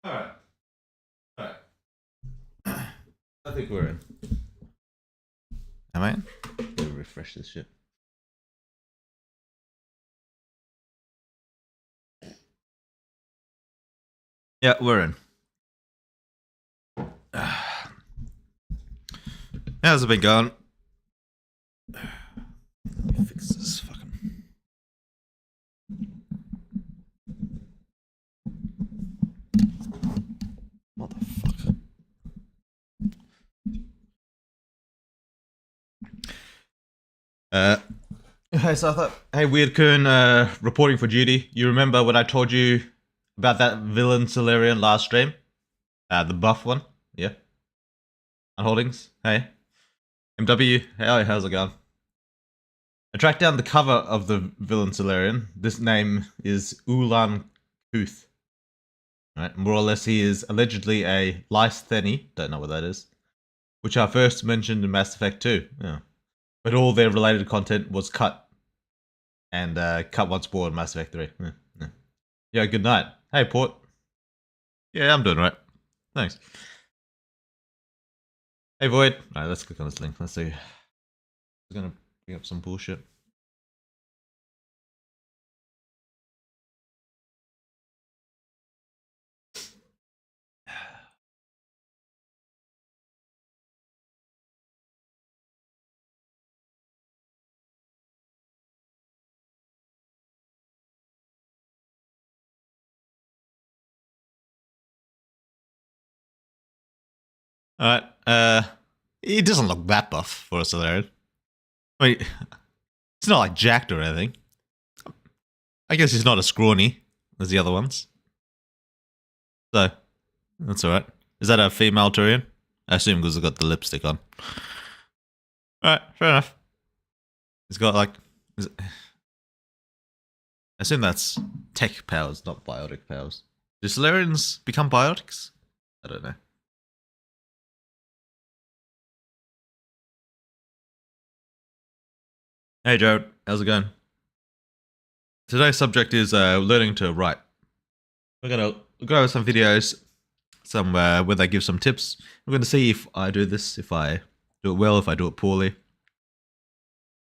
Alright. Alright. I think we're in. Am I in? Let me refresh this shit. Yeah, we're in. How's it been going? Let me fix this fucking. Motherfucker. Hey, so I thought, hey, Weird Coon, reporting for duty. You remember when I told you about that villain Solarian last stream? The buff one? Yeah. On Holdings? Hey. MW, hey, how's it going? I tracked down the cover of the villain Solarian. This name is Ulan Kuth. Right, more or less, he is allegedly a Lystheni, don't know what that is, which are first mentioned in Mass Effect 2. Yeah. But all their related content was cut. And cut once more in Mass Effect 3. Yeah, good night. Hey, Port. Yeah, I'm doing right. Thanks. Hey, Void. Alright, let's click on this link. Let's see. I'm gonna bring up some bullshit. Alright, he doesn't look that buff for a Solarian. Wait, it's not like jacked or anything. I guess he's not as scrawny as the other ones. So, that's alright. Is that a female Turian? I assume because he's got the lipstick on. Alright, fair enough. He's got like... I assume that's tech powers, not biotic powers. Do Solarians become biotics? I don't know. Hey Jared, how's it going? Today's subject is learning to write. We're gonna go over some videos, some where they give some tips. We're gonna see if I do this, if I do it well, if I do it poorly,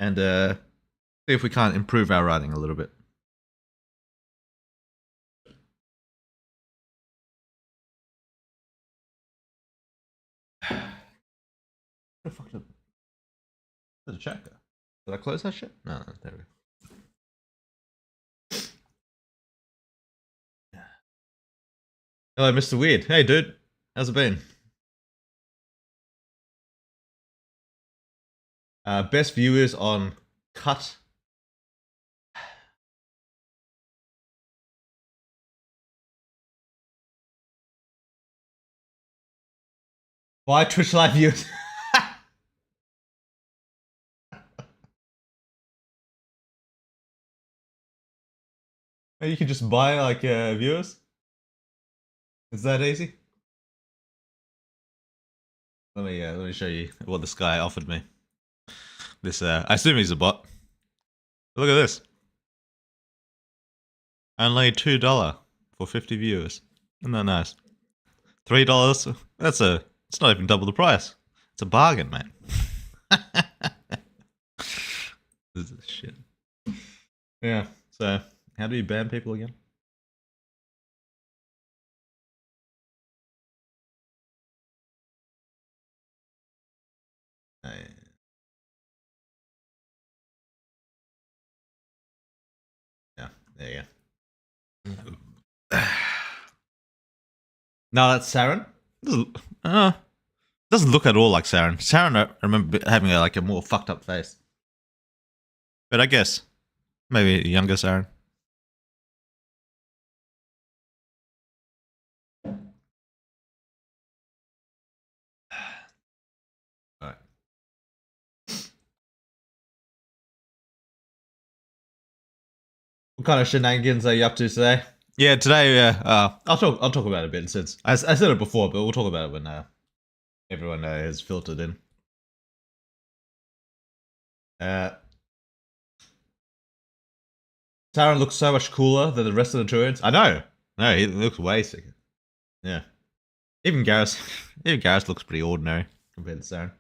and see if we can't improve our writing a little bit. Where the fuck did the chat go? Did I close that shit? No, there we go. Hello, Mr. Weird. Hey, dude. How's it been? Best viewers on Cut. Why Twitch Live viewers? You can just buy like viewers. Is that easy? Let me show you what this guy offered me. This I assume he's a bot. Look at this. Only $2 for 50 viewers. Isn't that nice? $3. It's not even double the price. It's a bargain, man. This is shit. Yeah. So, how do you ban people again? Yeah. There you go. No, that's Saren. Doesn't look at all like Saren. Saren, I remember having a more fucked up face. But I guess maybe a younger Saren. Alright. What kind of shenanigans are you up to today? Yeah, today. I'll talk about it a bit since I said it before, but we'll talk about it when everyone has filtered in. Saren looks so much cooler than the rest of the Turians. I know. No, he looks way sicker. Yeah. Even Garrus, even Garrus looks pretty ordinary compared to Saren.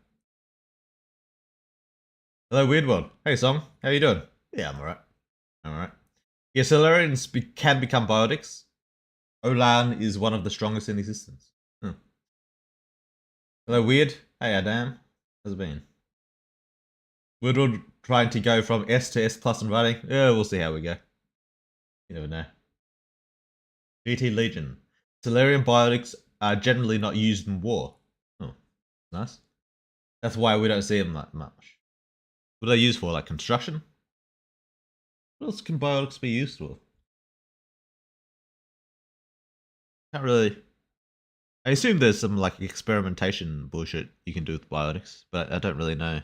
Hello, Weird World. Hey, Song. How you doing? Yeah, I'm alright. I'm alright. Yeah, Solarians can become biotics. Olan is one of the strongest in existence. Hello, Weird. Hey, Adam. How's it been? We're all trying to go from S to S plus in writing. Yeah, we'll see how we go. You never know. GT Legion. Solarian biotics are generally not used in war. Oh, nice. That's why we don't see them that much. What are they used for? Like construction? What else can biotics be used for? Can't really. I assume there's some like experimentation bullshit you can do with biotics, but I don't really know.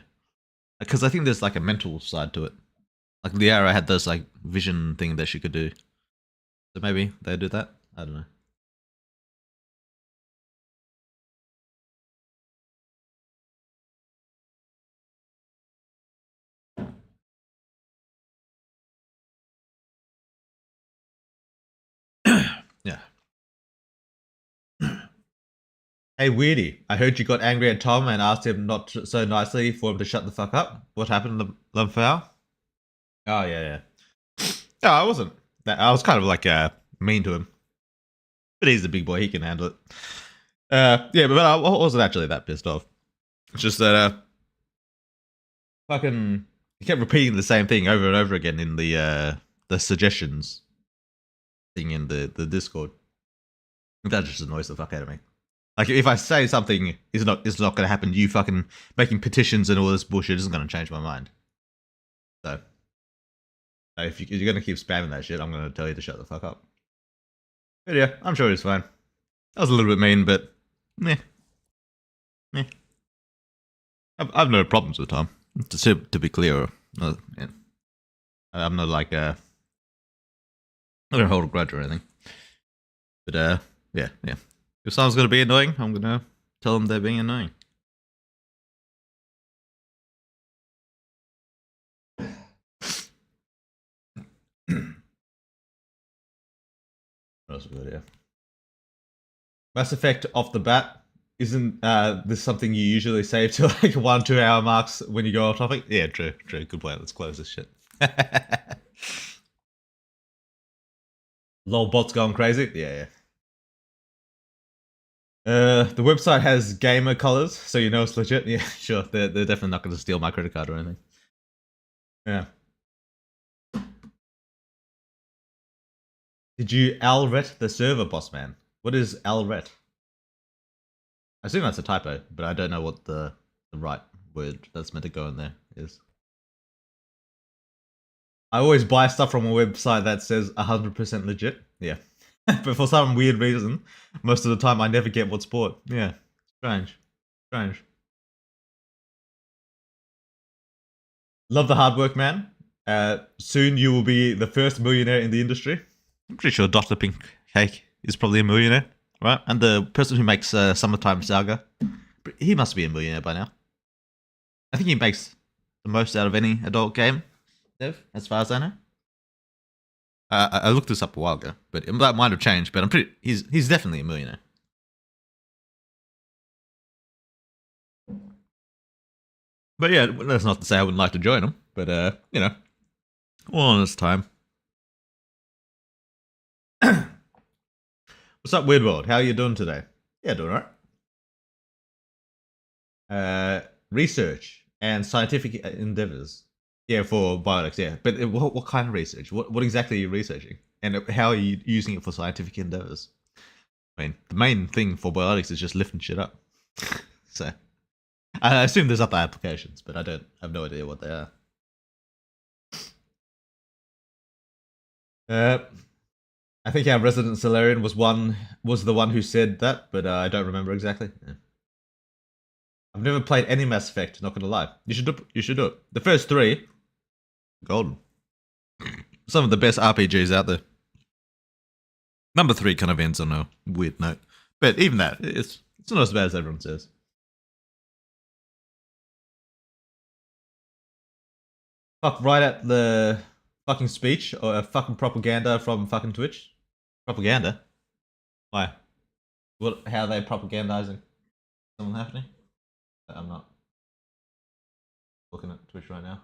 Because I think there's like a mental side to it. Like Liara had this like vision thing that she could do. So maybe they do that? I don't know. Yeah. Hey Weirdy, I heard you got angry at Tom and asked him not to, so nicely for him to shut the fuck up. What happened, Lumfowl? Oh yeah, yeah. No, I wasn't. I was kind of like mean to him, but he's a big boy; he can handle it. Yeah, but I wasn't actually that pissed off. It's just that fucking he kept repeating the same thing over and over again in the suggestions thing in the Discord. That just annoys the fuck out of me. Like if I say something is not going to happen, you fucking making petitions and all this bullshit isn't going to change my mind. So if you're going to keep spamming that shit, I'm going to tell you to shut the fuck up. But yeah, I'm sure he's fine. That was a little bit mean, but meh. I've no problems with Tom. To be clear, yeah. I'm not like I don't hold a grudge or anything. But yeah. If someone's gonna be annoying, I'm gonna tell them they're being annoying. That's good, yeah. Mass Effect off the bat. Isn't this something you usually save to like 1-2 hour marks when you go off topic? Yeah, true. Good point. Let's close this shit. Lol, bots going crazy. Yeah. The website has gamer colors, so you know it's legit. Yeah, sure. They're definitely not going to steal my credit card or anything. Yeah. Did you alret the server, boss man? What is alret? I assume that's a typo, but I don't know what the right word that's meant to go in there is. I always buy stuff from a website that says 100% legit. Yeah. But for some weird reason, most of the time I never get what's bought. Yeah. Strange. Love the hard work, man. Soon you will be the first millionaire in the industry. I'm pretty sure Dr. Pink Cake is probably a millionaire, right? And the person who makes Summertime Saga, he must be a millionaire by now. I think he makes the most out of any adult game dev, as far as I know. I looked this up a while ago, but that might have changed. But he's definitely a millionaire. But yeah, that's not to say I wouldn't like to join him. But you know, all in its time. What's up, Weird World? How are you doing today? Yeah, doing alright. Research and scientific endeavors. Yeah, for biotics, yeah. But what kind of research? What exactly are you researching? And how are you using it for scientific endeavors? I mean, the main thing for biotics is just lifting shit up. So, I assume there's other applications, but I have no idea what they are. I think our resident Solarian was the one who said that, but I don't remember exactly. Yeah. I've never played any Mass Effect, not gonna lie. You should do it. The first 3, golden. Some of the best RPGs out there. Number 3 kind of ends on a weird note. But even that, it's not as bad as everyone says. Fuck right at the fucking speech or a fucking propaganda from fucking Twitch. Propaganda? Why? What? How are they propagandizing something happening? I'm not looking at Twitch right now.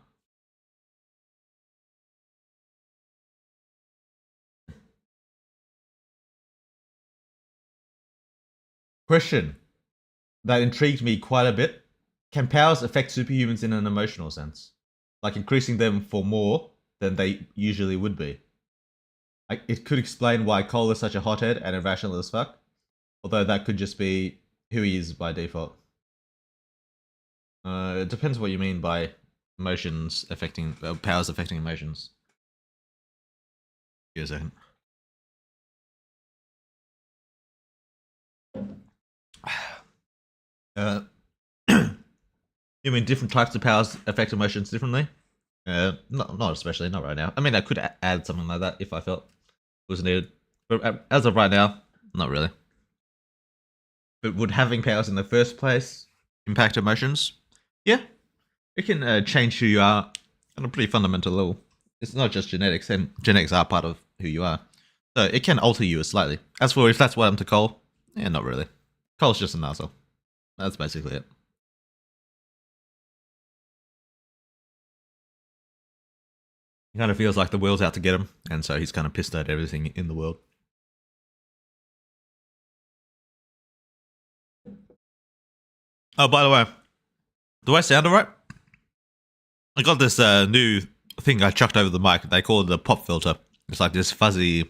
Question that intrigued me quite a bit. Can powers affect superhumans in an emotional sense? Like increasing them for more than they usually would be? It could explain why Cole is such a hothead and irrational as fuck. Although that could just be who he is by default. It depends what you mean by emotions affecting powers affecting emotions. Give me a second. You mean different types of powers affect emotions differently? Not especially, not right now. I mean, I could add something like that if I felt it was needed. But as of right now, not really. But would having powers in the first place impact emotions? Yeah, it can change who you are on a pretty fundamental level. It's not just genetics, and genetics are part of who you are. So it can alter you slightly. As for if that's what I'm to Cole, yeah, not really. Cole's just an asshole. That's basically it. He kind of feels like the world's out to get him, and so he's kind of pissed at everything in the world. Oh, by the way, do I sound alright? I got this new thing I chucked over the mic. They call it a pop filter. It's like this fuzzy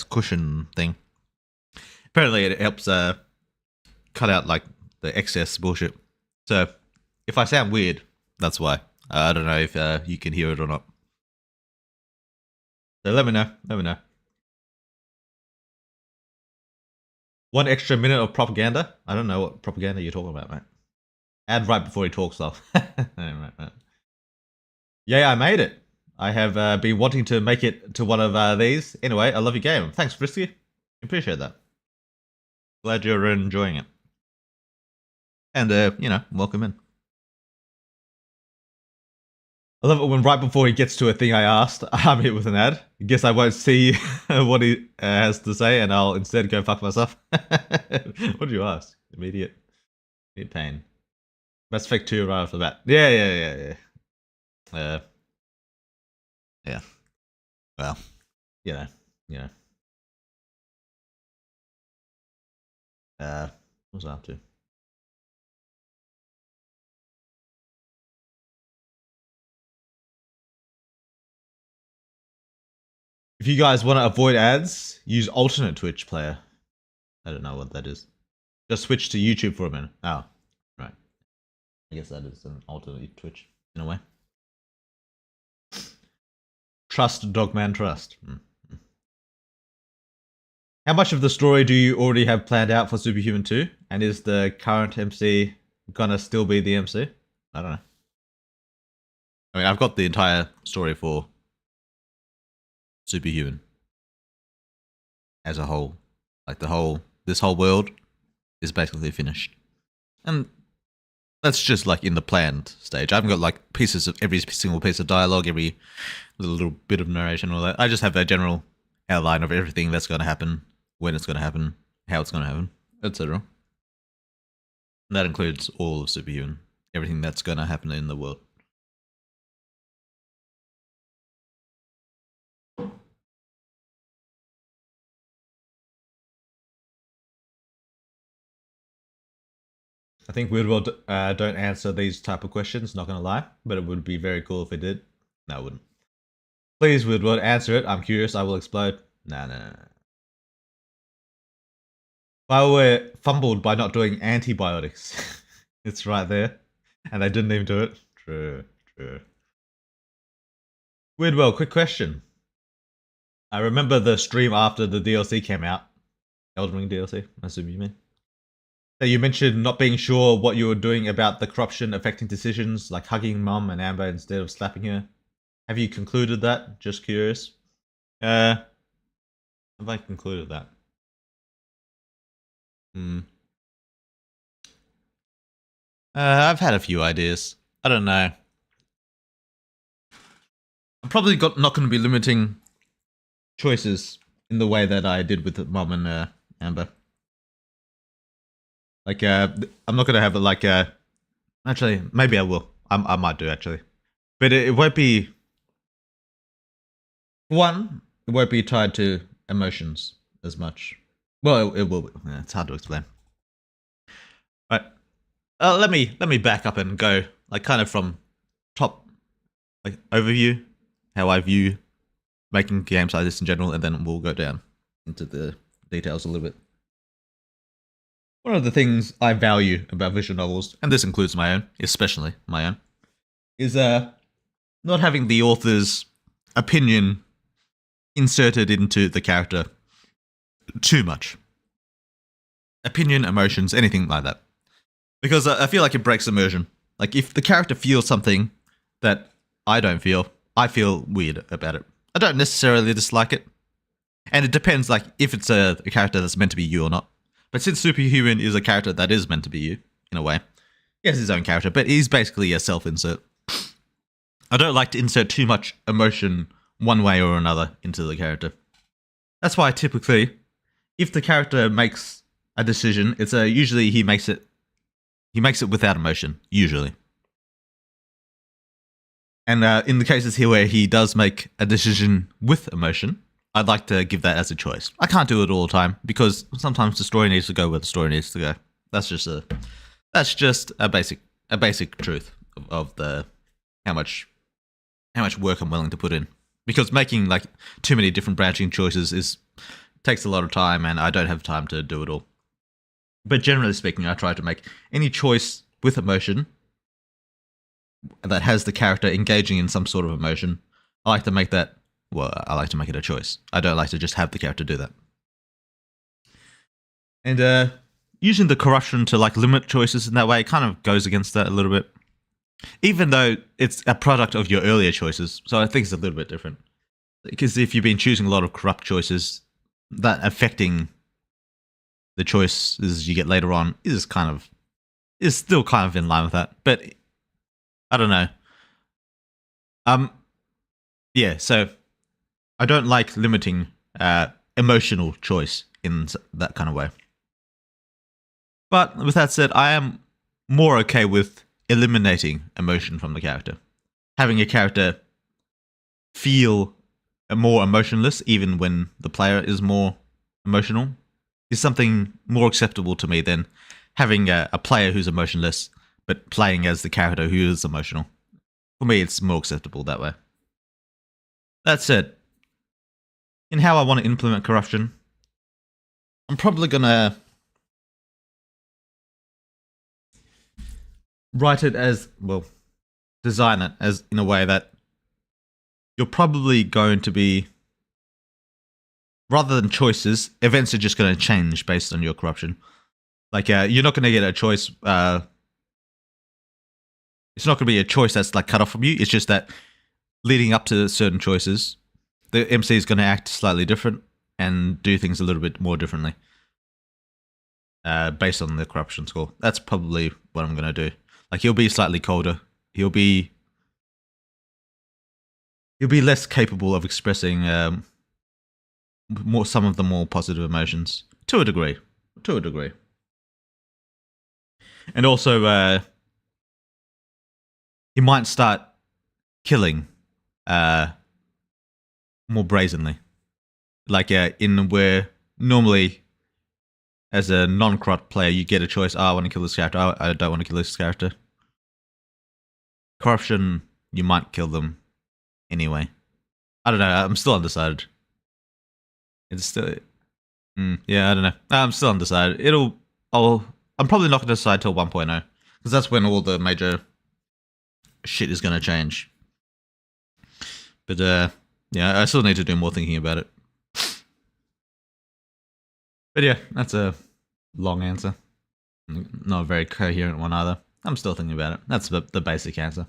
cushion thing. Apparently, it helps cut out like the excess bullshit. So, if I sound weird, that's why. I don't know if you can hear it or not. So let me know. Let me know. 1 extra minute of propaganda. I don't know what propaganda you're talking about, mate. Add right before he talks, though. right. Yeah, I made it. I have been wanting to make it to one of these. Anyway, I love your game. Thanks, Frisky. Appreciate that. Glad you're enjoying it. And, welcome in. I love it when right before he gets to a thing I asked, I'm hit with an ad. I guess I won't see what he has to say and I'll instead go fuck myself. What did you ask? Immediate pain. Mass Effect 2 right off the bat. Yeah. Yeah. Well, you know. What was I up to? If you guys want to avoid ads, use alternate Twitch player. I don't know what that is. Just switch to YouTube for a minute. Oh, right. I guess that is an alternate Twitch in a way. Trust, Dogman, trust. How much of the story do you already have planned out for Superhuman 2? And is the current MC gonna still be the MC? I don't know. I mean, I've got the entire story for Superhuman as a whole. Like this whole world is basically finished. And that's just like in the planned stage. I haven't got like pieces of every single piece of dialogue, every little bit of narration, all that. I just have a general outline of everything that's going to happen, when it's going to happen, how it's going to happen, etc. That includes all of Superhuman, everything that's going to happen in the world. I think Weird World don't answer these type of questions, not gonna lie, but it would be very cool if it did. No, it wouldn't. Please, Weird World, answer it. I'm curious, I will explode. Nah. BioWare fumbled by not doing antibiotics. It's right there. And they didn't even do it. True. Weird World, quick question. I remember the stream after the DLC came out. Elden Ring DLC, I assume you mean. So you mentioned not being sure what you were doing about the corruption affecting decisions, like hugging Mum and Amber instead of slapping her. Have you concluded that? Just curious. Have I concluded that? I've had a few ideas. I don't know. I'm probably not going to be limiting choices in the way that I did with Mum and Amber. Like, I'm not gonna have it like actually, maybe I will. I might do actually, but it won't be one. It won't be tied to emotions as much. Well, it will be. Yeah, it's hard to explain. But let me back up and go like kind of from top, like overview, how I view making games like this in general, and then we'll go down into the details a little bit. One of the things I value about visual novels, and this includes my own, especially my own, is not having the author's opinion inserted into the character too much. Opinion, emotions, anything like that. Because I feel like it breaks immersion. Like if the character feels something that I don't feel, I feel weird about it. I don't necessarily dislike it. And it depends like if it's a character that's meant to be you or not. But since Superhuman is a character that is meant to be you, in a way, he has his own character, but he's basically a self-insert. I don't like to insert too much emotion one way or another into the character. That's why typically, if the character makes a decision, it's usually he makes it without emotion, usually. And in the cases here where he does make a decision with emotion, I'd like to give that as a choice. I can't do it all the time because sometimes the story needs to go where the story needs to go. That's just a basic truth of the how much work I'm willing to put in. Because making like too many different branching choices takes a lot of time, and I don't have time to do it all. But generally speaking, I try to make any choice with emotion that has the character engaging in some sort of emotion. I like to make that. Well, I like to make it a choice. I don't like to just have the character do that. And using the corruption to like limit choices in that way kind of goes against that a little bit. Even though it's a product of your earlier choices, so I think it's a little bit different. Because if you've been choosing a lot of corrupt choices, that affecting the choices you get later on is still kind of in line with that. But I don't know. Yeah, so I don't like limiting emotional choice in that kind of way. But with that said, I am more okay with eliminating emotion from the character. Having a character feel more emotionless, even when the player is more emotional, is something more acceptable to me than having a player who's emotionless, but playing as the character who is emotional. For me, it's more acceptable that way. That said, in how I want to implement corruption, I'm probably going to write it as, well, design it as in a way that you're probably going to be, rather than choices, events are just going to change based on your corruption. Like, you're not going to get a choice. It's not going to be a choice that's like cut off from you. It's just that leading up to certain choices, the MC is going to act slightly different and do things a little bit more differently based on the corruption score. That's probably what I'm going to do. Like, he'll be slightly colder. He'll be less capable of expressing some of the more positive emotions to a degree. And also, he might start killing more brazenly. Like in where normally as a non-corrupt player you get a choice, I want to kill this character, I don't want to kill this character. Corruption, you might kill them anyway. I don't know, I'm still undecided. It's still... yeah, I don't know. I'm still undecided. I'm probably not going to decide till 1.0. Because that's when all the major shit is going to change. But yeah, I still need to do more thinking about it. But yeah, that's a long answer. Not a very coherent one either. I'm still thinking about it. That's the basic answer.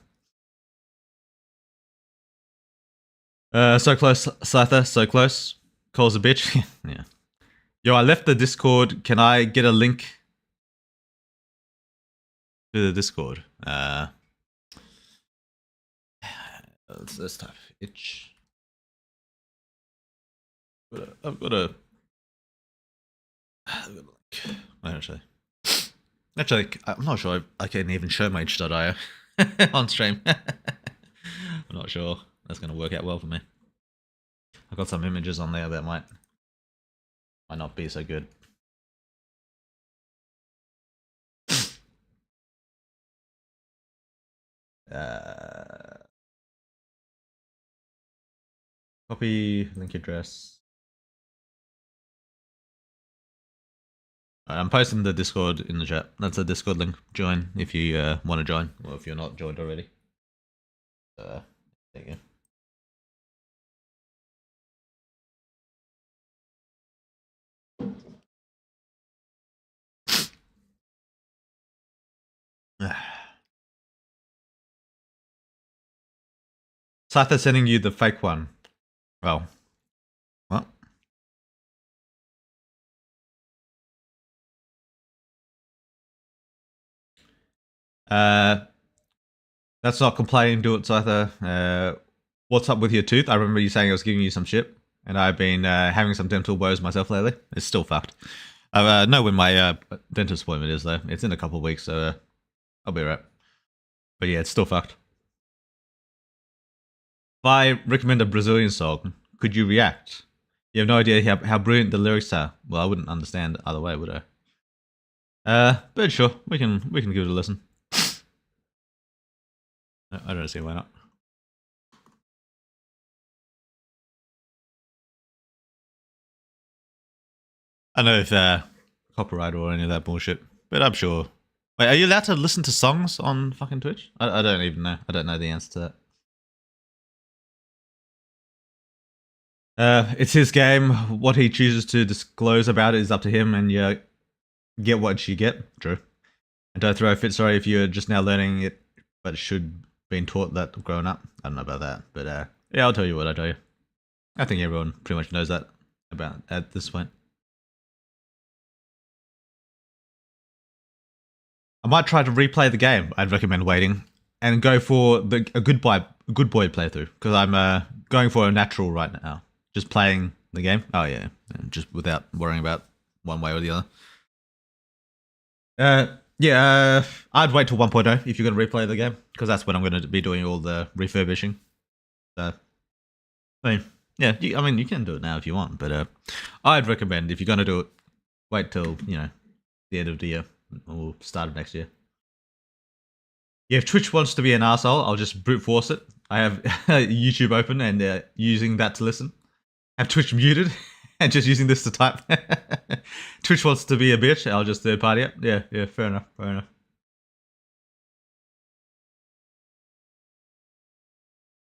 So close, Scyther, so close. Calls a bitch. Yeah. Yo, I left the Discord. Can I get a link to the Discord? Let's type itch. I've got a link. Wait, actually. Actually, I'm not sure I can even show my itch.io on stream. I'm not sure that's going to work out well for me. I've got some images on there that might not be so good. Copy link address. I'm posting the Discord in the chat. That's a Discord link. Join if you want to join, or if you're not joined already. There you go. Scyther sending you the fake one. Well, what? That's not complaining. Do it, Scyther. What's up with your tooth? I remember you saying I was giving you some shit, and I've been having some dental woes myself lately. It's still fucked. I know when my dentist appointment is though. It's in a couple of weeks, so I'll be right. But yeah, it's still fucked. If I recommend a Brazilian song, could you react? You have no idea how brilliant the lyrics are. Well, I wouldn't understand either way, would I? But sure, we can give it a listen. I don't see why not. I don't know if copyright or any of that bullshit, but I'm sure. Wait, are you allowed to listen to songs on fucking Twitch? I don't even know. I don't know the answer to that. It's his game. What he chooses to disclose about it is up to him, and you get what you get. True. And don't throw a fit. Sorry if you're just now learning it, but should been taught that growing up. I don't know about that, but yeah, I'll tell you what I tell you. I think everyone pretty much knows that about at this point. I might try to replay the game. I'd recommend waiting and go for a good boy playthrough because I'm going for a natural right now. Just playing the game. Oh yeah, just without worrying about one way or the other. Yeah, I'd wait till 1.0 if you're going to replay the game because that's when I'm going to be doing all the refurbishing. So, I mean, yeah, you can do it now if you want, but I'd recommend if you're going to do it, wait till the end of the year or start of next year. Yeah, if Twitch wants to be an arsehole, I'll just brute force it. I have YouTube open and using that to listen. Have Twitch muted and just using this to type. Twitch wants to be a bitch, I'll just third party it. Yeah, fair enough.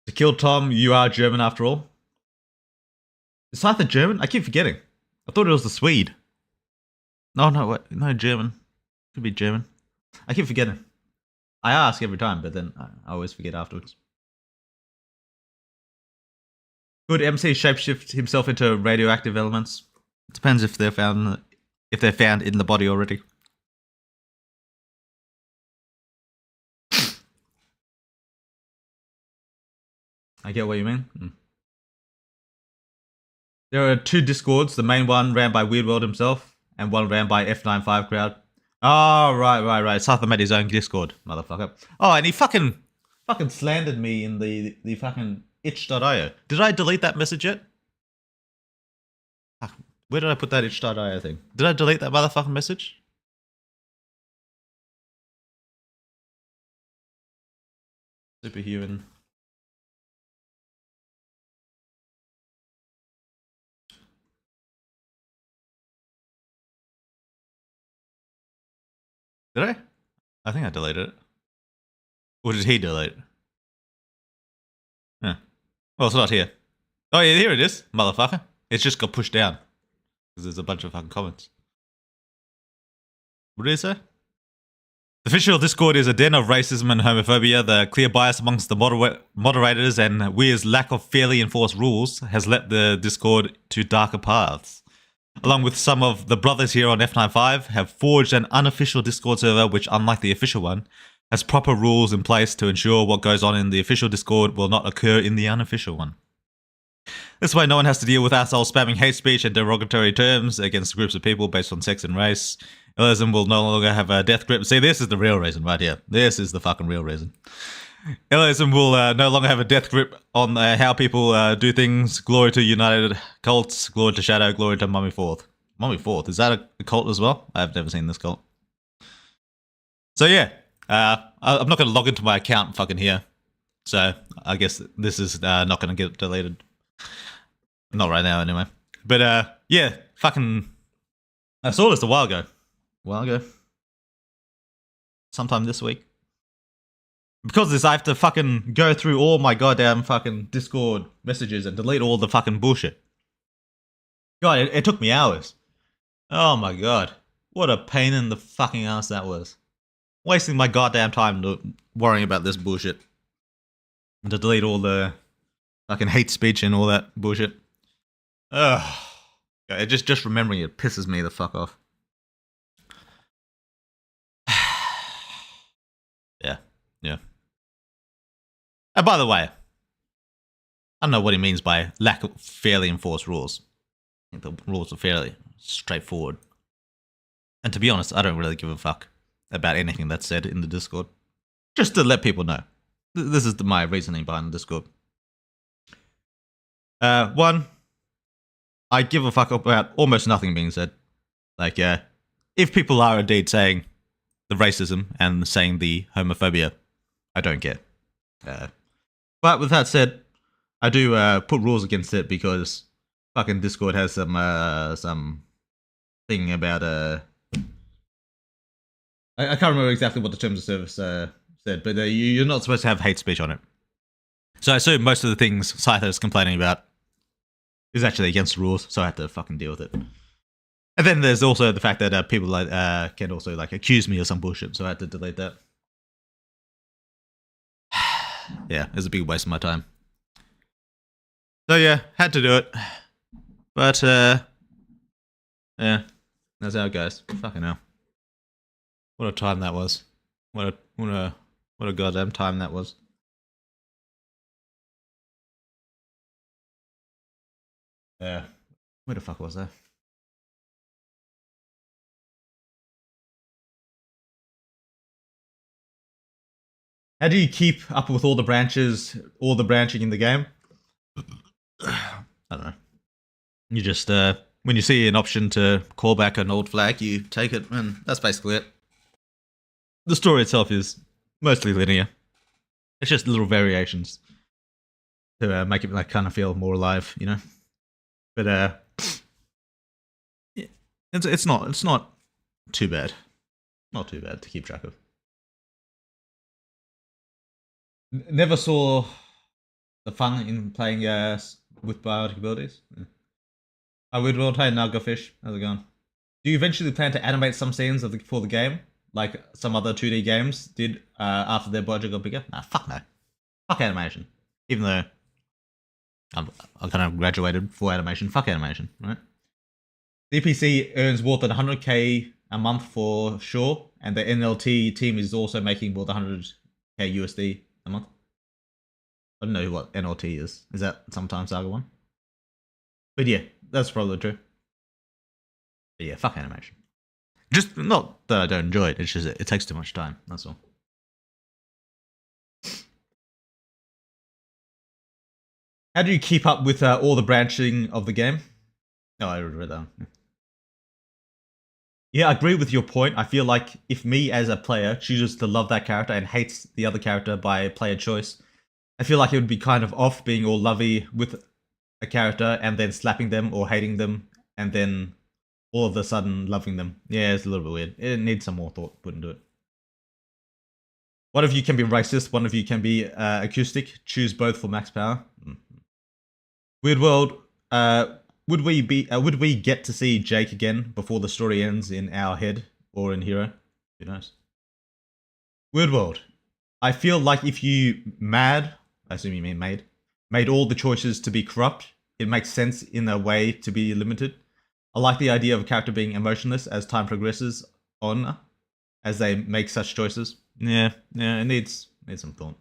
To kill Tom, you are German after all. Is Scyther German? I keep forgetting. I thought it was the Swede. No, German. Could be German. I keep forgetting. I ask every time, but then I always forget afterwards. Could MC shapeshift himself into radioactive elements? It depends if they're found in the body already. I get what you mean. There are two Discords. The main one ran by Weirdworld himself, and one ran by F95 crowd. Oh, right. Scyther made his own Discord, motherfucker. Oh, and he fucking slandered me in the fucking itch.io. Did I delete that message yet? Where did I put that itch.io thing? Did I delete that motherfucking message? Superhuman. Did I? I think I deleted it. Or did he delete it? Yeah. Well, it's not here. Oh yeah, here it is, motherfucker. It's just got pushed down. Because there's a bunch of fucking comments. What did he say? The official Discord is a den of racism and homophobia. The clear bias amongst the moderators and Weir's lack of fairly enforced rules has led the Discord to darker paths. Along with some of the brothers here on F95, have forged an unofficial Discord server which, unlike the official one, has proper rules in place to ensure what goes on in the official Discord will not occur in the unofficial one. This way no one has to deal with assholes spamming hate speech and derogatory terms against groups of people based on sex and race. Eliasm will no longer have a death grip. See, this is the real reason right here. This is the fucking real reason. Eliasm will no longer have a death grip on how people do things. Glory to United Cults, glory to Shadow, glory to Mummy Fourth. Mummy Fourth, is that a cult as well? I've never seen this cult. So yeah, I'm not going to log into my account fucking here. So I guess this is not going to get deleted. Not right now anyway. But yeah, fucking... I saw this a while ago. Sometime this week. Because of this, I have to fucking go through all my goddamn fucking Discord messages and delete all the fucking bullshit. God, it took me hours. Oh my god. What a pain in the fucking ass that was. Wasting my goddamn time worrying about this bullshit. And to delete all the fucking hate speech and all that bullshit. Ugh. Just remembering it pisses me the fuck off. Yeah. And by the way, I don't know what he means by lack of fairly enforced rules. I think the rules are fairly straightforward. And to be honest, I don't really give a fuck about anything that's said in the Discord. Just to let people know. This is my reasoning behind the Discord. One, I give a fuck about almost nothing being said. Like, if people are indeed saying the racism and saying the homophobia, I don't care. But with that said, I do put rules against it because fucking Discord has some thing about I can't remember exactly what the terms of service said, but you're not supposed to have hate speech on it. So I assume most of the things Scyther is complaining about is actually against the rules, so I have to fucking deal with it. And then there's also the fact that people can also like accuse me of some bullshit, so I had to delete that. Yeah, it was a big waste of my time. So yeah, had to do it. But yeah, that's how it goes. Fucking hell. What a time that was. What a goddamn time that was. Yeah. Where the fuck was that? How do you keep up with all the branching in the game? I don't know. You just, when you see an option to call back an old flag, you take it, and that's basically it. The story itself is mostly linear. It's just little variations to make it like kind of feel more alive, you know. But yeah, it's not too bad. Not too bad to keep track of. Never saw the fun in playing with biotic abilities. Yeah. We'd well play Nuggerfish. How's it going? Do you eventually plan to animate some scenes for the game, like some other 2D games did after their budget got bigger? Nah, fuck no. Fuck animation. Even though I kind of graduated for animation. Fuck animation, right? DPC earns more than 100k a month for sure, and the NLT team is also making more than 100k USD a month. I don't know what NLT is. Is that sometimes Saga 1? But yeah, that's probably true. But yeah, fuck animation. Just not that I don't enjoy it, it's just it takes too much time, that's all. How do you keep up with all the branching of the game? No, I already read that one. Yeah, I agree with your point. I feel like if me as a player chooses to love that character and hates the other character by player choice, I feel like it would be kind of off being all lovey with a character and then slapping them or hating them and then all of a sudden loving them. Yeah, it's a little bit weird. It needs some more thought put into it. One of you can be racist, one of you can be acoustic. Choose both for max power. Weird World, would we get to see Jake again before the story ends in our head or in Hero? Who knows? Weird World. I feel like if you I assume you mean made all the choices to be corrupt, it makes sense in a way to be limited. I like the idea of a character being emotionless as time progresses on, as they make such choices. Yeah, it needs some thought.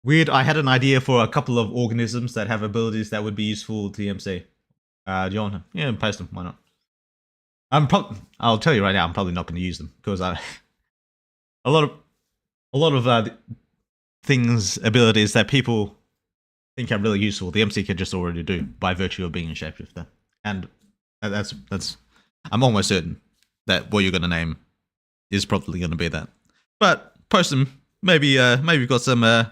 Weird, I had an idea for a couple of organisms that have abilities that would be useful to TMC. Do you want to? Yeah, post them, why not? I'll tell you right now, I'm probably not going to use them because a lot of things, abilities that people think are really useful, the MC can just already do by virtue of being a shapeshifter, and that's. I'm almost certain that what you're going to name is probably going to be that. But post them. Maybe we've got some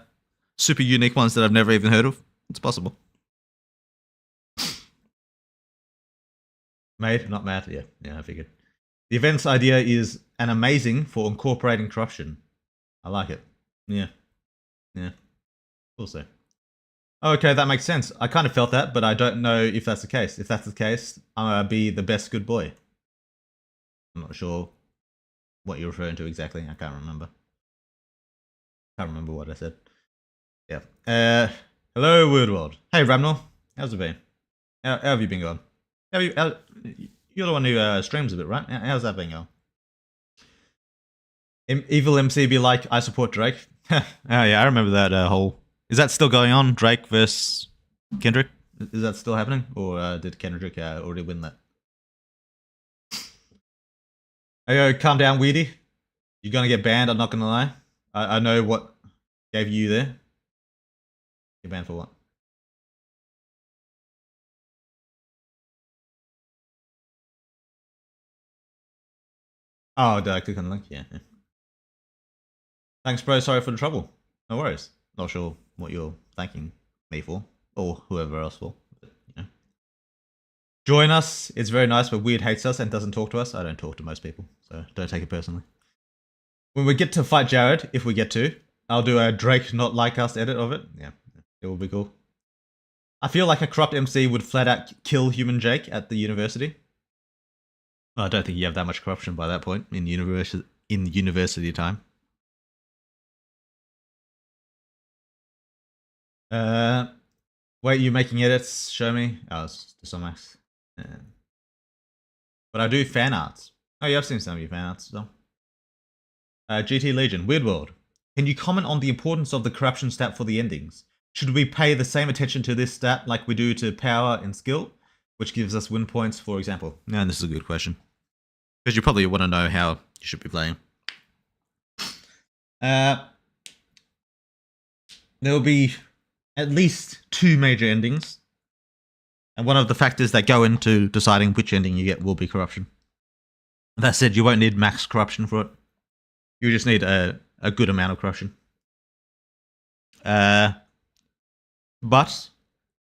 super unique ones that I've never even heard of. It's possible. Made, not mad. Yeah, I figured. The event's idea is an amazing for incorporating corruption. I like it. Yeah. We'll see. Okay, that makes sense. I kind of felt that, but I don't know if that's the case. If that's the case, I'm gonna be the best good boy. I'm not sure what you're referring to exactly. I can't remember. Can't remember what I said. Yeah. Hello, Weirdworld. Hey, Ramnal. How's it been? How have you been going? You're the one who streams a bit, right? How's that been going? Evil MC be like, I support Drake. Oh yeah, I remember that whole. Is that still going on? Drake versus Kendrick? Is that still happening, or did Kendrick already win that? Hey, calm down, Weedy. You're gonna get banned. I'm not gonna lie. I know what gave you there. You're banned for what? Oh, did I click on the link? Yeah. Thanks, bro. Sorry for the trouble. No worries. Not sure what you're thanking me for, or whoever else for. But, you know. Join us. It's very nice, but Weird hates us and doesn't talk to us. I don't talk to most people, so don't take it personally. When we get to fight Jared, if we get to, I'll do a Drake not like us edit of it. Yeah, it will be cool. I feel like a corrupt MC would flat out kill Human Jake at the university. Well, I don't think you have that much corruption by that point in university time. Wait, you making edits? Show me. Oh, it's to some max. Yeah. But I do fan arts. Oh, yeah, I've seen some of your fan arts though. GT Legion, Weirdworld. Can you comment on the importance of the corruption stat for the endings? Should we pay the same attention to this stat like we do to power and skill, which gives us win points, for example? Yeah, this is a good question. Because you probably want to know how you should be playing. There will be at least 2 major endings. And one of the factors that go into deciding which ending you get will be corruption. That said, you won't need max corruption for it. You just need a good amount of corruption. But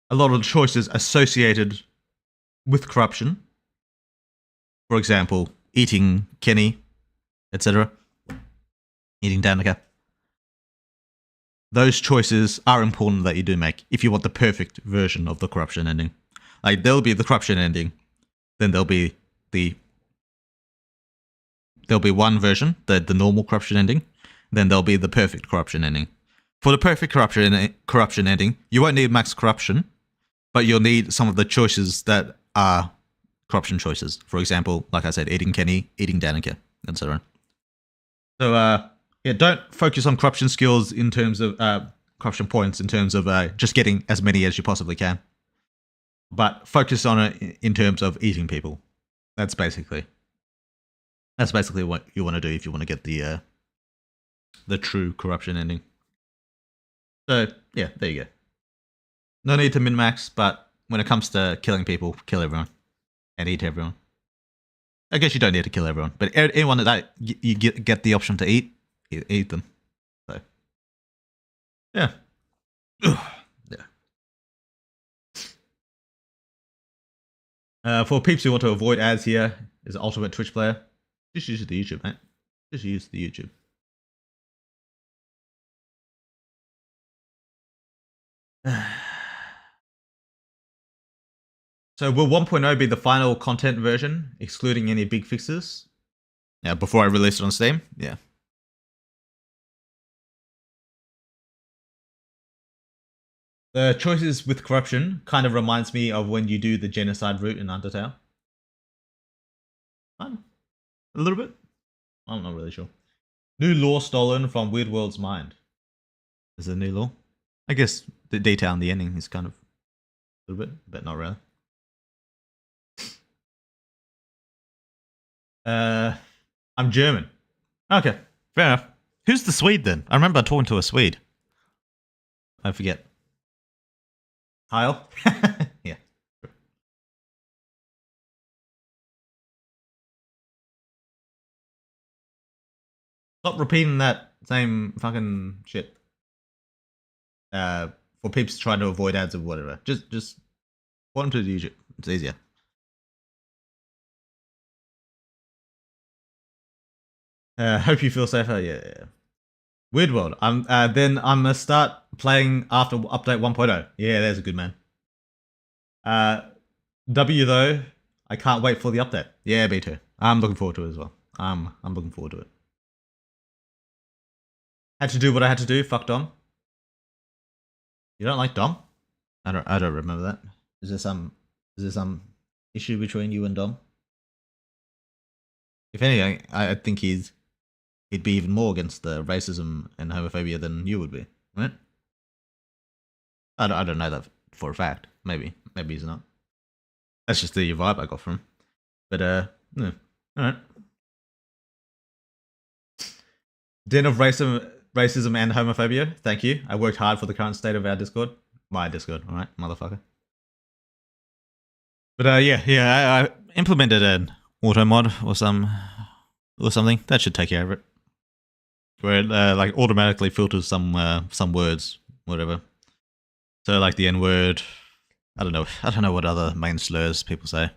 a lot of the choices associated with corruption, for example, eating Kenny, etc., eating Danica, those choices are important that you do make if you want the perfect version of the corruption ending. Like, there'll be the corruption ending, then there'll be one version, the normal corruption ending, then there'll be the perfect corruption ending. For the perfect corruption ending, you won't need max corruption, but you'll need some of the choices that are corruption choices. For example, like I said, eating Kenny, eating Danica, etc. So, yeah, don't focus on corruption skills in terms of corruption points in terms of just getting as many as you possibly can, but focus on it in terms of eating people. That's basically what you want to do if you want to get the true corruption ending. So yeah, there you go. No need to min-max, but when it comes to killing people, kill everyone and eat everyone. I guess you don't need to kill everyone, but anyone that you get the option to eat them. So yeah. For peeps who want to avoid ads here, is an ultimate Twitch player. Just use the YouTube, mate. Just use the YouTube. So will 1.0 be the final content version, excluding any big fixes? Yeah, before I release it on Steam? Yeah. The choices with corruption kind of reminds me of when you do the genocide route in Undertale. A little bit. I'm not really sure. New law stolen from Weirdworld's mind. Is there a new law? I guess the detail in the ending is kind of a little bit, but not really. I'm German. Okay, fair enough. Who's the Swede then? I remember talking to a Swede. I forget. Heil? Yeah. Stop repeating that same fucking shit. For peeps trying to avoid ads or whatever. Just want them to use it. It's easier. Hope you feel safer. Yeah. Weird World. Then I'm gonna start playing after update 1.0. Yeah, there's a good man. W though, I can't wait for the update. Yeah, me too. I'm looking forward to it as well. I'm looking forward to it. Had to do what I had to do. Fuck Dom. You don't like Dom? I don't remember that. Is there some issue between you and Dom? If anything, I think he'd be even more against the racism and homophobia than you would be, right? I don't know that for a fact. Maybe he's not. That's just the vibe I got from him. But no. All right. Den of racism and homophobia. Thank you. I worked hard for the current state of our Discord. My Discord, all right, motherfucker. But yeah, I implemented an auto mod or something that should take care of it, where it like automatically filters some words, whatever. So like the N word. I don't know what other main slurs people say.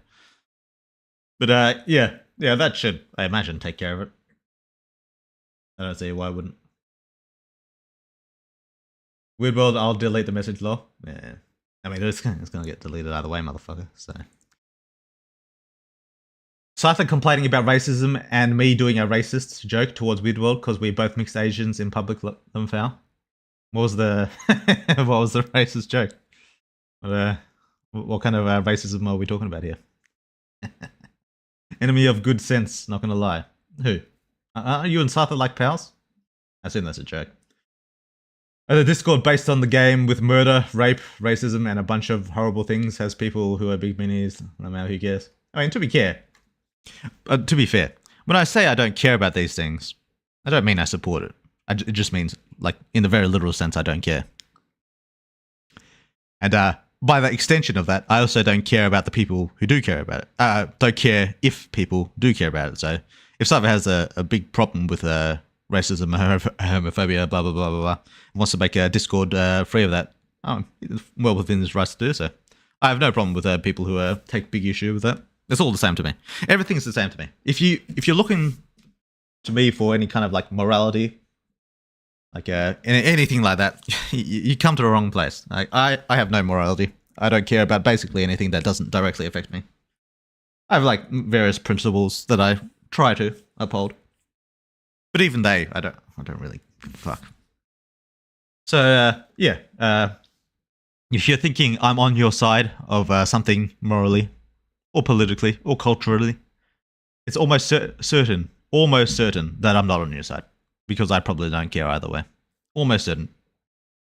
But yeah, that should, I imagine, take care of it. I don't see why I wouldn't. Weird World, I'll delete the message lol. Yeah. I mean, it's gonna get deleted either way, motherfucker. So. Scyther complaining about racism and me doing a racist joke towards Weird World because we both mixed Asians in public foul. What was the racist joke? What kind of racism are we talking about here? Enemy of good sense, not gonna lie. Who? Are you and Scyther like pals? I assume that's a joke. The Discord based on the game with murder, rape, racism, and a bunch of horrible things has people who are big minis. I don't know, who cares? I mean, to be fair, when I say I don't care about these things, I don't mean I support it. It just means, like, in the very literal sense, I don't care. And by the extension of that, I also don't care about the people who do care about it. Don't care if people do care about it. So if someone has a big problem with racism, homophobia, blah, blah, blah, blah, blah, wants to make a Discord free of that, well within his rights to do so. I have no problem with people who take big issue with that. It's all the same to me. Everything's the same to me. If you're looking to me for any kind of like morality, like anything like that, you come to the wrong place. I have no morality. I don't care about basically anything that doesn't directly affect me. I have like various principles that I try to uphold, but even I don't really fuck. So yeah, if you're thinking I'm on your side of something morally, or politically, or culturally, it's almost certain that I'm not on your side, because I probably don't care either way. Almost certain.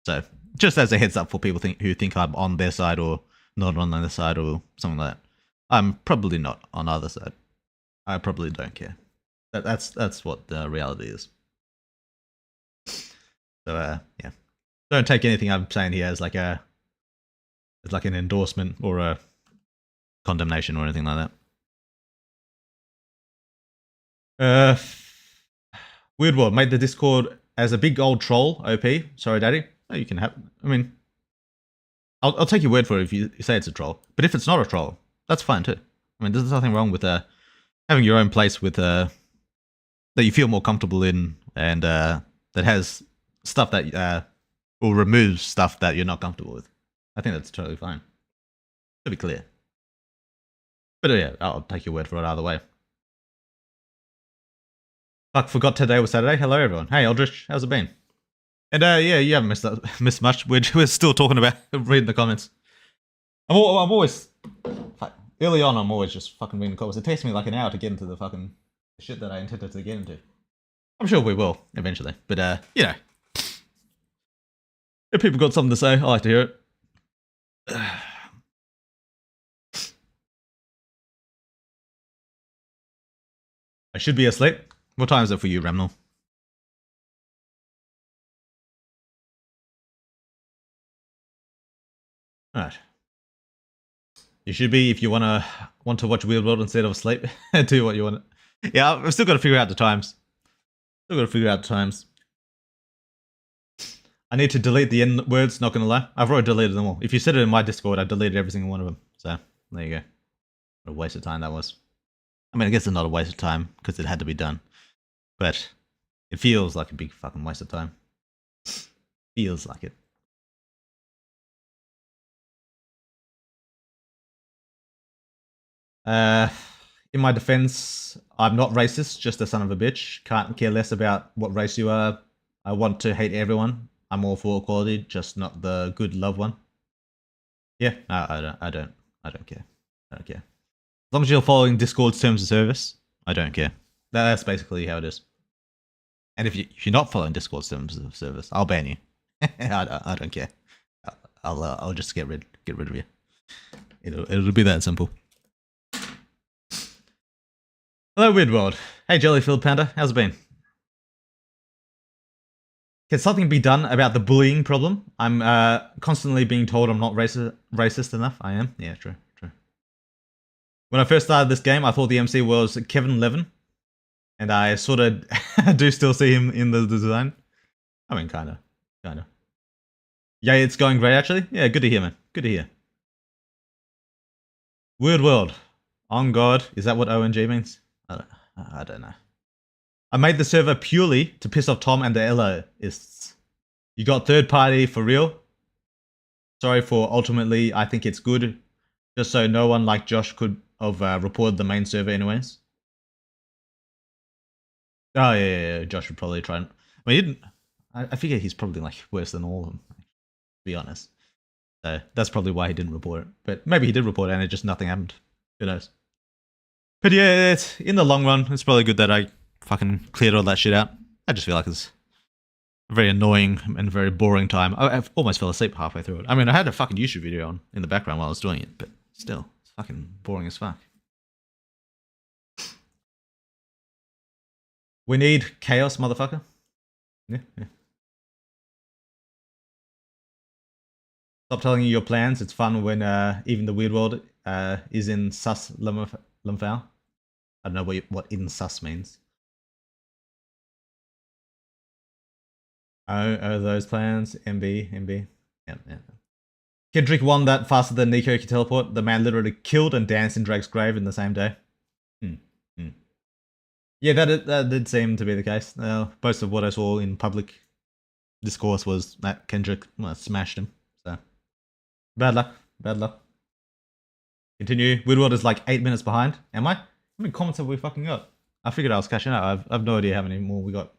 So, just as a heads up for people who think I'm on their side or not on their side or something like that, I'm probably not on either side. I probably don't care. That's what the reality is. So yeah, don't take anything I'm saying here as like an endorsement or a condemnation or anything like that. Weird World made the Discord as a big old troll. OP. Sorry, Daddy. Oh, you can have. I mean, I'll take your word for it if you say it's a troll. But if it's not a troll, that's fine too. I mean, there's nothing wrong with having your own place with that you feel more comfortable in, and that has stuff that will remove stuff that you're not comfortable with. I think that's totally fine. To be clear. But yeah, I'll take your word for it either way. Fuck, forgot today was Saturday. Hello, everyone. Hey, Eldritch, how's it been? And yeah, you haven't missed much. We're still talking about reading the comments. I'm always early on. I'm always just fucking reading the comments. It takes me like an hour to get into the fucking shit that I intended to get into. I'm sure we will eventually, but you know, if people got something to say, I like to hear it. I should be asleep. What time is it for you, Ramnal? Alright. You should be if you want to watch Weird World instead of asleep. Do what you want. Yeah, I've still got to figure out the times. I need to delete the N words, not gonna lie. I've already deleted them all. If you said it in my Discord, I deleted every single one of them. So, there you go. What a waste of time that was. I mean, I guess it's not a waste of time, because it had to be done. But, it feels like a big fucking waste of time. Feels like it. In my defense, I'm not racist, just a son of a bitch. Can't care less about what race you are. I want to hate everyone. I'm all for equality, just not the good love one. Yeah, no, I don't care. As long as you're following Discord's terms of service, I don't care. That's basically how it is. And if you're not following Discord's terms of service, I'll ban you. I don't care. I'll just get rid of you. It'll be that simple. Hello, Weird World. Hey, Jellyfield Panda, how's it been? Can something be done about the bullying problem? I'm constantly being told I'm not racist enough. I am. Yeah, true. When I first started this game, I thought the MC was Kevin Levin, and I sort of do still see him in the design. I mean, kind of. Yeah, it's going great actually. Yeah, good to hear, man. Good to hear. Weird World. On God, is that what ONG means? I don't know. I made the server purely to piss off Tom and the LOists. You got third party for real? Sorry for ultimately, I think it's good. Just so no one like Josh could have reported the main server anyways. Oh yeah, Josh would probably try and... I mean, he didn't... I figure he's probably like worse than all of them, to be honest. So that's probably why he didn't report it. But maybe he did report it and it just nothing happened. Who knows? But yeah, it's, in the long run, it's probably good that I fucking cleared all that shit out. I just feel like it's a very annoying and very boring time. I almost fell asleep halfway through it. I mean, I had a fucking YouTube video on in the background while I was doing it, but still, it's fucking boring as fuck. We need chaos, motherfucker. Yeah. Stop telling you your plans. It's fun when even the Weird World is in sus Lumfao. I don't know what in sus means. Oh, those plans. MB. Yeah. Kendrick won that faster than Nico could teleport. The man literally killed and danced in Drake's grave in the same day. Yeah, that did seem to be the case. Most of what I saw in public discourse was that Kendrick smashed him. So, bad luck. Continue. Weird World is like 8 minutes behind. Am I? How many comments have we fucking got? I figured I was catching up. I've no idea how many more we got.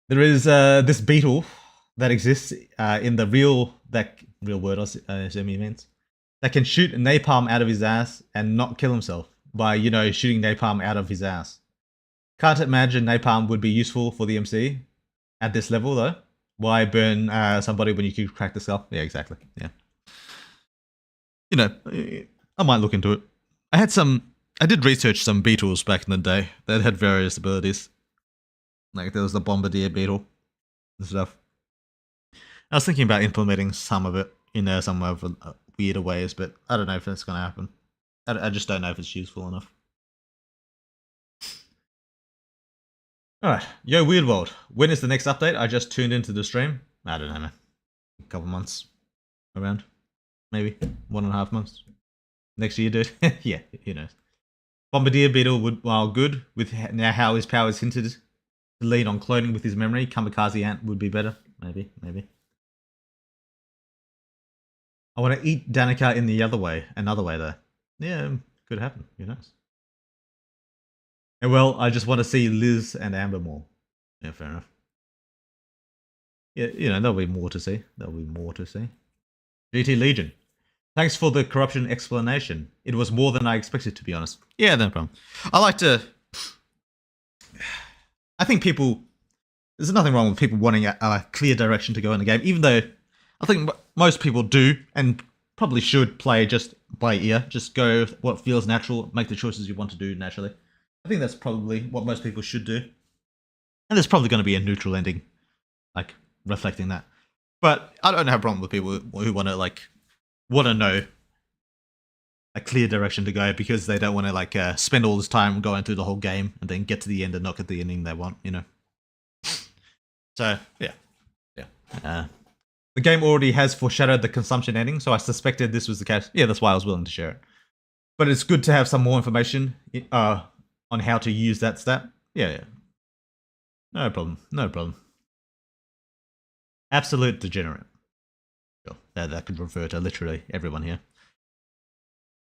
There is this beetle that exists in the real world, I assume he means, that can shoot napalm out of his ass and not kill himself by, shooting napalm out of his ass. Can't imagine napalm would be useful for the MC at this level though. Why burn somebody when you could crack the skull? Yeah, exactly. Yeah. I might look into it. I did research some beetles back in the day that had various abilities. Like there was the bombardier beetle and stuff. I was thinking about implementing some of it in some of weirder ways, but I don't know if that's going to happen. I just don't know if it's useful enough. Alright, yo Weird World. When is the next update? I just tuned into the stream. I don't know, man. A couple months around. Maybe 1.5 months. Next year, dude. Yeah, who knows. Bombardier Beetle would, while good, with now how his power is hinted to lead on cloning with his memory, Kamikaze Ant would be better. Maybe. I want to eat Danica in the other way. Another way, though. Yeah, could happen. Who knows? And well, I just want to see Liz and Amber more. Yeah, fair enough. Yeah, there'll be more to see. GT Legion. Thanks for the corruption explanation. It was more than I expected, to be honest. Yeah, no problem. I think there's nothing wrong with people wanting a clear direction to go in the game, even though I think most people do and probably should play just by ear. Just go what feels natural. Make the choices you want to do naturally. I think that's probably what most people should do. And there's probably going to be a neutral ending, like reflecting that. But I don't have a problem with people who want to know a clear direction to go because they don't want to spend all this time going through the whole game and then get to the end and not get the ending they want, you know. So yeah. The game already has foreshadowed the consumption ending, so I suspected this was the case. Yeah, that's why I was willing to share it. But it's good to have some more information on how to use that stat. Yeah. No problem. Absolute degenerate. Sure. That could refer to literally everyone here.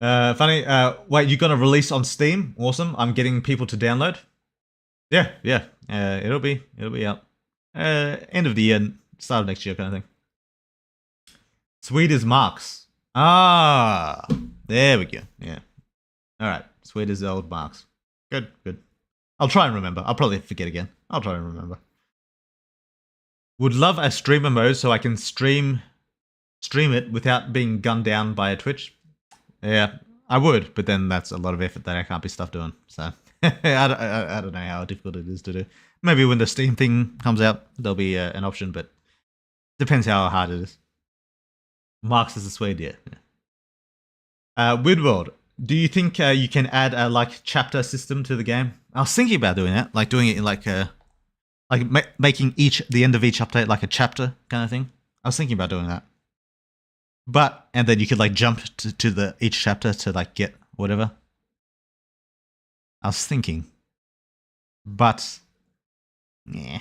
Funny. Wait, you're gonna release on Steam? Awesome. I'm getting people to download. Yeah. It'll be out. End of the year, start of next year, kind of thing. Sweet as Marks. Ah, there we go. Yeah. All right. Sweet as old Marks. Good. I'll try and remember. I'll probably forget again. I'll try and remember. Would love a streamer mode so I can stream it without being gunned down by a Twitch. Yeah, I would, but then that's a lot of effort that I can't be stuff doing. So I don't know how difficult it is to do. Maybe when the Steam thing comes out, there'll be an option, but depends how hard it is. Marks is a Swede, yeah. Weird World. Do you think you can add a chapter system to the game? I was thinking about doing that, doing it in making the end of each update like a chapter kind of thing. I was thinking about doing that. And then you could jump to each chapter to get whatever. I was thinking. But yeah.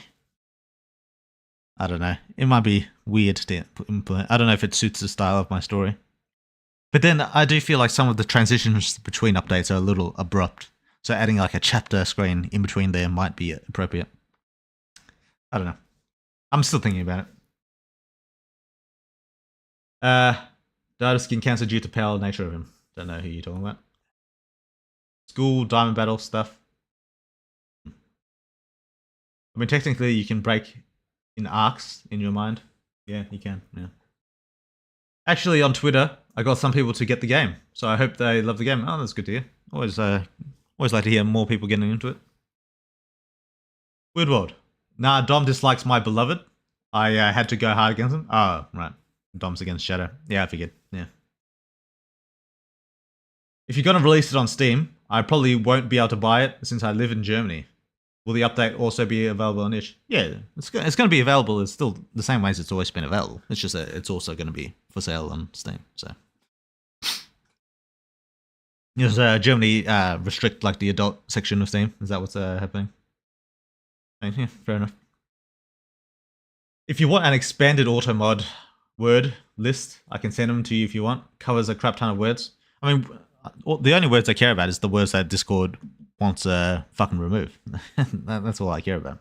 I don't know. It might be weird to implement. I don't know if it suits the style of my story. But then I do feel like some of the transitions between updates are a little abrupt. So adding a chapter screen in between there might be appropriate. I don't know. I'm still thinking about it. Died of skin cancer due to pale nature of him. Don't know who you're talking about. School, diamond battle stuff. I mean, technically you can break in arcs in your mind. Yeah, you can. Yeah. Actually, on Twitter, I got some people to get the game, so I hope they love the game. Oh, that's good to hear. Always like to hear more people getting into it. Weird World. Nah, Dom dislikes my beloved. I had to go hard against him. Oh, right. Dom's against Shadow. Yeah, I figured. Yeah. If you're going to release it on Steam, I probably won't be able to buy it since I live in Germany. Will the update also be available on itch? Yeah, it's going to be available. It's still the same ways it's always been available. It's just that it's also going to be for sale on Steam. So, does Germany restrict the adult section of Steam? Is that what's happening? Yeah, fair enough. If you want an expanded auto mod word list, I can send them to you if you want. Covers a crap ton of words. I mean, the only words I care about is the words that Discord wants fucking remove. That's all I care about.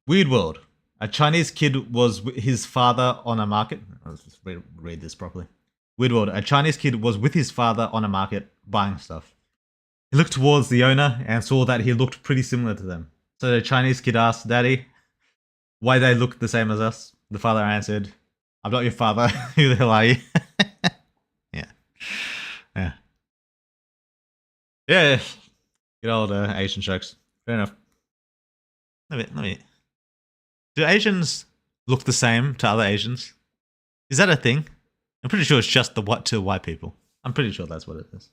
Weird World. A Chinese kid was with his father on a market. Let's just read this properly. Weird World. A Chinese kid was with his father on a market buying stuff. He looked towards the owner and saw that he looked pretty similar to them. So the Chinese kid asked, Daddy, why they look the same as us? The father answered, I'm not your father. Who the hell are you? Yeah. Good old Asian jokes. Fair enough. Let me. Do Asians look the same to other Asians? Is that a thing? I'm pretty sure it's just to white people. I'm pretty sure that's what it is.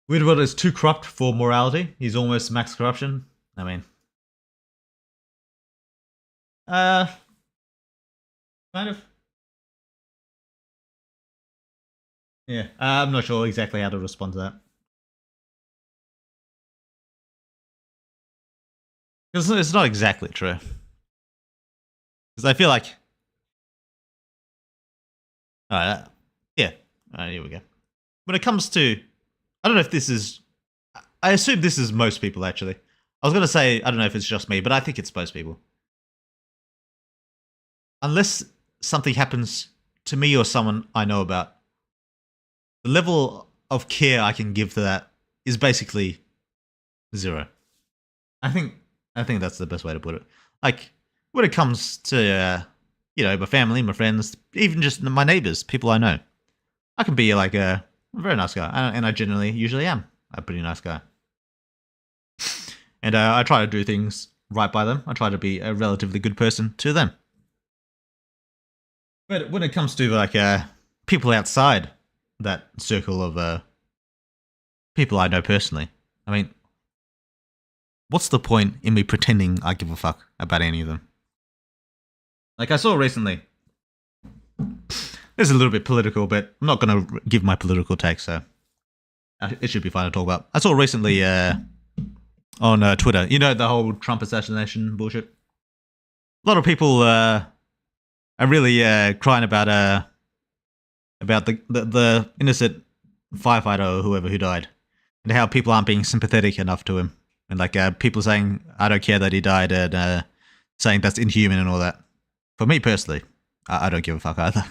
Weird World is too corrupt for morality. He's almost max corruption. I mean, kind of. Yeah, I'm not sure exactly how to respond to that. Because it's not exactly true. Because I feel like... Alright, yeah. Alright, here we go. When it comes to... I don't know if this is... I assume this is most people, actually. I was going to say, I don't know if it's just me, but I think it's most people. Unless something happens to me or someone I know about, the level of care I can give to that is basically 0. I think that's the best way to put it. when it comes to, my family, my friends, even just my neighbors, people I know, I can be like a very nice guy. And I generally usually am a pretty nice guy. And I try to do things right by them. I try to be a relatively good person to them. But when it comes to like people outside that circle of people I know personally, I mean, what's the point in me pretending I give a fuck about any of them? Like I saw recently, this is a little bit political, but I'm not going to give my political take, so it should be fine to talk about. I saw recently on Twitter, the whole Trump assassination bullshit. A lot of people are really crying about the innocent firefighter or whoever who died, and how people aren't being sympathetic enough to him, and like people saying I don't care that he died, and saying that's inhuman and all that. For me personally, I don't give a fuck either.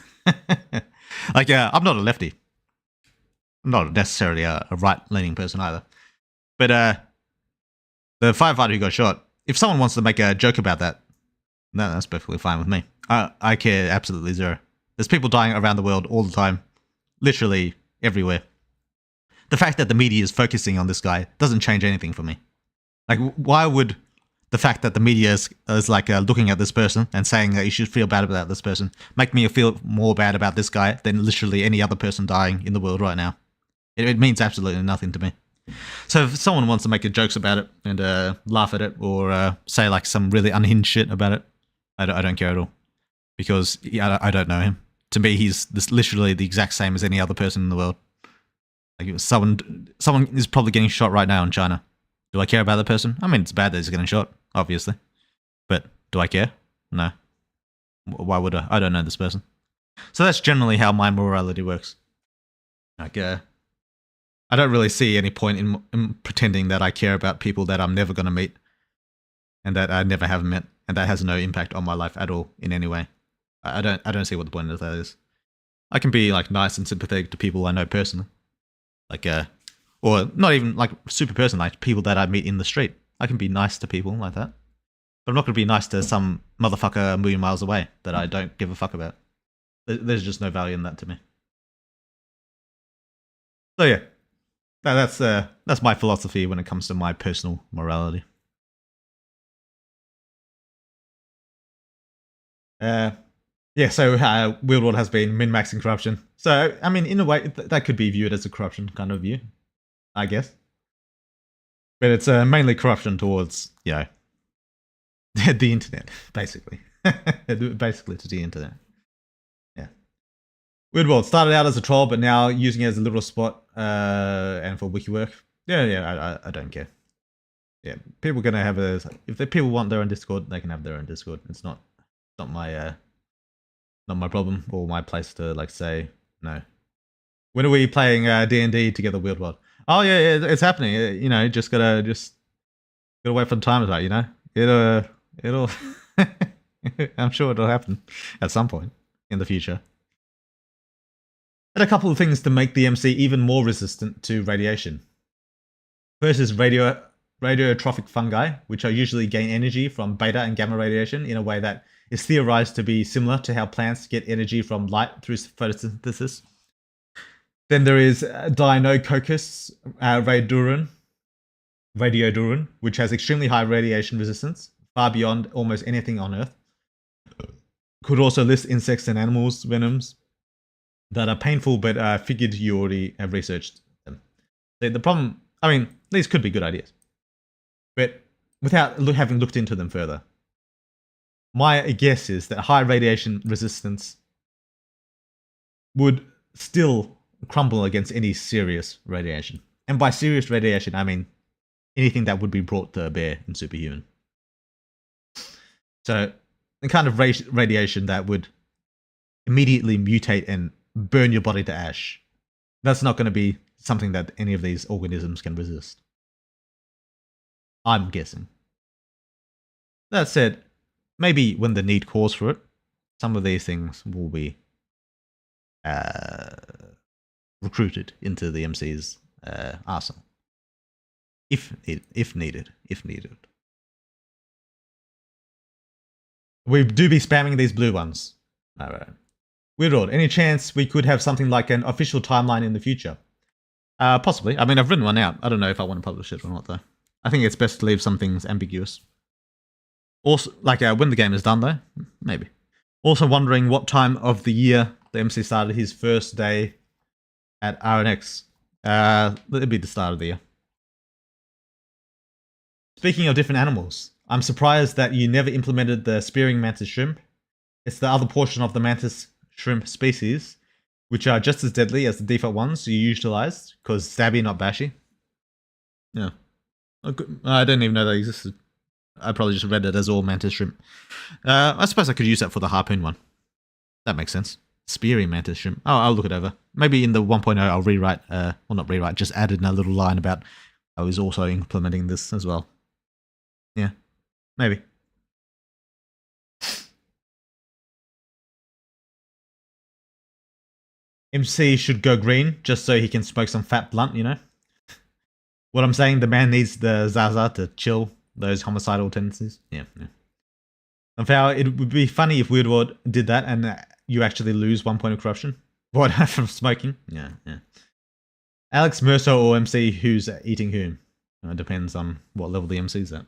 Like I'm not a lefty. I'm not necessarily a right-leaning person either. But the firefighter who got shot, if someone wants to make a joke about that, no, that's perfectly fine with me. I care absolutely zero. There's people dying around the world all the time, literally everywhere. The fact that the media is focusing on this guy doesn't change anything for me. Like, why would the fact that the media is like looking at this person and saying that you should feel bad about this person make me feel more bad about this guy than literally any other person dying in the world right now? It means absolutely nothing to me. So if someone wants to make jokes about it and laugh at it or say like some really unhinged shit about it, I don't care at all, because I don't know him. To me, he's literally the exact same as any other person in the world. Like someone is probably getting shot right now in China. Do I care about the person? I mean, it's bad that he's getting shot, obviously, but do I care? No. Why would I? I don't know this person. So that's generally how my morality works. Like, I don't really see any point in pretending that I care about people that I'm never going to meet and that I never have met, and that has no impact on my life at all in any way. I don't see what the point of that is. I can be like nice and sympathetic to people I know personally, like or not even like super person, like people that I meet in the street. I can be nice to people like that, but I'm not going to be nice to some motherfucker a million miles away that I don't give a fuck about. There's just no value in that to me. So yeah, that's my philosophy when it comes to my personal morality. Yeah, so Wheel World has been min-maxing corruption. So, I mean, in a way, that could be viewed as a corruption kind of view, I guess. But it's mainly corruption towards, the internet, basically. Basically to the internet. Yeah. Weird World started out as a troll, but now using it as a little spot and for wiki work. Yeah, I don't care. Yeah, people are going to have if the people want their own Discord, they can have their own Discord. It's not my problem or my place to like say no. When are we playing D&D together, Weird World? Oh yeah, it's happening. Just gotta wait for the time, right? It'll. I'm sure it'll happen at some point in the future. And a couple of things to make the MC even more resistant to radiation. First is radiotrophic fungi, which are usually gain energy from beta and gamma radiation in a way that is theorized to be similar to how plants get energy from light through photosynthesis. Then there is Deinococcus radiodurum, which has extremely high radiation resistance, far beyond almost anything on Earth. Could also list insects and animals' venoms that are painful, but figured you already have researched them. The problem, I mean, these could be good ideas, but without having looked into them further, my guess is that high radiation resistance would still crumble against any serious radiation. And by serious radiation, I mean anything that would be brought to bear in Superhuman. So the kind of radiation that would immediately mutate and burn your body to ash, that's not going to be something that any of these organisms can resist. I'm guessing. That said, maybe when the need calls for it, some of these things will be recruited into the MC's arsenal. If needed. We do be spamming these blue ones. Alright. Weirdlord, any chance we could have something like an official timeline in the future? Possibly. I mean, I've written one out. I don't know if I want to publish it or not, though. I think it's best to leave some things ambiguous. Also, like when the game is done, though, maybe. Also wondering what time of the year the MC started his first day at RNX. It'd be the start of the year. Speaking of different animals, I'm surprised that you never implemented the spearing mantis shrimp. It's the other portion of the mantis shrimp species, which are just as deadly as the default ones you utilized, because stabby, not bashy. Yeah. I didn't even know that existed. I probably just read it as all mantis shrimp. I suppose I could use that for the harpoon one. That makes sense. Spearing mantis shrimp. Oh, I'll look it over. Maybe in the 1.0 I'll rewrite, well not rewrite, just add in a little line about I was also implementing this as well. Yeah, maybe. MC should go green just so he can smoke some fat blunt, you know? What I'm saying, the man needs the Zaza to chill those homicidal tendencies. Yeah. And it would be funny if Weirdlord did that and you actually lose 1 point of corruption. What, from smoking? Yeah. Alex, Merso, or MC, who's eating whom? It depends on what level the MC's at.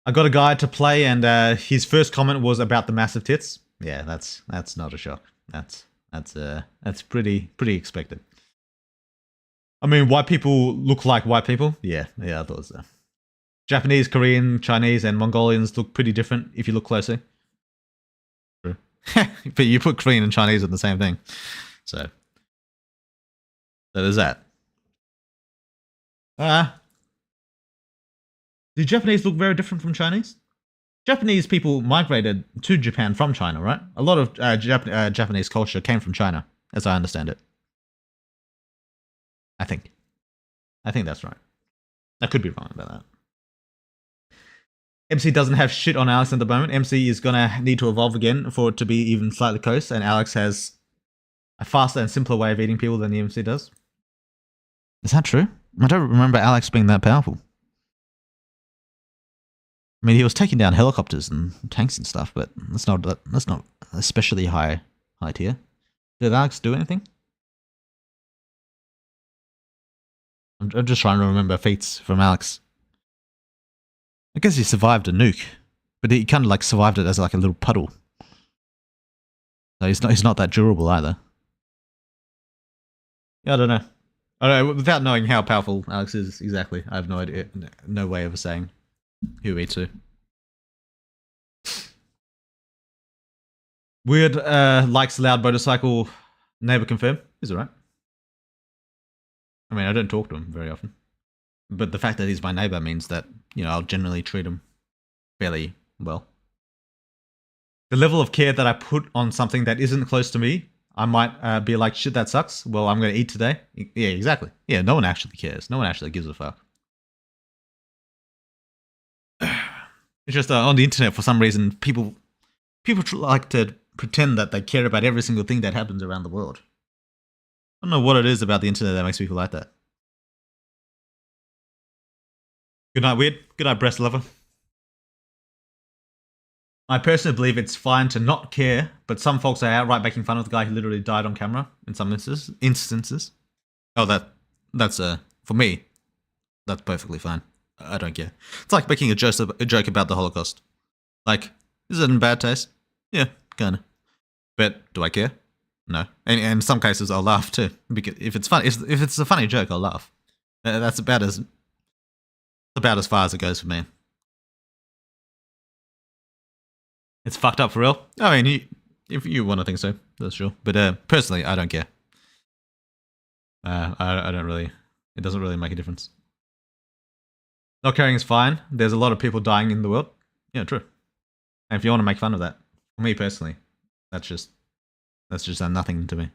I got a guy to play and his first comment was about the massive tits. Yeah, that's not a shock. That's pretty expected. I mean, white people look like white people. Yeah, I thought so. Japanese, Korean, Chinese, and Mongolians look pretty different if you look closely. True. But you put Korean and Chinese in the same thing. So there's that. Do Japanese look very different from Chinese? Japanese people migrated to Japan from China, right? A lot of Japanese culture came from China, as I understand it. I think that's right. I could be wrong about that. MC doesn't have shit on Alex at the moment. MC is gonna need to evolve again for it to be even slightly close, and Alex has a faster and simpler way of eating people than the MC does. Is that true? I don't remember Alex being that powerful. I mean, he was taking down helicopters and tanks and stuff, but that's not especially high tier. Did Alex do anything? I'm just trying to remember feats from Alex. I guess he survived a nuke, but he kind of like survived it as like a little puddle. So he's not that durable either. Yeah, I don't know. Without knowing how powerful Alex is exactly, I have no idea, no way of saying who eats who. Weird likes loud motorcycle. Neighbor confirm. He's alright. I mean, I don't talk to him very often. But the fact that he's my neighbor means that, you know, I'll generally treat him fairly well. The level of care that I put on something that isn't close to me, I might be like, shit, that sucks. Well, I'm going to eat today. Yeah, exactly. Yeah, no one actually cares. No one actually gives a fuck. It's just on the internet, for some reason, people like to pretend that they care about every single thing that happens around the world. I don't know what it is about the internet that makes people like that. Good night, Weird. Good night, Breast Lover. I personally believe it's fine to not care, but some folks are outright making fun of the guy who literally died on camera in some instances. Oh, that's for me, that's perfectly fine. I don't care. It's like making a joke about the Holocaust. Like, is it in bad taste? Yeah, kinda. But do I care? No. And in some cases, I'll laugh too. Because if it's fun, if it's a funny joke, I'll laugh. That's about as far as it goes for me. It's fucked up for real. I mean, if you want to think so, that's sure. But personally, I don't care. I don't really. It doesn't really make a difference. Not caring is fine. There's a lot of people dying in the world. Yeah, true. And if you want to make fun of that, for me personally, that's just a nothing to me.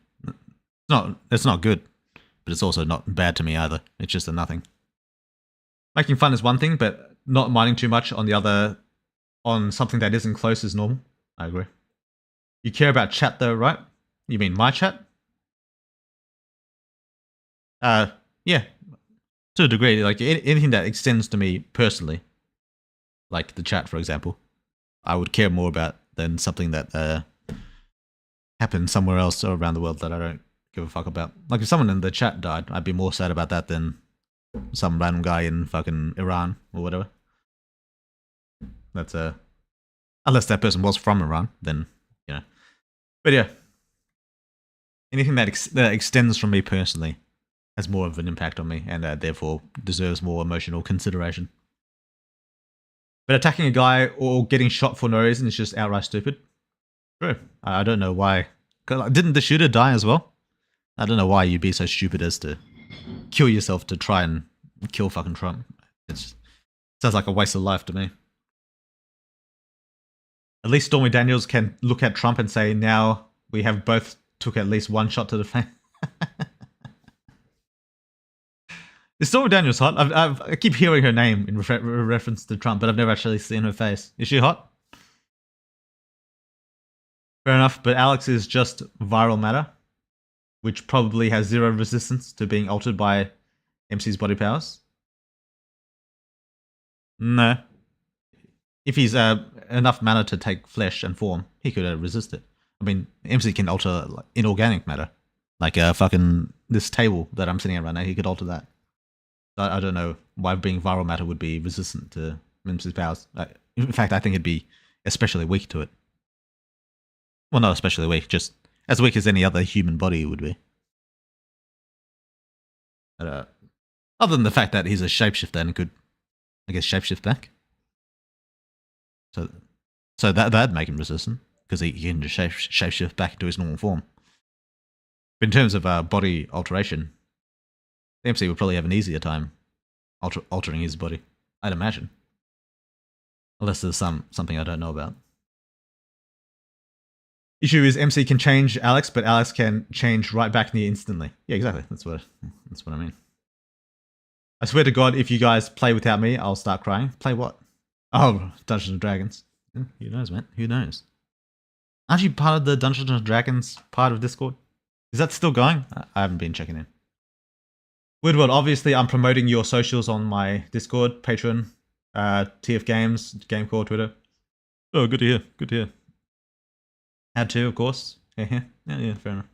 It's not good, but it's also not bad to me either. It's just a nothing. Making fun is one thing, but not minding too much on the other, on something that isn't close is normal. I agree. You care about chat though, right? You mean my chat? Yeah. To a degree, like anything that extends to me personally. like the chat, for example, I would care more about than something that happened somewhere else or around the world that I don't give a fuck about. Like if someone in the chat died, I'd be more sad about that than some random guy in fucking Iran or whatever. That's unless that person was from Iran, then you know. But yeah, anything that extends from me personally has more of an impact on me, and therefore deserves more emotional consideration. But attacking a guy or getting shot for no reason is just outright stupid. True. I don't know why. Didn't the shooter die as well? I don't know why you'd be so stupid as to kill yourself to try and kill fucking Trump. It sounds like a waste of life to me. At least Stormy Daniels can look at Trump and say, now we have both took at least one shot to the face. Is Stormy Daniels hot? I keep hearing her name in reference to Trump, but I've never actually seen her face. Is she hot? Fair enough, but Alex is just viral matter, which probably has zero resistance to being altered by MC's body powers. No. If he's enough matter to take flesh and form, he could resist it. I mean, MC can alter inorganic matter. Like fucking this table that I'm sitting at right now, he could alter that. I don't know why being viral matter would be resistant to MC's powers. In fact, I think it'd be especially weak to it. Well, not especially weak, just as weak as any other human body would be. But, other than the fact that he's a shapeshifter and could, I guess, shapeshift back. So that'd make him resistant, because he can just shapeshift back into his normal form. But in terms of body alteration, the MC would probably have an easier time altering his body, I'd imagine. Unless there's something I don't know about. Issue is MC can change Alex, but Alex can change right back near instantly. Yeah, exactly. That's what I mean. I swear to God, if you guys play without me, I'll start crying. Play what? Oh, Dungeons and Dragons. Who knows, man? Who knows? Aren't you part of the Dungeons and Dragons part of Discord? Is that still going? I haven't been checking in. Weird World, obviously I'm promoting your socials on my Discord, Patreon, TF Games, Gamecore, Twitter. Oh, good to hear. Good to hear. Had to, of course. Yeah, fair enough.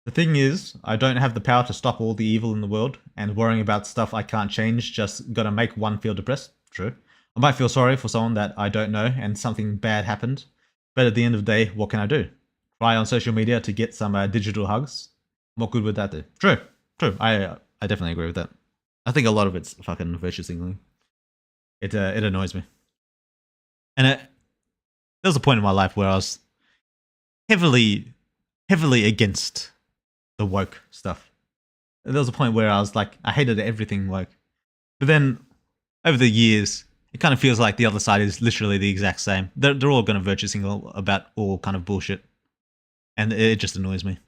The thing is, I don't have the power to stop all the evil in the world, and worrying about stuff I can't change just gonna make one feel depressed. True. I might feel sorry for someone that I don't know and something bad happened, but at the end of the day, what can I do? Cry on social media to get some digital hugs? What good would that do? True. I definitely agree with that. I think a lot of it's fucking virtue signaling. It annoys me. And there was a point in my life where I was heavily against the woke stuff. There was a point where I was like, I hated everything woke. But then, over the years, it kind of feels like the other side is literally the exact same. They're all going to virtue signal about all kind of bullshit. And it just annoys me.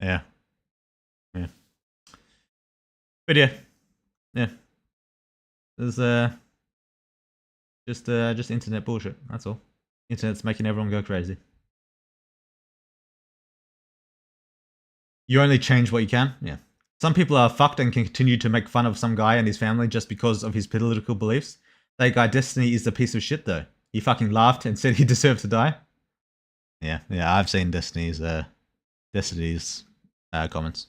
Yeah. But yeah. There's just internet bullshit. That's all. Internet's making everyone go crazy. You only change what you can. Yeah. Some people are fucked and can continue to make fun of some guy and his family just because of his political beliefs. That guy Destiny is a piece of shit though. He fucking laughed and said he deserved to die. Yeah. I've seen Destiny's comments.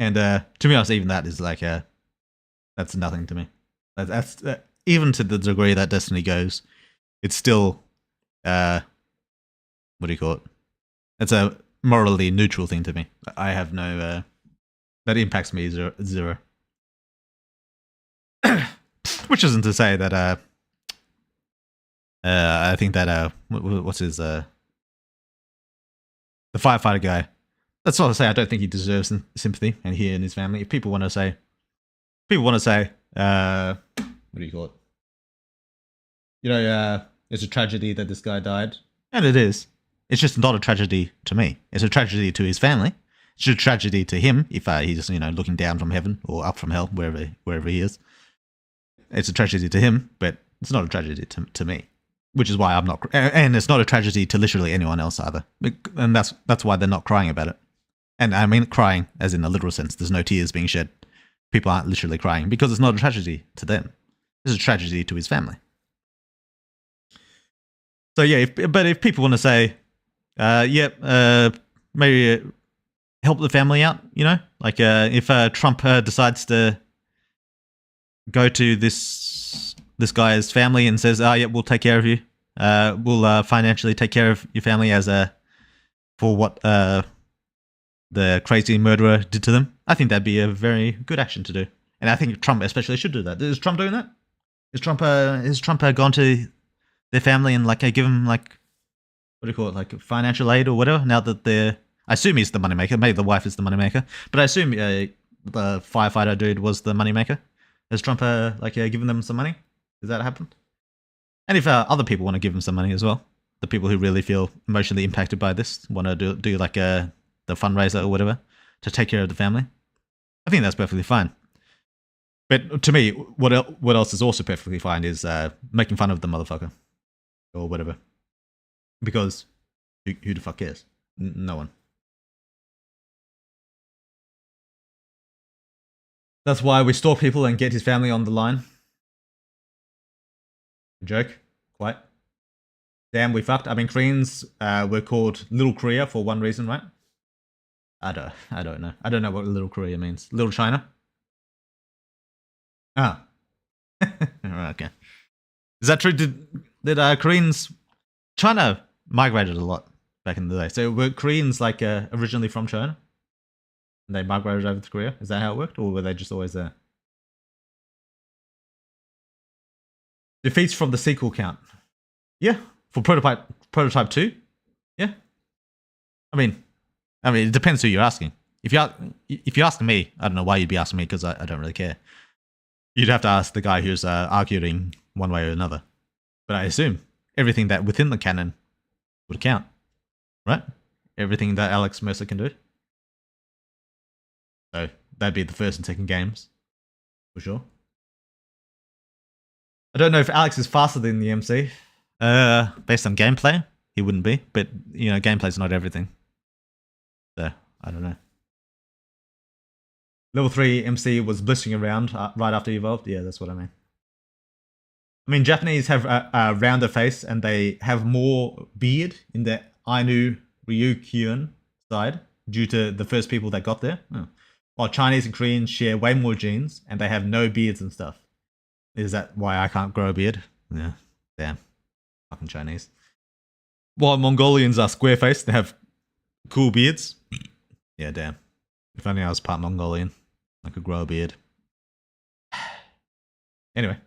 And to be honest, even that is like that's nothing to me. That's even to the degree that Destiny goes, it's still what do you call it? It's a morally neutral thing to me. I have no that impacts me zero. Which isn't to say that I think that what's his the firefighter guy. That's not to say I don't think he deserves sympathy, and he and his family. If people want to say, what do you call it? You know, it's a tragedy that this guy died, and it is. It's just not a tragedy to me. It's a tragedy to his family. It's a tragedy to him if he's looking down from heaven or up from hell, wherever he is. It's a tragedy to him, but it's not a tragedy to me. Which is why I'm not, and it's not a tragedy to literally anyone else either. And that's why they're not crying about it. And I mean crying as in a literal sense. There's no tears being shed. People aren't literally crying because it's not a tragedy to them. This is a tragedy to his family. So yeah, but if people want to say, maybe help the family out, like if Trump decides to go to this guy's family and says, we'll take care of you, we'll financially take care of your family for what the crazy murderer did to them. I think that'd be a very good action to do, and I think Trump especially should do that. Is Trump doing that? Is Trump gone to their family and like give them like, what do you call it, like financial aid or whatever? Now that I assume he's the moneymaker. Maybe the wife is the moneymaker, but I assume the firefighter dude was the moneymaker. Has Trump given them some money? Does that happen? And if other people want to give him some money as well, the people who really feel emotionally impacted by this want to do like the fundraiser or whatever to take care of the family, I think that's perfectly fine. But to me, what else is also perfectly fine is making fun of the motherfucker or whatever, because who the fuck cares? No one. That's why we stalk people and get his family on the line. Joke, quite. Damn, we fucked. I mean, Koreans were called Little Korea for one reason, right? I don't know. I don't know what Little Korea means. Little China? Ah. Okay. Is that true? Did Koreans... China migrated a lot back in the day. So were Koreans like originally from China? And they migrated over to Korea? Is that how it worked? Or were they just always there? Defeats from the sequel count. Yeah. For Prototype 2? Yeah. I mean, it depends who you're asking. If you're asking me, I don't know why you'd be asking me, because I don't really care. You'd have to ask the guy who's arguing one way or another. But I assume everything that within the canon would count, right? Everything that Alex Mercer can do. So that'd be the first and second games, for sure. I don't know if Alex is faster than the MC. Based on gameplay, he wouldn't be. But, gameplay's not everything. So, I don't know. Level 3 MC was blistering around right after he evolved. Yeah, that's what I mean. I mean, Japanese have a rounder face and they have more beard in the Ainu Ryukyuan side due to the first people that got there. Oh. While Chinese and Koreans share way more genes and they have no beards and stuff. Is that why I can't grow a beard? Yeah, damn. Fucking Chinese. While Mongolians are square-faced, they have cool beards. Yeah, damn. If only I was part Mongolian, I could grow a beard. Anyway.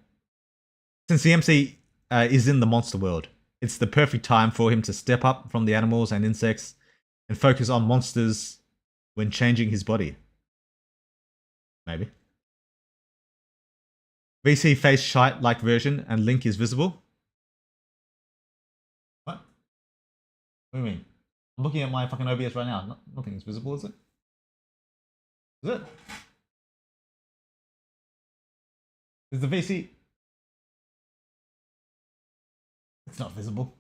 Since the MC is in the monster world, it's the perfect time for him to step up from the animals and insects and focus on monsters when changing his body. Maybe. VC face shite-like version and Link is visible. What? What do you mean? I'm looking at my fucking OBS right now. Nothing is visible, is it? Is it? Is the VC... It's not visible.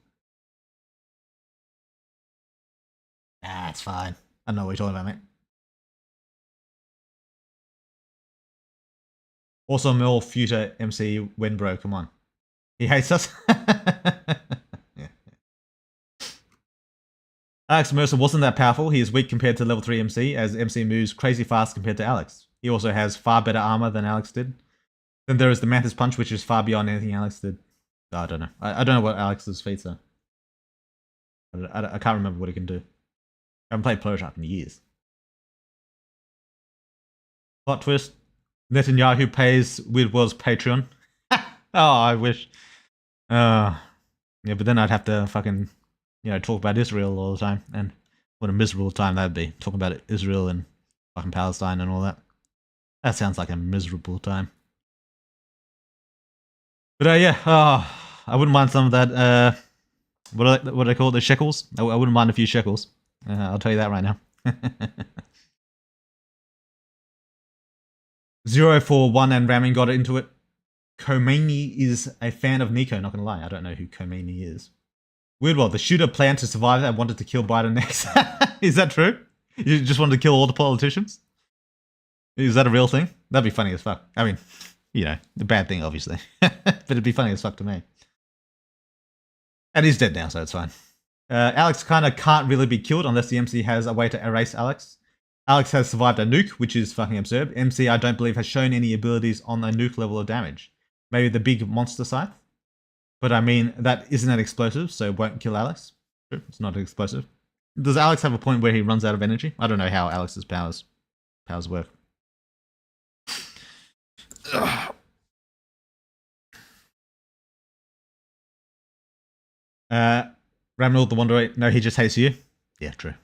Nah, it's fine. I don't know what you're talking about, mate. Also, more future MC Wenbro, come on. He hates us. Yeah. Alex Mercer wasn't that powerful. He is weak compared to level 3 MC, as MC moves crazy fast compared to Alex. He also has far better armor than Alex did. Then there is the Mantis Punch, which is far beyond anything Alex did. I don't know. I don't know what Alex's feats are. I can't remember what he can do. I haven't played Prototype in years. Plot twist. Netanyahu pays Weird World's Patreon. Oh, I wish. Yeah, but then I'd have to fucking, talk about Israel all the time. And what a miserable time that'd be. Talking about Israel and fucking Palestine and all that. That sounds like a miserable time. But yeah, I wouldn't mind some of that. What do they call it? The shekels? I wouldn't mind a few shekels. I'll tell you that right now. 041 and Ramming got into it. Khomeini is a fan of Nico, not gonna lie. I don't know who Khomeini is. Weird World, the shooter planned to survive and wanted to kill Biden next. Is that true? You just wanted to kill all the politicians? Is that a real thing? That'd be funny as fuck. I mean, you know, the bad thing, obviously. But it'd be funny as fuck to me. And he's dead now, so it's fine. Alex kind of can't really be killed unless the MC has a way to erase Alex. Alex has survived a nuke, which is fucking absurd. MC, I don't believe, has shown any abilities on a nuke level of damage. Maybe the big monster scythe. But I mean, that isn't an explosive, so it won't kill Alex. It's not an explosive. Does Alex have a point where he runs out of energy? I don't know how Alex's powers work. Ramnal the Wanderer, no, he just hates you. Yeah, true.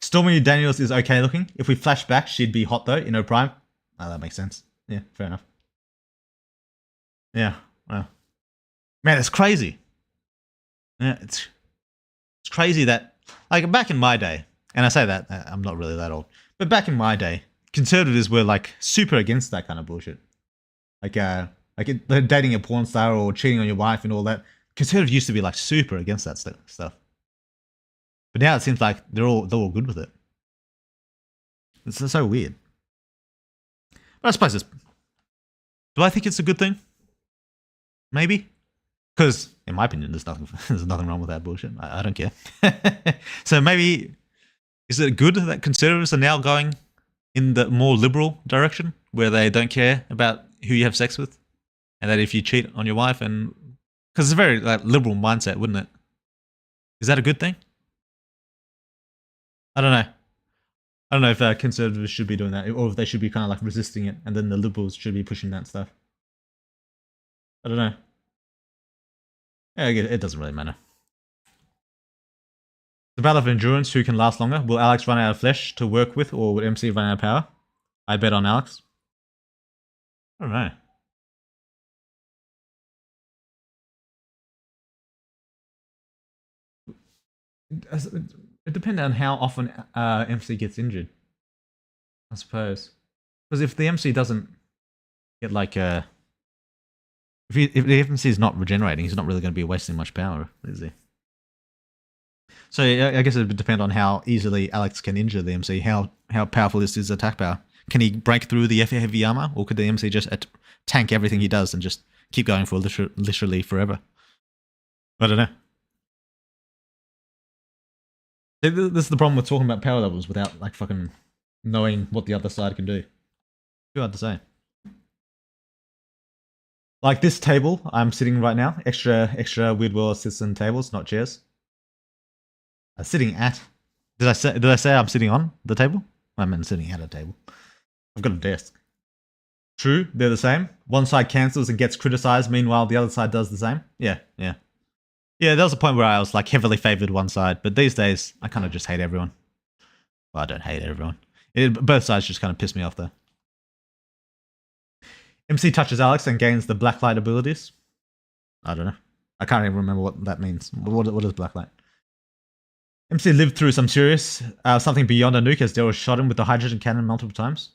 Stormy Daniels is okay looking. If we flash back, she'd be hot though, in her prime. Oh, that makes sense. Yeah, fair enough. Yeah, wow. Man, it's crazy. Yeah, it's crazy that, like, back in my day, and I say that, I'm not really that old, but back in my day, conservatives were, like, super against that kind of bullshit. Like dating a porn star or cheating on your wife and all that. Conservatives used to be, like, super against that stuff. But now it seems like they're all good with it. It's so weird. But I suppose do I think it's a good thing? Maybe. Because, in my opinion, there's nothing wrong with that bullshit. I don't care. So maybe, is it good that conservatives are now going in the more liberal direction, where they don't care about who you have sex with, and that if you cheat on your wife, and because it's a very like liberal mindset, wouldn't it? Is that a good thing? I don't know. I don't know if conservatives should be doing that, or if they should be kind of like resisting it, and then the liberals should be pushing that stuff. I don't know. Yeah, it doesn't really matter. The battle of endurance, who can last longer? Will Alex run out of flesh to work with, or will MC run out of power? I bet on Alex. I don't know. It depends on how often MC gets injured, I suppose. Because if the MC doesn't get like if the MC is not regenerating, he's not really going to be wasting much power, is he? So I guess it would depend on how easily Alex can injure the MC. How powerful is his attack power? Can he break through the heavy armor, or could the MC just tank everything he does and just keep going for literally forever? I don't know. This is the problem with talking about power levels without like fucking knowing what the other side can do. Too hard to say. Like this table I'm sitting right now, extra Weird World Citizen tables, not chairs. Sitting at. Did I say I'm sitting on the table? I meant sitting at a table. I've got a desk. True, they're the same. One side cancels and gets criticized, meanwhile the other side does the same. Yeah. Yeah, there was a point where I was like heavily favored one side, but these days I kind of just hate everyone. Well, I don't hate everyone. Both sides just kind of piss me off though. MC touches Alex and gains the Blacklight abilities. I don't know. I can't even remember what that means. What is Blacklight? MC lived through some serious, something beyond a nuke as Daryl shot him with the hydrogen cannon multiple times.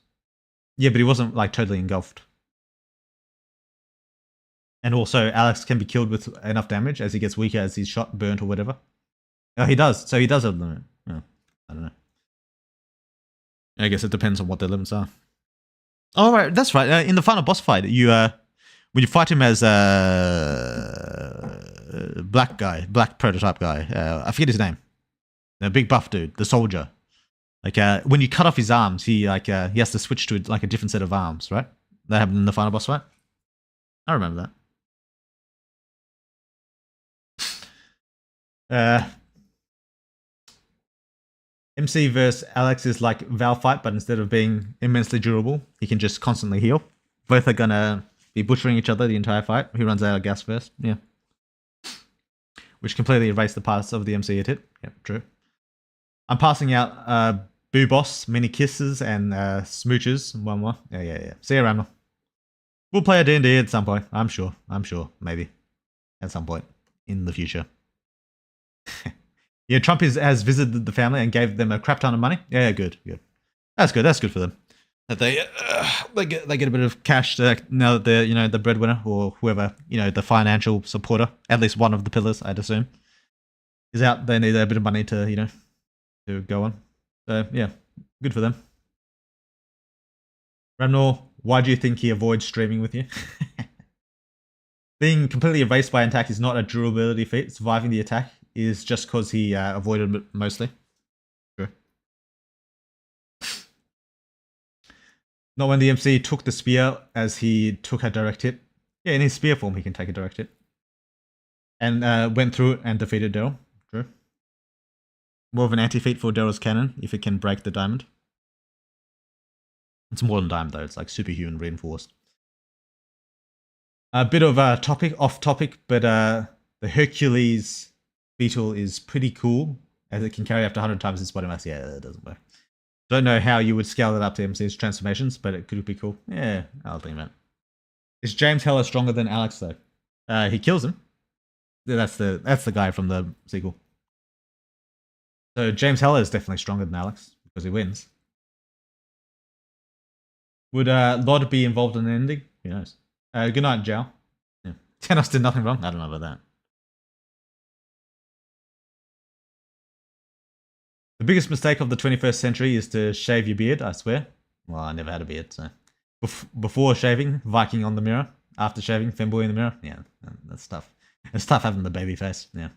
Yeah, but he wasn't like totally engulfed. And also, Alex can be killed with enough damage as he gets weaker as he's shot, burnt, or whatever. Oh, he does. So he does have a limit. Oh, I don't know. I guess it depends on what their limits are. Oh, right. That's right. In the final boss fight, when you fight him as a black prototype guy, I forget his name. The big buff dude, the soldier. Like when you cut off his arms, he has to switch to like a different set of arms, right? That happened in the final boss fight. I remember that. MC versus Alex is like Val fight, but instead of being immensely durable, he can just constantly heal. Both are gonna be butchering each other the entire fight. Who runs out of gas first? Yeah. Which completely erased the parts of the MC it hit. Yep, true. I'm passing out Boo Boss, mini kisses, and smooches. One more. Yeah. See you, Ramnal. We'll play a D&D at some point. I'm sure. Maybe. At some point. In the future. Yeah, Trump has visited the family and gave them a crap ton of money. Yeah, good. That's good for them. That they get a bit of cash now that they're the breadwinner or whoever the financial supporter. At least one of the pillars, I'd assume, is out. They need a bit of money to to go on. So yeah, good for them. Ramnal, Why do you think he avoids streaming with you? Being completely erased by an attack is not a durability feat. Surviving the attack is just because he avoided it mostly. True. Not when the MC took the spear as he took a direct hit. Yeah, in his spear form he can take a direct hit. And went through it and defeated Daryl. True. More of an anti-feat for Daryl's cannon if it can break the diamond. It's more than diamond though, it's like superhuman reinforced. A bit of a off topic, but the Hercules beetle is pretty cool as it can carry up to 100 times its body mass. Yeah, that doesn't work. Don't know how you would scale it up to MC's transformations, but it could be cool. Yeah, I'll think about it. Is James Heller stronger than Alex though? He kills him. That's the guy from the sequel. So James Heller is definitely stronger than Alex because he wins. Would Lod be involved in the ending? Who knows? Good night, Zhao. Yeah. Tenos did nothing wrong. I don't know about that. The biggest mistake of the 21st century is to shave your beard, I swear. Well, I never had a beard, so. Before shaving, Viking on the mirror. After shaving, femboy in the mirror. Yeah, that's tough. It's tough having the baby face, yeah.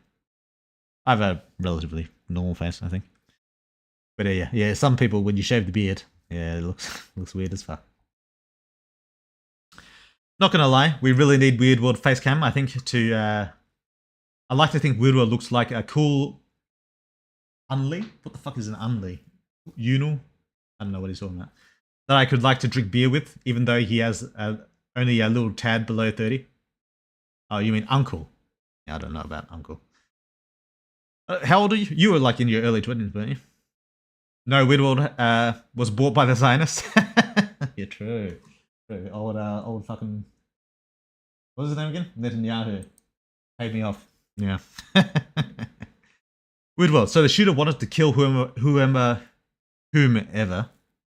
I have a relatively normal face, I think. But yeah, some people, when you shave the beard, yeah, it looks weird as fuck. Not gonna lie, we really need Weird World face cam, I think, to... I like to think Weird World looks like a cool... Unli? What the fuck is an Unli? Yunul? I don't know what he's talking about. That I could like to drink beer with, even though he has only a little tad below 30. Oh, you mean uncle? Yeah, I don't know about uncle. How old are you? You were like in your early 20s, weren't you? No, Weird World was bought by the Zionists. Yeah, true. Old fucking... What was his name again? Netanyahu. Paid me off. Yeah. Weird World. So the shooter wanted to kill whomever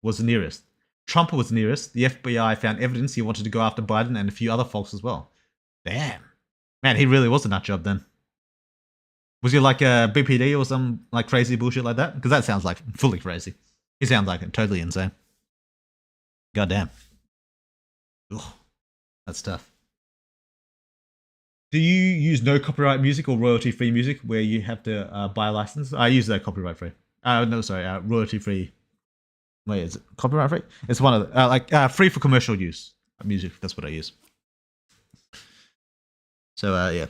was the nearest. Trump was nearest. The FBI found evidence he wanted to go after Biden and a few other folks as well. Damn. Man, he really was a nut job then. Was he like a BPD or some like crazy bullshit like that? Because that sounds like fully crazy. He sounds like totally insane. Goddamn. Ugh, that's tough. Do you use no copyright music or royalty-free music where you have to buy a license? I use that copyright-free. No, sorry, royalty-free. Wait, is it copyright-free? It's one of the, free for commercial use music. That's what I use. So, yeah.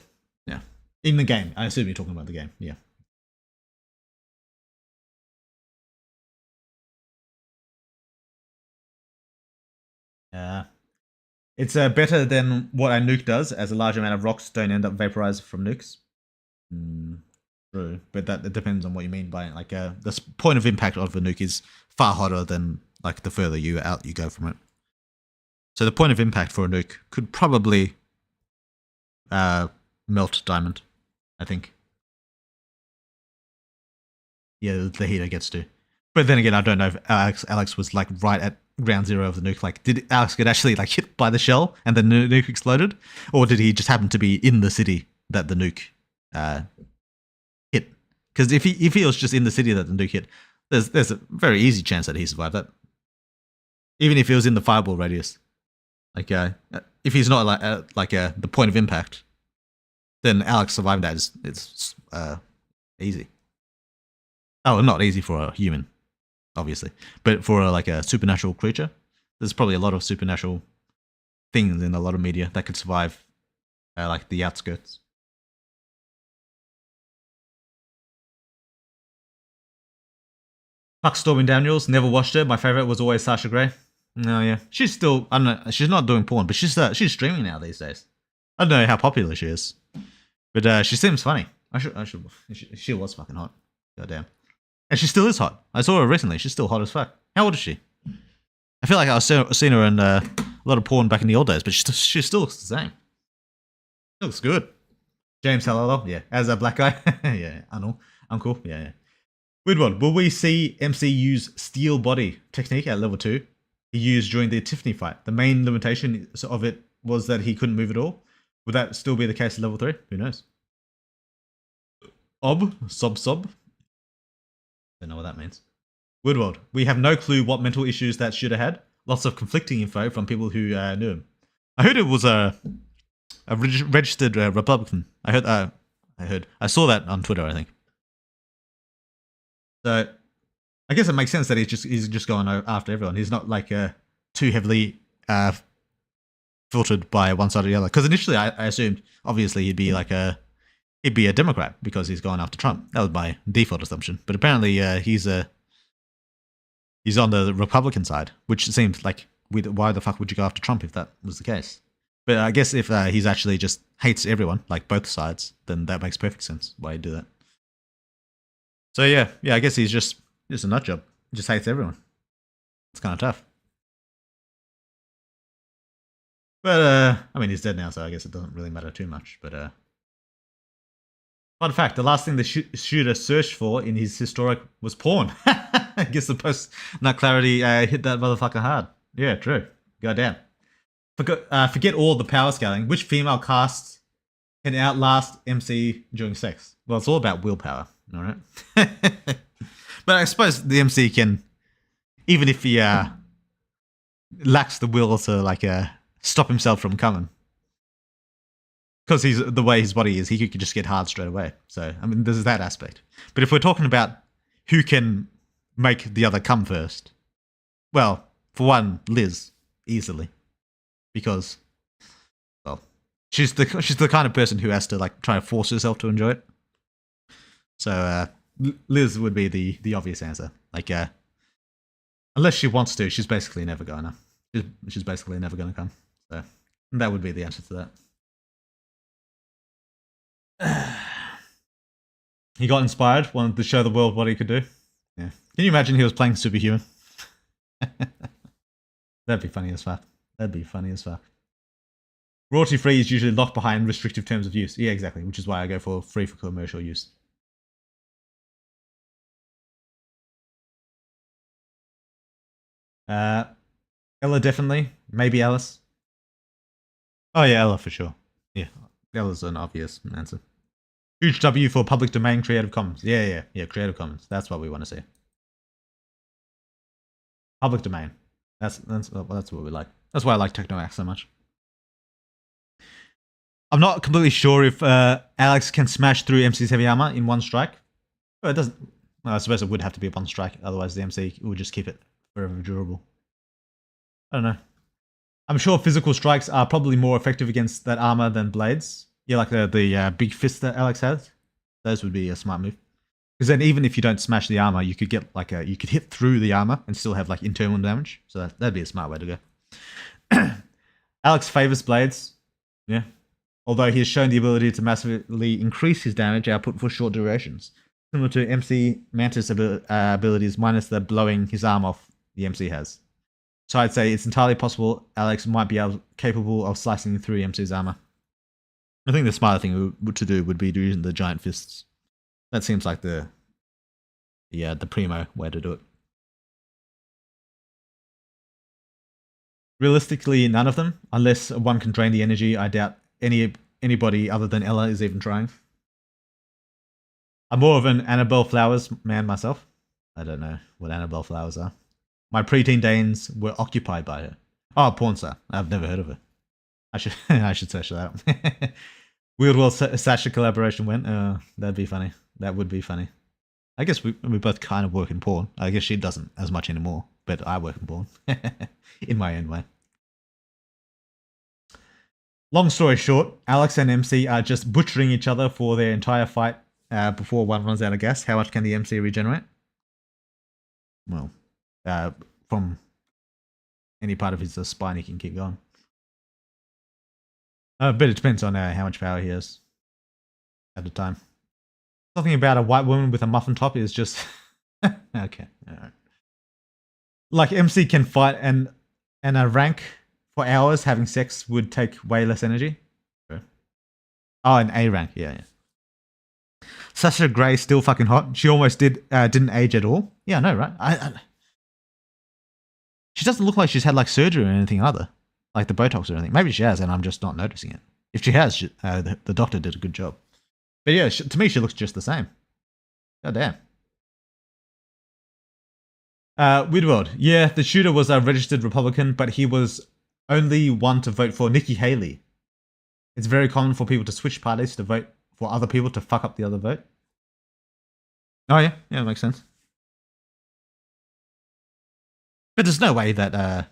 In the game. I assume you're talking about the game. Yeah. It's better than what a nuke does, as a large amount of rocks don't end up vaporized from nukes. True, but that depends on what you mean by it. Like, the point of impact of a nuke is far hotter than like the further you go from it. So the point of impact for a nuke could probably melt diamond, I think. Yeah, the heater gets to. But then again, I don't know if Alex was like right at ground zero of the nuke. Like, did Alex get actually like hit by the shell and the nuke exploded, or did he just happen to be in the city that the nuke hit? Because if he was just in the city that the nuke hit, there's a very easy chance that he survived that, even if he was in the fireball radius. Like, if he's not like the point of impact, then Alex survived that. It's easy. Oh, not easy for a human, obviously, but for like a supernatural creature, there's probably a lot of supernatural things in a lot of media that could survive, like the outskirts. Fuck Stormy Daniels, never watched it. My favorite was always Sasha Grey. No, yeah, she's still, I don't know, she's not doing porn, but she's streaming now these days. I don't know how popular she is, but she seems funny. She was fucking hot. Goddamn. And she still is hot. I saw her recently. She's still hot as fuck. How old is she? I feel like I've seen her in a lot of porn back in the old days, but she still looks the same. She looks good. James Hello, yeah. As a black guy. Yeah. Uncle. Yeah. Weird one. Will we see MC use steel body technique at level 2? He used during the Tiffany fight. The main limitation of it was that he couldn't move at all. Would that still be the case at level 3? Who knows? Sob. Don't know what that means. Woodworld, we have no clue what mental issues that shooter had. lots of conflicting info from people who knew him. I heard it was a registered Republican. I saw that on Twitter, I think. So I guess it makes sense that he's just going after everyone. He's not like too heavily filtered by one side or the other. Because initially I assumed obviously he'd be a Democrat because he's going after Trump. That was my default assumption. But apparently he's on the Republican side, which seems like why the fuck would you go after Trump if that was the case? But I guess if he's actually just hates everyone, like both sides, then that makes perfect sense why he'd do that. So yeah, I guess he's just a nutjob. He just hates everyone. It's kind of tough. But I mean, he's dead now, so I guess it doesn't really matter too much. But fun fact: the last thing the shooter searched for in his historic was porn. I guess the post nut clarity hit that motherfucker hard. Yeah, true. Goddamn. Forget all the power scaling. Which female cast can outlast MC during sex? Well, it's all about willpower. All right. But I suppose the MC can, even if he lacks the will to stop himself from coming, because he's the way his body is, he could just get hard straight away. So I mean, there's that aspect. But if we're talking about who can make the other come first, well, for one, Liz easily, because well, she's the kind of person who has to try to force herself to enjoy it. So Liz would be the obvious answer. Unless she wants to, she's basically never gonna. She's basically never gonna come. So that would be the answer to that. He got inspired, wanted to show the world what he could do. Yeah. Can you imagine he was playing Superhuman? That'd be funny as fuck. Royalty free is usually locked behind restrictive terms of use. Yeah, exactly. Which is why I go for free for commercial use. Ella definitely. Maybe Alice. Oh yeah, Ella for sure. Yeah, Ella's an obvious answer. Huge W for public domain Creative Commons. Yeah, Creative Commons. That's what we want to see. Public domain. That's what we like. That's why I like TechnoAxe so much. I'm not completely sure if Alex can smash through MC's heavy armor in one strike. Well, it doesn't. Well, I suppose it would have to be one strike. Otherwise, the MC would just keep it forever durable. I don't know. I'm sure physical strikes are probably more effective against that armor than blades. Yeah, like the big fist that Alex has. Those would be a smart move. Because then even if you don't smash the armor, you could get you could hit through the armor and still have internal damage. So that'd be a smart way to go. Alex favors blades. Yeah. Although he has shown the ability to massively increase his damage output for short durations. Similar to MC Mantis abilities minus the blowing his arm off the MC has. So I'd say it's entirely possible Alex might be capable of slicing through MC's armor. I think the smarter thing to do would be using the giant fists. That seems like the primo way to do it. Realistically, none of them, unless one can drain the energy. I doubt anybody other than Ella is even trying. I'm more of an Annabelle Flowers man myself. I don't know what Annabelle Flowers are. My preteen days were occupied by her. Oh, porn star. I've never heard of her. I should search that out. Weird World Sasha collaboration went. That'd be funny. That would be funny. I guess we both kind of work in porn. I guess she doesn't as much anymore, but I work in porn. In my own way. Long story short, Alex and MC are just butchering each other for their entire fight before one runs out of gas. How much can the MC regenerate? Well, from any part of his spine, he can keep going. But it depends on how much power he has at the time. Something about a white woman with a muffin top is just okay. All right. Like MC can fight and a rank for hours. Having sex would take way less energy. Sure. Oh, an A rank, yeah. Sasha Grey still fucking hot. She almost didn't age at all. Yeah, I know, right? She doesn't look like she's had surgery or anything either, like the Botox or anything. Maybe she has, and I'm just not noticing it. If she has, the doctor did a good job. But yeah, to me, she looks just the same. God damn. Widworld. Yeah, the shooter was a registered Republican, but he was only one to vote for Nikki Haley. It's very common for people to switch parties to vote for other people to fuck up the other vote. Oh yeah, yeah, makes sense. But there's no way that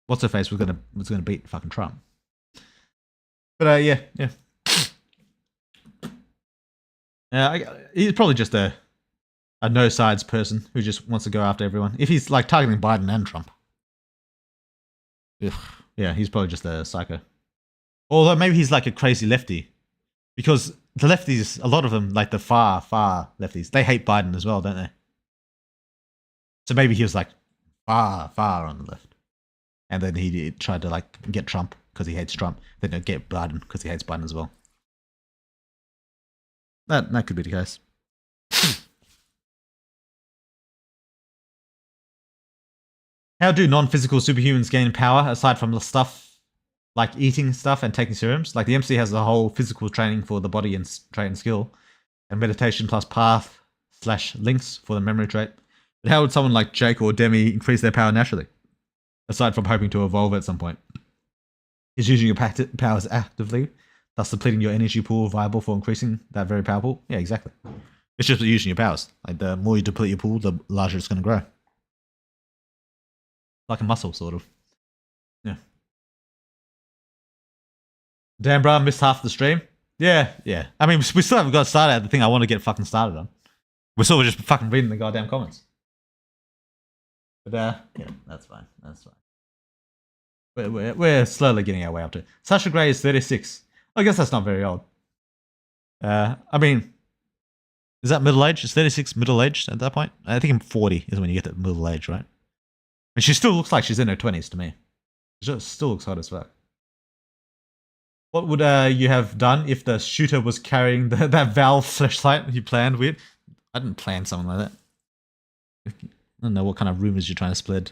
what's her face was gonna beat fucking Trump. But yeah. He's probably just a no sides person who just wants to go after everyone. If he's like targeting Biden and Trump, yeah, he's probably just a psycho. Although maybe he's like a crazy lefty, because the lefties, a lot of them, like the far lefties, they hate Biden as well, don't they? So maybe he was like far on the left, and then he tried to like get Trump because he hates Trump, then he'll get Biden because he hates Biden as well. That could be the case. How do non-physical superhumans gain power aside from the stuff like eating stuff and taking serums? Like the MC has a whole physical training for the body and trait and skill, and meditation plus path/links for the memory trait. But how would someone like Jake or Demi increase their power naturally, aside from hoping to evolve at some point? Is using your powers actively, thus depleting your energy pool, viable for increasing that very power pool? Yeah, exactly. It's just using your powers. Like the more you deplete your pool, the larger it's going to grow. Like a muscle, sort of. Yeah. Damn, bro, I missed half the stream. Yeah. I mean, we still haven't got started at the thing I want to get fucking started on. We're still just fucking reading the goddamn comments. But yeah, that's fine. We're slowly getting our way up to it. Sasha Grey is 36. I guess that's not very old. I mean, is that middle age? Is 36 middle aged at that point? I think 40 is when you get to middle age, right? And she still looks like she's in her 20s to me. She still looks hot as fuck. What would you have done if the shooter was carrying that Valve flashlight you planned with? I didn't plan something like that. I don't know what kind of rumors you're trying to spread.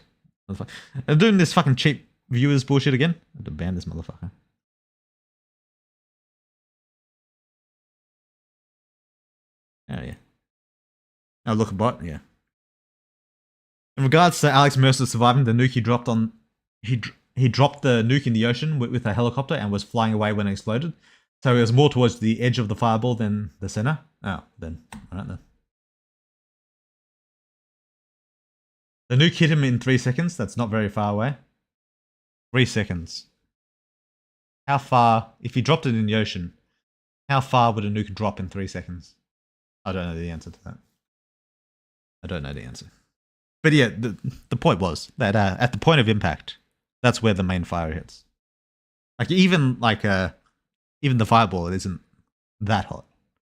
I'm doing this fucking cheap viewers bullshit again. I have to ban this motherfucker. Oh yeah. Oh, look a bot. Yeah. In regards to Alex Mercer surviving the nuke he dropped on, he dropped the nuke in the ocean with a helicopter and was flying away when it exploded. So it was more towards the edge of the fireball than the center. Oh, then alright then. The nuke hit him in 3 seconds. That's not very far away. 3 seconds. How far, if he dropped it in the ocean, how far would a nuke drop in 3 seconds? I don't know the answer to that. I don't know the answer. But yeah, the point was that at the point of impact, that's where the main fire hits. Like even the fireball isn't that hot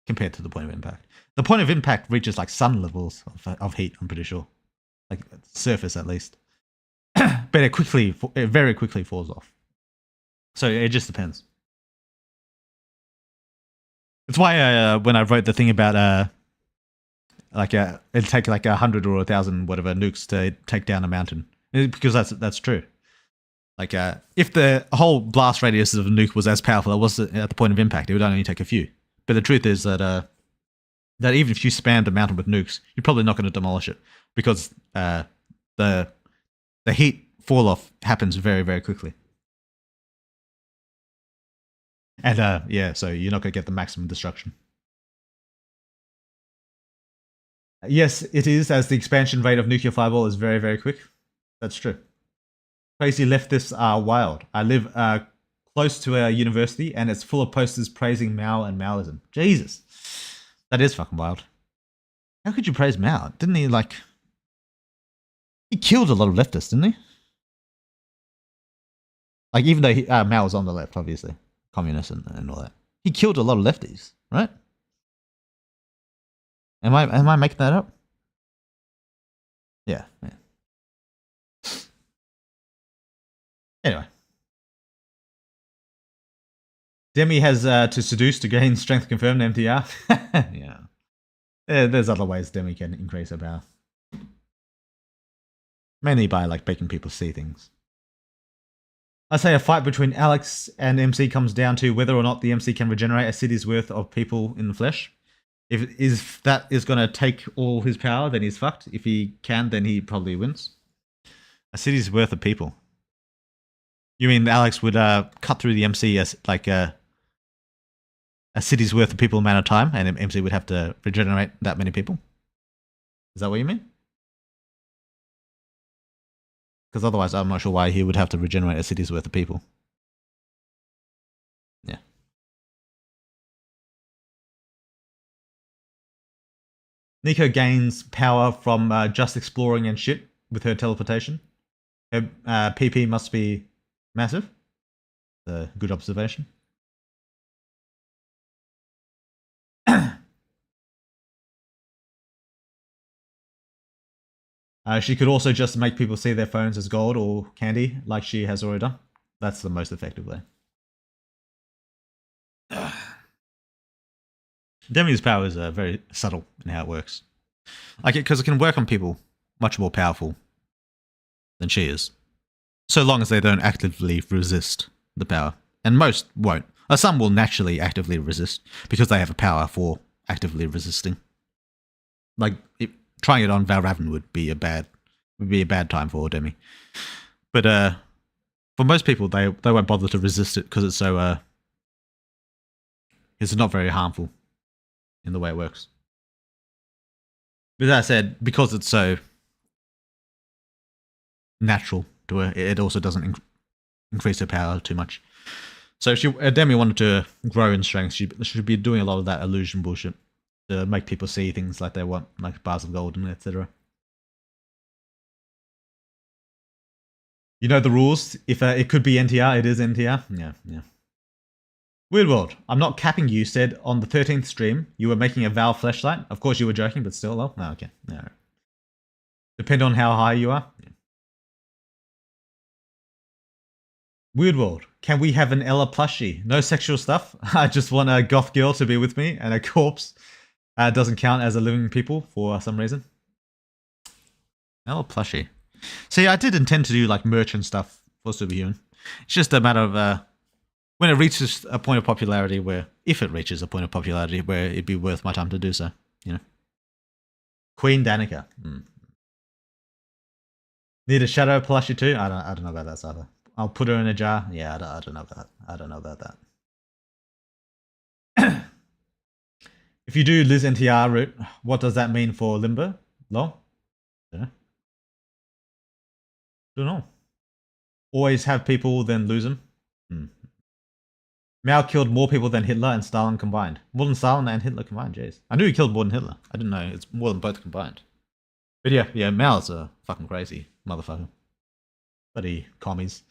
compared to the point of impact. The point of impact reaches like sun levels of heat, I'm pretty sure. Like surface at least. But it very quickly falls off. So it just depends. That's why when I wrote the thing about it'd take like 100 or 1,000 whatever nukes to take down a mountain, because that's true. Like if the whole blast radius of a nuke was as powerful as it was at the point of impact, it would only take a few. But the truth is that that even if you spanned a mountain with nukes, you're probably not going to demolish it, because the heat fall off happens very, very quickly. And yeah, so you're not going to get the maximum destruction. Yes, it is, as the expansion rate of nuclear fireball is very, very quick. That's true. Crazy leftists are wild. I live close to a university, and it's full of posters praising Mao and Maoism. Jesus. That is fucking wild. How could you praise Mao? Didn't he, like... He killed a lot of leftists, didn't he? Like, even though Mao was on the left, obviously. Communist and all that. He killed a lot of lefties, right? Am I making that up? Yeah. Anyway. Demi has to seduce to gain strength confirmed MTR. Yeah. There's other ways Demi can increase her power. Mainly by like making people see things. I say a fight between Alex and MC comes down to whether or not the MC can regenerate a city's worth of people in the flesh. If that is going to take all his power, then he's fucked. If he can, then he probably wins. A city's worth of people. You mean Alex would cut through the MC as like a city's worth of people amount of time, and MC would have to regenerate that many people? Is that what you mean? Because otherwise, I'm not sure why he would have to regenerate a city's worth of people. Yeah. Nico gains power from just exploring and shit with her teleportation. Her PP must be massive. A good observation. She could also just make people see their phones as gold or candy, like she has already done. That's the most effective way. Demi's power is very subtle in how it works. Like because it can work on people much more powerful than she is, so long as they don't actively resist the power. And most won't. Some will naturally actively resist because they have a power for actively resisting. Like trying it on Valravn would be a bad time for Demi. But for most people, they won't bother to resist it because it's so it's not very harmful in the way it works. With that said, because it's so natural to her, it also doesn't increase her power too much. So if Demi wanted to grow in strength, she should be doing a lot of that illusion bullshit to make people see things like they want, like bars of gold and etc. You know the rules. If it could be NTR, it is NTR. Yeah. Weird World, I'm not capping you, said on the 13th stream you were making a Val fleshlight. Of course you were joking, but still, oh, okay. No. Depend on how high you are. Yeah. Weird World, can we have an Ella plushie? No sexual stuff. I just want a goth girl to be with me, and a corpse doesn't count as a living people for some reason. Ella plushie. See, I did intend to do like merch and stuff for Superhuman. It's just a matter of when it reaches a point of popularity where, if it reaches a point of popularity where it'd be worth my time to do so, you know. Queen Danica. Need a shadow plushie too? I don't know about that, Sava. I'll put her in a jar. Yeah, I don't know about that. I don't know about that. If you do Liz NTR route, what does that mean for Limbo? Long? Don't know. Always have people, then lose them. Mao killed more people than Hitler and Stalin combined. More than Stalin and Hitler combined, jeez. I knew he killed more than Hitler. I didn't know it's more than both combined. But yeah, Mao's a fucking crazy motherfucker. Bloody commies.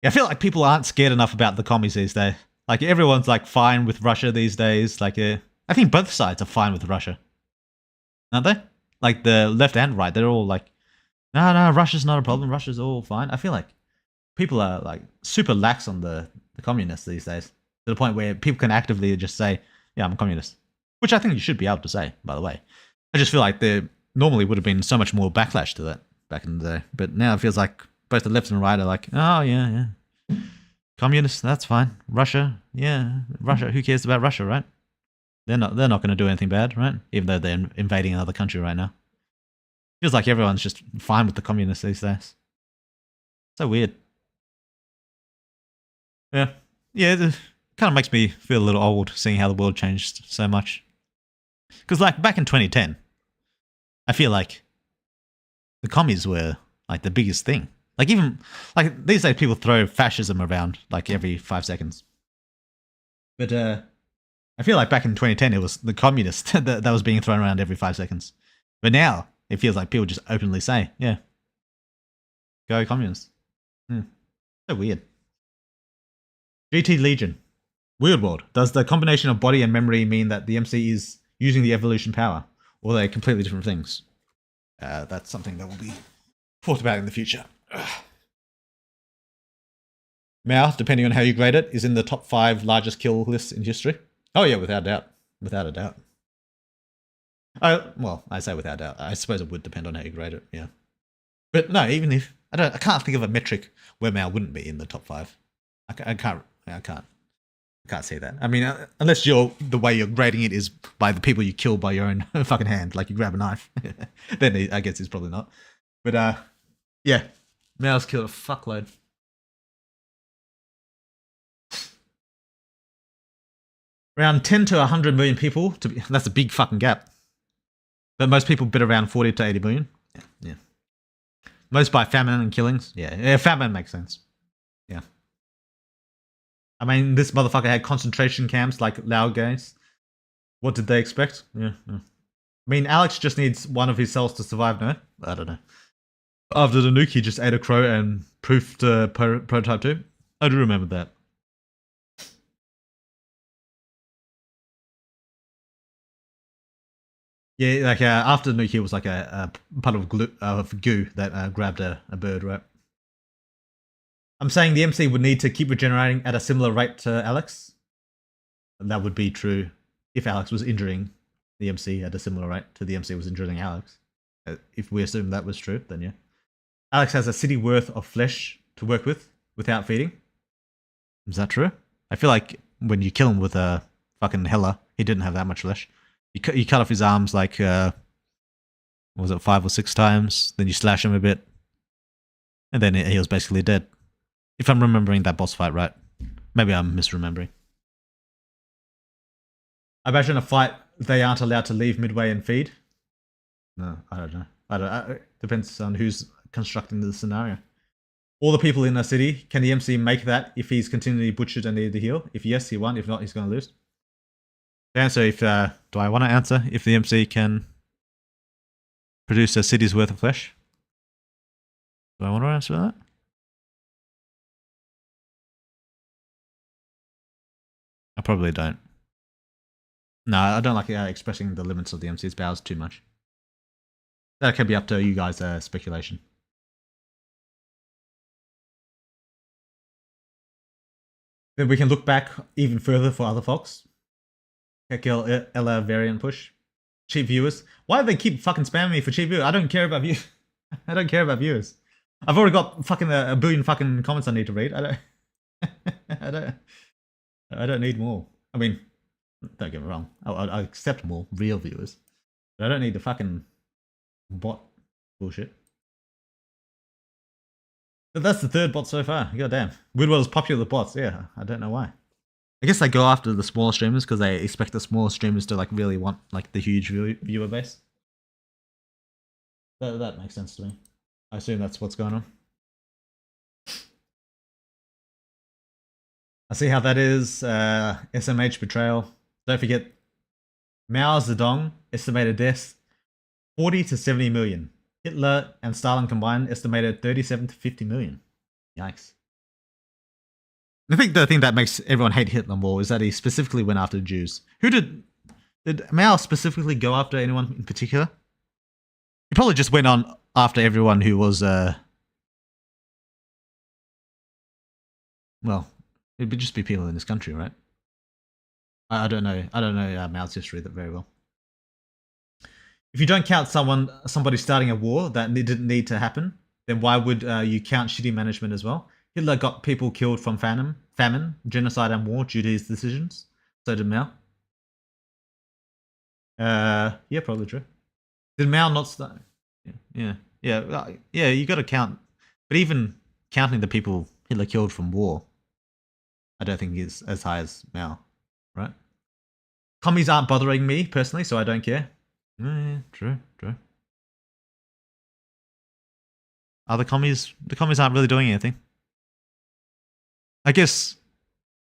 Yeah, I feel like people aren't scared enough about the commies these days. Like everyone's like fine with Russia these days. Like I think both sides are fine with Russia. Aren't they? Like the left and right, they're all like, no, Russia's not a problem. Russia's all fine. I feel like people are like super lax on the communists these days, to the point where people can actively just say, yeah, I'm a communist. Which I think you should be able to say, by the way. I just feel like there normally would have been so much more backlash to that back in the day. But now it feels like both the left and right are like, oh, yeah. Communists, that's fine. Russia, yeah. Russia, who cares about Russia, right? They're not going to do anything bad, right? Even though they're invading another country right now. Feels like everyone's just fine with the communists these days. So weird. Yeah, it kind of makes me feel a little old seeing how the world changed so much. Because like back in 2010, I feel like the commies were like the biggest thing. Like even like these days people throw fascism around like every 5 seconds. But I feel like back in 2010 it was the communist that was being thrown around every 5 seconds. But now it feels like people just openly say, yeah, go communists. So weird. GT Legion. Weird World. Does the combination of body and memory mean that the MC is using the evolution power? Or are they completely different things? That's something that will be talked about in the future. Mao, depending on how you grade it, is in the top 5 largest kill lists in history. Oh yeah, without doubt. Without a doubt. Well, I say without doubt. I suppose it would depend on how you grade it, yeah. But no, even if... I can't think of a metric where Mao wouldn't be in the top 5. I can't. Can't say that. I mean, unless the way you're grading it is by the people you kill by your own fucking hand, like you grab a knife, then I guess it's probably not. But yeah, Mao's killed a fuckload. Around 10 to 100 million people. That's a big fucking gap. But most people bid around 40 to 80 million. Yeah. Most by famine and killings. Yeah, famine makes sense. Yeah. I mean, this motherfucker had concentration camps like Laogai. What did they expect? Yeah. I mean, Alex just needs one of his cells to survive, no? I don't know. After the nuke, he just ate a crow and proofed Prototype 2. I do remember that. Yeah, like after the nuke, he was like a part of goo that grabbed a bird, right? I'm saying the MC would need to keep regenerating at a similar rate to Alex. And that would be true if Alex was injuring the MC at a similar rate to the MC was injuring Alex. If we assume that was true, then yeah. Alex has a city worth of flesh to work with without feeding. Is that true? I feel like when you kill him with a fucking Hela, he didn't have that much flesh. You cut off his arms like, was it 5 or 6 times? Then you slash him a bit. And then he was basically dead. If I'm remembering that boss fight right. Maybe I'm misremembering. I imagine a fight they aren't allowed to leave midway and feed. No, I don't know. It depends on who's constructing the scenario. All the people in a city, can the MC make that if he's continually butchered and needed to heal? If yes, he won. If not, he's going to lose. The answer, do I want to answer if the MC can produce a city's worth of flesh? Do I want to answer that? I probably don't. No, I don't like expressing the limits of the MC's powers too much. That can be up to you guys' speculation. Then we can look back even further for other Fox. Kekel Ella variant push. Cheap viewers. Why do they keep fucking spamming me for cheap viewers? I don't care about you. I don't care about viewers. I've already got fucking a billion fucking comments I need to read. I don't need more. I mean, don't get me wrong. I accept more real viewers, but I don't need the fucking bot bullshit. But that's the 3rd bot so far. God damn. Woodwell is popular with bots. Yeah, I don't know why. I guess they go after the smaller streamers because they expect the smaller streamers to like really want like the huge viewer base. That makes sense to me. I assume that's what's going on. I see how that is. SMH betrayal. Don't forget, Mao Zedong estimated deaths 40 to 70 million. Hitler and Stalin combined estimated 37 to 50 million. Yikes. I think the thing that makes everyone hate Hitler more is that he specifically went after Jews. Who did Mao specifically go after anyone in particular? He probably just went on after everyone who was, well, it'd just be people in this country, right? I don't know. I don't know Mao's history that very well. If you don't count somebody starting a war that didn't need to happen, then why would you count shitty management as well? Hitler got people killed from famine, genocide, and war due to his decisions. So did Mao. Yeah, probably true. Did Mao not start? Yeah. You got to count, but even counting the people Hitler killed from war, I don't think is as high as Mao, right? Commies aren't bothering me personally, so I don't care. Yeah, true. The commies aren't really doing anything. I guess,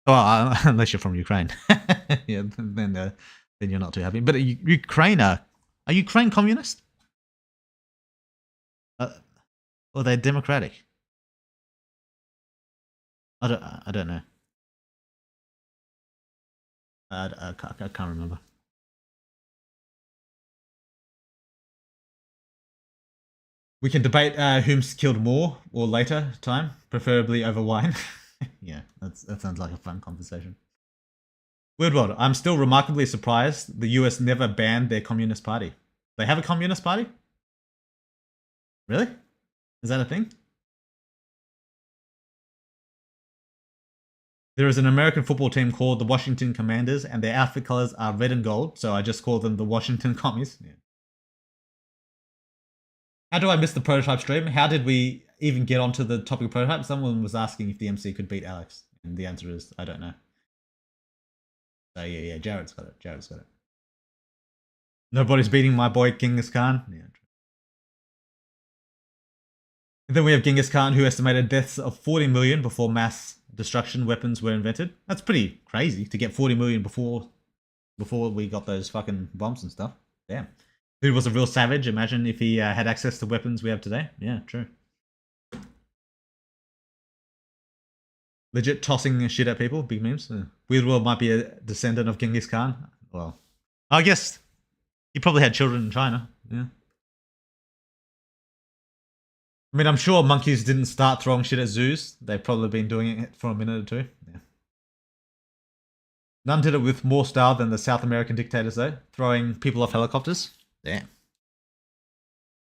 well, unless you're from Ukraine, yeah, then you're not too happy. But Ukraine are Ukraine communist? Or they're democratic? I don't know. I can't remember. We can debate whom's killed more or later time, preferably over wine. Yeah, that sounds like a fun conversation. Weird World, I'm still remarkably surprised the US never banned their Communist Party. They have a Communist Party? Really? Is that a thing? There is an American football team called the Washington Commanders, and their outfit colors are red and gold, so I just call them the Washington Commies. Yeah. How do I miss the prototype stream? How did we even get onto the topic of prototype? Someone was asking if the MC could beat Alex, and the answer is I don't know. So yeah, Jared's got it. Nobody's beating my boy Genghis Khan. Yeah. And then we have Genghis Khan, who estimated deaths of 40 million before mass destruction weapons were invented. That's pretty crazy to get 40 million before we got those fucking bombs and stuff. Damn. Dude was a real savage. Imagine if he had access to weapons we have today. Yeah, true. Legit tossing shit at people. Big memes. Weird World might be a descendant of Genghis Khan. Well, I guess he probably had children in China. Yeah. I mean, I'm sure monkeys didn't start throwing shit at zoos. They've probably been doing it for a minute or two. Yeah. None did it with more style than the South American dictators, though, throwing people off helicopters. Damn.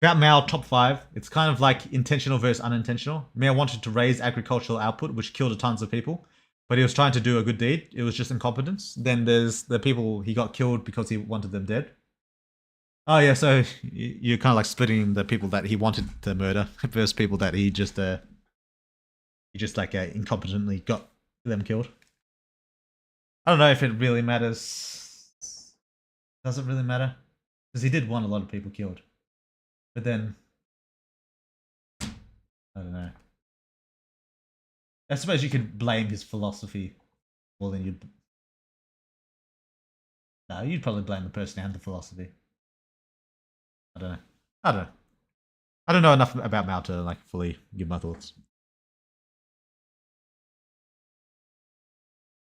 About Mao, top 5. It's kind of like intentional versus unintentional. Mao wanted to raise agricultural output, which killed tons of people, but he was trying to do a good deed. It was just incompetence. Then there's the people he got killed because he wanted them dead. Oh yeah, so you're kind of like splitting the people that he wanted to murder versus people that he just incompetently got them killed. I don't know if it really matters. Does it really matter? Because he did want a lot of people killed, but then I don't know. I suppose you could blame his philosophy more than you'd. No, you'd probably blame the person and the philosophy. I don't know. I don't know enough about Mao to like fully give my thoughts.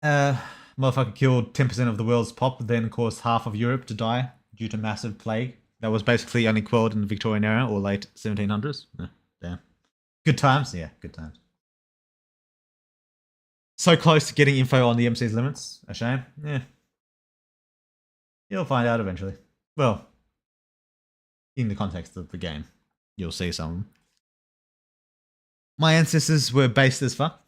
Motherfucker killed 10% of the world's pop, then caused half of Europe to die due to massive plague. That was basically only quelled in the Victorian era or late 1700s. Damn. Good times? Yeah, good times. So close to getting info on the MC's limits. A shame. Yeah. You'll find out eventually. Well, in the context of the game, you'll see some. My ancestors were based as fuck.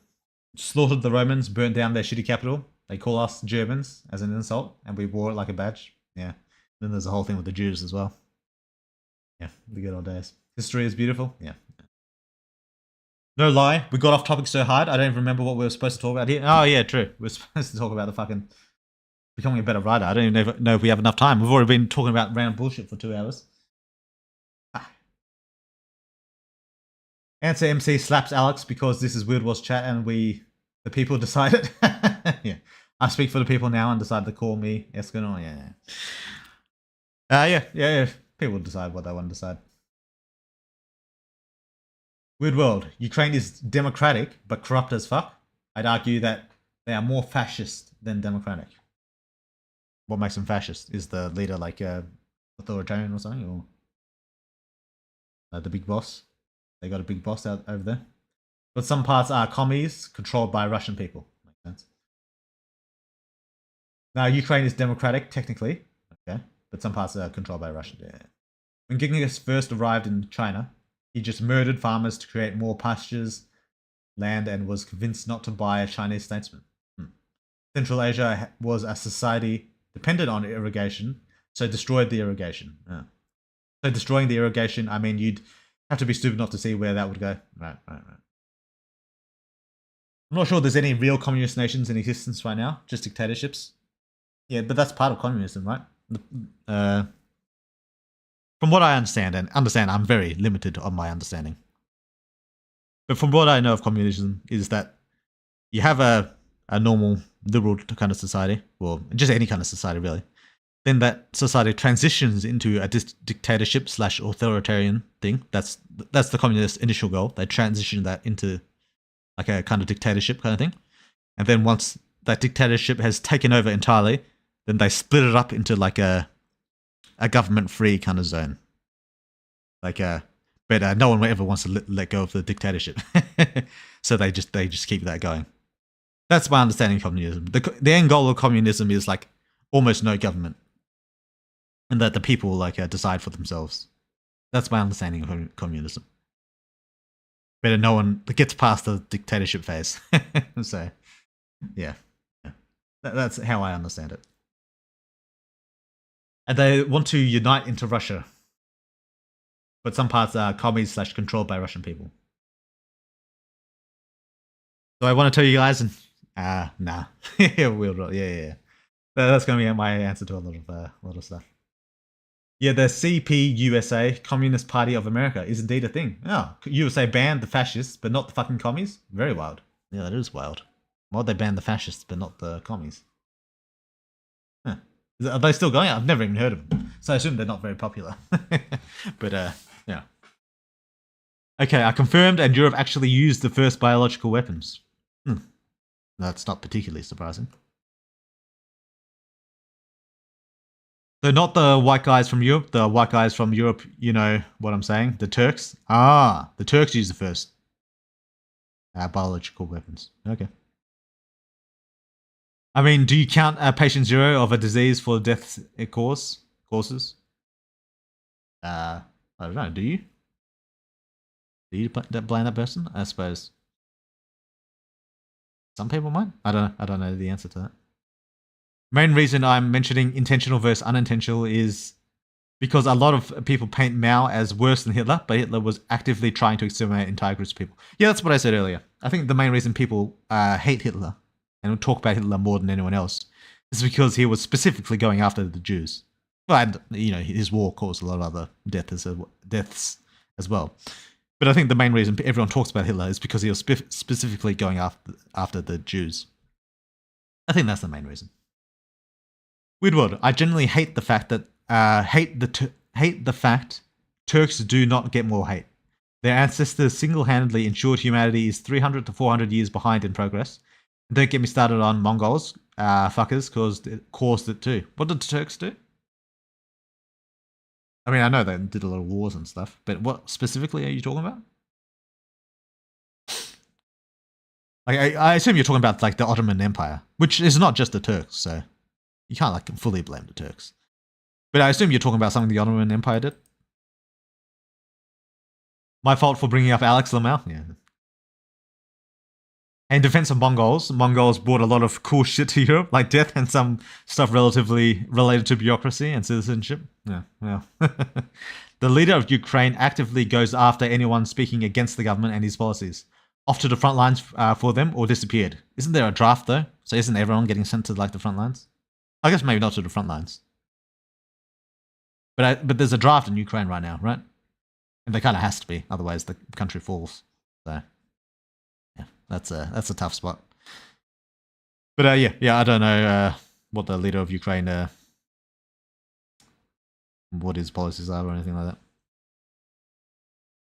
Slaughtered the Romans, burnt down their shitty capital. They call us Germans as an insult, and we wore it like a badge. Yeah. Then there's a whole thing with the Jews as well. Yeah, the good old days. History is beautiful. Yeah. No lie, we got off topic so hard, I don't even remember what we were supposed to talk about here. Oh yeah, true. We were supposed to talk about the fucking becoming a better writer. I don't even know if we have enough time. We've already been talking about random bullshit for 2 hours. Answer MC slaps Alex because this is Weird Wars chat and the people decided. Yeah. I speak for the people now and decide to call me Escanor. Yeah. People decide what they want to decide. Weird World. Ukraine is democratic but corrupt as fuck. I'd argue that they are more fascist than democratic. What makes them fascist? Is the leader like authoritarian or something? Or the big boss? They got a big boss out over there. But some parts are commies controlled by Russian people. Makes sense. Now, Ukraine is democratic, technically. Okay. But some parts are controlled by Russia. Yeah. When Genghis first arrived in China, he just murdered farmers to create more pastures, land, and was convinced not to buy a Chinese statesman. Central Asia was a society dependent on irrigation, so destroyed the irrigation. Yeah. So destroying the irrigation, I mean, you'd have to be stupid not to see where that would go. Right. I'm not sure there's any real communist nations in existence right now, just dictatorships. Yeah, but that's part of communism, right? From what I understand, I'm very limited on my understanding. But from what I know of communism is that you have a normal liberal kind of society, well, just any kind of society really. Then that society transitions into a dictatorship / authoritarian thing. That's the communist initial goal. They transition that into like a kind of dictatorship kind of thing. And then once that dictatorship has taken over entirely, then they split it up into like a government-free kind of zone. But no one ever wants to let go of the dictatorship. So they just keep that going. That's my understanding of communism. The end goal of communism is like almost no government. And that the people decide for themselves. That's my understanding of communism. But no one gets past the dictatorship phase. So, Yeah. That's how I understand it. And they want to unite into Russia. But some parts are commies / controlled by Russian people. So I want to tell you guys, and nah. Yeah. That's going to be my answer to a lot of stuff. Yeah, the CPUSA, Communist Party of America, is indeed a thing. Oh, USA banned the fascists, but not the fucking commies? Very wild. Yeah, that is wild. Why would they ban the fascists, but not the commies? Huh. Are they still going? I've never even heard of them. So I assume they're not very popular. But, yeah. Okay, I confirmed, and Europe actually used the first biological weapons. That's not particularly surprising. So not the white guys from Europe, the white guys from Europe, you know what I'm saying? The Turks? The Turks used the first biological weapons. Okay. I mean, do you count patient zero of a disease for deaths it causes? I don't know, do you? Do you blame that person? I suppose. Some people might. I don't know the answer to that. Main reason I'm mentioning intentional versus unintentional is because a lot of people paint Mao as worse than Hitler, but Hitler was actively trying to exterminate entire groups of people. Yeah, that's what I said earlier. I think the main reason people hate Hitler and talk about Hitler more than anyone else is because he was specifically going after the Jews. Well, and, you know, his war caused a lot of other deaths as well. But I think the main reason everyone talks about Hitler is because he was specifically going after the Jews. I think that's the main reason. Weird word. I generally hate the fact that hate the fact Turks do not get more hate. Their ancestors single-handedly ensured humanity is 300 to 400 years behind in progress. And don't get me started on Mongols, fuckers, caused it too. What did the Turks do? I mean, I know they did a lot of wars and stuff, but what specifically are you talking about? Like, I assume you're talking about like the Ottoman Empire, which is not just the Turks, so you can't like fully blame the Turks. But I assume you're talking about something the Ottoman Empire did. My fault for bringing up Alex Lamau. Yeah. In defense of Mongols brought a lot of cool shit to Europe, like death and some stuff relatively related to bureaucracy and citizenship. Yeah. The leader of Ukraine actively goes after anyone speaking against the government and his policies. Off to the front lines for them or disappeared. Isn't there a draft though? So isn't everyone getting sent to like the front lines? I guess maybe not to the front lines. But there's a draft in Ukraine right now, right? And there kind of has to be, otherwise the country falls. So yeah, that's a tough spot. But yeah, I don't know what the leader of Ukraine, what his policies are or anything like that.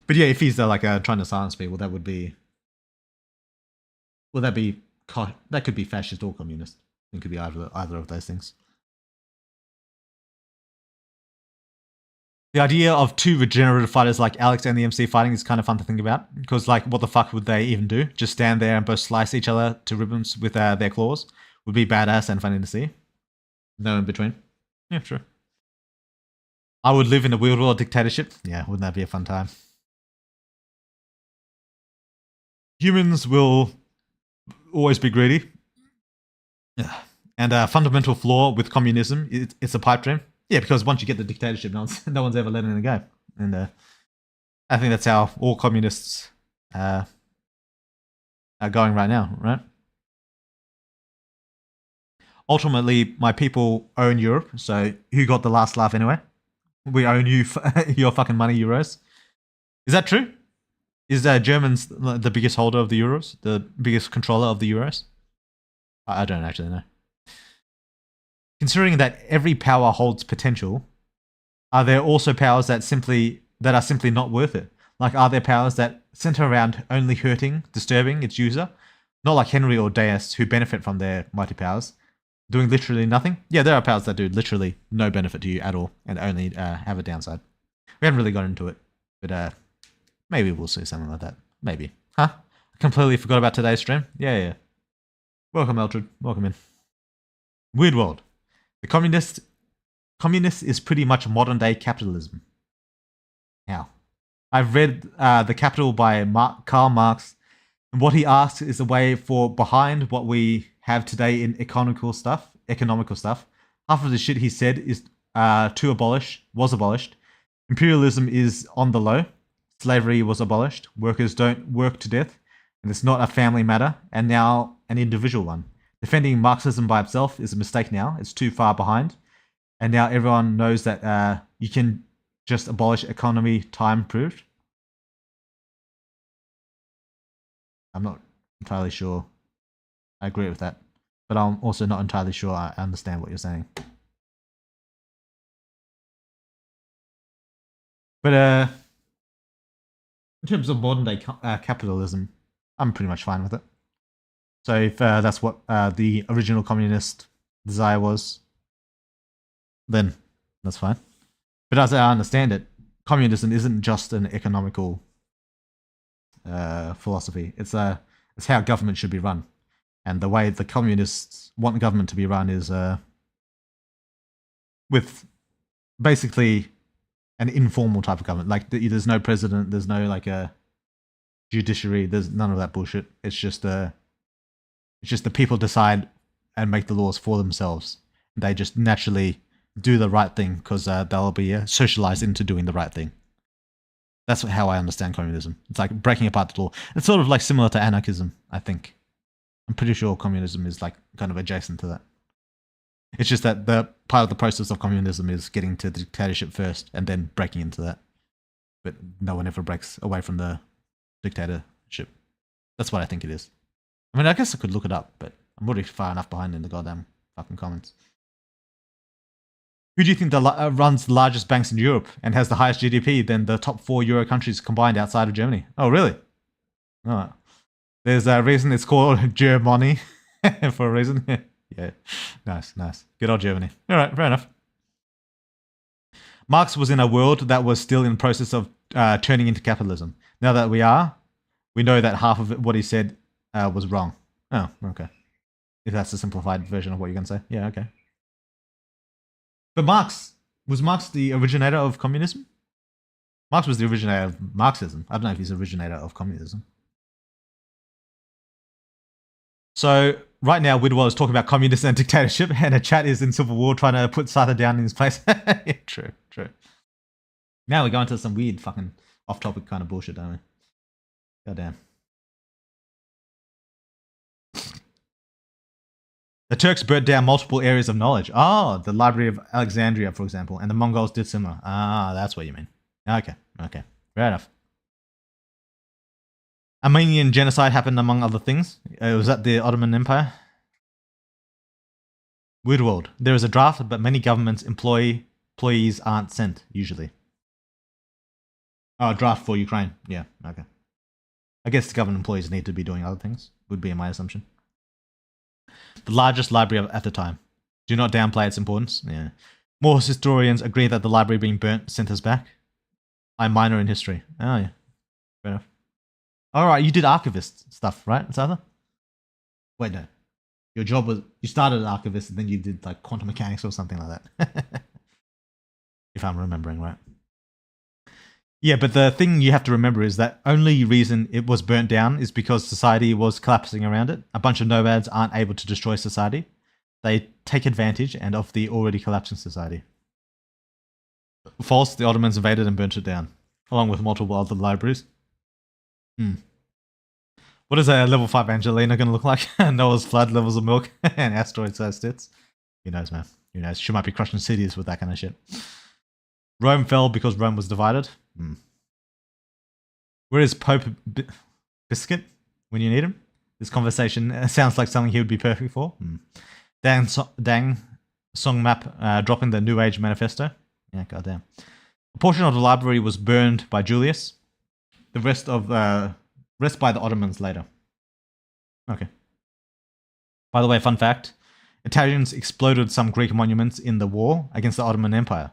But yeah, if he's like trying to silence people, that could be fascist or communist. It could be either of those things. The idea of two regenerative fighters like Alex and the MC fighting is kind of fun to think about, because like, what the fuck would they even do? Just stand there and both slice each other to ribbons with their claws? Would be badass and funny to see. No in between. Yeah, sure. I would live in a weird world dictatorship. Yeah, wouldn't that be a fun time? Humans will always be greedy. Yeah. And a fundamental flaw with communism, it's a pipe dream. Yeah, because once you get the dictatorship, no one's ever letting it go. And I think that's how all communists are going right now, right? Ultimately, my people own Europe, so who got the last laugh anyway? We own you, your fucking money, euros. Is that true? Is Germans the biggest holder of the euros? The biggest controller of the euros? I don't actually know. Considering that every power holds potential, are there also powers that are simply not worth it? Like, are there powers that center around only hurting, disturbing its user? Not like Henry or Deus, who benefit from their mighty powers, doing literally nothing? Yeah, there are powers that do literally no benefit to you at all and only have a downside. We haven't really got into it, but maybe we'll see something like that. Maybe. Huh? I completely forgot about today's stream. Yeah. Welcome, Eltrid. Welcome in. Weird world. The communist is pretty much modern day capitalism. How? I've read The Capital by Karl Marx, and what he asks is a way for behind what we have today in economical stuff, half of the shit he said is was abolished. Imperialism is on the low. Slavery was abolished. Workers don't work to death, and it's not a family matter, and now an individual one. Defending Marxism by itself is a mistake now. It's too far behind. And now everyone knows that you can just abolish economy, time proved. I'm not entirely sure I agree with that, but I'm also not entirely sure I understand what you're saying. But in terms of modern day capitalism, I'm pretty much fine with it. So if that's what the original communist desire was, then that's fine. But as I understand it, communism isn't just an economical philosophy. It's how government should be run, and the way the communists want the government to be run is with basically an informal type of government. Like there's no president, there's no like a judiciary, there's none of that bullshit. It's just the people decide and make the laws for themselves. They just naturally do the right thing because they'll be socialized into doing the right thing. That's how I understand communism. It's like breaking apart the law. It's sort of like similar to anarchism, I think. I'm pretty sure communism is like kind of adjacent to that. It's just that the part of the process of communism is getting to the dictatorship first and then breaking into that. But no one ever breaks away from the dictatorship. That's what I think it is. I mean, I guess I could look it up, but I'm already far enough behind in the goddamn fucking comments. Who do you think runs the largest banks in Europe and has the highest GDP than the top 4 Euro countries combined outside of Germany? Oh, really? Oh, there's a reason it's called Germany for a reason. Yeah, nice. Good old Germany. All right, fair enough. Marx was in a world that was still in the process of turning into capitalism. Now that we know that half of what he said was wrong. Oh, okay. If that's a simplified version of what you're going to say. Yeah, okay. But was Marx the originator of communism? Marx was the originator of Marxism. I don't know if he's the originator of communism. So right now, Widwell is talking about communism and dictatorship, and a chat is in civil war trying to put Sartre down in his place. Yeah, true. Now we're going to some weird fucking off-topic kind of bullshit, don't we? Goddamn. The Turks burnt down multiple areas of knowledge. Oh, the Library of Alexandria, for example, and the Mongols did similar. Ah, that's what you mean. Okay. Fair enough. Armenian genocide happened among other things. Was that the Ottoman Empire? Weird world. There is a draft, but many governments employees aren't sent, usually. Oh, draft for Ukraine. Yeah, okay. I guess the government employees need to be doing other things, would be my assumption. The largest library at the time. Do not downplay its importance. Yeah. Most historians agree that the library being burnt sent us back. I'm minor in history. Oh, yeah. Fair enough. Alright, you did archivist stuff, right, Sartre? Wait, no. Your job was... You started as archivist and then you did, like, quantum mechanics or something like that. If I'm remembering right. Yeah, but the thing you have to remember is that only reason it was burnt down is because society was collapsing around it. A bunch of nomads aren't able to destroy society. They take advantage and of the already collapsing society. False, the Ottomans invaded and burnt it down, along with multiple other libraries. What is a level 5 Angelina going to look like? Noah's flood, levels of milk, and asteroid-sized tits? Who knows, man? Who knows? She might be crushing cities with that kind of shit. Rome fell because Rome was divided. Where is Pope Biscuit when you need him? This conversation sounds like something he would be perfect for. Dang Song Map dropping the New Age manifesto. Yeah, goddamn. A portion of the library was burned by Julius. The rest by the Ottomans later. Okay. By the way, fun fact. Italians exploded some Greek monuments in the war against the Ottoman Empire.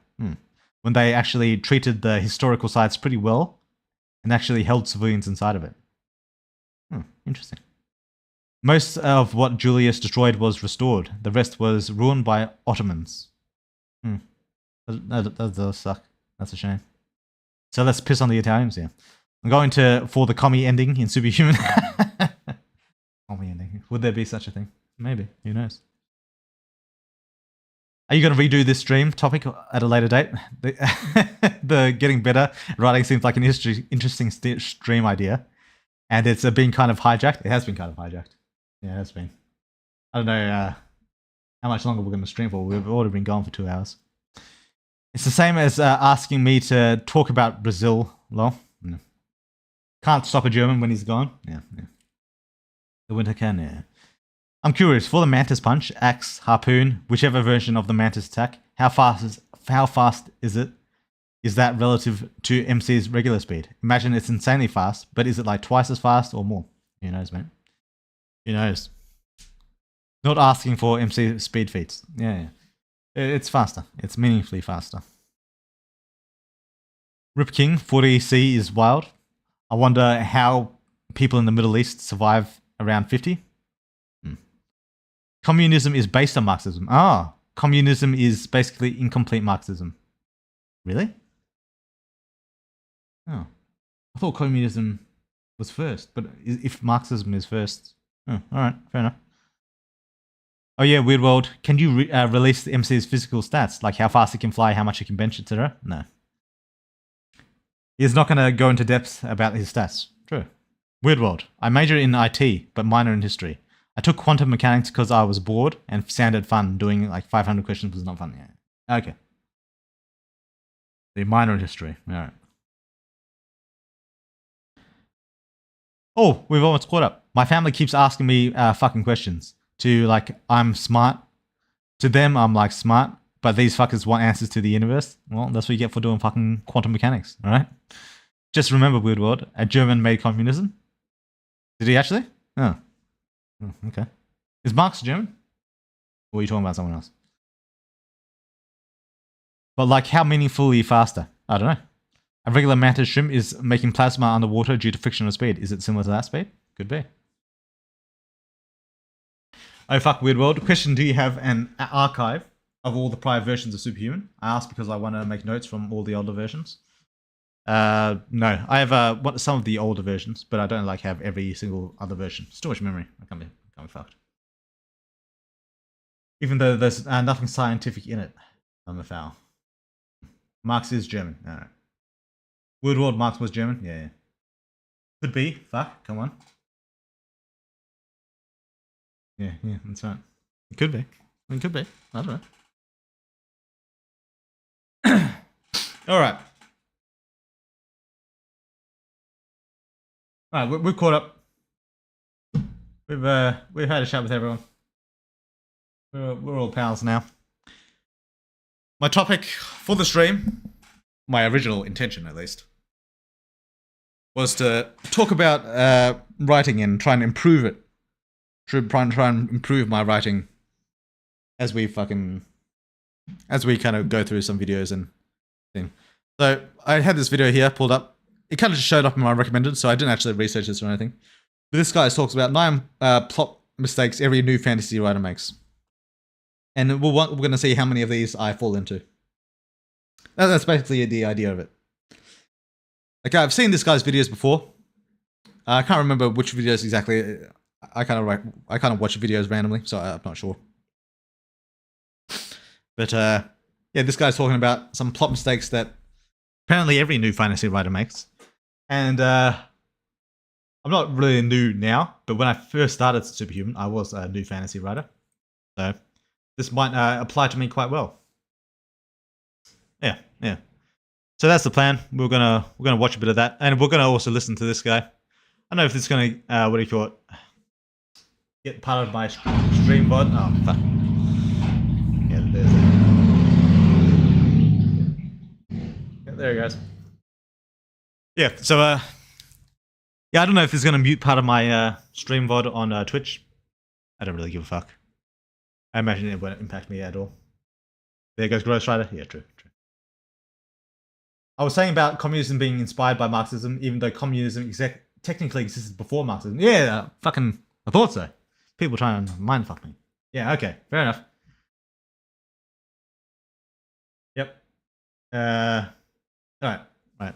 When they actually treated the historical sites pretty well and actually held civilians inside of it. Interesting. Most of what Julius destroyed was restored. The rest was ruined by Ottomans. That does suck. That's a shame. So let's piss on the Italians here. I'm going for the commie ending in Superhuman. Commie ending. Would there be such a thing? Maybe. Who knows? Are you going to redo this stream topic at a later date? The getting better writing seems like an interesting stream idea. And it's been kind of hijacked. It has been kind of hijacked. Yeah, it has been. I don't know how much longer we're going to stream for. We've already been gone for 2 hours. It's the same as asking me to talk about Brazil. Lol. No. Can't stop a German when he's gone. Yeah. The winter can, yeah. I'm curious, for the Mantis Punch, Axe, Harpoon, whichever version of the Mantis attack, how fast is it? Is that relative to MC's regular speed? Imagine it's insanely fast, but is it like twice as fast or more? Who knows, man? Who knows? Not asking for MC speed feats. Yeah. It's faster. It's meaningfully faster. Rip King, 40C is wild. I wonder how people in the Middle East survive around 50. Communism is based on Marxism. Communism is basically incomplete Marxism. Really? Oh. I thought communism was first, but if Marxism is first... Oh, alright, fair enough. Oh yeah, Weird World. Can you release the MC's physical stats? Like how fast he can fly, how much he can bench, etc.? No. He's not going to go into depth about his stats. True. Weird World. I majored in IT, but minor in history. I took quantum mechanics because I was bored and sounded fun. Doing like 500 questions was not fun. Yeah. Okay. The minor in history. All right. Oh, we've almost caught up. My family keeps asking me fucking questions. To like, I'm smart. To them, I'm like smart. But these fuckers want answers to the universe. Well, that's what you get for doing fucking quantum mechanics. All right. Just remember, Weird World. A German made communism. Did he actually? Oh. Okay. Is Marx German? Or are you talking about someone else? But like, how meaningfully faster? I don't know. A regular mantis shrimp is making plasma underwater due to frictional speed. Is it similar to that speed? Could be. Oh fuck, Weird World. Question: do you have an archive of all the prior versions of Superhuman? I asked because I want to make notes from all the older versions. No, I have some of the older versions, but I don't like have every single other version. It's too much memory. I can't be fucked. Even though there's nothing scientific in it, I'm a foul. Marx is German. All right. Weird World. Marx was German. Yeah. Could be. Fuck. Come on. Yeah. That's right. It could be. It could be. I don't know. All right. All right, we're caught up. We've had a chat with everyone. We're all pals now. My topic for the stream, my original intention at least, was to talk about writing and try and improve it. Try and improve my writing as we kind of go through some videos and things. So I had this video here pulled up. It kind of just showed up in my recommended, so I didn't actually research this or anything. But this guy talks about 9 plot mistakes every new fantasy writer makes. And we're going to see how many of these I fall into. That's basically the idea of it. Okay, I've seen this guy's videos before. I can't remember which videos exactly. I kind of watch videos randomly, so I'm not sure. But yeah, this guy's talking about some plot mistakes that apparently every new fantasy writer makes. And I'm not really new now, but when I first started Superhuman, I was a new fantasy writer. So this might apply to me quite well. Yeah. So that's the plan. We're gonna watch a bit of that, and we're gonna also listen to this guy. I don't know if this is gonna what do you call it? Get part of my stream VOD. Oh fuck. Yeah, there's it. Yeah, there he goes. Yeah. So yeah, I don't know if this is gonna mute part of my stream VOD on Twitch. I don't really give a fuck. I imagine it won't impact me at all. There goes Ghost Rider. Yeah, true. I was saying about communism being inspired by Marxism, even though communism technically existed before Marxism. Yeah, fucking, I thought so. People trying to mindfuck me. Yeah, okay, fair enough. Yep. Alright.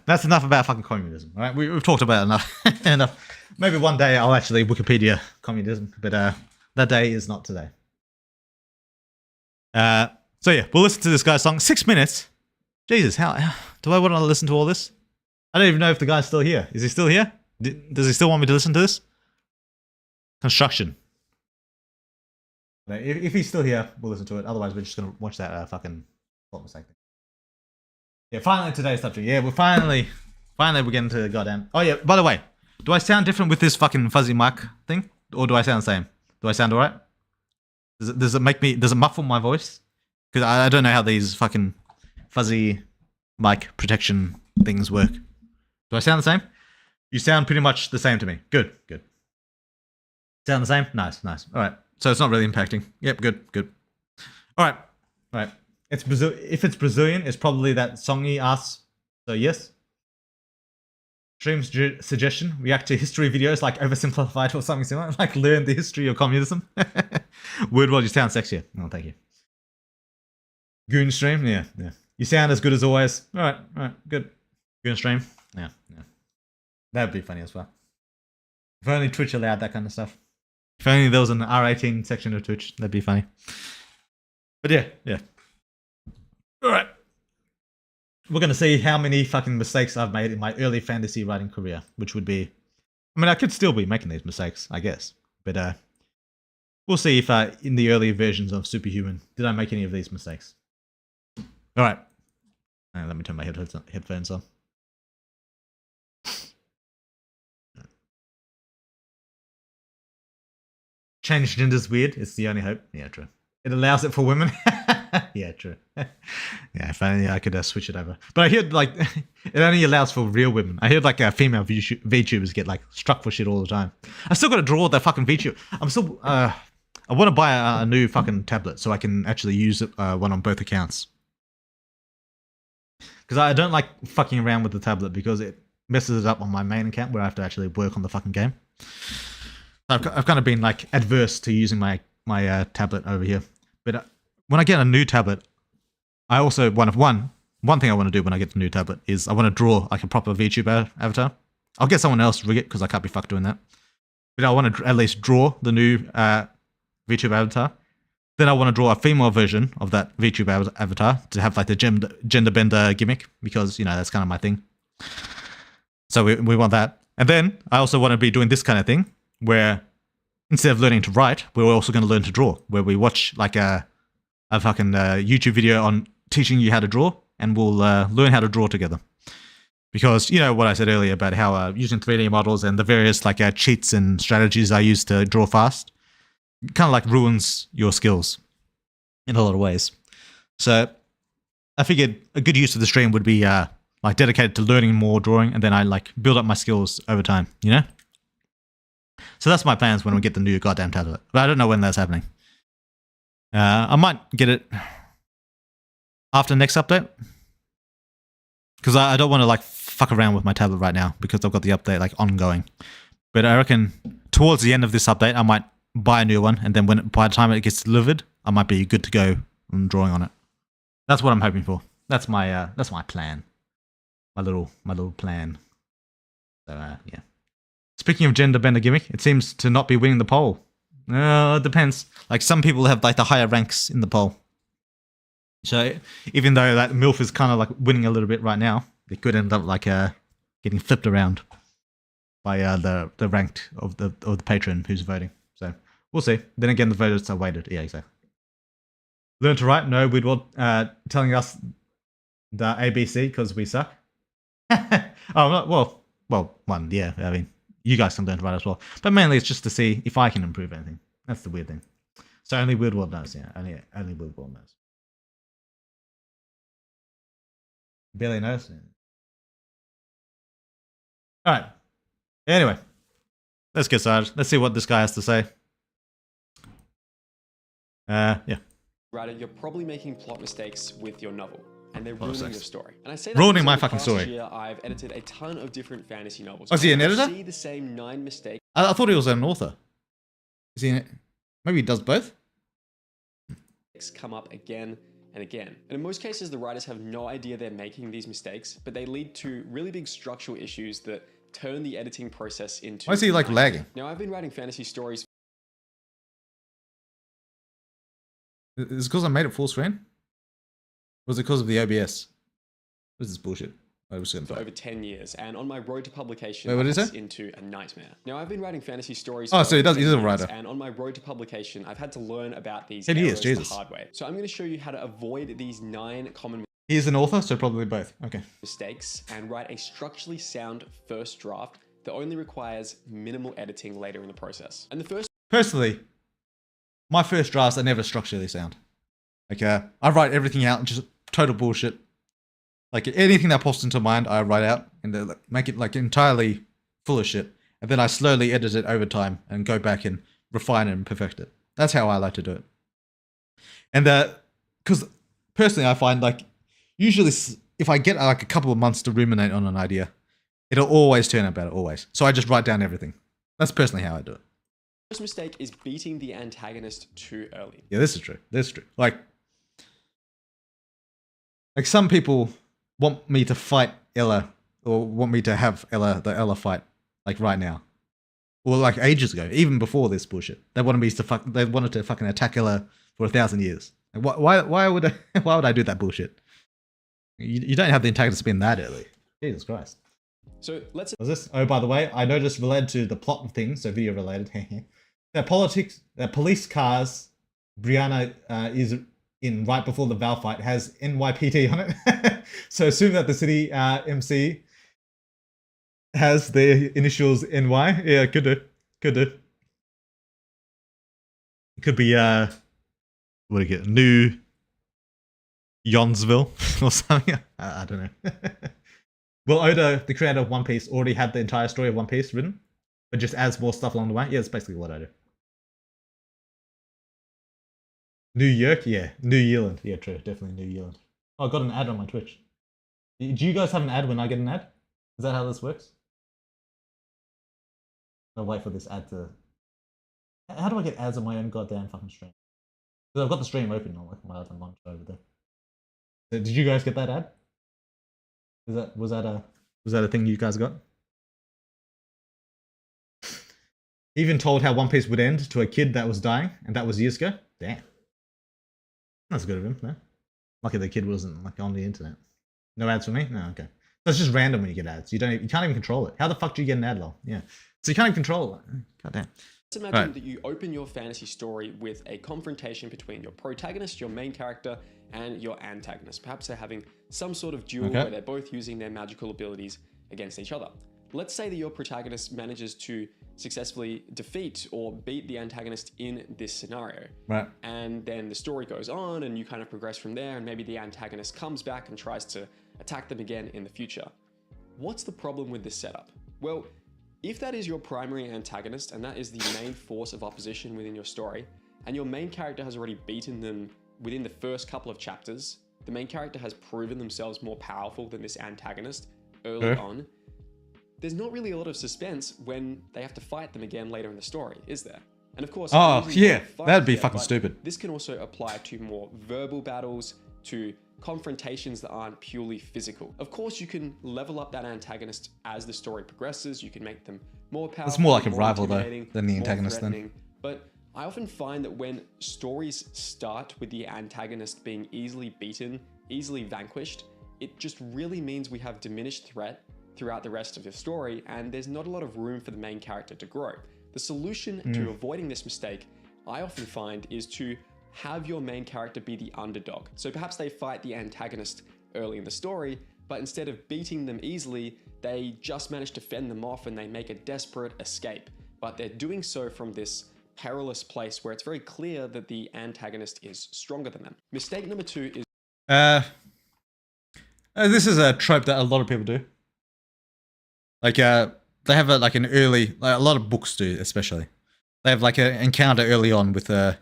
That's enough about fucking communism. Alright, we've talked about it enough. Enough. Maybe one day I'll actually Wikipedia communism, but That day is not today. So yeah, we'll listen to this guy's song. 6 minutes. Jesus, how do I want to listen to all this? I don't even know if the guy's still here. Is he still here? Does he still want me to listen to this? Construction. No, if he's still here, we'll listen to it. Otherwise, we're just gonna watch that fucking plot mistake thing. Yeah, finally today's subject. Yeah, finally we're getting to the goddamn. Oh yeah, by the way, do I sound different with this fucking fuzzy mic thing, or do I sound the same? Do I sound alright? Does it muffle my voice? Because I don't know how these fucking fuzzy mic protection things work. Do I sound the same? You sound pretty much the same to me. Good. Sound the same? Nice. Alright. So it's not really impacting. Yep, good. Alright. It's if it's Brazilian, it's probably that song he asks. So yes. Stream's suggestion, react to history videos like Oversimplified or something similar. Like learn the history of communism. Word world, you sound sexier. Oh, thank you. Goon stream, yeah. You sound as good as always. Alright, good. Goon stream, yeah. That'd be funny as well. If only Twitch allowed that kind of stuff. If only there was an R18 section of Twitch, that'd be funny. But yeah. Alright. We're going to see how many fucking mistakes I've made in my early fantasy writing career, which would be... I mean, I could still be making these mistakes, I guess. But we'll see if in the earlier versions of Superhuman, did I make any of these mistakes? Alright. Let me turn my headphones on. Change gender's weird. It's the only hope. Yeah, true. It allows it for women. Yeah, true. Yeah, if only I could switch it over. But I heard like it only allows for real women. I heard like female VTubers get like struck for shit all the time. I still got to draw that fucking VTuber. I'm still. I want to buy a new fucking tablet so I can actually use one on both accounts. Because I don't like fucking around with the tablet because it messes it up on my main account where I have to actually work on the fucking game. I've kind of been like adverse to using my tablet over here. But when I get a new tablet, I also one thing I want to do when I get the new tablet is I want to draw like a proper VTuber avatar. I'll get someone else to rig it because I can't be fucked doing that. But I want to at least draw the new VTuber avatar. Then I want to draw a female version of that VTuber avatar to have like the gender bender gimmick because, you know, that's kind of my thing. So we want that. And then I also want to be doing this kind of thing where instead of learning to write, we're also going to learn to draw, where we watch like a fucking YouTube video on teaching you how to draw, and we'll learn how to draw together. Because, you know, what I said earlier about how using 3D models and the various like cheats and strategies I use to draw fast kind of like ruins your skills in a lot of ways. So I figured a good use of the stream would be like dedicated to learning more drawing, and then I like build up my skills over time, you know? So that's my plans when we get the new goddamn tablet. But I don't know when that's happening. I might get it after next update. Because I don't want to like fuck around with my tablet right now because I've got the update like ongoing. But I reckon towards the end of this update, I might buy a new one, and then by the time it gets delivered, I might be good to go and drawing on it. That's what I'm hoping for. That's my plan. My little plan. So yeah. Speaking of gender bender gimmick, it seems to not be winning the poll. It depends. Like some people have like the higher ranks in the poll. So even though that MILF is kind of like winning a little bit right now, it could end up like getting flipped around by the ranked of the patron who's voting. So we'll see. Then again, the voters are weighted. Yeah, exactly. Learn to write? No, Weedward telling us the ABC because we suck. Oh well, one. Yeah, I mean. You guys can learn to write as well. But mainly it's just to see if I can improve anything. That's the weird thing. So only Weird World knows, yeah. Only Weird World knows. Barely knows. Alright. Anyway. Let's get started. Let's see what this guy has to say. Yeah. Writer, you're probably making plot mistakes with your novel. And they're ruining your story. And I say that ruining my because fucking story. Year, I've edited a ton of different fantasy novels. Oh, is he an editor? See the same 9 mistakes. I thought he was an author. Is he? Maybe he does both. Come up again and again. And in most cases, the writers have no idea they're making these mistakes, but they lead to really big structural issues that turn the editing process into. Why is he like lagging? Now, I've been writing fantasy stories Is it because I made it full screen? Or was it because of the OBS? What is this bullshit? I was for over 10 years, and on my road to publication, Wait, what is it's it? into a nightmare. Now, I've been writing fantasy stories. Oh, for so he over does. 10 He's a years, writer. And on my road to publication, I've had to learn about these 10 years, errors the Jesus. hard way. So I'm going to show you how to avoid these 9 common He's an author, so probably both. Okay. mistakes and write a structurally sound first draft that only requires minimal editing later in the process. And the first Personally, my first drafts are never structurally sound. Like, I write everything out and just total bullshit. Like, anything that pops into mind, I write out and make it like entirely full of shit. And then I slowly edit it over time and go back and refine it and perfect it. That's how I like to do it. And because personally, I find like usually if I get like a couple of months to ruminate on an idea, it'll always turn out better, always. So I just write down everything. That's personally how I do it. first mistake is beating the antagonist too early. Yeah, this is true. This is true. Like some people want me to fight Ella or want me to have the Ella fight like right now. Or like ages ago, even before this bullshit. They wanted me to they wanted to fucking attack Ella for 1,000 years. Like, why would I do that bullshit? You don't have the antagonist spin that early. Jesus Christ. So let's Was this? Oh, by the way, I noticed related to the plot of things, so video related. The police cars Brianna is in right before the Val fight has NYPD on it. So assume that the city MC has the initials NY. Yeah, could do. It could be what do you get? New Yonsville or something. I don't know. Well, Oda, the creator of One Piece, already had the entire story of One Piece written, but just adds more stuff along the way. Yeah, that's basically what I do. New York? Yeah. New Zealand. Yeah, true. Definitely New Zealand. Oh, I got an ad on my Twitch. Do you guys have an ad when I get an ad? Is that how this works? I'll wait for this ad to... How do I get ads on my own goddamn fucking stream? Because I've got the stream open on like my other monitor over there. So did you guys get that ad? Was that a thing you guys got? Even told how One Piece would end to a kid that was dying, and that was years ago. Damn, that's good of him. No, lucky the kid wasn't like on the internet. No ads for me. No, okay. That's just random when you get ads. You can't even control it. How the fuck do you get an ad, lol? Yeah, so you can't even control it. God damn. Let's imagine that you open your fantasy story with a confrontation between your protagonist, your main character, and your antagonist. Perhaps they're having some sort of duel where they're both using their magical abilities against each other. Let's say that your protagonist manages to successfully defeat or beat the antagonist in this scenario. Right. And then the story goes on and you kind of progress from there, and maybe the antagonist comes back and tries to attack them again in the future. What's the problem with this setup? Well, if that is your primary antagonist and that is the main force of opposition within your story, and your main character has already beaten them within the first couple of chapters, the main character has proven themselves more powerful than this antagonist early on, there's not really a lot of suspense when they have to fight them again later in the story, is there? And of course, that'd be fucking stupid. This can also apply to more verbal battles, to confrontations that aren't purely physical. Of course, you can level up that antagonist as the story progresses. You can make them more powerful. It's more like a rival though than the antagonist then. But I often find that when stories start with the antagonist being easily beaten, easily vanquished, it just really means we have diminished threat throughout the rest of the story, and there's not a lot of room for the main character to grow. The solution to avoiding this mistake, I often find, is to have your main character be the underdog. So perhaps they fight the antagonist early in the story, but instead of beating them easily, they just manage to fend them off and they make a desperate escape. But they're doing so from this perilous place where it's very clear that the antagonist is stronger than them. Mistake number 2 is... This is a trope that a lot of people do. Like, they have a lot of books do, especially. They have like an encounter early on with the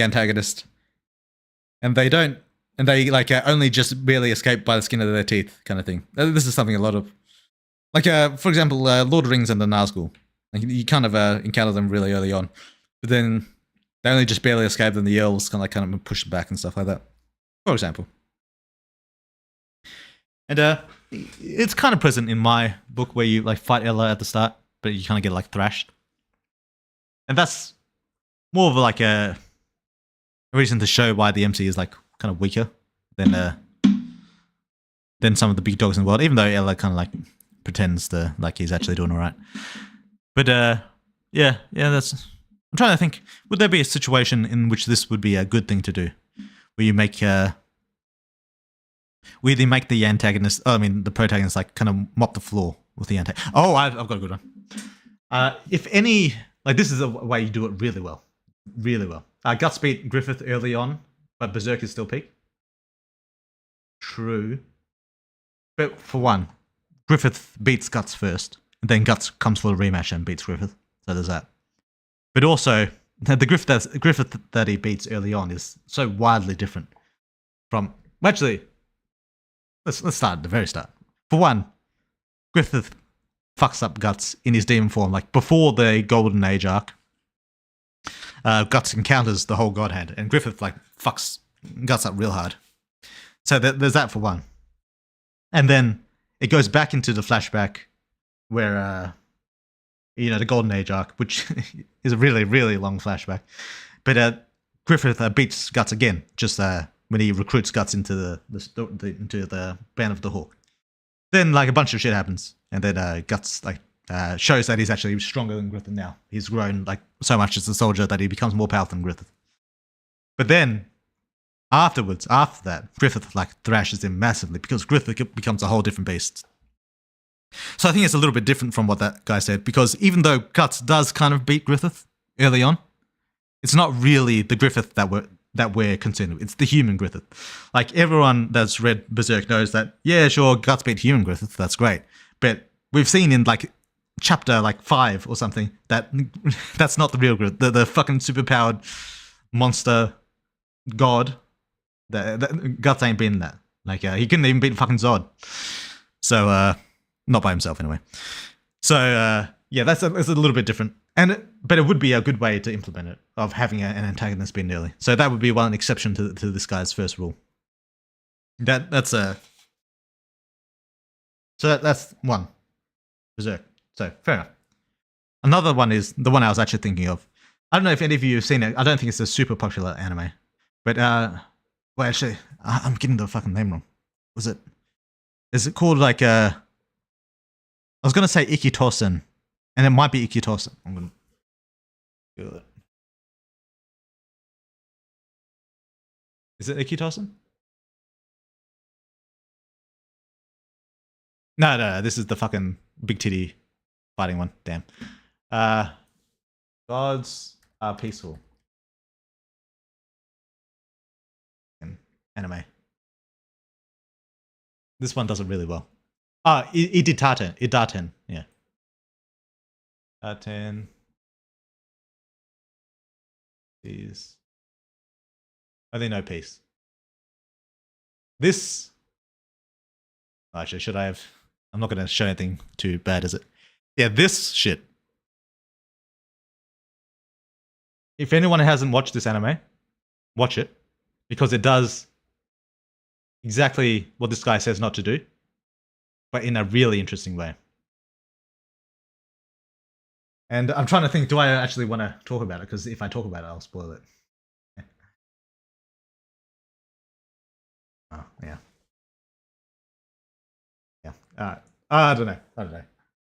antagonist, and they only just barely escape by the skin of their teeth, kind of thing. This is something a lot of, like, for example, Lord of the Rings and the Nazgul. Like, you kind of encounter them really early on, but then they only just barely escape, and the elves kind of push them back and stuff like that, for example. And it's kind of present in my book where you like fight Ella at the start, but you kind of get like thrashed, and that's more of like a a reason to show why the MC is like kind of weaker than some of the big dogs in the world. Even though Ella kind of like pretends to like he's actually doing all right. But yeah, that's. I'm trying to think. Would there be a situation in which this would be a good thing to do, where you make we either make the antagonist, the protagonist, like kind of mop the floor with the antagonist. Oh, I've got a good one. If any, like this is a way you do it really well. Really well. Guts beat Griffith early on, but Berserk is still peak. True. But for one, Griffith beats Guts first, and then Guts comes for the rematch and beats Griffith. So there's that. But also, the Griffith that he beats early on is so wildly different from... Actually, let's start at the very start. For one, Griffith fucks up Guts in his demon form. Like, before the Golden Age arc, Guts encounters the whole God Hand, and Griffith, like, fucks Guts up real hard. So there's that for one. And then it goes back into the flashback where, the Golden Age arc, which is a really, really long flashback. But Griffith beats Guts again, just when he recruits Guts into the Band of the Hawk. Then, like, a bunch of shit happens, and then Guts, like, shows that he's actually stronger than Griffith now. He's grown, like, so much as a soldier that he becomes more powerful than Griffith. But then, after that, Griffith, like, thrashes him massively, because Griffith becomes a whole different beast. So I think it's a little bit different from what that guy said, because even though Guts does kind of beat Griffith early on, it's not really the Griffith that we're concerned with. It's the human Griffith. Like, everyone that's read Berserk knows that, yeah, sure, Guts beat human Griffith, that's great. But we've seen in, like, chapter, like, 5 or something, that that's not the real Griffith. The fucking superpowered monster god, that Guts ain't beating that. Like, he couldn't even beat fucking Zod. So, not by himself, anyway. So, yeah, that's a little bit different. But it would be a good way to implement it, of having an antagonist being early. So that would be one exception to this guy's first rule. That's one. Berserk. So, fair enough. Another one is the one I was actually thinking of. I don't know if any of you have seen it. I don't think it's a super popular anime. But, well, actually, I'm getting the fucking name wrong. Is it called, like, I was going to say Ikitosen, and it might be Ikitosen. I'm going to do it. Is it Ikitosen? No, this is the fucking big titty fighting one. Damn. Gods are peaceful. Anime. This one does it really well. Idaten, yeah. Idaten is only no peace. This, actually, should I have? I'm not going to show anything too bad, is it? Yeah, this shit. If anyone hasn't watched this anime, watch it, because it does exactly what this guy says not to do, but in a really interesting way. And I'm trying to think, do I actually want to talk about it? Because if I talk about it, I'll spoil it. Oh, yeah. Yeah. I don't know.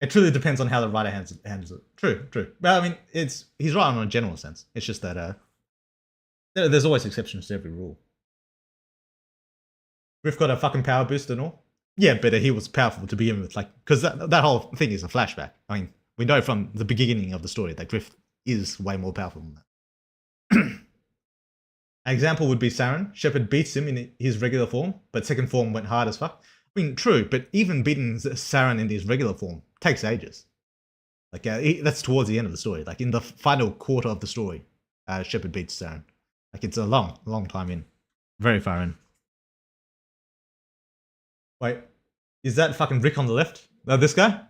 It truly depends on how the writer handles it. True. But I mean, he's right on a general sense. It's just that there's always exceptions to every rule. Griff got a fucking power boost and all. Yeah, but he was powerful to begin with, like, because that whole thing is a flashback. I mean, we know from the beginning of the story that Griff is way more powerful than that. An example would be Saren. Shepard beats him in his regular form, but second form went hard as fuck. I mean, true, but even beating Saren in his regular form takes ages. Like, that's towards the end of the story. Like, in the final quarter of the story, Shepard beats Saren. Like, it's a long time in. Very far in. Wait, is that fucking Rick on the left? This guy?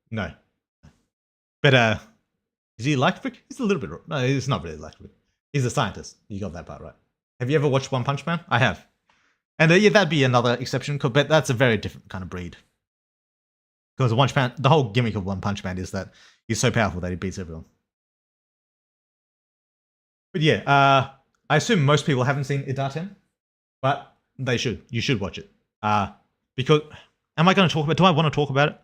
No. But, is he like Rick? He's a little bit... No, he's not really like Rick. He's a scientist. You got that part right. Have you ever watched One Punch Man? I have. And yeah, that'd be another exception, but that's a very different kind of breed. Because the whole gimmick of One Punch Man is that he's so powerful that he beats everyone. But yeah, I assume most people haven't seen Idaten, but they should. You should watch it. Because am I going to talk about? Do I want to talk about it?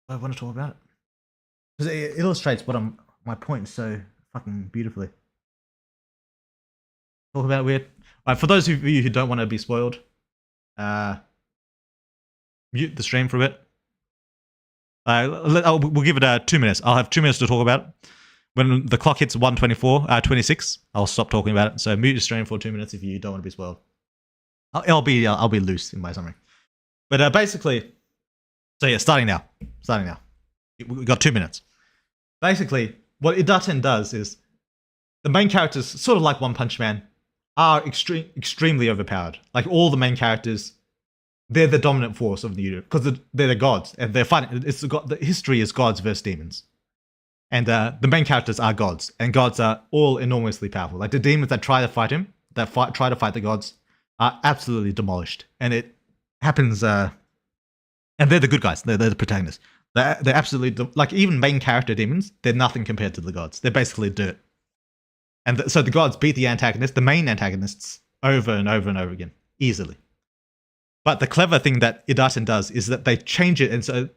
Do I want to talk about it? Because it illustrates what my point so fucking beautifully. Talk about it weird. All right, for those of you who don't want to be spoiled, mute the stream for a bit. We'll give it 2 minutes. I'll have 2 minutes to talk about it. When the clock hits 1:26, I'll stop talking about it. So mute your stream for 2 minutes if you don't want to be spoiled. I'll be loose in my summary. But basically, so yeah, starting now. We've got 2 minutes. Basically, what Idaten does is the main characters, sort of like One Punch Man, are extremely overpowered. Like all the main characters, they're the dominant force of the universe because they're the gods and they're fighting. The history is gods versus demons, and the main characters are gods, and gods are all enormously powerful. Like the demons that try to fight him, try to fight the gods, are absolutely demolished, and it happens. And they're the good guys. They're the protagonists. They're absolutely like even main character demons. They're nothing compared to the gods. They're basically dirt. And so the gods beat the main antagonists, over and over and over again, easily. But the clever thing that Idaten does is that they change it, and so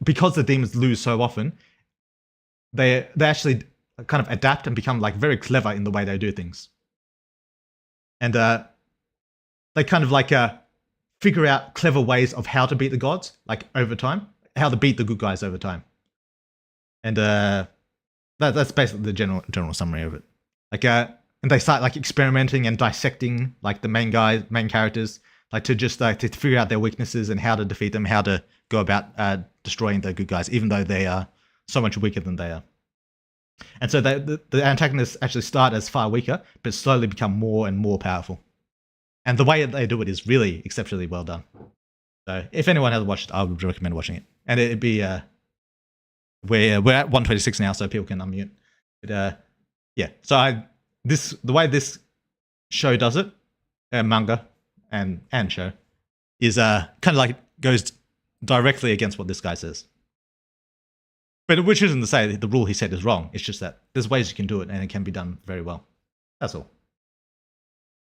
because the demons lose so often, they actually kind of adapt and become like very clever in the way they do things. And they kind of like figure out clever ways of how to beat the gods, like over time, how to beat the good guys over time. And that's basically the general summary of it. Like, and they start like experimenting and dissecting like the main characters, like to just like to figure out their weaknesses and how to defeat them, how to go about destroying the good guys, even though they are so much weaker than they are. And so the antagonists actually start as far weaker, but slowly become more and more powerful. And the way they do it is really exceptionally well done. So if anyone hasn't watched it, I would recommend watching it. And it'd be we're at 1:26 now, so people can unmute. But yeah, so the way this show does it, manga and show, is kind of like goes directly against what this guy says. But which isn't to say that the rule he said is wrong. It's just that there's ways you can do it, and it can be done very well. That's all.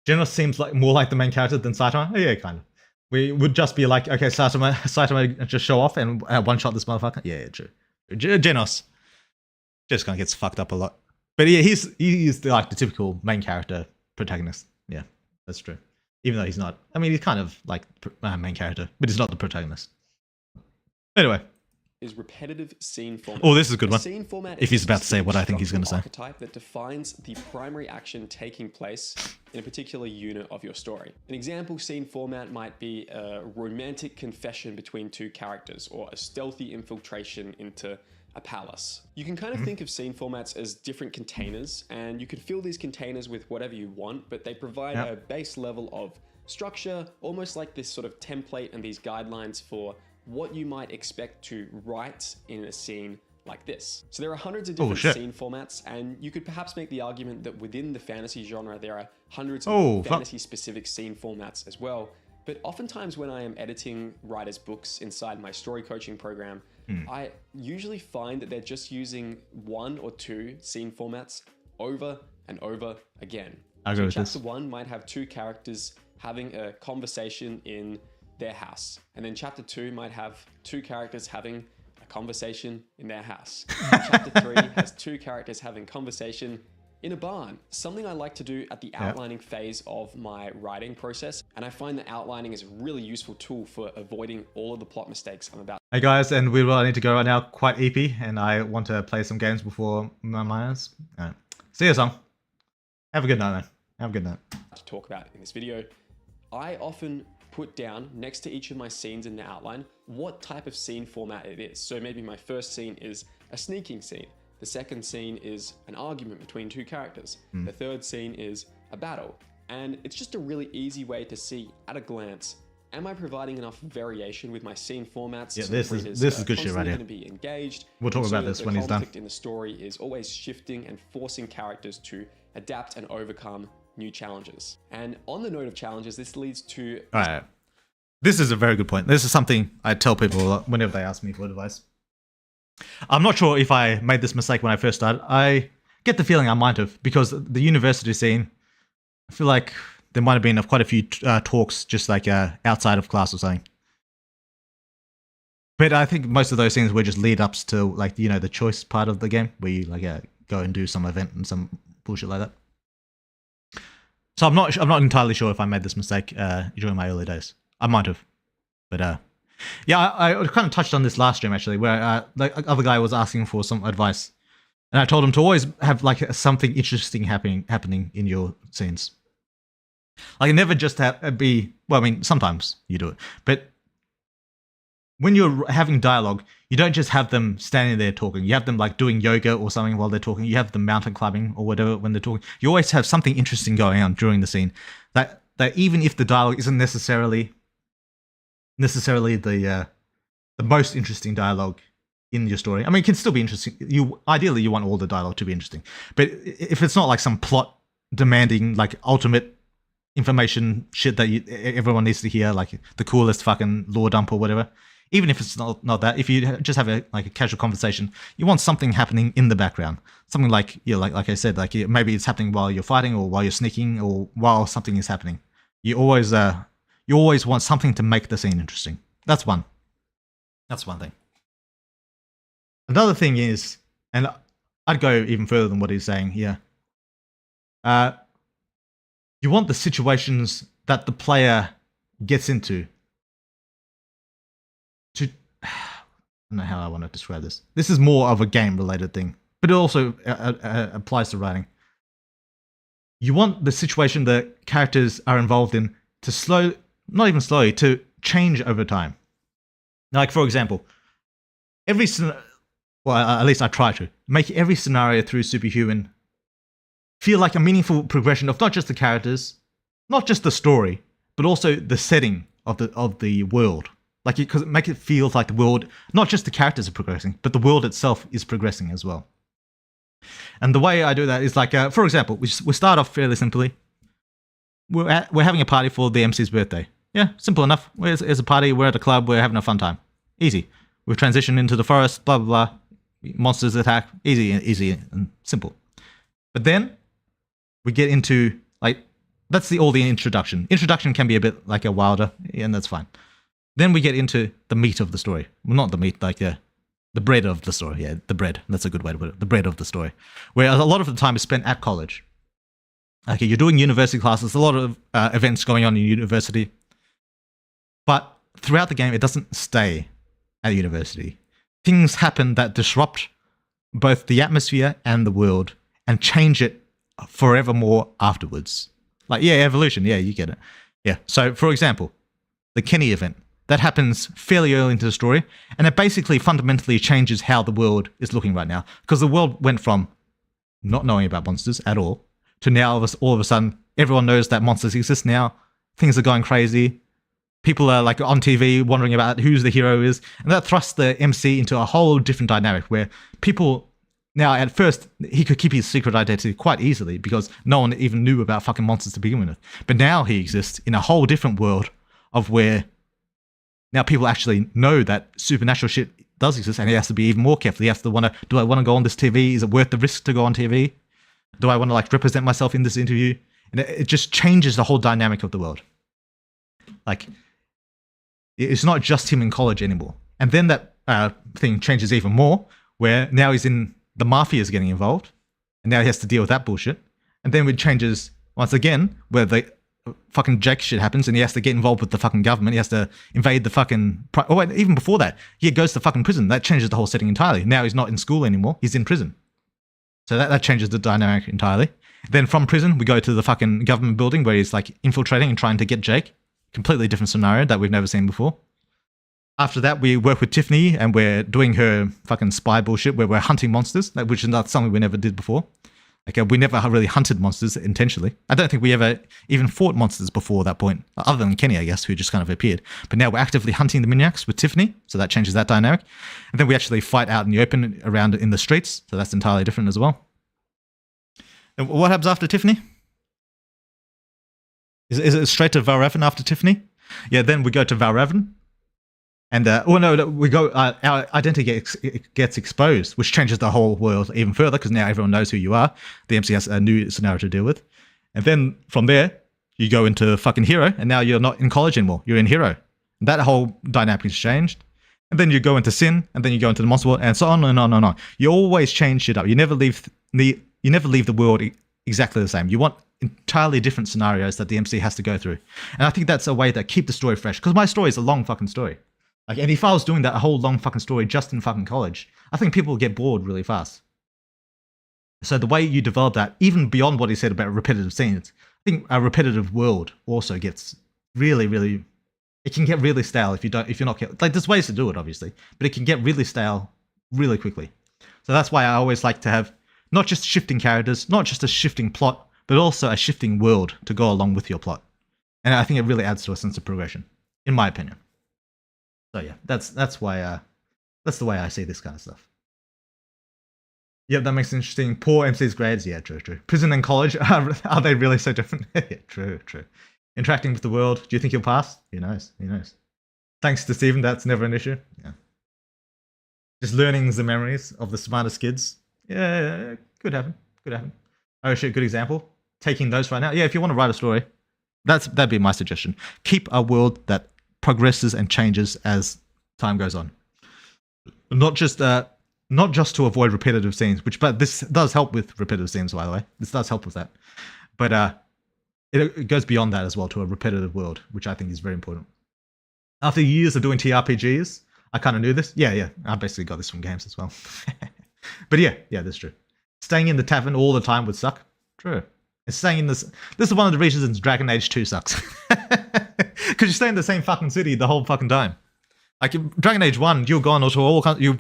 Genos seems like more like the main character than Saitama. Oh, yeah, kind of. We would just be like, okay, Saitama just show off and one shot this motherfucker. Yeah, true. Genos just kind of gets fucked up a lot. But yeah, he's like the typical main character protagonist. Yeah, that's true. Even though he's not. I mean, he's kind of like main character, but he's not the protagonist. Anyway. Is repetitive scene format. Oh, this is a good one. Scene format if he's about to say what I think he's going to say. Archetype that defines the primary action taking place in a particular unit of your story. An example scene format might be a romantic confession between two characters or a stealthy infiltration into a palace. You can kind of think of scene formats as different containers, and you can fill these containers with whatever you want, but they provide a base level of structure, almost like this sort of template and these guidelines for what you might expect to write in a scene like this. So there are hundreds of different scene formats, and you could perhaps make the argument that within the fantasy genre, there are hundreds of fantasy-specific scene formats as well. But oftentimes when I am editing writers' books inside my story coaching program, I usually find that they're just using one or two scene formats over and over again. So chapter 1 might have two characters having a conversation in their house, and then chapter 2 might have two characters having a conversation in their house. Chapter 3 has two characters having conversation in a barn. Something I like to do at the outlining phase of my writing process, and I find that outlining is a really useful tool for avoiding all of the plot mistakes I'm about. Hey guys, and we will need to go right now, quite EP, and I want to play some games before my miners. Alright. See you, Song. Have a good night, man. Have a good night. To talk about in this video, I often put down next to each of my scenes in the outline what type of scene format it is. So maybe my first scene is a sneaking scene. The second scene is an argument between two characters. The third scene is a battle. And it's just a really easy way to see at a glance, am I providing enough variation with my scene formats? Yeah, this is good shit right here. Going to be engaged. We'll talk about this when he's done. The conflict in the story is always shifting and forcing characters to adapt and overcome new challenges. And on the note of challenges, this leads to... All right. This is a very good point. This is something I tell people whenever they ask me for advice. I'm not sure if I made this mistake when I first started. I get the feeling I might have, because the university scene, I feel like there might have been quite a few talks just like outside of class or something. But I think most of those things were just lead ups to like, you know, the choice part of the game where you like go and do some event and some bullshit like that. So I'm not entirely sure if I made this mistake during my early days. I might have, but yeah, I kind of touched on this last stream actually, where the other guy was asking for some advice, and I told him to always have like something interesting happening in your scenes. Like never just be, well, I mean, sometimes you do it, but when you're having dialogue, you don't just have them standing there talking. You have them like doing yoga or something while they're talking. You have them mountain climbing or whatever when they're talking. You always have something interesting going on during the scene. That even if the dialogue isn't necessarily the most interesting dialogue in your story. I mean, it can still be interesting. Ideally you want all the dialogue to be interesting, but if it's not like some plot demanding like ultimate information shit that everyone needs to hear, like the coolest fucking lore dump or whatever. Even if it's not that, if you just have a casual conversation, you want something happening in the background. Something like, you know, like I said, like maybe it's happening while you're fighting or while you're sneaking or while something is happening. You always want something to make the scene interesting. That's one thing. Another thing is, and I'd go even further than what he's saying here. You want the situations that the player gets into to, I don't know how I want to describe this. This is more of a game-related thing, but it also applies to writing. You want the situation that characters are involved in to not even slowly, to change over time. Like, for example, at least I try to make every scenario through Superhuman feel like a meaningful progression of not just the characters, not just the story, but also the setting of the world. Like, because it makes it feel like the world, not just the characters are progressing, but the world itself is progressing as well. And the way I do that is like, for example, we start off fairly simply. We're having a party for the MC's birthday. Yeah, simple enough. It's a party, we're at a club, we're having a fun time. Easy. We transition into the forest, blah, blah, blah. Monsters attack. Easy and simple. But then we get into, like, that's all the introduction. Introduction can be a bit like a wilder, and that's fine. Then we get into the meat of the story. Well, not the meat, like the bread of the story. Yeah, the bread. That's a good way to put it. The bread of the story. Where a lot of the time is spent at college. Okay, you're doing university classes, a lot of events going on in university. But throughout the game, it doesn't stay at university. Things happen that disrupt both the atmosphere and the world and change it forevermore afterwards. Like, yeah, evolution. Yeah, you get it. Yeah. So, for example, the Kenny event. That happens fairly early into the story, and it basically fundamentally changes how the world is looking right now. Because the world went from not knowing about monsters at all to now all of a sudden everyone knows that monsters exist now. Things are going crazy. People are like on TV wondering about who's the hero is, and that thrusts the MC into a whole different dynamic where people now, at first, he could keep his secret identity quite easily because no one even knew about fucking monsters to begin with. But now he exists in a whole different world of where now people actually know that supernatural shit does exist, and he has to be even more careful. He has to do I want to go on this TV? Is it worth the risk to go on TV? Do I want to like represent myself in this interview? And it just changes the whole dynamic of the world. Like, it's not just him in college anymore. And then that thing changes even more, where now he's in the mafia is getting involved, and now he has to deal with that bullshit. And then it changes once again, where the fucking Jake shit happens, and he has to get involved with the fucking government. He has to invade the fucking. Oh, wait, even before that, he goes to fucking prison. That changes the whole setting entirely. Now he's not in school anymore; he's in prison. So that changes the dynamic entirely. Then from prison, we go to the fucking government building where he's like infiltrating and trying to get Jake. Completely different scenario that we've never seen before. After that, we work with Tiffany, and we're doing her fucking spy bullshit where we're hunting monsters, which is not something we never did before. Like, we never really hunted monsters intentionally. I don't think we ever even fought monsters before that point, other than Kenny, I guess, who just kind of appeared. But now we're actively hunting the Miniacs with Tiffany, so that changes that dynamic. And then we actually fight out in the open around in the streets, so that's entirely different as well. And what happens after Tiffany? Is it straight to Valravn after Tiffany? Yeah, then we go to Valravn. And we go. Our identity gets exposed, which changes the whole world even further because now everyone knows who you are. The MC has a new scenario to deal with, and then from there you go into fucking hero, and now you're not in college anymore. You're in hero. And that whole dynamic has changed. And then you go into sin, and then you go into the monster world, and so on and on and on. You always change shit up. You never leave the world exactly the same. You want entirely different scenarios that the MC has to go through. And I think that's a way to keep the story fresh. Because my story is a long fucking story. Like, and if I was doing that whole long fucking story just in fucking college, I think people would get bored really fast. So the way you develop that, even beyond what he said about repetitive scenes, I think a repetitive world also gets really, really. It can get really stale if you're not careful. Like, there's ways to do it, obviously, but it can get really stale really quickly. So that's why I always like to have not just shifting characters, not just a shifting plot, but also a shifting world to go along with your plot. And I think it really adds to a sense of progression, in my opinion. So yeah, that's why that's the way I see this kind of stuff. Yep, that makes it interesting. Poor MC's grades, yeah, true. Prison and college, are they really so different? Yeah, true. Interacting with the world, do you think you'll pass? Who knows? Thanks to Stephen, that's never an issue. Yeah. Just learning the memories of the smartest kids. Yeah, could happen. Oh shit, good example. Taking notes right now. Yeah, if you want to write a story, that'd be my suggestion. Keep a world that progresses and changes as time goes on. Not just to avoid repetitive scenes, but this does help with repetitive scenes, by the way. This does help with that. But it goes beyond that as well to a repetitive world, which I think is very important. After years of doing TRPGs, I kind of knew this. Yeah, I basically got this from games as well. But yeah, that's true. Staying in the tavern all the time would suck. True. And staying in this is one of the reasons Dragon Age 2 sucks. Because you stay in the same fucking city the whole fucking time. Like in Dragon Age 1, you're going to all kinds. You're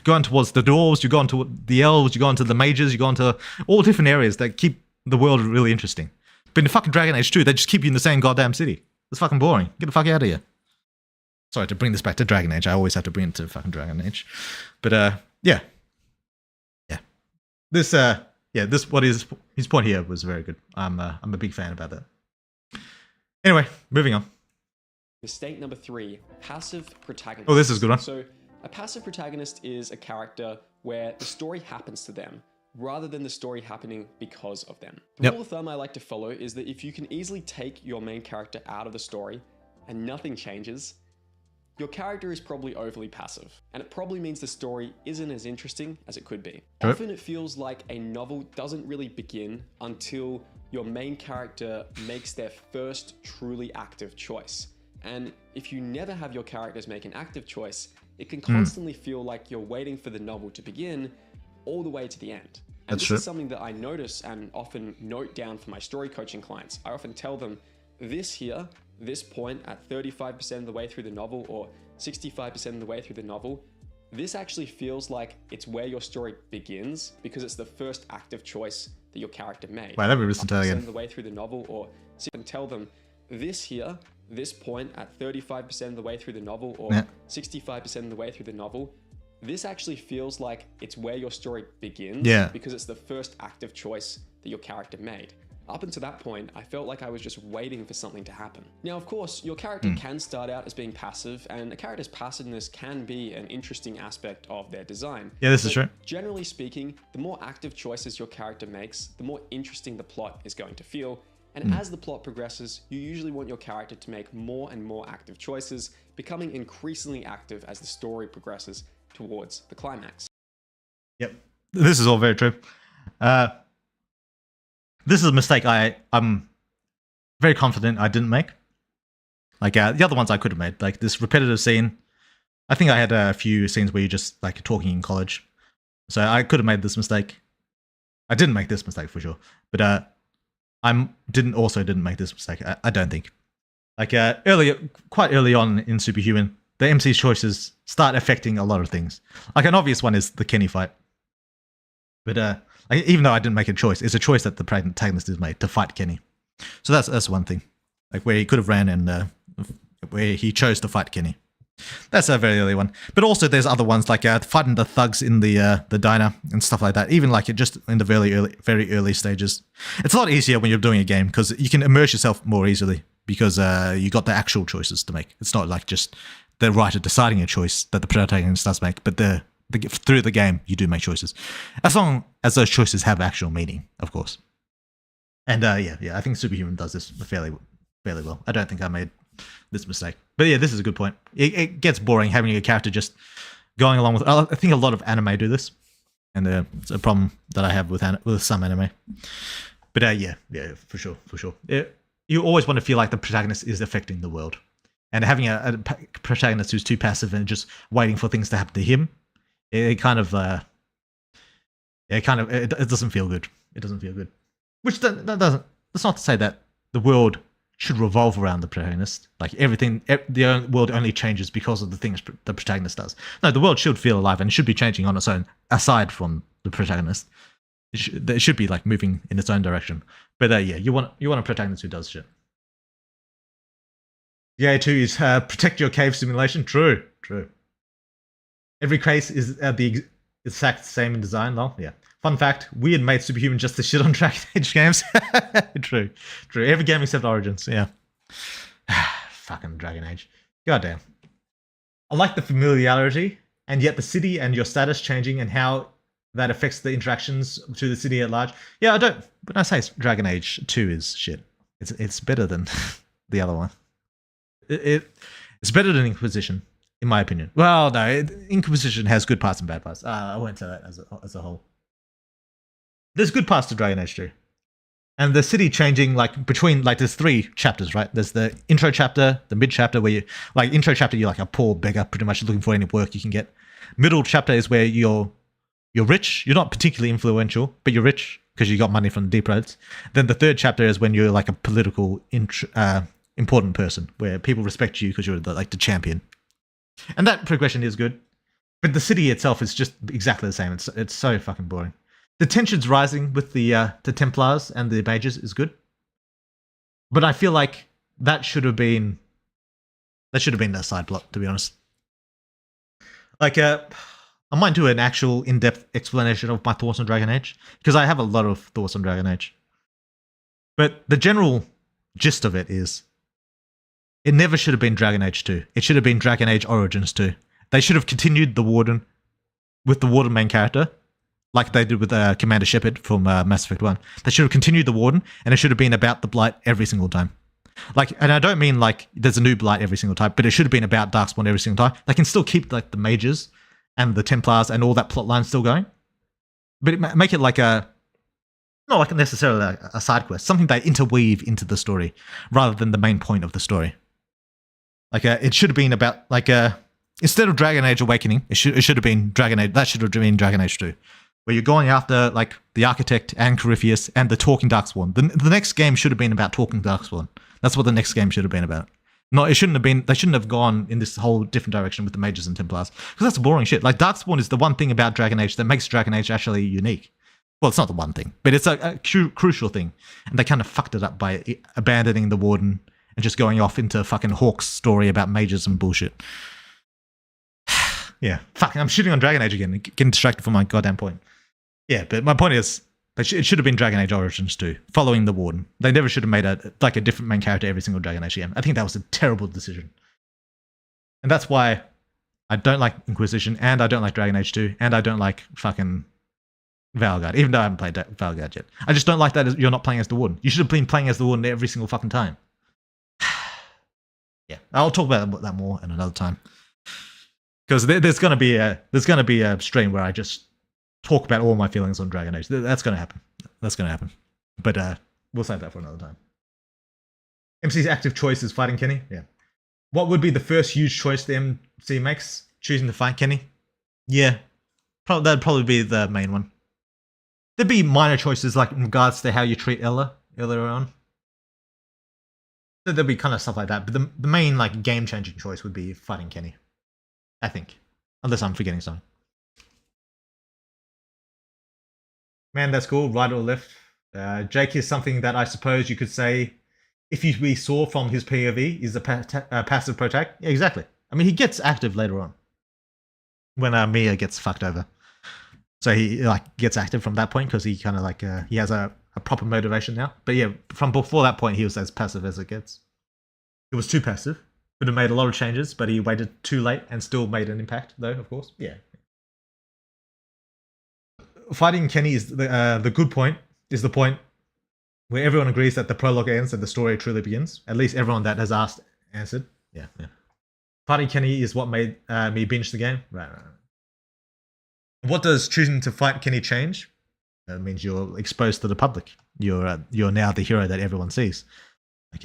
going towards the dwarves, you're going to the elves, you're going to the mages, you're going to all different areas that keep the world really interesting. But in fucking Dragon Age 2, they just keep you in the same goddamn city. It's fucking boring. Get the fuck out of here. Sorry to bring this back to Dragon Age. I always have to bring it to fucking Dragon Age. But yeah. This his point here was very good. I'm a big fan about that. Anyway, moving on. Mistake number 3, passive protagonist. Oh, this is a good one. So a passive protagonist is a character where the story happens to them rather than the story happening because of them. The rule of thumb I like to follow is that if you can easily take your main character out of the story and nothing changes, your character is probably overly passive, and it probably means the story isn't as interesting as it could be. Often it feels like a novel doesn't really begin until your main character makes their first truly active choice. And if you never have your characters make an active choice, it can constantly feel like you're waiting for the novel to begin all the way to the end. And this is something that I notice and often note down for my story coaching clients. I often tell them, this point at 35% of the way through the novel or 65% of the way through the novel, this actually feels like it's where your story begins because it's the first active choice that your character made. Wait, let me listen to that again. The way through the novel, or and tell them this point at 35% of the way through the novel or 65% of the way through the novel, this actually feels like it's where your story begins because it's the first active choice that your character made. Up until that point, I felt like I was just waiting for something to happen. Now, of course, your character can start out as being passive, and a character's passiveness can be an interesting aspect of their design. Yeah, this is true. Generally speaking, the more active choices your character makes, the more interesting the plot is going to feel. And as the plot progresses, you usually want your character to make more and more active choices, becoming increasingly active as the story progresses towards the climax. Yep, this is all very true. This is a mistake I'm very confident I didn't make. Like the other ones I could have made, like this repetitive scene. I think I had a few scenes where you're just like talking in college, so I could have made this mistake. I didn't make this mistake for sure, but I didn't make this mistake. I don't think. Like quite early on in Superhuman, the MC's choices start affecting a lot of things. Like an obvious one is the Kenny fight, but even though I didn't make a choice, it's a choice that the protagonist has made to fight Kenny. So that's one thing, like where he could have ran and where he chose to fight Kenny. That's a very early one. But also there's other ones like fighting the thugs in the diner and stuff like that. Even like just in the very early stages. It's a lot easier when you're doing a game because you can immerse yourself more easily because you got the actual choices to make. It's not like just the right of deciding a choice that the protagonist does make, but through the game you do make choices, as long as those choices have actual meaning, of course. And I think Superhuman does this fairly well. I don't think I made this mistake, but yeah, this is a good point. It gets boring having a character just going along with. I think a lot of anime do this, and it's a problem that I have with some anime. But yeah, for sure. You always want to feel like the protagonist is affecting the world, and having a protagonist who's too passive and just waiting for things to happen to him, it doesn't feel good. It doesn't feel good. Which that doesn't. That's not to say that the world should revolve around the protagonist. Like the world only changes because of the things the protagonist does. No, the world should feel alive and should be changing on its own, aside from the protagonist. It should be like moving in its own direction. But yeah, you want a protagonist who does shit. Yeah, 2 is protect your cave simulation. True. Every case is the exact same in design. Lol. Yeah. Fun fact: Weird made Superhuman just to shit on Dragon Age games. True. Every game except Origins. Yeah. Fucking Dragon Age. Goddamn. I like the familiarity, and yet the city and your status changing and how that affects the interactions to the city at large. Yeah, I don't. When I say Dragon Age 2 is shit, it's better than the other one. It's better than Inquisition, in my opinion. Well, no, Inquisition has good parts and bad parts. I won't say that as a whole. There's good parts to Dragon Age 2. And the city changing, like, between, like, there's 3 chapters, right? There's the intro chapter, the mid chapter, where intro chapter, you're like a poor beggar, pretty much looking for any work you can get. Middle chapter is where you're rich. You're not particularly influential, but you're rich because you got money from the Deep Roads. Then the 3rd chapter is when you're, like, a political, important person, where people respect you because you're, the champion. And that progression is good. But the city itself is just exactly the same. It's so fucking boring. The tensions rising with the Templars and the Mages is good, but I feel like that should have been a side plot, to be honest. Like, I might do an actual in-depth explanation of my thoughts on Dragon Age, because I have a lot of thoughts on Dragon Age. But the general gist of it is, it never should have been Dragon Age 2. It should have been Dragon Age Origins 2. They should have continued the Warden with the Warden main character, like they did with Commander Shepard from Mass Effect 1. They should have continued the Warden, and it should have been about the Blight every single time. Like, and I don't mean like there's a new Blight every single time, but it should have been about Darkspawn every single time. They can still keep like the Mages and the Templars and all that plot line still going, but make it like not like necessarily a side quest, something they interweave into the story rather than the main point of the story. Like, it should have been about like instead of Dragon Age Awakening, it should have been Dragon Age. That should have been Dragon Age 2. Where you're going after like the Architect and Corypheus and the Talking Darkspawn. The next game should have been about Talking Darkspawn. That's what the next game should have been about. No, it shouldn't have been. They shouldn't have gone in this whole different direction with the Mages and Templars, because that's boring shit. Like, Darkspawn is the one thing about Dragon Age that makes Dragon Age actually unique. Well, it's not the one thing, but it's a crucial thing, and they kind of fucked it up by abandoning the Warden and just going off into fucking Hawk's story about mages and bullshit. Yeah, fucking, I'm shitting on Dragon Age again, getting distracted from my goddamn point. Yeah, but my point is, it should have been Dragon Age Origins 2, following the Warden. They never should have made a different main character every single Dragon Age game. I think that was a terrible decision. And that's why I don't like Inquisition, and I don't like Dragon Age 2, and I don't like fucking Valguard, even though I haven't played Valguard yet. I just don't like that you're not playing as the Warden. You should have been playing as the Warden every single fucking time. Yeah, I'll talk about that more in another time. Because there's gonna be a stream where I just talk about all my feelings on Dragon Age. That's gonna happen. But we'll save that for another time. MC's active choice is fighting Kenny. Yeah. What would be the first huge choice the MC makes? Choosing to fight Kenny. Yeah. That'd probably be the main one. There'd be minor choices like in regards to how you treat Ella earlier on. So there'd be kind of stuff like that. But the main like game-changing choice would be fighting Kenny, I think. Unless I'm forgetting something. Man, that's cool. Right or left? Jake is something that I suppose you could say, if we saw from his POV, is a passive protag. Yeah, exactly. I mean, he gets active later on when Mia gets fucked over. So he like gets active from that point because he kind of like he has a proper motivation now. But yeah, from before that point, he was as passive as it gets. It was too passive. Could have made a lot of changes, but he waited too late and still made an impact, though, of course. Yeah. Fighting Kenny is the good point, is the point where everyone agrees that the prologue ends and the story truly begins. At least everyone that has asked answered. Yeah. Fighting Kenny is what made me binge the game. Right. What does choosing to fight Kenny change? That means you're exposed to the public. You're now the hero that everyone sees.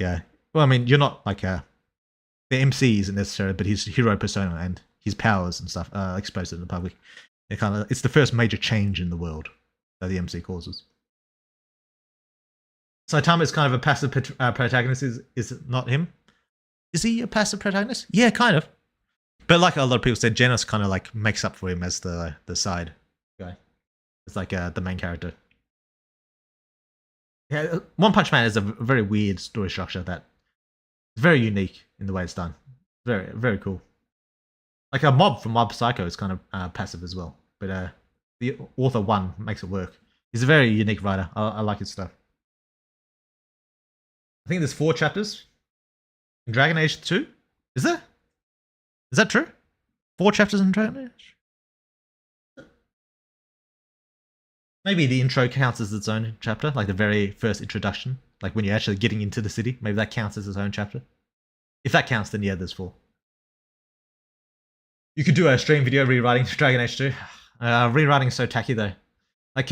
Well, I mean, you're not like the MC isn't necessarily, but his hero persona and his powers and stuff are exposed to the public. It's the first major change in the world that the MC causes. Saitama is kind of a passive protagonist. Is it not him? Is he a passive protagonist? Yeah, kind of. But like a lot of people said, Genos kind of like makes up for him as the side guy. It's like the main character. Yeah, One Punch Man is a very weird story structure that is very unique in the way it's done. Very, very cool. Like a Mob from Mob Psycho is kind of passive as well. But the author one makes it work. He's a very unique writer. I like his stuff. I think there's 4 chapters in Dragon Age 2. Is there? Is that true? 4 chapters in Dragon Age? Maybe the intro counts as its own chapter, like the very first introduction. Like when you're actually getting into the city. Maybe that counts as its own chapter. If that counts, then yeah, there's 4. You could do a stream video rewriting Dragon Age 2. Rewriting is so tacky though. Like,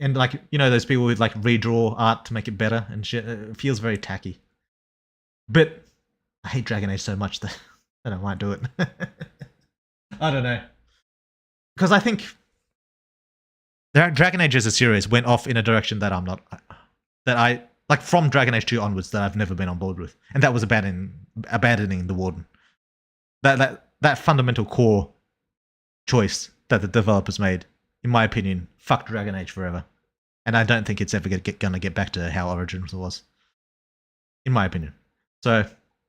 and like, you know, those people who like redraw art to make it better and shit. It feels very tacky. But I hate Dragon Age so much that I might do it. I don't know. Because I think Dragon Age as a series went off in a direction that I'm not, that I, like from Dragon Age 2 onwards, that I've never been on board with. And that was abandoning the Warden. That fundamental core choice that the developers made, in my opinion, fucked Dragon Age forever. And I don't think it's ever going to get back to how Origins was. In my opinion. So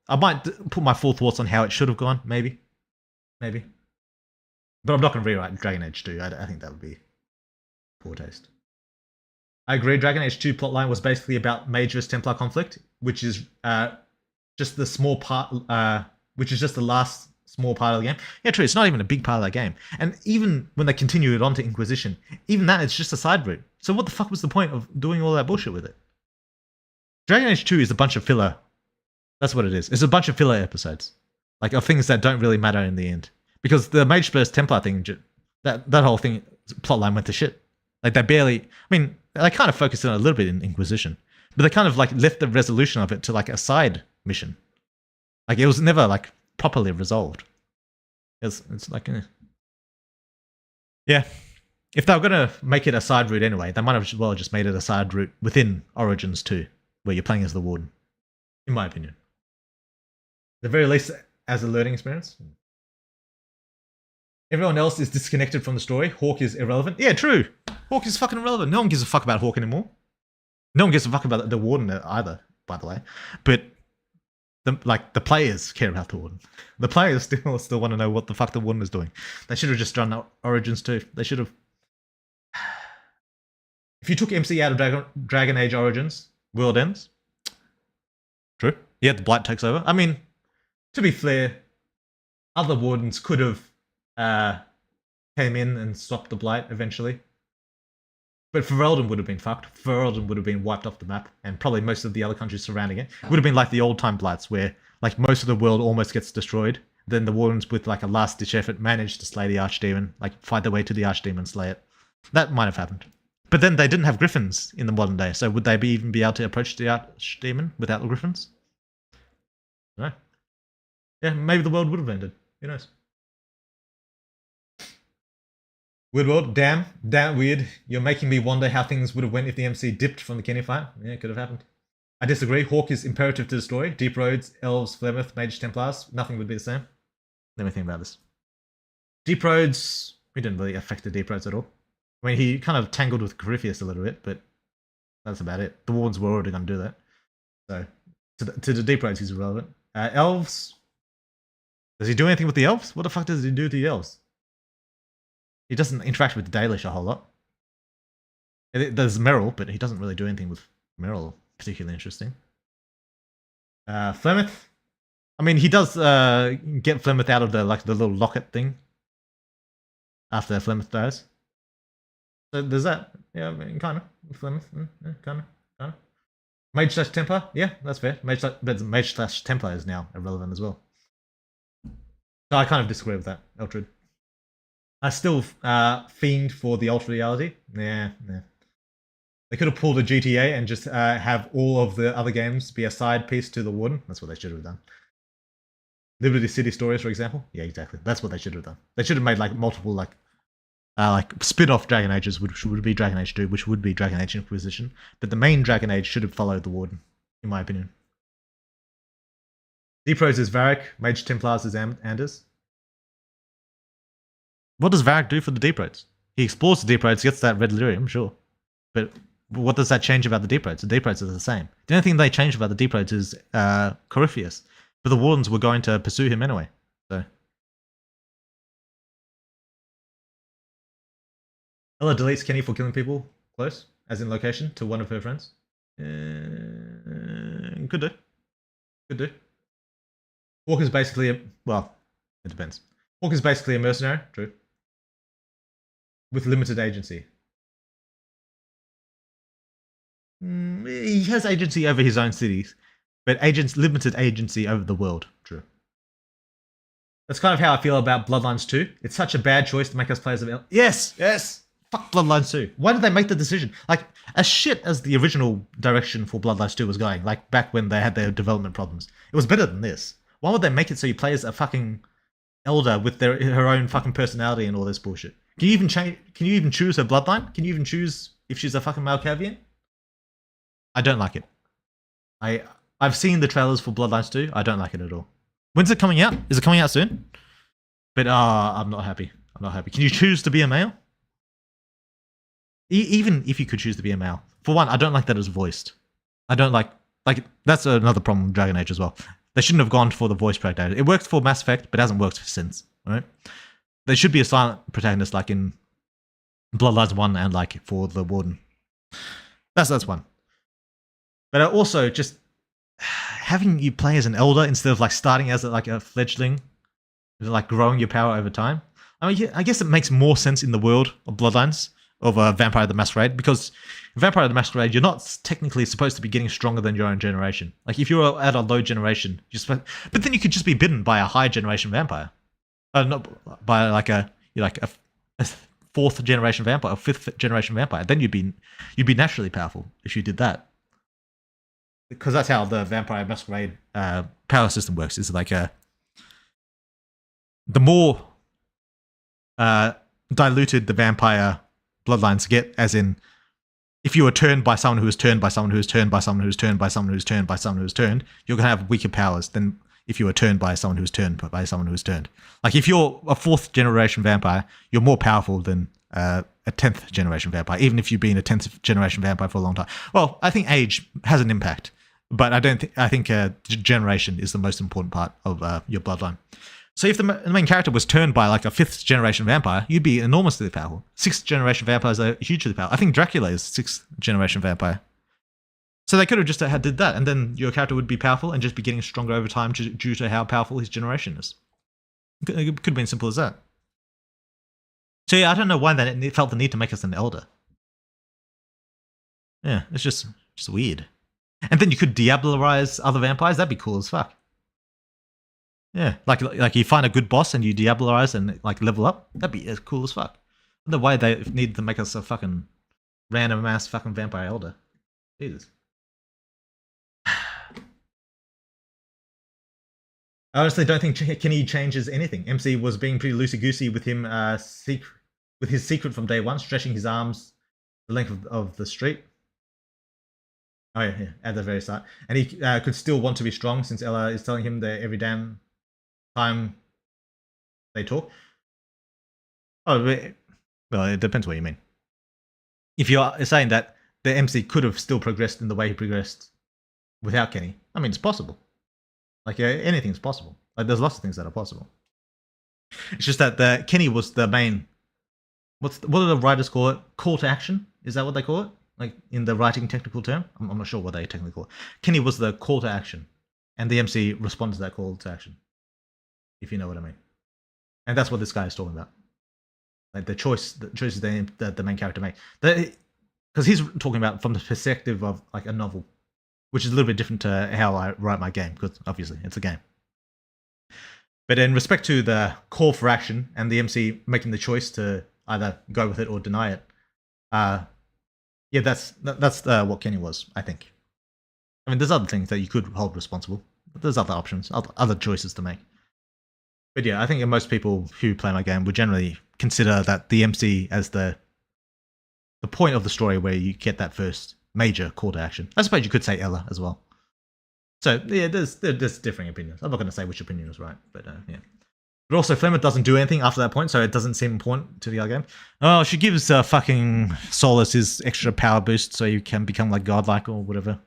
I might put my full thoughts on how it should have gone, maybe. But I'm not going to rewrite Dragon Age 2. I think that would be poor taste. I agree, Dragon Age 2 plotline was basically about Mage vs Templar conflict, which is just the small part, which is just the last small part of the game. Yeah, true, it's not even a big part of that game. And even when they continue it on to Inquisition, even that, it's just a side route. So what the fuck was the point of doing all that bullshit with it? Dragon Age 2 is a bunch of filler. That's what it is. It's a bunch of filler episodes. Like, of things that don't really matter in the end. Because the Mage vs Templar thing, that whole thing, plotline went to shit. Like, they barely, I mean, they kind of focused on it a little bit in Inquisition. But they kind of, like, left the resolution of it to, like, a side mission. Like, it was never, like, properly resolved. It's like, yeah. If they were going to make it a side route anyway, they might have well just made it a side route within Origins 2, where you're playing as the Warden. In my opinion. At the very least, as a learning experience. Everyone else is disconnected from the story. Hawk is irrelevant. Yeah, true. Hawk is fucking irrelevant. No one gives a fuck about Hawk anymore. No one gives a fuck about the Warden either, by the way. But the players care about the Warden. The players still want to know what the fuck the Warden is doing. They should have just done Origins 2. They should have. If you took MC out of Dragon Age Origins, world ends. True. Yeah, the Blight takes over. I mean, to be fair, other Wardens could have came in and stopped the Blight eventually. But Ferelden would have been fucked. Ferelden would have been wiped off the map, and probably most of the other countries surrounding it. It would have been like the old-time Blights, where like most of the world almost gets destroyed. Then the Wardens, with like a last-ditch effort, manage to slay the Archdemon, like fight their way to the Archdemon, slay it. That might have happened. But then they didn't have Griffins in the modern day, so would they even be able to approach the Archdemon without the Griffins? No. Yeah, maybe the world would have ended. Who knows? Weird world, damn weird. You're making me wonder how things would have went if the MC dipped from the Kenny fight. Yeah, it could have happened. I disagree. Hawk is imperative to the story. Deep Roads, Elves, Flemeth, Mage Templars, nothing would be the same. Let me think about this. Deep Roads, we didn't really affect the Deep Roads at all. I mean, he kind of tangled with Corypheus a little bit, but that's about it. The Wardens were already going to do that. So, to the Deep Roads, he's irrelevant. Elves, does he do anything with the Elves? What the fuck does he do to the Elves? He doesn't interact with the Dalish a whole lot. There's Merrill, but he doesn't really do anything with Merrill particularly interesting. Flemeth, I mean, he does get Flemeth out of the little locket thing after Flemeth dies. So there's that. Yeah, I mean, kind of. Flemeth, kind of. Mage slash Templar, yeah, that's fair. But Mage slash Templar is now irrelevant as well. So I kind of disagree with that, Eltrid. I still fiend for the Ultra Reality. Yeah. They could have pulled a GTA and just have all of the other games be a side piece to the Warden. That's what they should have done. Liberty City Stories, for example. Yeah, exactly. That's what they should have done. They should have made like multiple like spin-off Dragon Ages, which would be Dragon Age 2, which would be Dragon Age Inquisition. But the main Dragon Age should have followed the Warden, in my opinion. Deep Rose is Varric, Mage Templars is Anders. What does Varric do for the Deep Roads? He explores the Deep Roads, gets that red lyrium, sure. But what does that change about the Deep Roads? The Deep Roads are the same. The only thing they changed about the Deep Roads is Corypheus. But the Wardens were going to pursue him anyway. So Ella deletes Kenny for killing people close, as in location, to one of her friends. Could do. Walker's basically well, it depends. Walker's basically a mercenary, true. With limited agency. He has agency over his own cities, but limited agency over the world, true. That's kind of how I feel about Bloodlines 2. It's such a bad choice to make us players of Yes! Fuck Bloodlines 2. Why did they make the decision? Like, as shit as the original direction for Bloodlines 2 was going, like back when they had their development problems, it was better than this. Why would they make it so you play as a fucking elder with her own fucking personality and all this bullshit? Can you even choose her bloodline? Can you even choose if she's a fucking Malkavian? I don't like it. I've seen the trailers for Bloodlines 2. I don't like it at all. When's it coming out? Is it coming out soon? But I'm not happy. Can you choose to be a male? Even if you could choose to be a male. For one, I don't like that it's voiced. I don't like that's another problem with Dragon Age as well. They shouldn't have gone for the voice protagonist. It worked for Mass Effect, but it hasn't worked since. Right? There should be a silent protagonist like in Bloodlines 1 and like for the Warden. That's one. But also just having you play as an elder instead of like starting as like a fledgling, like growing your power over time. I mean, I guess it makes more sense in the world of Bloodlines of Vampire the Masquerade, because Vampire the Masquerade, you're not technically supposed to be getting stronger than your own generation. Like if you're at a low generation, but then you could just be bitten by a high generation vampire, not by like a fourth generation vampire, or fifth generation vampire. Then you'd be naturally powerful if you did that. Because that's how the Vampire Masquerade power system works. Is like the more diluted the vampire bloodlines get, as in if you were turned by someone who was turned by someone who was turned by someone who was turned by someone who was turned by someone who was turned, you're gonna have weaker powers than if you were turned by someone who was turned by someone who was turned. Like if you're a fourth generation vampire, you're more powerful than a 10th generation vampire, even if you've been a 10th generation vampire for a long time. Well, I think age has an impact. But I think generation is the most important part of your bloodline. So if the main character was turned by like a 5th generation vampire, you'd be enormously powerful. 6th generation vampires are hugely powerful. I think Dracula is 6th generation vampire. So they could have just did that, and then your character would be powerful and just be getting stronger over time due to how powerful his generation is. It could have been simple as that. So yeah, I don't know why they felt the need to make us an elder. Yeah, it's just weird. And then you could Diablerize other vampires. That'd be cool as fuck. Yeah, like you find a good boss and you Diablerize and like level up. That'd be as cool as fuck. The way they need to make us a fucking random ass fucking vampire elder. Jesus. I honestly don't think Kenny changes anything. MC was being pretty loosey-goosey with him, with his secret from day one, stretching his arms the length of the street. Oh yeah, at the very start. And he could still want to be strong since Ella is telling him that every damn time they talk. Oh, well, it depends what you mean. If you're saying that the MC could have still progressed in the way he progressed without Kenny, I mean, it's possible. Like, anything's possible. Like, there's lots of things that are possible. It's just that Kenny was the main... What do the writers call it? Call to action? Is that what they call it? Like, in the writing technical term? I'm not sure what they technically call it. Kenny was the call to action. and the MC responds to that call to action. If you know what I mean. And that's what this guy is talking about. Like the choices that the main character make. Because he's talking about from the perspective of like a novel, which is a little bit different to how I write my game, because obviously it's a game. But in respect to the call for action and the MC making the choice to either go with it or deny it, yeah, that's what Kenny was, I think. I mean, there's other things that you could hold responsible, but there's other options, other choices to make. But yeah, I think most people who play my game would generally consider that the MC as the point of the story where you get that first major call to action. I suppose you could say Ella as well. So yeah, there's differing opinions. I'm not going to say which opinion is right, but yeah. But also, Flemeth doesn't do anything after that point, so it doesn't seem important to the other game. Oh, she gives fucking Solus his extra power boost so you can become like godlike or whatever.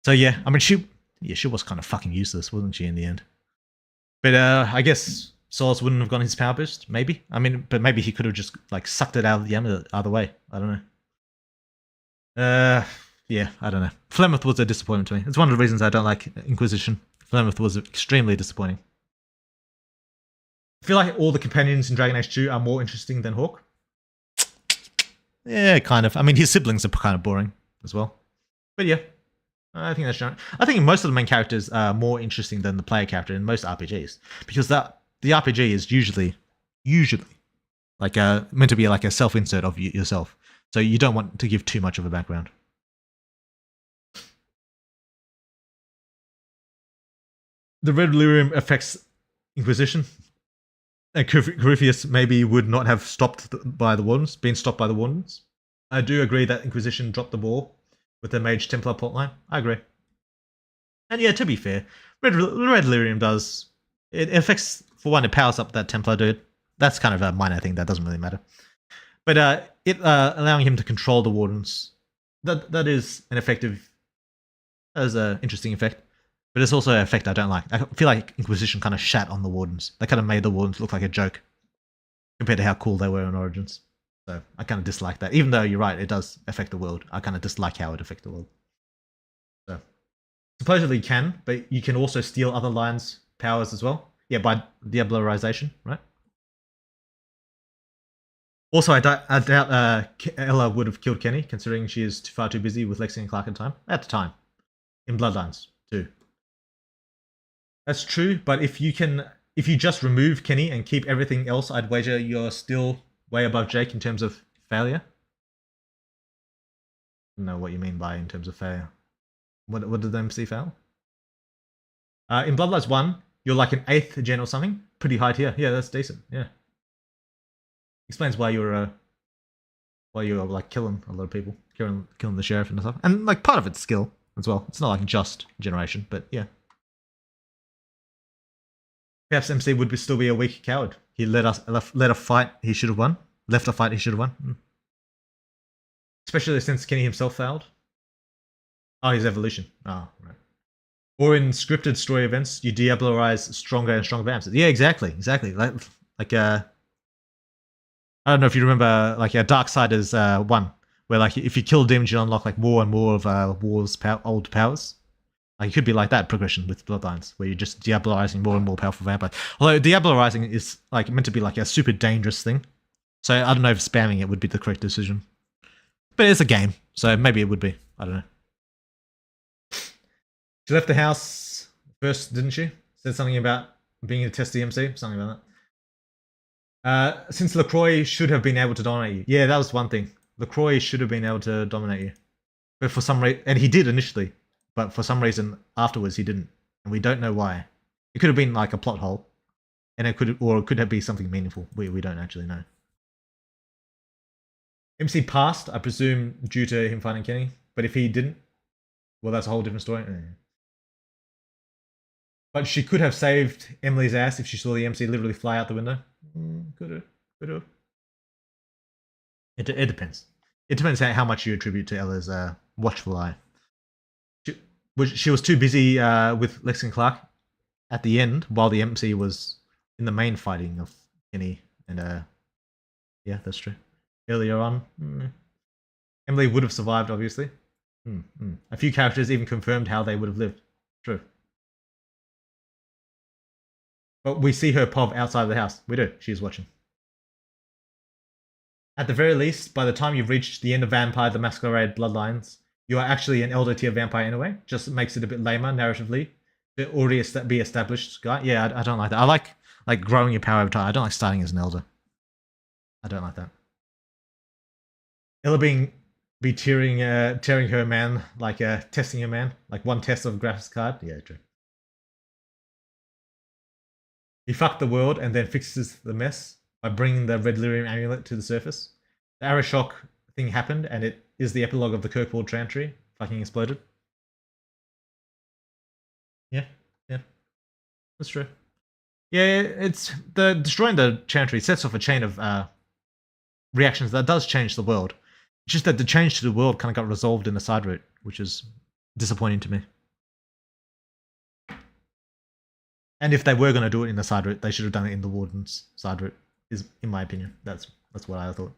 So yeah, I mean, she was kind of fucking useless, wasn't she, in the end? But I guess Solus wouldn't have gotten his power boost, maybe. I mean, but maybe he could have just like sucked it out of the other way. I don't know. Yeah, I don't know. Flemeth was a disappointment to me. It's one of the reasons I don't like Inquisition. Flemeth was extremely disappointing. I feel like all the companions in Dragon Age 2 are more interesting than Hawke. Yeah, kind of. I mean, his siblings are kind of boring as well. But yeah, I think that's shown. I think most of the main characters are more interesting than the player character in most RPGs, because the RPG is usually like meant to be like a self-insert of yourself. So you don't want to give too much of a background. The Red Lyrium affects Inquisition. And Corypheus maybe would not have been stopped by the Wardens. I do agree that Inquisition dropped the ball with the Mage Templar plotline. I agree. And yeah, to be fair, Red Lyrium does... It affects, for one, it powers up that Templar dude. That's kind of a minor thing, that doesn't really matter. But it allowing him to control the Wardens, that is an effective... That is an interesting effect. But it's also an effect I don't like. I feel like Inquisition kind of shat on the Wardens. They kind of made the Wardens look like a joke compared to how cool they were in Origins. So I kind of dislike that. Even though you're right, it does affect the world. I kind of dislike how it affects the world. So supposedly you can, but you can also steal other lines' powers as well. Yeah, by Diablerization, right? Also, I doubt Ella would have killed Kenny, considering she is far too busy with Lexi and Clark at the time. In Bloodlines, too. That's true, but if you just remove Kenny and keep everything else, I'd wager you're still way above Jake in terms of failure. I don't know what you mean by in terms of failure. What did the MC fail? In Bloodlines 1, you're like an 8th gen or something. Pretty high tier. Yeah, that's decent. Yeah. Explains why you're like killing a lot of people, killing the sheriff and stuff. And like part of it's skill as well. It's not like just generation, but yeah. Perhaps MC would still be a weak coward. He let a fight he should have won. Left a fight he should have won. Especially since Kenny himself failed. Oh, his evolution. Oh, right. Or in scripted story events, you Diablerize stronger and stronger vamps. Yeah, exactly. Like I don't know if you remember, like Darksiders 1, where like if you kill demons, you unlock like more and more of War's old powers. Like, it could be like that progression with Bloodlines, where you're just Diablerizing more and more powerful vampires. Although Diablerizing is like meant to be like a super dangerous thing, so I don't know if spamming it would be the correct decision. But it's a game, so maybe it would be. I don't know. She left the house first, didn't she? Said something about being a test DMC, something about that. Since LaCroix should have been able to dominate you. Yeah, that was one thing. LaCroix should have been able to dominate you, but for some reason, and he did initially. But for some reason, afterwards, he didn't. And we don't know why. It could have been like a plot hole. And it could have been something meaningful. We don't actually know. MC passed, I presume, due to him finding Kenny. But if he didn't, well, that's a whole different story. But she could have saved Emily's ass if she saw the MC literally fly out the window. Could have. It depends. It depends how much you attribute to Ella's watchful eye. She was too busy with Lex and Clark at the end, while the MC was in the main fighting of Kenny and yeah, that's true. Earlier on, Emily would have survived, obviously. A few characters even confirmed how they would have lived. True. But we see her pov outside of the house. We do. She's watching. At the very least, by the time you've reached the end of Vampire the Masquerade Bloodlines, you are actually an elder tier vampire anyway. Just makes it a bit lamer narratively. To already be established guy. Yeah, I don't like that. I like growing your power over time. I don't like starting as an elder. I don't like that. Ella be tearing her man, like testing her man, like one test of graphics card. Yeah, true. He fucked the world and then fixes the mess by bringing the red lyrium amulet to the surface. The Arashock thing happened, and it is the epilogue of the Kirkwall Chantry fucking exploded. Yeah, that's true. Yeah, it's the destroying the Chantry sets off a chain of reactions that does change the world. It's just that the change to the world kind of got resolved in the side route, which is disappointing to me. And if they were going to do it in the side route, they should have done it in the Warden's side route, is in my opinion. That's what I thought.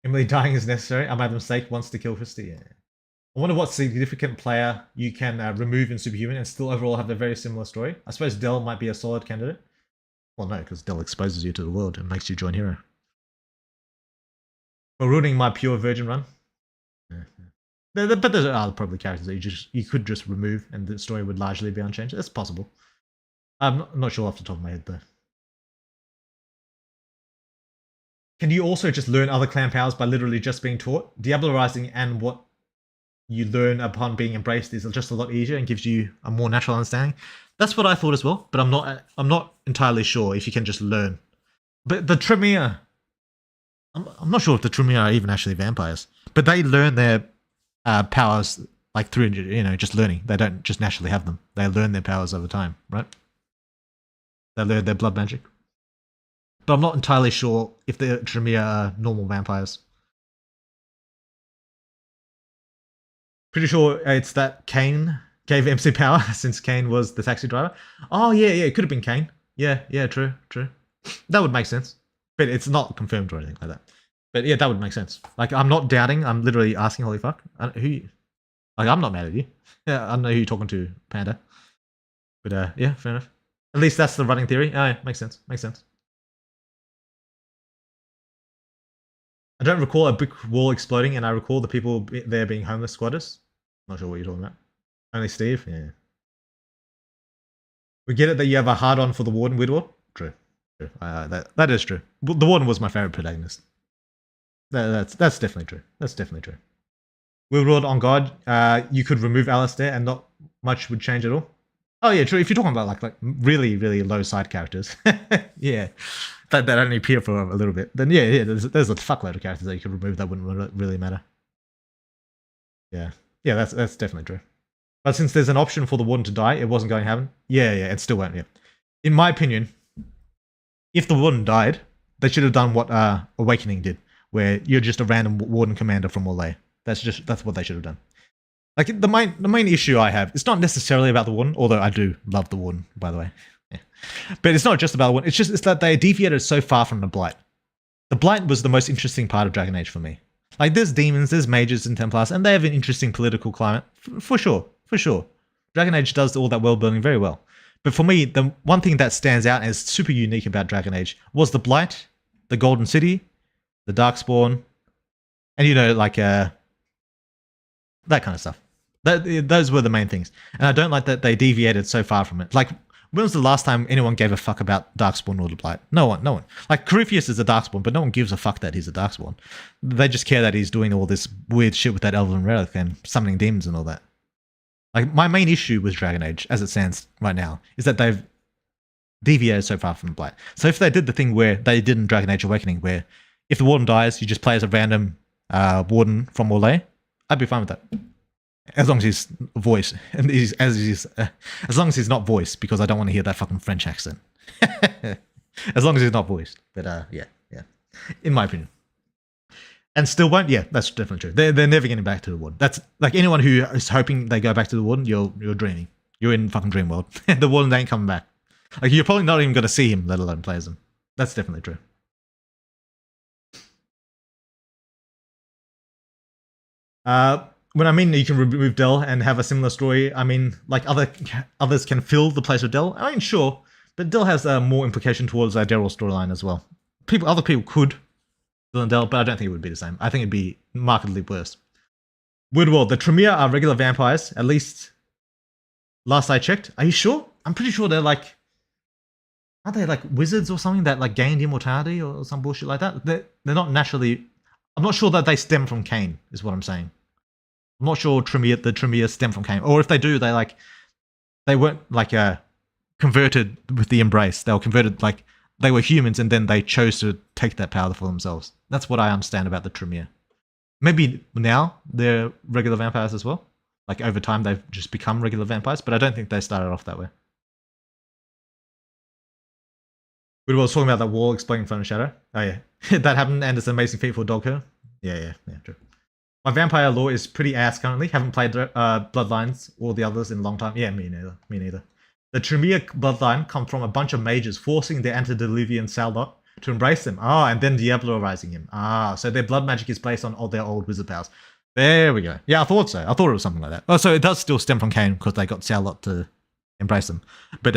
Emily dying is necessary. I made a mistake once to kill Christy. Yeah. I wonder what significant player you can remove in Superhuman and still overall have a very similar story. I suppose Dell might be a solid candidate. Well, no, because Dell exposes you to the world and makes you join Hero. For ruining my pure Virgin run. Yeah. But there are probably characters that you could just remove and the story would largely be unchanged. That's possible. I'm not sure off the top of my head though. Can you also just learn other clan powers by literally just being taught? Diablo Rising and what you learn upon being embraced is just a lot easier and gives you a more natural understanding. That's what I thought as well, but I'm not entirely sure if you can just learn. But the Tremere, I'm not sure if the Tremere are even actually vampires, but they learn their powers like through just learning. They don't just naturally have them. They learn their powers over time, right? They learn their blood magic. But I'm not entirely sure if the Tremere are normal vampires. Pretty sure it's that Kane gave MC power since Kane was the taxi driver. Oh, yeah, it could have been Kane. Yeah, true. That would make sense. But it's not confirmed or anything like that. But yeah, that would make sense. Like, I'm not doubting. I'm literally asking, holy fuck. I'm not mad at you. Yeah, I know who you're talking to, Panda. But yeah, fair enough. At least that's the running theory. Oh, yeah, makes sense. I don't recall a brick wall exploding, and I recall the people there being homeless squatters. Not sure what you're talking about. Only Steve? Yeah. We get it that you have a hard-on for the Warden, Widward? True. That is true. The Warden was my favorite protagonist. That's definitely true. Widward on God, you could remove Alistair and not much would change at all. Oh yeah, true. If you're talking about like really, really low side characters, yeah, that only appear for a little bit, then yeah, there's a fuckload of characters that you could remove that wouldn't really matter. Yeah, that's definitely true. But since there's an option for the Warden to die, it wasn't going to happen. Yeah, it still won't. Yeah, in my opinion, if the Warden died, they should have done what Awakening did, where you're just a random Warden commander from Orlais. That's what they should have done. Like the main issue I have, it's not necessarily about the Warden, although I do love the Warden, by the way. Yeah. But it's not just about the Warden. It's that they deviated so far from the Blight. The Blight was the most interesting part of Dragon Age for me. Like there's demons, there's mages and Templars, and they have an interesting political climate for sure. Dragon Age does all that world building very well. But for me, the one thing that stands out and is super unique about Dragon Age was the Blight, the Golden City, the Darkspawn, and like that kind of stuff. Those were the main things. And I don't like that they deviated so far from it. Like, when was the last time anyone gave a fuck about Darkspawn or the Blight? No one. Like, Corypheus is a Darkspawn, but no one gives a fuck that he's a Darkspawn. They just care that he's doing all this weird shit with that Elven Relic and summoning demons and all that. Like, my main issue with Dragon Age, as it stands right now, is that they've deviated so far from the Blight. So if they did the thing where they did in Dragon Age Awakening, where if the Warden dies, you just play as a random Warden from Orlais, I'd be fine with that. As long as he's voice, and as long as he's not voiced, because I don't want to hear that fucking French accent. As long as he's not voiced, but yeah, in my opinion, and still won't. Yeah, that's definitely true. They're never getting back to the Warden. That's like anyone who is hoping they go back to the Warden. You're dreaming. You're in fucking dream world. The Warden ain't coming back. Like you're probably not even going to see him, let alone play as him. That's definitely true. when I mean you can remove Dell and have a similar story, I mean like others can fill the place of Dell. I mean sure, but Dell has more implication towards Daryl storyline as well. Other people could fill in Dell, but I don't think it would be the same. I think it'd be markedly worse. Weird World. The Tremere are regular vampires, at least last I checked. Are you sure? I'm pretty sure they're like, aren't they like wizards or something that like gained immortality or some bullshit like that? They're not naturally. I'm not sure that they stem from Cain, is what I'm saying. I'm not sure the Tremere stem from Cain, or if they do, they weren't like converted with the embrace. They were converted like they were humans, and then they chose to take that power for themselves. That's what I understand about the Tremere. Maybe now they're regular vampires as well. Like over time, they've just become regular vampires, but I don't think they started off that way. We were talking about that wall exploding in front of Shadow. Oh yeah, that happened, and it's an amazing feat for Dogco. Yeah, true. My vampire lore is pretty ass currently. Haven't played Bloodlines or the others in a long time. Yeah, me neither. The Tremere bloodline come from a bunch of mages forcing their antediluvian Salot to embrace them. And then Diablo-izing him. So their blood magic is based on all their old wizard powers. There we go. Yeah, I thought so. I thought it was something like that. Oh, so it does still stem from Cain because they got Salot to embrace them. But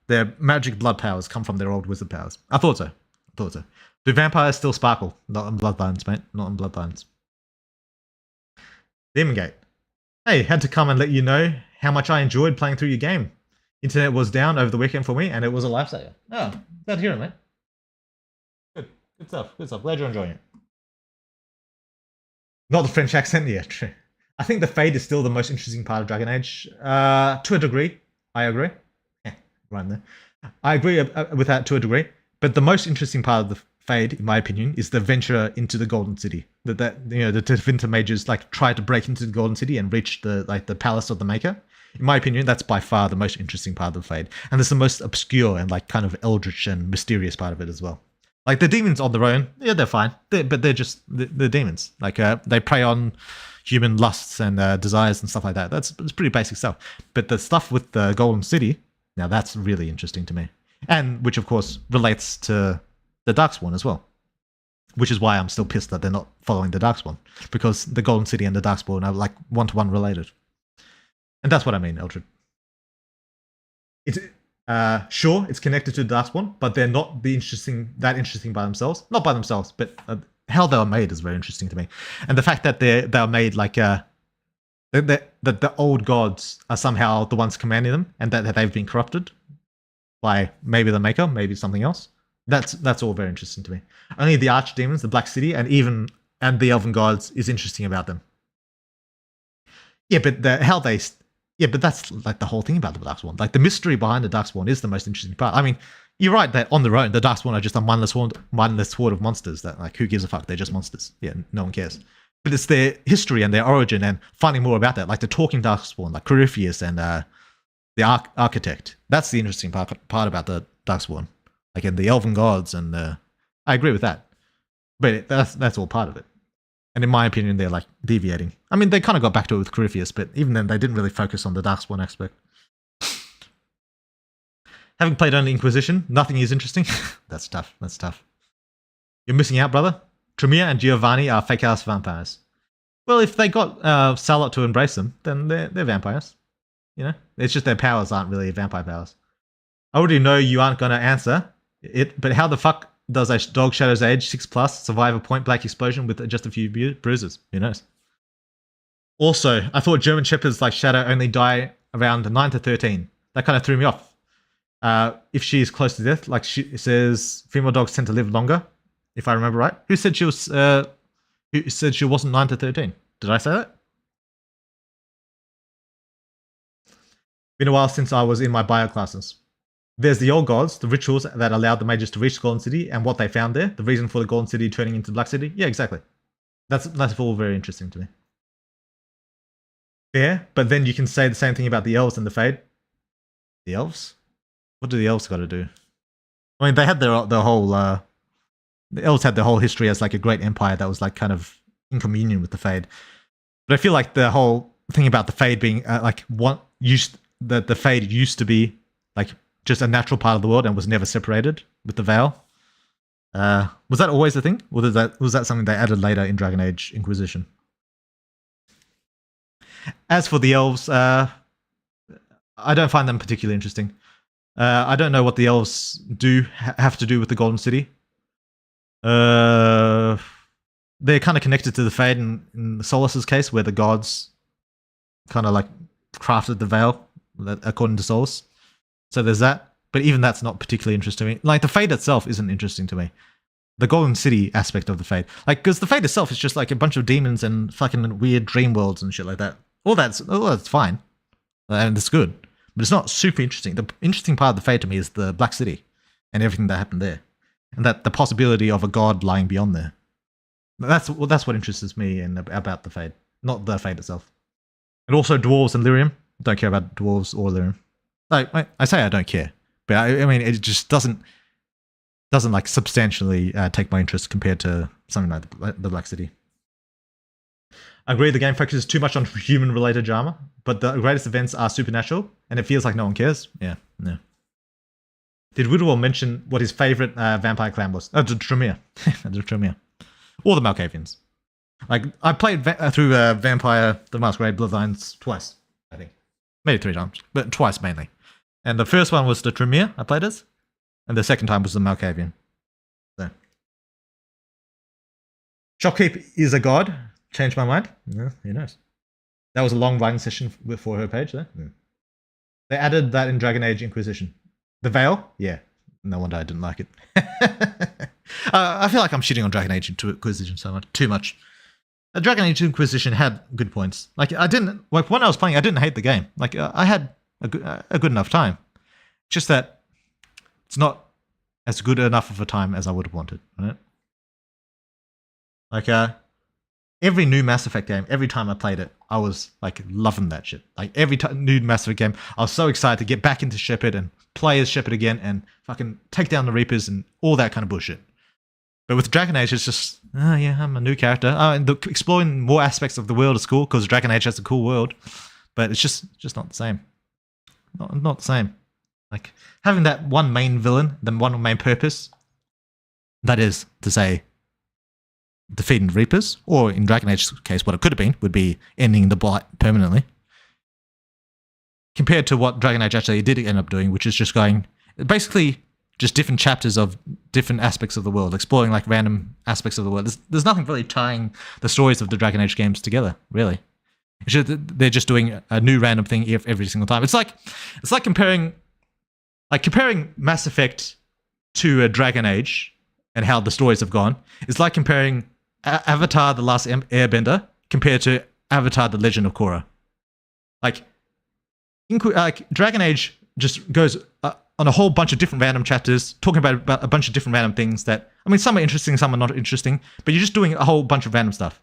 their magic blood powers come from their old wizard powers. I thought so. Do vampires still sparkle? Not in Bloodlines, mate. Not in Bloodlines. Demon Gate. Hey, had to come and let you know how much I enjoyed playing through your game. Internet was down over the weekend for me, and it was a lifesaver. Oh, glad to hear it, mate. Good stuff. Glad you're enjoying it. Not the French accent, yeah, true. I think the Fade is still the most interesting part of Dragon Age. To a degree, I agree. Yeah, right there. I agree with that to a degree, but the most interesting part of the Fade, in my opinion, is the venture into the Golden City. The Tevinter mages like try to break into the Golden City and reach the palace of the Maker. In my opinion, that's by far the most interesting part of the Fade, and it's the most obscure and like kind of eldritch and mysterious part of it as well. Like the demons on their own, yeah, they're fine, but they're just they're demons. Like they prey on human lusts and desires and stuff like that. It's pretty basic stuff. But the stuff with the Golden City, now that's really interesting to me, and which of course relates to the Darkspawn as well, which is why I'm still pissed that they're not following the Darkspawn, because the Golden City and the Darkspawn are like one-to-one related, and that's what I mean, Eldred. It's sure it's connected to the Darkspawn, but they're not that interesting by themselves. Not by themselves, but how they were made is very interesting to me, and the fact that they are made like that the old gods are somehow the ones commanding them, and that they've been corrupted by maybe the Maker, maybe something else. That's all very interesting to me. Only the archdemons, the Black City, and the Elven Gods is interesting about them. Yeah, but but that's like the whole thing about the Darkspawn. Like the mystery behind the Darkspawn is the most interesting part. I mean, you're right that on their own, the Darkspawn are just a mindless horde of monsters that like who gives a fuck? They're just monsters. Yeah, no one cares. But it's their history and their origin and finding more about that, like the talking Darkspawn, like Corypheus and the Architect. That's the interesting part about the Darkspawn. Like in the Elven Gods, and I agree with that. But that's all part of it. And in my opinion, they're like deviating. I mean, they kind of got back to it with Corypheus, but even then, they didn't really focus on the Darkspawn aspect. Having played only Inquisition, nothing is interesting. That's tough. You're missing out, brother. Tremere and Giovanni are fake-ass vampires. Well, if they got Salot to embrace them, then they're vampires. You know? It's just their powers aren't really vampire powers. I already know you aren't going to answer it, but how the fuck does a Dog Shadows Age 6+ survive a point-blank explosion with just a few bruises? Who knows? Also, I thought German Shepherds like Shadow only die around 9 to 13. That kind of threw me off. If she is close to death, like she says, female dogs tend to live longer, if I remember right. Who said she wasn't 9 to 13? Did I say that? Been a while since I was in my bio classes. There's the old gods, the rituals that allowed the mages to reach the Golden City, and what they found there, the reason for the Golden City turning into the Black City. Yeah, exactly. That's all very interesting to me. Yeah, but then you can say the same thing about the elves and the Fade. The elves? What do the elves got to do? I mean, they had their whole... the elves had their whole history as like a great empire that was like kind of in communion with the Fade. But I feel like the whole thing about the Fade being the Fade used to be like just a natural part of the world and was never separated with the veil. Was that always the thing? Or was that something they added later in Dragon Age Inquisition? As for the elves, I don't find them particularly interesting. I don't know what the elves have to do with the Golden City. They're kind of connected to the Fade in Solus's case, where the gods kind of like crafted the veil, according to Solus. So there's that. But even that's not particularly interesting to me. Like, the Fade itself isn't interesting to me. The Golden City aspect of the Fade. Like, because the Fade itself is just like a bunch of demons and fucking weird dream worlds and shit like that. All that's fine. And it's good. But it's not super interesting. The interesting part of the Fade to me is the Black City and everything that happened there. And that the possibility of a god lying beyond there. That's what interests me about the Fade. Not the Fade itself. And also dwarves and lyrium. Don't care about dwarves or lyrium. Like, I say I don't care. But I mean, it just doesn't like substantially take my interest compared to something like the Black City. I agree the game focuses too much on human-related drama, but the greatest events are supernatural, and it feels like no one cares. Yeah. Did Woodwall mention what his favourite vampire clan was? Oh, the Tremere. The Tremere. Or the Malkavians. Like, I played through Vampire the Masquerade Bloodlines twice, I think. Maybe 3 times, but twice mainly. And the first one was the Tremere I played as, and the second time was the Malkavian. So. Shopkeep is a god. Changed my mind. Yeah, who knows? That was a long writing session for her page there. Yeah. They added that in Dragon Age Inquisition. The Veil? Yeah. No wonder I didn't like it. I feel like I'm shitting on Dragon Age Inquisition so much. Too much. Dragon Age Inquisition had good points. Like, when I was playing, I didn't hate the game. Like, I had a good enough time. Just that it's not as good enough of a time as I would have wanted, right? Like, every new Mass Effect game, every time I played it, I was like loving that shit. Like, every new Mass Effect game, I was so excited to get back into Shepard and play as Shepard again and fucking take down the Reapers and all that kind of bullshit. But with Dragon Age, it's just, oh yeah, I'm a new character. And exploring more aspects of the world is cool because Dragon Age has a cool world, but it's just not the same. Not the same. Like, having that one main villain, the one main purpose, that is to say, defeating the Reapers, or in Dragon Age's case, what it could have been would be ending the Blight permanently. Compared to what Dragon Age actually did end up doing, which is just going, basically, just different chapters of different aspects of the world, exploring like random aspects of the world. There's nothing really tying the stories of the Dragon Age games together, really. They're just doing a new random thing every single time. It's like comparing Mass Effect to a Dragon Age and how the stories have gone. It's like comparing Avatar: The Last Airbender compared to Avatar: The Legend of Korra. Like Dragon Age just goes on a whole bunch of different random chapters, talking about a bunch of different random things that, I mean, some are interesting, some are not interesting, but you're just doing a whole bunch of random stuff.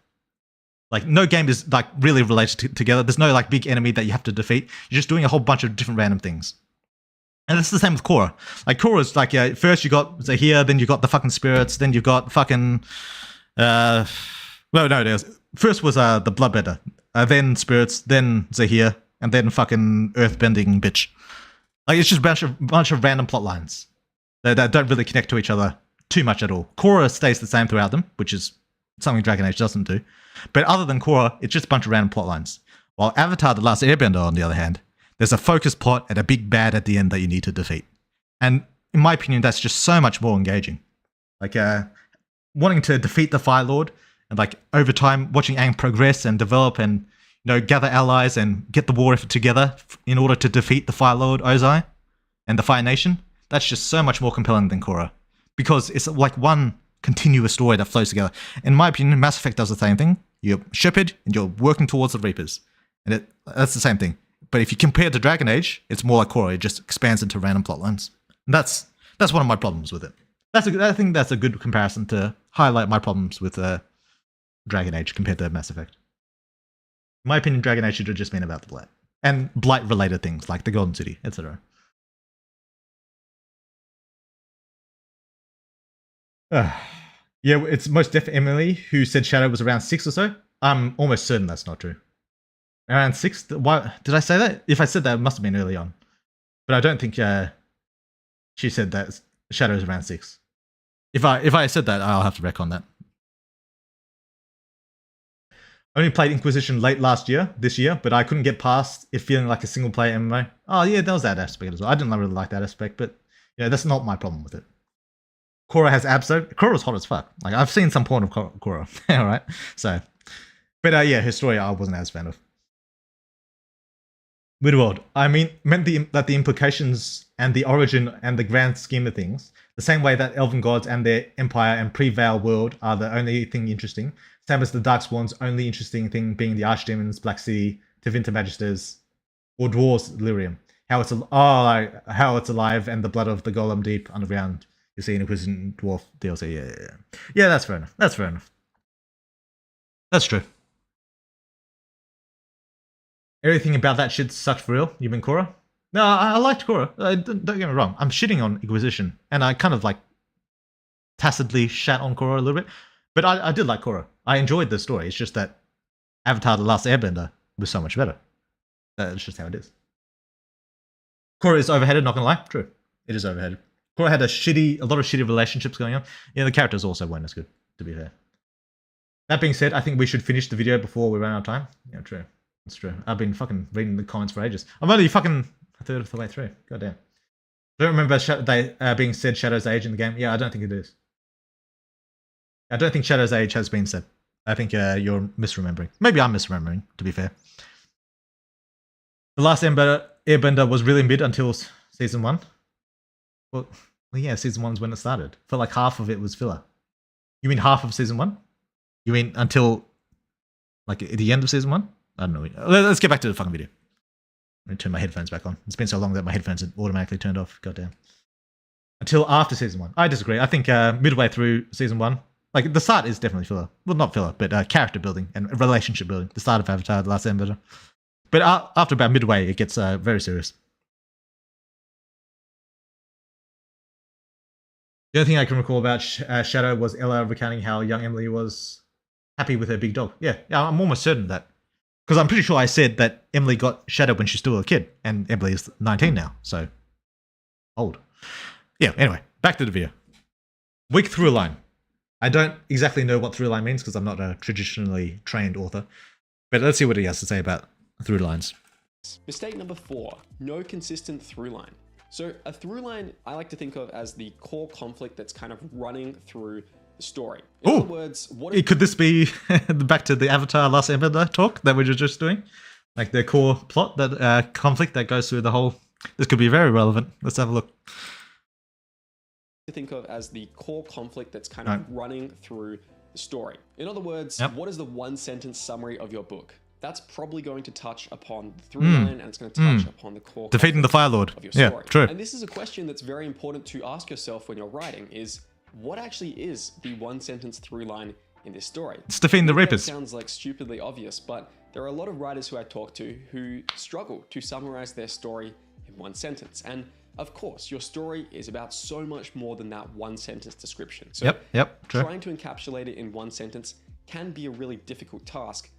Like, no game is like really related together. There's no like big enemy that you have to defeat. You're just doing a whole bunch of different random things. And it's the same with Korra. Like, Korra's like, first you got Zahir, then you got the fucking spirits, then you got fucking, first was the Bloodbender, then spirits, then Zahir, and then fucking earthbending bitch. Like, it's just a bunch of random plot lines that don't really connect to each other too much at all. Korra stays the same throughout them, which is something Dragon Age doesn't do. But other than Korra, it's just a bunch of random plot lines. While Avatar: The Last Airbender, on the other hand, there's a focused plot and a big bad at the end that you need to defeat. And in my opinion, that's just so much more engaging. Like, wanting to defeat the Fire Lord and like over time watching Aang progress and develop and, you know, gather allies and get the war effort together in order to defeat the Fire Lord Ozai and the Fire Nation, that's just so much more compelling than Korra. Because it's like one continuous story that flows together. In my opinion, Mass Effect does the same thing. You're Shepard and you're working towards the Reapers. And that's the same thing. But if you compare to Dragon Age, it's more like Korra. It just expands into random plot lines. And that's one of my problems with it. I think that's a good comparison to highlight my problems with Dragon Age compared to Mass Effect. In my opinion, Dragon Age should have just been about the Blight. And Blight-related things, like the Golden City, etc. Yeah, it's most definitely Emily who said Shadow was around 6 or so. I'm almost certain that's not true. Around 6? Why did I say that? If I said that, it must have been early on. But I don't think she said that Shadow is around 6. If I said that, I'll have to wreck on that. Only played Inquisition late this year, but I couldn't get past it feeling like a single player MMO. Oh yeah, there was that aspect as well. I didn't really like that aspect, but yeah, that's not my problem with it. Korra has Abso. Korra's hot as fuck. Like I've seen some porn of Korra. All right, so, but yeah, her story I wasn't as fan of. Midworld. I mean, meant that the implications and the origin and the grand scheme of things, the same way that Elven gods and their empire and pre-Veil world are the only thing interesting, same as the Darkspawn's only interesting thing being the Archdemons, Black City, Tevinter Magisters, or Dwarves, Lyrium. How it's alive and the blood of the Golem deep underground. You see in Inquisition Dwarf DLC. Yeah, that's fair enough. That's true. Everything about that shit sucked for real. You mean Korra? No, I liked Korra. Don't get me wrong. I'm shitting on Inquisition, and I kind of like tacitly shat on Korra a little bit. But I did like Korra. I enjoyed the story. It's just that Avatar: The Last Airbender was so much better. That's just how it is. Korra is overheaded. Not gonna lie, true. It is overheaded. Korra had a lot of shitty relationships going on. Yeah, the characters also weren't as good, to be fair. That being said, I think we should finish the video before we run out of time. Yeah, true. That's true. I've been fucking reading the comments for ages. I'm only fucking a third of the way through. Goddamn. I don't remember being said Shadow's age in the game. Yeah, I don't think it is. I don't think Shadow's age has been said. I think you're misremembering. Maybe I'm misremembering, to be fair. The Last Airbender was really mid until season 1. Well, yeah, season 1's when it started. Felt like half of it was filler. You mean half of season 1? You mean until like at the end of season 1? I don't know. Let's get back to the fucking video. Let me turn my headphones back on. It's been so long that my headphones had automatically turned off. Goddamn. Until after season 1. I disagree. I think midway through season 1, like the start is definitely filler. Well, not filler, but character building and relationship building. The start of Avatar: The Last Airbender. But after about midway, it gets very serious. The only thing I can recall about Shadow was Ella recounting how young Emily was happy with her big dog. Yeah, I'm almost certain of that. Because I'm pretty sure I said that Emily got Shadow when she's still a kid, and Emily is 19 now, so old. Yeah, anyway, back to the video. Weak through line. I don't exactly know what through line means because I'm not a traditionally trained author, but let's see what he has to say about through lines. Mistake number 4, no consistent through line. So a through line I like to think of as the core conflict that's kind of running through the story. In other words, could this be back to the Avatar: Last Airbender talk that we were just doing? Like the core plot, that conflict that goes through the whole. This could be very relevant. Let's have a look. To think of as the core conflict that's kind of running through the story. In other words, what is the one sentence summary of your book? That's probably going to touch upon the through line and it's going to touch upon the core defeating the Fire Lord of your story. Yeah, true. And this is a question that's very important to ask yourself when you're writing is, what actually is the one sentence through line in this story? It's defeating the Reapers. It sounds like stupidly obvious, but there are a lot of writers who I talk to who struggle to summarize their story in one sentence. And of course, your story is about so much more than that one sentence description. So true. Trying to encapsulate it in one sentence can be a really difficult task,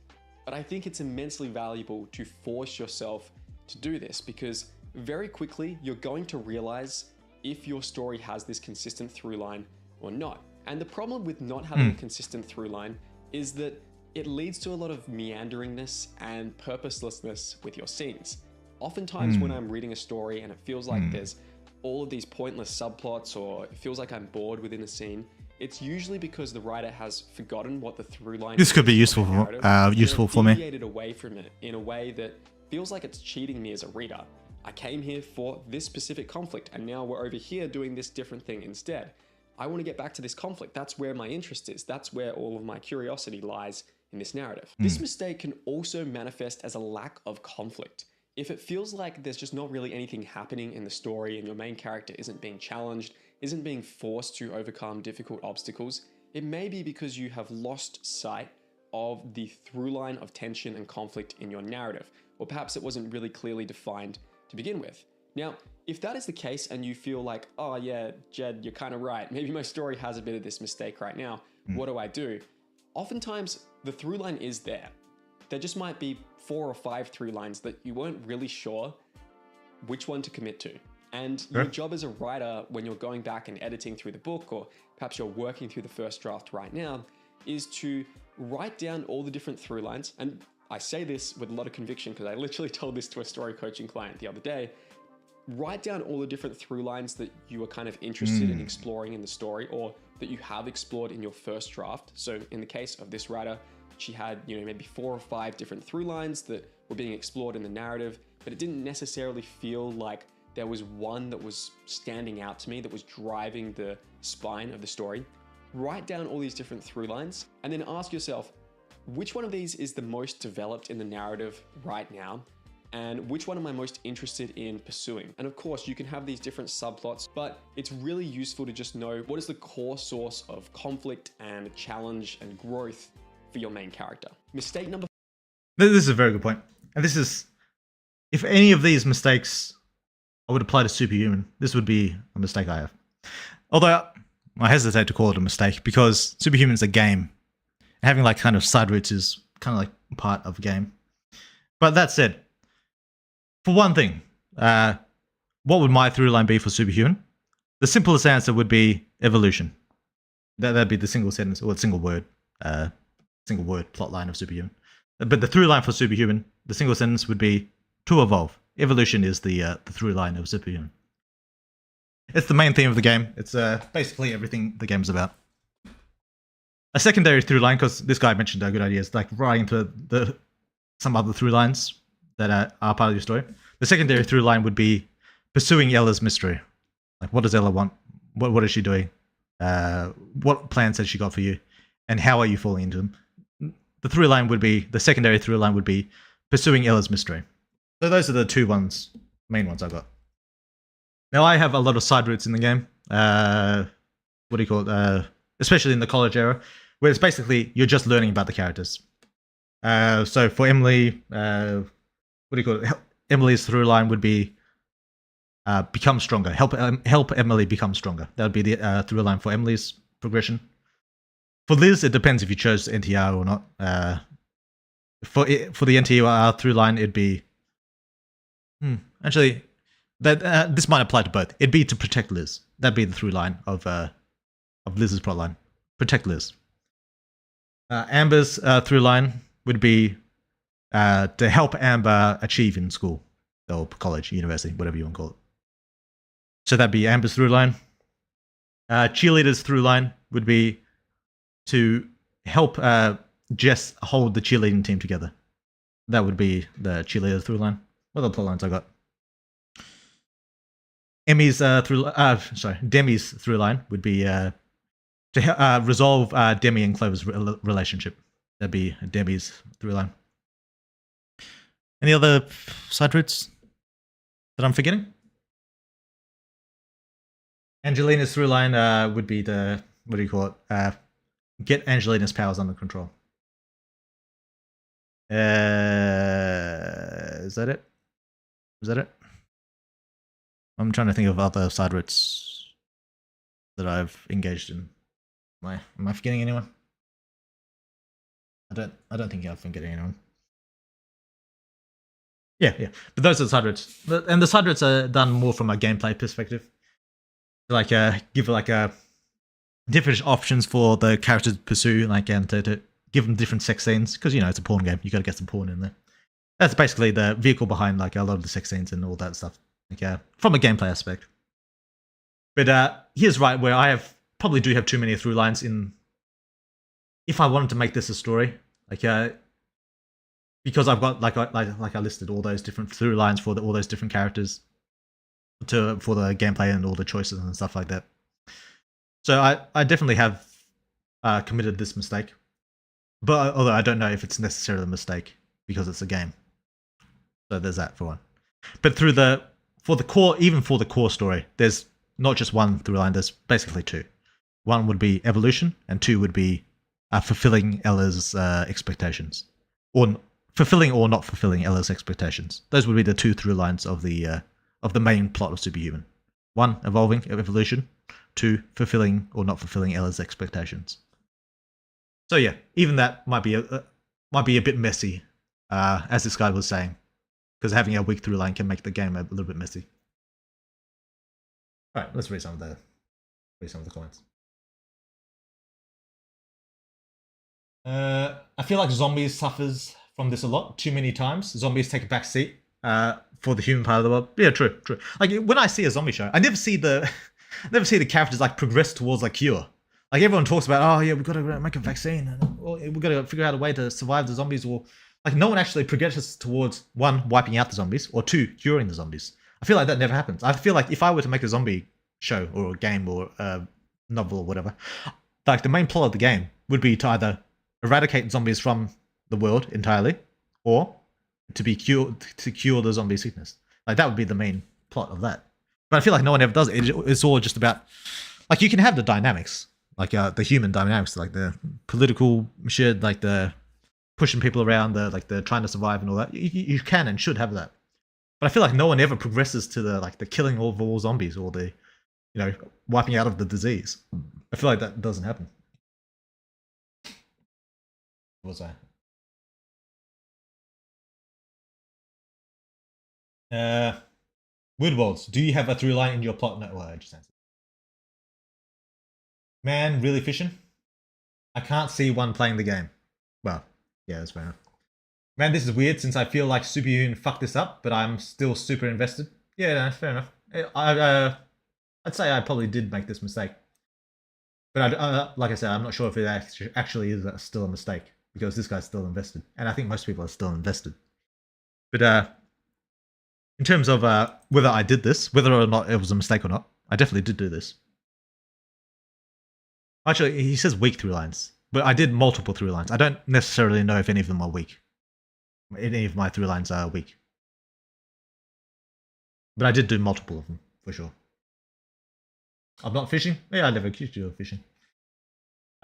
but I think it's immensely valuable to force yourself to do this because very quickly you're going to realize if your story has this consistent through line or not. And the problem with not having a consistent through line is that it leads to a lot of meanderingness and purposelessness with your scenes. Oftentimes when I'm reading a story and it feels like there's all of these pointless subplots or it feels like I'm bored within a scene, it's usually because the writer has forgotten what the through line is. This could be useful for me. Deviated away from it in a way that feels like it's cheating me as a reader. I came here for this specific conflict and now we're over here doing this different thing instead. I want to get back to this conflict. That's where my interest is. That's where all of my curiosity lies in this narrative. This mistake can also manifest as a lack of conflict. If it feels like there's just not really anything happening in the story and your main character isn't being challenged, isn't being forced to overcome difficult obstacles, it may be because you have lost sight of the through line of tension and conflict in your narrative, or perhaps it wasn't really clearly defined to begin with. Now, if that is the case and you feel like, oh yeah, Jed, you're kind of right, maybe my story has a bit of this mistake right now, what do I do? Oftentimes, the through line is there. There just might be 4 or 5 through lines that you weren't really sure which one to commit to. And your job as a writer, when you're going back and editing through the book, or perhaps you're working through the first draft right now, is to write down all the different through lines. And I say this with a lot of conviction because I literally told this to a story coaching client the other day. Write down all the different through lines that you are kind of interested in exploring in the story, or that you have explored in your first draft. So in the case of this writer, she had, maybe 4 or 5 different through lines that were being explored in the narrative, but it didn't necessarily feel like there was one that was standing out to me, that was driving the spine of the story. Write down all these different through lines and then ask yourself, which one of these is the most developed in the narrative right now? And which one am I most interested in pursuing? And of course, you can have these different subplots, but it's really useful to just know what is the core source of conflict and challenge and growth for your main character. Mistake number. This is a very good point. And this is, if any of these mistakes I would apply to Superhuman, this would be a mistake I have. Although I hesitate to call it a mistake because Superhuman is a game. Having like kind of side routes is kind of like part of a game. But that said, for one thing, what would my through line be for Superhuman? The simplest answer would be evolution. That'd be the single sentence or single word plot line of Superhuman. But the through line for Superhuman, the single sentence would be to evolve. Evolution is the through line of Superhuman. It's the main theme of the game. It's basically everything the game's about. A secondary through line, because this guy mentioned a good idea, is like writing into some other through lines that are part of your story. The secondary through line would be pursuing Ella's mystery. Like, what does Ella want? What is she doing? What plans has she got for you? And how are you falling into them? The secondary through line would be pursuing Ella's mystery. So those are the main ones I got. Now I have a lot of side routes in the game. Especially in the college era, where it's basically you're just learning about the characters. So for Emily, Emily's through line would be become stronger. Help Emily become stronger. That would be the through line for Emily's progression. For Liz, it depends if you chose NTR or not. For the NTR through line, it'd be actually that this might apply to both. It'd be to protect Liz. That'd be the through line of Liz's plotline. Protect Liz. Amber's through line would be to help Amber achieve in school or college, university, whatever you want to call it. So that'd be Amber's through line. Cheerleader's through line would be to help Jess hold the cheerleading team together. That would be the cheerleader through line. What other plot lines I got? Demi's through line would be to resolve Demi and Clover's relationship. That'd be Demi's through line. Any other side routes that I'm forgetting? Angelina's through line would be the, get Angelina's powers under control. Is that it? I'm trying to think of other side routes that I've engaged in. Am I forgetting anyone? I don't think I'm forgetting anyone. Yeah. But those are the side routes. And the side routes are done more from a gameplay perspective. Like give different options for the characters to pursue, and to give them different sex scenes, because it's a porn game. You got to get some porn in there. That's basically the vehicle behind a lot of the sex scenes and all that stuff. From a gameplay aspect. But here's where I probably do have too many through lines in. If I wanted to make this a story, because I've got like I listed all those different through lines for all those different characters for the gameplay and all the choices and stuff like that. So I definitely have committed this mistake, but although I don't know if it's necessarily a mistake because it's a game. So there's that for one. But for the core story, there's not just one through line. There's basically two. One would be evolution, and two would be fulfilling Ella's expectations, or fulfilling or not fulfilling Ella's expectations. Those would be the two through lines of the main plot of Superhuman. One, evolution. Two, fulfilling or not fulfilling Ella's expectations. So yeah, even that might be a bit messy, as this guy was saying, because having a weak through line can make the game a little bit messy. All right, let's read some of the comments. I feel like zombies suffers from this a lot. Too many times, zombies take a back seat for the human part of the world. Yeah, true, true. Like when I see a zombie show, I never see the never see the characters like progress towards like cure. Like everyone talks about, oh yeah, we've got to make a vaccine, or we've got to figure out a way to survive the zombies, or like no one actually progresses towards one, wiping out the zombies, or two, curing the zombies. I feel like that never happens. I feel like if I were to make a zombie show or a game or a novel or whatever, like the main plot of the game would be to either eradicate zombies from the world entirely, or to be cured to cure the zombie sickness. Like that would be the main plot of that. But I feel like no one ever does it. It's all just about like you can have the dynamics, like the human dynamics, like the political shit, like the pushing people around, the trying to survive and all that. You can and should have that. But I feel like no one ever progresses to the killing of all zombies or the wiping out of the disease. I feel like that doesn't happen. What was I? Woodwalds, do you have a through line in your plot? No, well, I just answered. Man, really fishing? I can't see one playing the game. Well, yeah, that's fair enough. Man, this is weird since I feel like Superhuman fucked this up, but I'm still super invested. Yeah, no, fair enough. I'd say I probably did make this mistake. But like I said, I'm not sure if it actually is still a mistake, because this guy's still invested. And I think most people are still invested. But in terms of whether I did this, whether or not it was a mistake or not, I definitely did do this. Actually, he says weak through lines, but I did multiple through lines. I don't necessarily know if any of them are weak. Any of my through lines are weak. But I did do multiple of them, for sure. I'm not fishing? Yeah, I never accused you of fishing.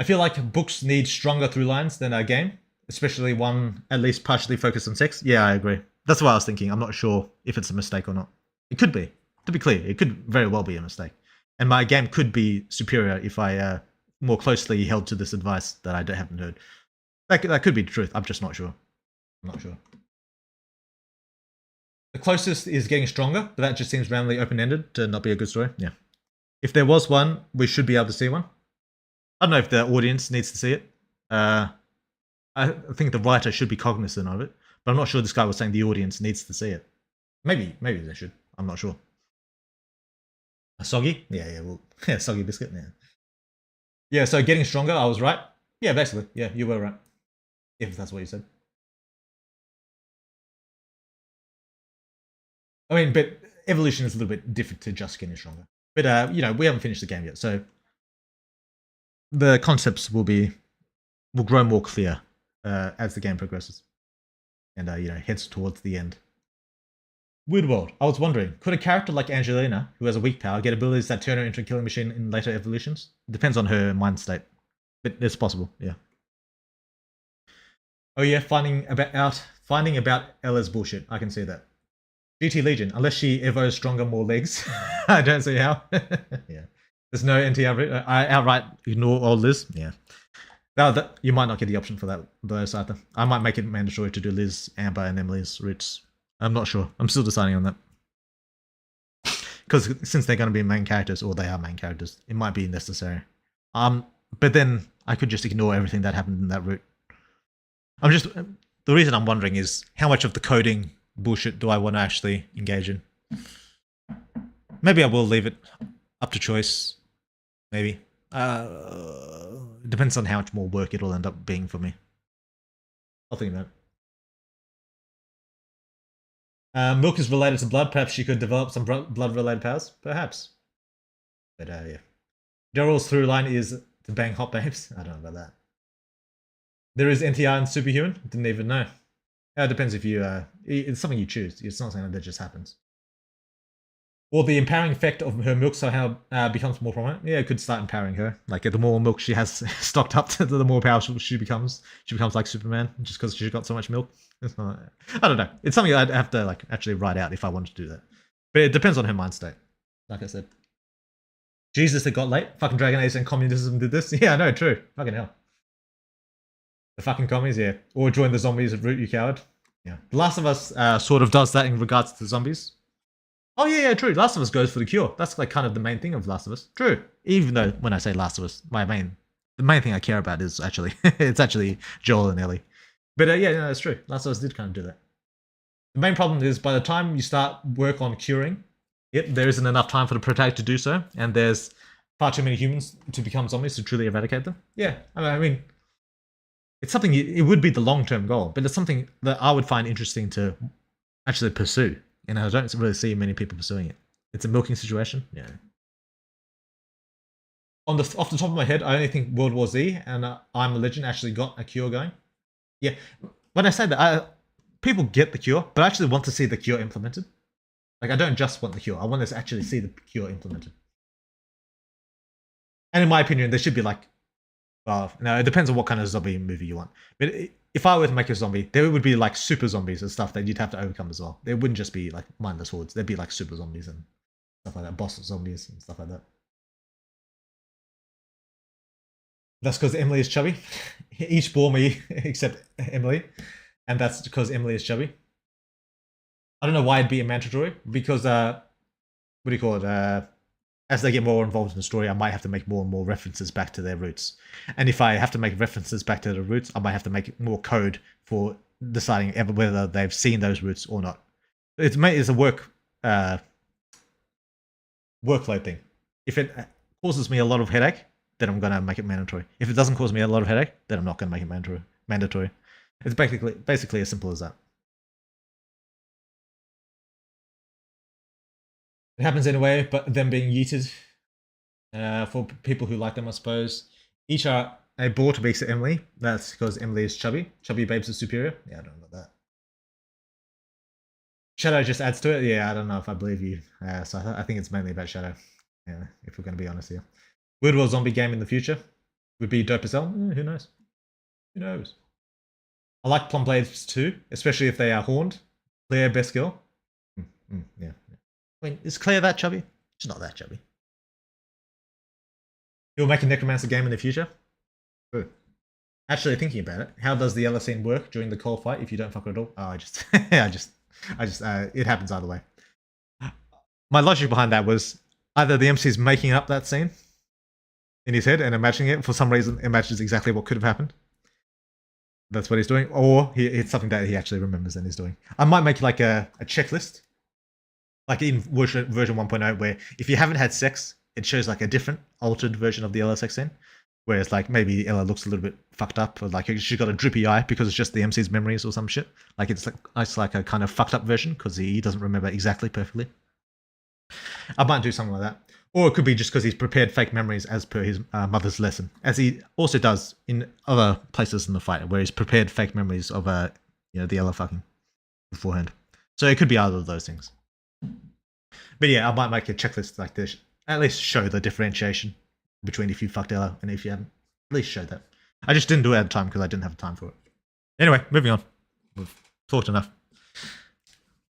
I feel like books need stronger through lines than a game, especially one at least partially focused on sex. Yeah, I agree. That's what I was thinking. I'm not sure if it's a mistake or not. It could be. To be clear, it could very well be a mistake. And my game could be superior if I more closely held to this advice that I haven't heard. That could be the truth. I'm just not sure. I'm not sure. The closest is getting stronger, but that just seems randomly open-ended to not be a good story. Yeah. If there was one, we should be able to see one. I don't know if the audience needs to see it. I think the writer should be cognizant of it, but I'm not sure this guy was saying the audience needs to see it. Maybe they should. I'm not sure. A soggy? Yeah, well, yeah, soggy biscuit, yeah. Yeah, so getting stronger, I was right. Yeah, basically, yeah, you were right. If that's what you said. I mean, but evolution is a little bit different to just getting stronger. But, we haven't finished the game yet, so the concepts will grow more clear as the game progresses and, heads towards the end. Weirdworld, I was wondering, could a character like Angelina, who has a weak power, get abilities that turn her into a killing machine in later evolutions? It depends on her mind state, but it's possible, yeah. Oh yeah, finding about Ella's bullshit. I can see that. GT Legion, unless she evoes stronger, more legs. I don't see how. Yeah. There's no NTR. I outright ignore all Liz. Yeah. Now you might not get the option for that though, Satha. I might make it mandatory to do Liz, Amber, and Emily's routes. I'm not sure. I'm still deciding on that. Because since they're going to be main characters, or they are main characters, it might be necessary. But then I could just ignore everything that happened in that route. The reason I'm wondering is how much of the coding bullshit do I want to actually engage in? Maybe I will leave it up to choice. Maybe. It depends on how much more work it'll end up being for me. I'll think about it. Milk is related to blood. Perhaps she could develop some blood-related powers. Perhaps. But yeah. Daryl's through line is to bang hot babes. I don't know about that. There is NTR and Superhuman. Didn't even know. It depends if you. It's something you choose. It's not something that just happens. Or the empowering effect of her milk somehow becomes more prominent. Yeah, it could start empowering her. Like the more milk she has stocked up, the more powerful she becomes. She becomes like Superman just because she's got so much milk. I don't know. It's something I'd have to actually write out if I wanted to do that. But it depends on her mind state. Like I said. Jesus, it got late. Fucking Dragon Age and communism did this. Yeah, I know, true. Fucking hell. The fucking commies, yeah. Or join the zombies at root, you coward. Yeah. The Last of Us sort of does that in regards to the zombies. Oh yeah, true. Last of Us goes for the cure. That's like kind of the main thing of Last of Us. True. Even though when I say Last of Us, my main The main thing I care about is actually it's actually Joel and Ellie. But yeah, no, it's true. Last of Us did kind of do that. The main problem is by the time you start work on curing it, there isn't enough time for the protagonist to do so, and there's far too many humans to become zombies to truly eradicate them. Yeah, I mean, it's something. It would be the long-term goal, but it's something that I would find interesting to actually pursue. And I don't really see many people pursuing it. It's a milking situation. Yeah. Off the top of my head, I only think World War Z and I'm a Legend actually got a cure going. Yeah, when I say that, people get the cure, but I actually want to see the cure implemented. Like, I don't just want the cure; I want to actually see the cure implemented. And in my opinion, there should be like, well, no, it depends on what kind of zombie movie you want. But if I were to make a zombie, there would be like super zombies and stuff that you'd have to overcome as well. There wouldn't just be like mindless hordes. There'd be like super zombies and stuff like that, boss zombies and stuff like that. That's because Emily is chubby. Each bore me except Emily, and that's because Emily is chubby. I don't know why it'd be a mandatory, because what do you call it? As they get more involved in the story, I might have to make more and more references back to their roots. And if I have to make references back to the roots, I might have to make more code for deciding whether they've seen those roots or not. It's a workload thing. If it causes me a lot of headache, then I'm gonna make it mandatory. If it doesn't cause me a lot of headache, then I'm not gonna make it mandatory. It's basically as simple as that. It happens anyway, but them being yeeted, for people who like them, I suppose. Each are a bore to beat Emily. That's because Emily is chubby. Chubby babes are superior. Yeah, I don't know about that. Shadow just adds to it. Yeah, I don't know if I believe you. So I think it's mainly about Shadow. Yeah, if we're going to be honest here. Weird World zombie game in the future would be dope as hell. Who knows? Who knows? I like Plum Blades too, especially if they are horned. Claire, best girl. Yeah. I mean, is Claire that chubby? She's not that chubby. You'll make a Necromancer game in the future? Good. Actually, thinking about it, how does the yellow scene work during the cold fight if you don't fuck it at all? Oh, it happens either way. My logic behind that was either the MC's making up that scene in his head and imagining it, for some reason imagines exactly what could have happened. That's what he's doing, or it's something that he actually remembers and is doing. I might make like a checklist, like in version 1.0, where if you haven't had sex, it shows like a different altered version of the Ella sex scene. Whereas like maybe Ella looks a little bit fucked up, or like she's got a drippy eye because it's just the MC's memories or some shit. Like it's like a kind of fucked up version because he doesn't remember exactly perfectly. I might do something like that. Or it could be just because he's prepared fake memories as per his mother's lesson, as he also does in other places in the fight, where he's prepared fake memories of the Ella fucking beforehand. So it could be either of those things. But yeah, I might make a checklist like this, at least show the differentiation between if you fucked Ella and if you haven't. At least show that. I just didn't do it at the time because I didn't have time for it. Anyway, moving on. We've talked enough.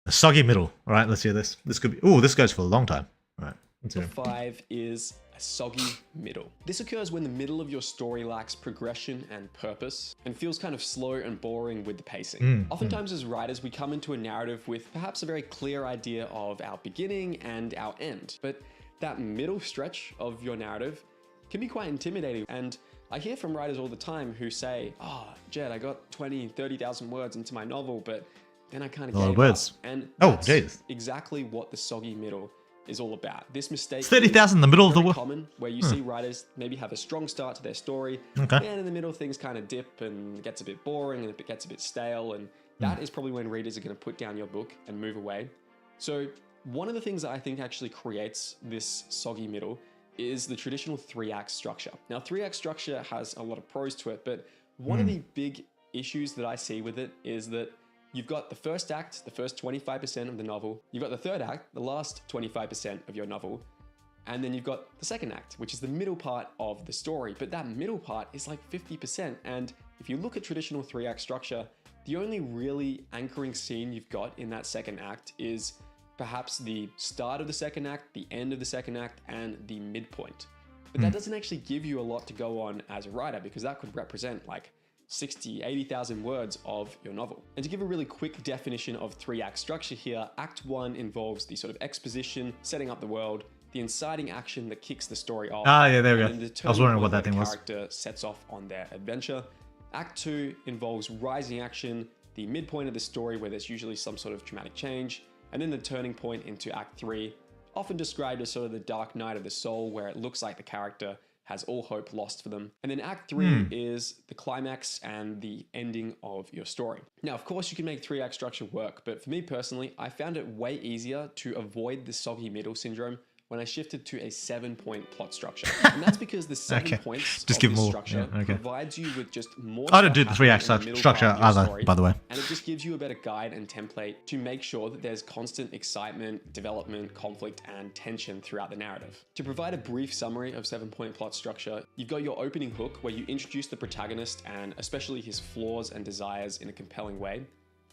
A soggy middle. All right, let's hear this. This could be. Ooh, this goes for a long time. All right. Number 5 is a soggy middle. This occurs when the middle of your story lacks progression and purpose and feels kind of slow and boring with the pacing. Oftentimes as writers, we come into a narrative with perhaps a very clear idea of our beginning and our end, but that middle stretch of your narrative can be quite intimidating. And I hear from writers all the time who say, oh, Jed, I got 20, 30,000 words into my novel, but then I kind of gave up. And that's exactly what the soggy middle is all about. This mistake 30,000 in the middle of the world. Common, where you see writers maybe have a strong start to their story, and in the middle things kind of dip and it gets a bit boring and it gets a bit stale, and that is probably when readers are going to put down your book and move away. So one of the things that I think actually creates this soggy middle is the traditional 3-act structure. Now, 3-act structure has a lot of pros to it, but one of the big issues that I see with it is that you've got the first act, the first 25% of the novel. You've got the third act, the last 25% of your novel. And then you've got the second act, which is the middle part of the story. But that middle part is like 50%. And if you look at traditional 3-act structure, the only really anchoring scene you've got in that second act is perhaps the start of the second act, the end of the second act, and the midpoint. But that doesn't actually give you a lot to go on as a writer, because that could represent like 60, 80,000 words of your novel. And to give a really quick definition of 3-act structure here, Act 1 involves the sort of exposition, setting up the world. The the inciting action that kicks the story off. Ah, yeah, there we and go. then the I was turning wondering what point that thing where was. the character sets off on their adventure. Act 2 involves rising action, the midpoint of the story where there's usually some sort of dramatic change, and then the turning point into Act 3, often described as sort of the dark night of the soul where it looks like the character has all hope lost for them. And then Act 3 is the climax and the ending of your story. Now, of course, you can make 3-act structure work, but for me personally, I found it way easier to avoid the soggy middle syndrome when I shifted to a 7-point plot structure. And that's because the 7 Okay. points Just of give this more. structure Yeah, okay. provides you with just more I don't do stuff the 3-act happening in the middle structure part of your either, story, by the way. and it just gives you a better guide and template to make sure that there's constant excitement, development, conflict, and tension throughout the narrative. To provide a brief summary of 7-point plot structure, you've got your opening hook where you introduce the protagonist and especially his flaws and desires in a compelling way.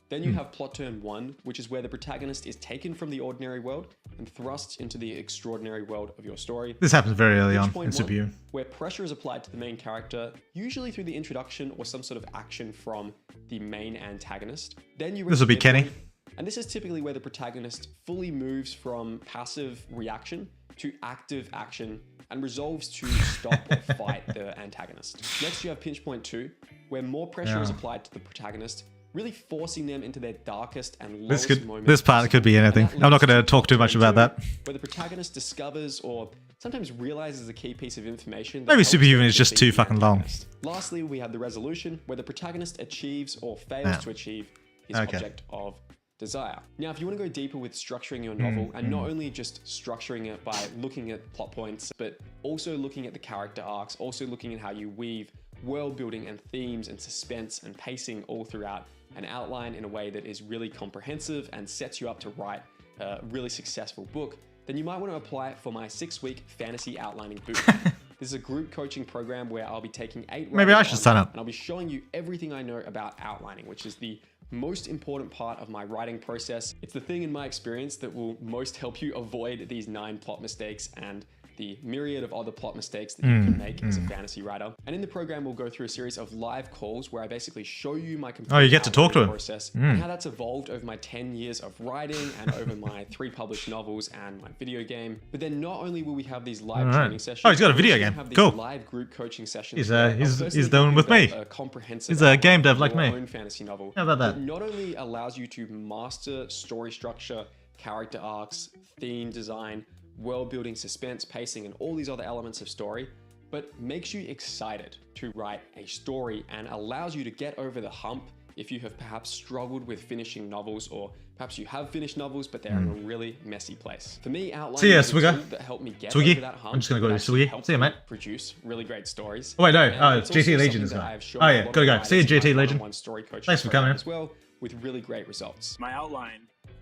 Then you have plot turn 1, which is where the protagonist is taken from the ordinary world and thrust into the extraordinary world of your story. This happens very early on Reach point in Super 1, U. where pressure is applied to the main character, usually through the introduction or some sort of action from the main antagonist. Then you This will be reach Kenny. midpoint, and this is typically where the protagonist fully moves from passive reaction to active action and resolves to stop or fight the antagonist. Next, you have pinch point 2, where more pressure is applied to the protagonist, really forcing them into their darkest and lowest moments. This part could be anything. And that I'm not leads going to talk too point much about 2, that. where the protagonist discovers or sometimes realizes a key piece of information. that Maybe helps Superhuman them is just defeat too the fucking long. antagonist. Lastly, we have the resolution, where the protagonist achieves or fails to achieve his Okay. object of desire. Now, if you want to go deeper with structuring your novel, and not only just structuring it by looking at plot points, but also looking at the character arcs, also looking at how you weave world building and themes and suspense and pacing all throughout an outline in a way that is really comprehensive and sets you up to write a really successful book, then you might want to apply it for my 6-week fantasy outlining bootcamp. This is a group coaching program where I'll be taking 8 Maybe I writers should on, sign up. and I'll be showing you everything I know about outlining, which is the most important part of my writing process. It's the thing in my experience that will most help you avoid these 9 plot mistakes and the myriad of other plot mistakes that you can make as a fantasy writer. And in the program, we'll go through a series of live calls where I basically show you my complete you get to talk to outlining him. process and how that's evolved over my 10 years of writing and over my 3 published novels and my video game. But then not only will we have these live Alright. training sessions, Oh, he's got a we'll video also game. have these Cool. live group coaching sessions. He's, where I'll he's firstly the one help with you me. develop a comprehensive He's a game outline dev of like your me. own fantasy novel. How about that? That not only allows you to master story structure, character arcs, theme design, world building, suspense, pacing, and all these other elements of story, but makes you excited to write a story and allows you to get over the hump if you have perhaps struggled with finishing novels, or perhaps you have finished novels but they're in a really messy place. For me, outlining See ya, is a Swigger. tool that helped me get Swiggy. over that hump. I'm just gonna go and to actually Swiggy. helped See ya, me mate. Produce really great stories. Oh, wait, no. And Oh, it's GT also Legion is something that going. I have shown Oh, a yeah. lot Gotta of go. See you, writers in GT my Legion. one-on-one story coaching Thanks for program coming. as well, with really great results. My outline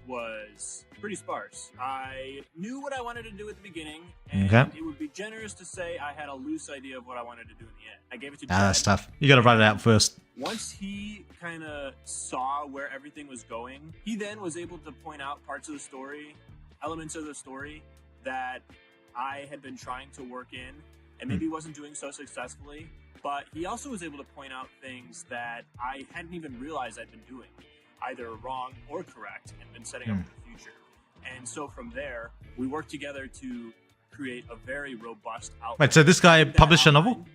was pretty sparse. I knew what I wanted to do at the beginning, and Okay. it would be generous to say I had a loose idea of what I wanted to do in the end. I gave it to That's Jed. tough. You gotta write it out first. Once he kind of saw where everything was going, he then was able to point out parts of the story, elements of the story that I had been trying to work in and maybe wasn't doing so successfully. But he also was able to point out things that I hadn't even realized I'd been doing, either wrong or correct, and been setting up for the future. And so from there, we worked together to create a very robust outline. Wait, so this guy That published a novel? outline,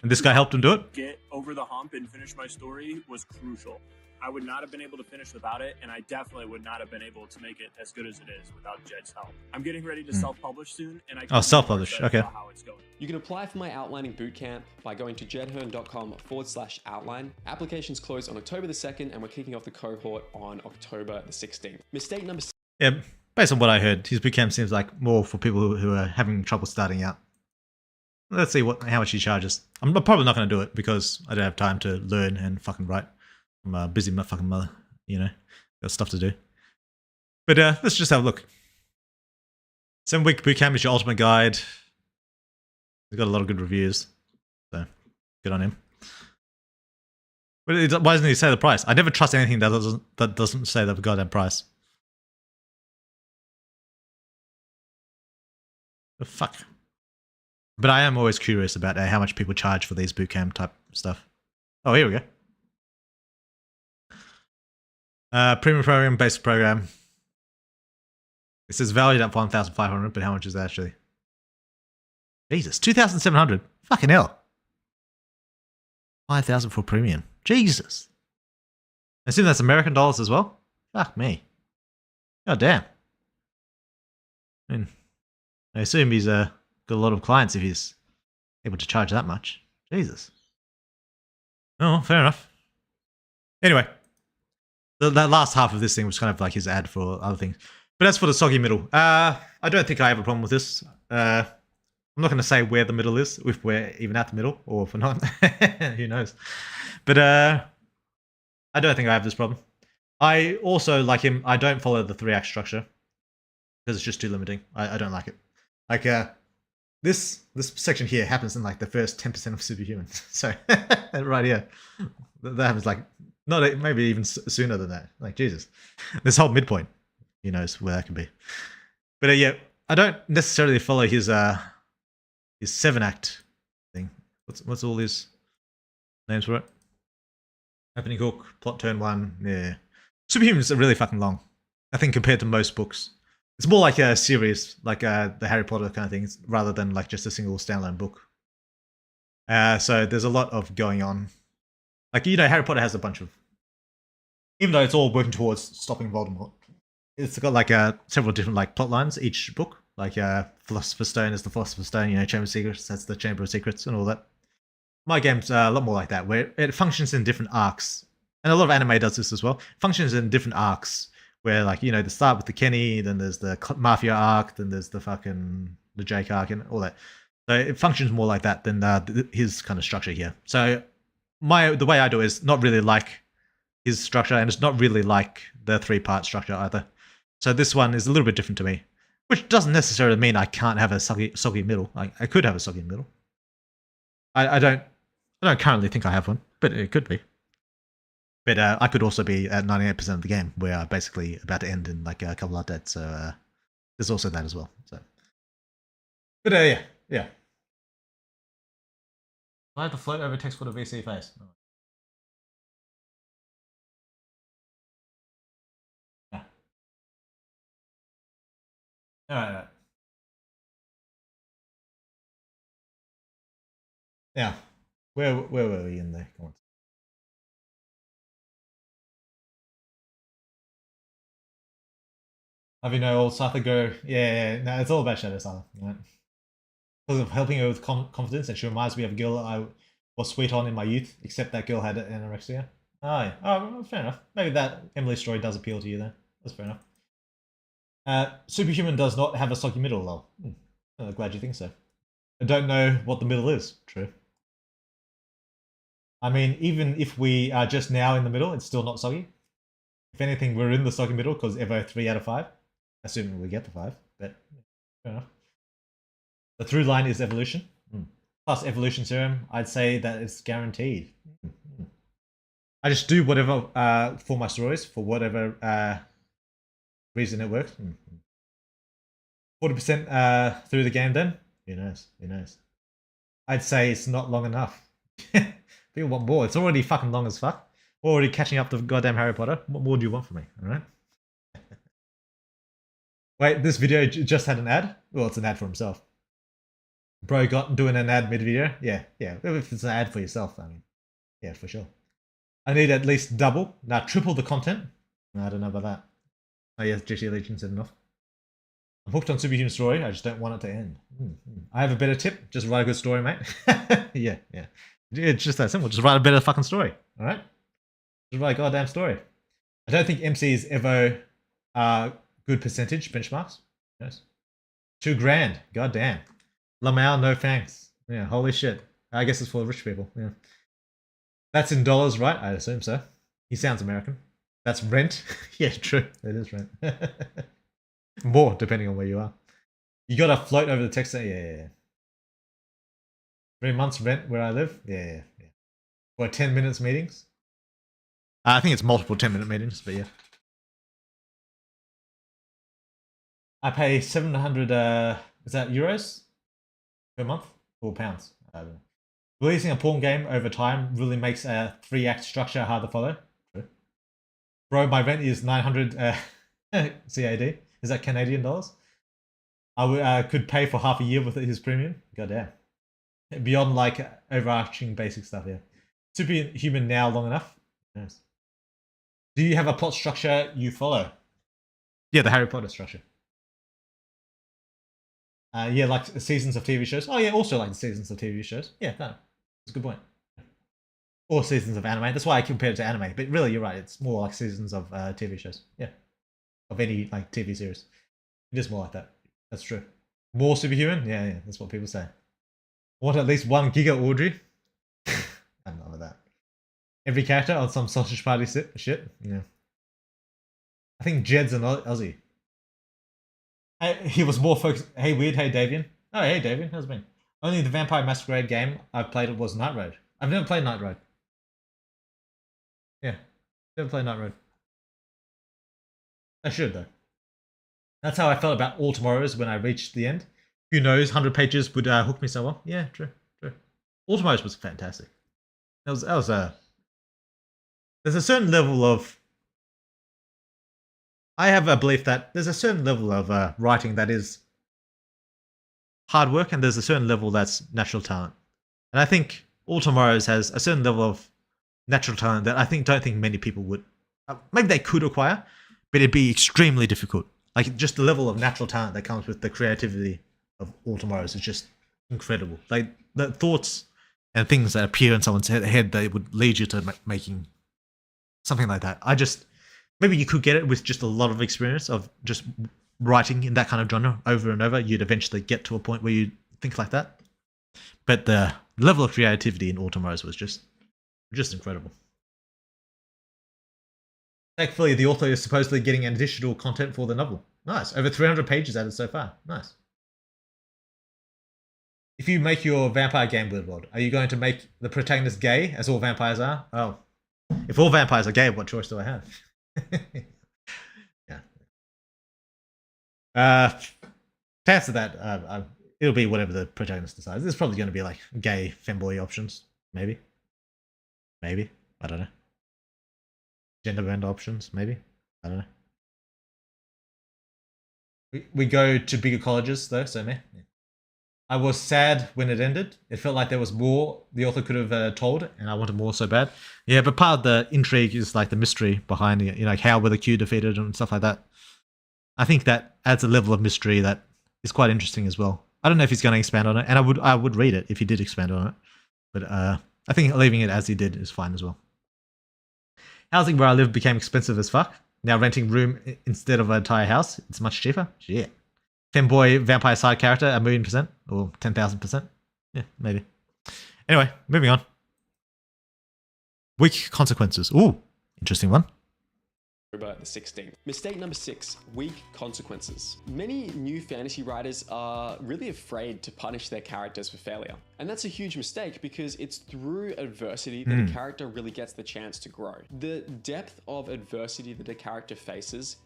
And this guy helped him do it? get over the hump and finish my story was crucial. I would not have been able to finish without it, and I definitely would not have been able to make it as good as it is without Jed's help. I'm getting ready to self-publish soon, and I Oh, self-publish, okay. how it's going. You can apply for my outlining bootcamp by going to jedhearn.com/outline. Applications close on October the 2nd, and we're kicking off the cohort on October the 16th. Mistake number Yeah, based on what I heard, his bootcamp seems like more for people who are having trouble starting out. Let's see how much he charges. I'm probably not going to do it because I don't have time to learn and fucking write. I'm a busy fucking mother, you know, got stuff to do. But let's just have a look. 7-week bootcamp is your ultimate guide. He's got a lot of good reviews, so good on him. But why doesn't he say the price? I never trust anything that doesn't say the goddamn price. The fuck. But I am always curious about how much people charge for these bootcamp type stuff. Oh, here we go. Premium program, basic program. It says valued at 1,500, but how much is that actually? Jesus, 2,700. Fucking hell. 5,000 for premium. Jesus. I assume that's American dollars as well? Fuck me. God damn. I mean, I assume he's got a lot of clients if he's able to charge that much. Jesus. Oh, fair enough. Anyway, that last half of this thing was kind of like his ad for other things. But as for the soggy middle, I don't think I have a problem with this. I'm not going to say where the middle is, if we're even at the middle, or if we're not. Who knows? But I don't think I have this problem. I also, like him, I don't follow the 3-act structure because it's just too limiting. I don't like it. Like this section here happens in like the first 10% of Superhumans. So right here, that happens like maybe even sooner than that. Like Jesus, this whole midpoint, who knows where that can be. But yeah, I don't necessarily follow his 7-act thing. What's all his names for it? Opening hook, plot turn 1. Yeah, Superhumans are really fucking long. I think compared to most books, it's more like a series, like the Harry Potter kind of things, rather than like just a single standalone book. So there's a lot of going on. Like, you know, Harry Potter has a bunch of, even though it's all working towards stopping Voldemort, it's got like several different like plot lines each book. Like Philosopher's Stone is the Philosopher's Stone, you know, Chamber of Secrets, that's the Chamber of Secrets and all that. My game's a lot more like that, where it functions in different arcs. And a lot of anime does this as well. It functions in different arcs, where like, you know, they start with the Kenny, then there's the Mafia arc, then there's the Jake arc and all that. So it functions more like that than his kind of structure here. So the way I do it is not really like his structure, and it's not really like the 3-part structure either. So this one is a little bit different to me, which doesn't necessarily mean I can't have a soggy middle. I could have a soggy middle. I don't currently think I have one, but it could be. But I could also be at 98% of the game, where I'm basically about to end in like a couple of updates. So there's also that as well. So, but yeah. I have to float over text for the VC face. Oh. Yeah. All right. Yeah. Where were we in there? Come on. Have you know old Satha go? Yeah. No, it's all about Shadow Satha. Right? Because of helping her with confidence, and she reminds me of a girl I was sweet on in my youth, except that girl had anorexia. Oh, yeah. Oh, fair enough. Maybe that Emily story does appeal to you then. That's fair enough. Superhuman does not have a soggy middle, though. I'm glad you think so. I don't know what the middle is. True. I mean, even if we are just now in the middle, it's still not soggy. If anything, we're in the soggy middle because Evo 3 out of 5. Assuming we get the 5, but fair enough. The through line is evolution. Plus evolution serum, I'd say that it's guaranteed. I just do whatever for my stories, for whatever reason it works. 40% through the game then? Who knows? I'd say it's not long enough. People want more. It's already fucking long as fuck. We're already catching up to goddamn Harry Potter. What more do you want from me? Alright? Wait, this video just had an ad? Well, it's an ad for himself. Bro got doing an ad mid-video? Yeah. If it's an ad for yourself, I mean, yeah, for sure. I need at least double, triple the content. No, I don't know about that. Oh yes, GT Legion said enough. I'm hooked on Superhuman story, I just don't want it to end. I have a better tip, just write a good story, mate. Yeah. It's just that simple, just write a better fucking story, alright? Just write a goddamn story. I don't think MC's Evo good percentage benchmarks. Yes. $2,000, goddamn. Lamau, no thanks. Yeah, holy shit. I guess it's for rich people. Yeah. That's in dollars, right? I assume so. He sounds American. That's rent. Yeah, true. It is rent. More, depending on where you are. You gotta float over the text. Yeah. 3 months rent where I live? Yeah. For 10 minutes meetings? I think it's multiple 10-minute meetings, but yeah. I pay 700, is that euros? Per month? Or pounds? I don't know. Releasing a porn game over time really makes a 3-act structure hard to follow. True. Bro, my rent is 900 CAD. Is that Canadian dollars? Could pay for half a year with his premium. Goddamn. Beyond like overarching basic stuff, yeah. Superhuman now long enough? Yes. Do you have a plot structure you follow? Yeah, the Harry Potter structure. Yeah, like seasons of TV shows. Oh yeah, also like the seasons of TV shows. Yeah, no, that's a good point. Or seasons of anime. That's why I compared it to anime. But really, you're right. It's more like seasons of TV shows. Yeah, of any like TV series. It is more like that. That's true. More superhuman. Yeah, yeah. That's what people say. Want at least one Giga Audrey? I'm not with that. Every character on some sausage party shit. Yeah. I think Jed's an Aussie. He was more focused. Hey, Weird. Hey, Davian. Oh, hey, Davian. How's it been? Only the Vampire Masquerade game I've played was Night Road. I've never played Night Road. Yeah. Never played Night Road. I should, though. That's how I felt about All Tomorrows when I reached the end. Who knows, 100 pages would hook me so well. Yeah, true. All Tomorrows was fantastic. There's a certain level of... I have a belief that there's a certain level of writing that is hard work, and there's a certain level that's natural talent. And I think All Tomorrows has a certain level of natural talent that I don't think many people would. Maybe they could acquire, but it'd be extremely difficult. Like just the level of natural talent that comes with the creativity of All Tomorrows is just incredible. Like the thoughts and things that appear in someone's head that would lead you to making something like that. Maybe you could get it with just a lot of experience of just writing in that kind of genre over and over. You'd eventually get to a point where you think like that. But the level of creativity in All Tomorrows was just incredible. Thankfully, the author is supposedly getting additional content for the novel. Nice. Over 300 pages added so far. Nice. If you make your vampire game, Bloodworld, are you going to make the protagonist gay, as all vampires are? Oh. If all vampires are gay, what choice do I have? Yeah. To answer that, it'll be whatever the protagonist decides. There's probably going to be like gay femboy options, maybe. I don't know. Gender bend options, maybe. I don't know. We go to bigger colleges though, so meh. Yeah. I was sad when it ended. It felt like there was more the author could have told, and I wanted more so bad. Yeah, but part of the intrigue is like the mystery behind it, like how were the Q defeated and stuff like that. I think that adds a level of mystery that is quite interesting as well. I don't know if he's going to expand on it, and I would read it if he did expand on it. But I think leaving it as he did is fine as well. Housing where I live became expensive as fuck. Now renting room instead of an entire house, it's much cheaper. Shit. Femboy vampire side character, 1,000,000% or 10,000%. Yeah, maybe. Anyway, moving on. Weak consequences. Ooh, interesting one. October the 16th. Mistake number 6, weak consequences. Many new fantasy writers are really afraid to punish their characters for failure. And that's a huge mistake because it's through adversity that a character really gets the chance to grow. The depth of adversity that a character faces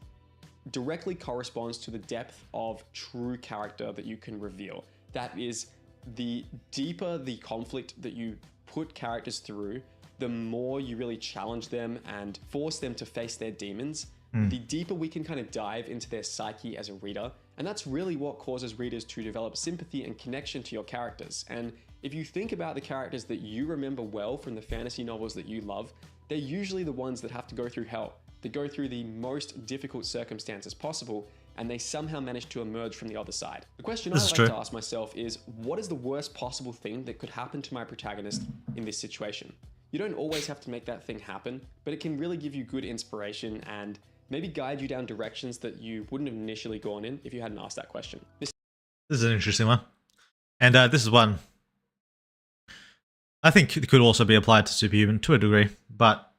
directly corresponds to the depth of true character that you can reveal. That is, the deeper the conflict that you put characters through, the more you really challenge them and force them to face their demons, the deeper we can kind of dive into their psyche as a reader. And that's really what causes readers to develop sympathy and connection to your characters. And if you think about the characters that you remember well from the fantasy novels that you love, they're usually the ones that have to go through hell. They go through the most difficult circumstances possible, and they somehow manage to emerge from the other side. The question I like to ask myself is, what is the worst possible thing that could happen to my protagonist in this situation? You don't always have to make that thing happen, but it can really give you good inspiration and maybe guide you down directions that you wouldn't have initially gone in if you hadn't asked that question. This is an interesting one. And this is one I think it could also be applied to Superhuman to a degree, but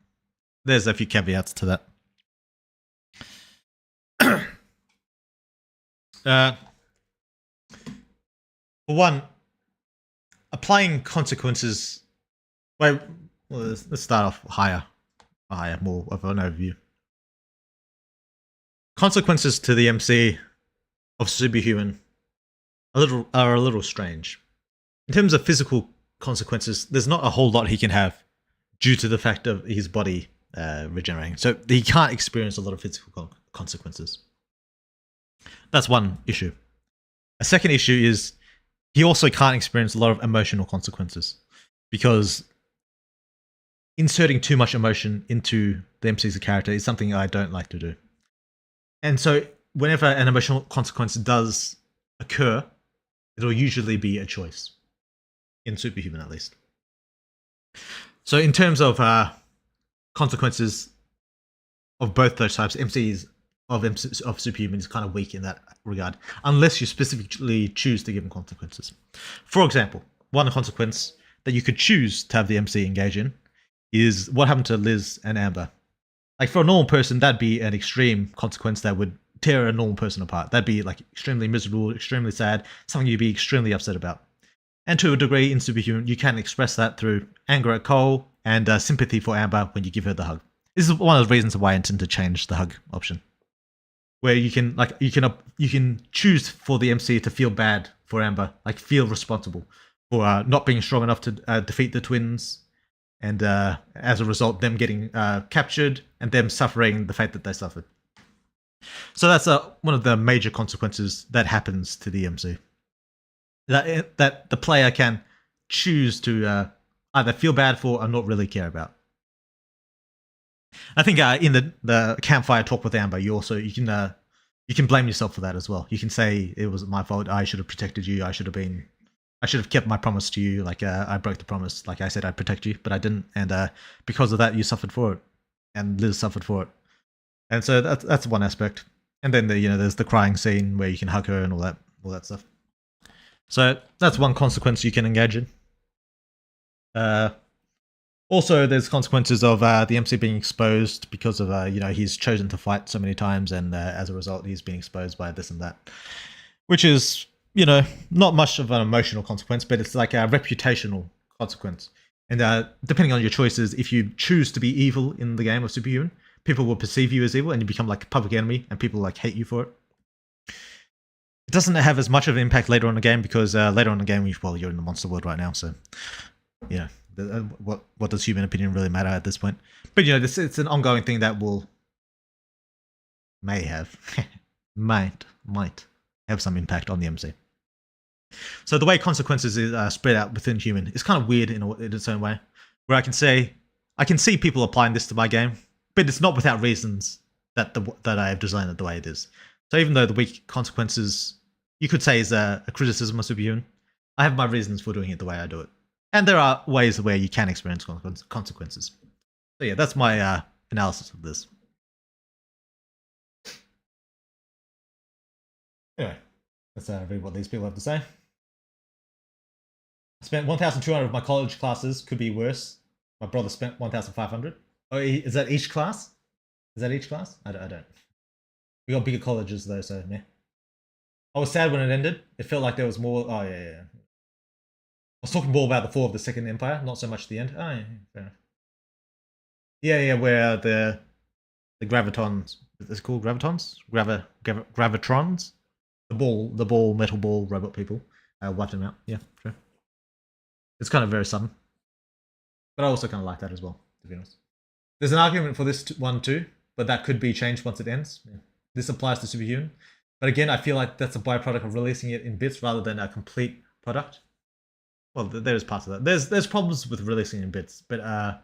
there's a few caveats to that. For one, applying consequences. Well, let's start off higher, more of an overview. Consequences to the MC of Superhuman are a little strange. In terms of physical consequences, there's not a whole lot he can have due to the fact of his body regenerating. So he can't experience a lot of physical consequences. That's one issue. A second issue is he also can't experience a lot of emotional consequences because inserting too much emotion into the MC as a character is something I don't like to do. And so whenever an emotional consequence does occur, it'll usually be a choice. In Superhuman, at least. So in terms of consequences of both those types, MCs of Superhuman is kind of weak in that regard, unless you specifically choose to give them consequences. For example, one consequence that you could choose to have the MC engage in is what happened to Liz and Amber. Like for a normal person, that'd be an extreme consequence that would tear a normal person apart. That'd be like extremely miserable, extremely sad, something you'd be extremely upset about. And to a degree, in Superhuman, you can express that through anger at Cole and sympathy for Amber when you give her the hug. This is one of the reasons why I intend to change the hug option, where you can choose for the MC to feel bad for Amber, like feel responsible for not being strong enough to defeat the twins, and as a result, them getting captured and them suffering the fate that they suffered. So that's one of the major consequences that happens to the MC. That the player can choose to either feel bad for or not really care about. I think in the campfire talk with Amber, you can blame yourself for that as well. You can say it was my fault. I should have protected you. I should have kept my promise to you. Like I broke the promise. Like I said, I'd protect you, but I didn't. And because of that, you suffered for it, and Liz suffered for it. And so that's one aspect. And then there's the crying scene where you can hug her and all that stuff. So that's one consequence you can engage in. Also, there's consequences of the MC being exposed because of he's chosen to fight so many times, and as a result, he's being exposed by this and that, which is not much of an emotional consequence, but it's like a reputational consequence. And depending on your choices, if you choose to be evil in the game of Superhuman, people will perceive you as evil, and you become like a public enemy, and people like hate you for it. It doesn't have as much of an impact later on in the game because later on in the game, you're in the monster world right now, so what does human opinion really matter at this point? But it's an ongoing thing that might have some impact on the MC. So the way consequences is spread out within human is kind of weird in its own way, where I can see people applying this to my game, but it's not without reasons that I have designed it the way it is. So even though the weak consequences, you could say, is a criticism of Superhuman, I have my reasons for doing it the way I do it. And there are ways where you can experience consequences. So yeah, that's my analysis of this. Anyway, let's read what these people have to say. I spent 1,200 of my college classes, could be worse. My brother spent 1,500. Oh, is that each class? I don't. We got bigger colleges though, so meh. I was sad when it ended. It felt like there was more. Oh yeah. I was talking more about the fall of the Second Empire, not so much the end. Oh yeah, fair enough. Yeah, where the gravitons, is it called gravitons? Gravitrons? The metal ball robot people wiped them out. Yeah, sure. It's kind of very sudden. But I also kind of like that as well, to be honest. There's an argument for this one too, but that could be changed once it ends. Yeah. This applies to Superhuman. But again, I feel like that's a byproduct of releasing it in bits rather than a complete product. Well, there's parts of that. There's problems with releasing in bits, but I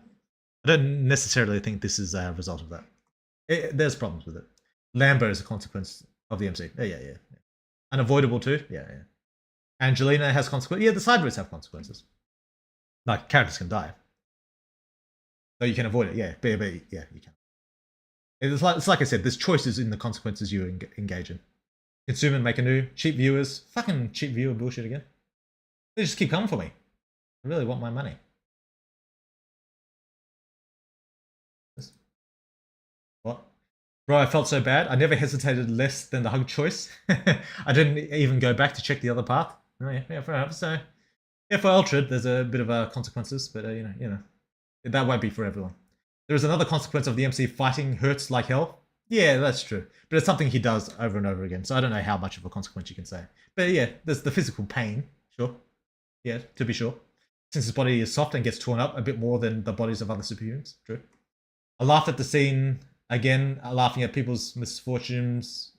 don't necessarily think this is a result of that. There's problems with it. Lambo is a consequence of the MC. Yeah. Unavoidable too. Yeah. Angelina has consequences. Yeah, the side routes have consequences. Like, characters can die. So you can avoid it. Yeah, you can. It's like I said, there's choices in the consequences you engage in. Consume and make anew. Cheap viewers. Fucking cheap viewer bullshit again. They just keep coming for me. I really want my money. What? Bro, I felt so bad. I never hesitated less than the hug choice. I didn't even go back to check the other path. Oh, yeah, fair enough. So, yeah, for Ultra, there's a bit of consequences, but that won't be for everyone. There is another consequence of the MC fighting hurts like hell. Yeah, that's true. But it's something he does over and over again, so I don't know how much of a consequence you can say. But yeah, there's the physical pain, sure. Yeah, to be sure. Since his body is soft and gets torn up a bit more than the bodies of other superhumans, true. I laughed at the scene, again, laughing at people's misfortunes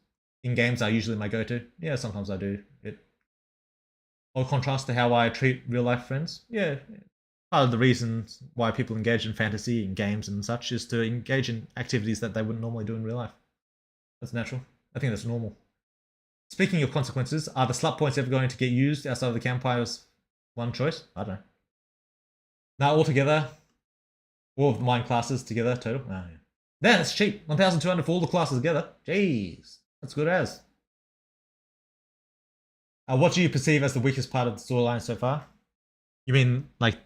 in games are usually my go-to. Yeah, sometimes I do it. Or contrast to how I treat real life friends. Yeah, part of the reasons why people engage in fantasy in games and such is to engage in activities that they wouldn't normally do in real life. That's natural. I think that's normal. Speaking of consequences, are the slut points ever going to get used outside of the campfire as one choice? I don't know. Now altogether, all of mine classes together total. Oh, yeah. Damn, that's cheap. 1,200 for all the classes together. Jeez, that's good as. What do you perceive as the weakest part of the storyline so far? You mean like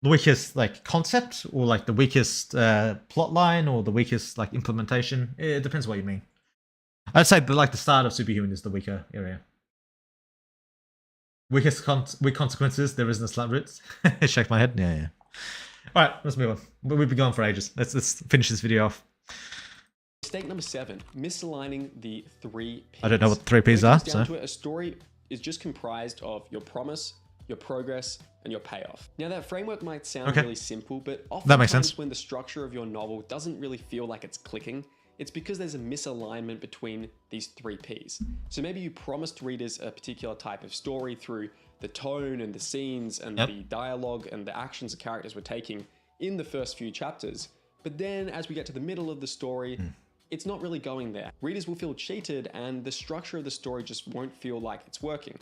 the weakest like concept, or like the weakest plot line, or the weakest like implementation? It depends what you mean. I'd say like the start of Superhuman is the weaker area. Weak consequences. There isn't a slut roots. Shake my head. Yeah. All right, let's move on. We've been going for ages. Let's finish this video off. Mistake number 7: misaligning the 3 Ps. I don't know what the 3 Ps When it are. comes down So to it, a story is just comprised of your promise, your progress, and your payoff. Now that framework might sound Okay. really simple, but That makes oftentimes sense. when the structure of your novel doesn't really feel like it's clicking, it's because there's a misalignment between these 3 Ps. So maybe you promised readers a particular type of story through the tone and the scenes and Yep. the dialogue and the actions the characters were taking in the first few chapters. But then as we get to the middle of the story, it's not really going there. Readers will feel cheated and the structure of the story just won't feel like it's working.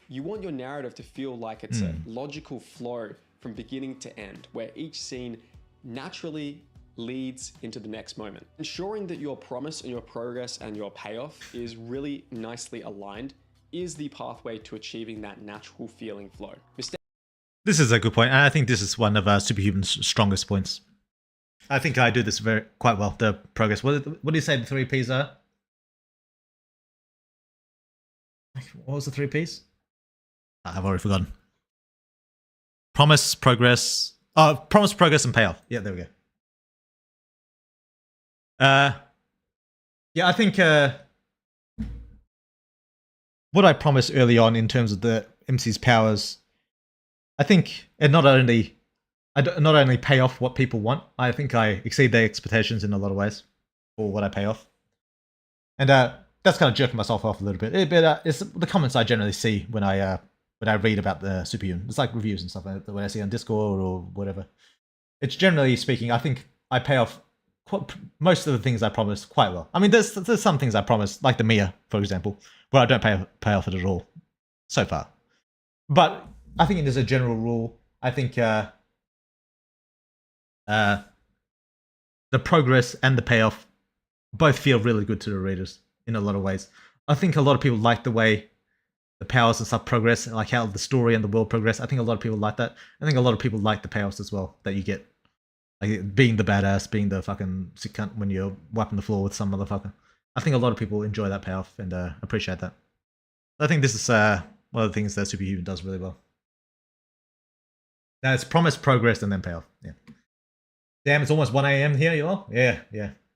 You want your narrative to feel like it's a logical flow from beginning to end, where each scene naturally leads into the next moment. Ensuring that your promise and your progress and your payoff is really nicely aligned is the pathway to achieving that natural feeling flow. this is a good point, and I think this is one of Superhuman's strongest points. I think I do this quite well. The progress. What do you say the 3 Ps are? What was the 3 Ps? I've already forgotten. Promise, progress. Oh, promise, progress, and payoff. Yeah, there we go. Yeah, I think what I promised early on in terms of the MC's powers, I think it not only pay off what people want, I think I exceed their expectations in a lot of ways for what I pay off. And that's kind of jerking myself off a little bit. But it's the comments I generally see when I read about the Superhuman. It's like reviews and stuff like that when I see on Discord or whatever. It's generally speaking, I think I pay off most of the things I promised quite well. I mean, there's some things I promised, like the Mia, for example, where I don't pay off it at all so far. But I think there's a general rule. I think the progress and the payoff both feel really good to the readers in a lot of ways. I think a lot of people like the way the powers and stuff progress, like how the story and the world progress. I think a lot of people like that. I think a lot of people like the payoffs as well that you get. Like being the badass, being the fucking sick cunt when you're wiping the floor with some motherfucker. I think a lot of people enjoy that payoff and appreciate that. I think this is one of the things that Superhuman does really well. Now it's promise, progress, and then payoff. Yeah. Damn, it's almost 1 a.m. here, you all? Yeah.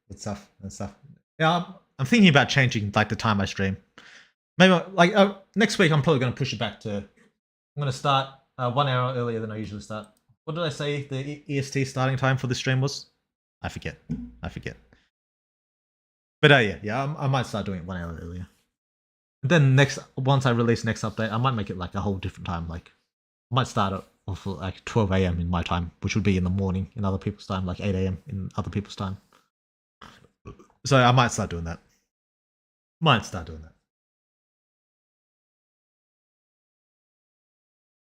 That's tough. Yeah, I'm thinking about changing like the time I stream. Maybe like next week I'm probably going to push it back to. I'm going to start 1 hour earlier than I usually start. What did I say the EST starting time for the stream was? I forget. But yeah, I might start doing it 1 hour earlier. And then once I release next update, I might make it like a whole different time. Like I might start it off at like 12 a.m. in my time, which would be in the morning in other people's time, like 8 a.m. in other people's time. So I might start doing that.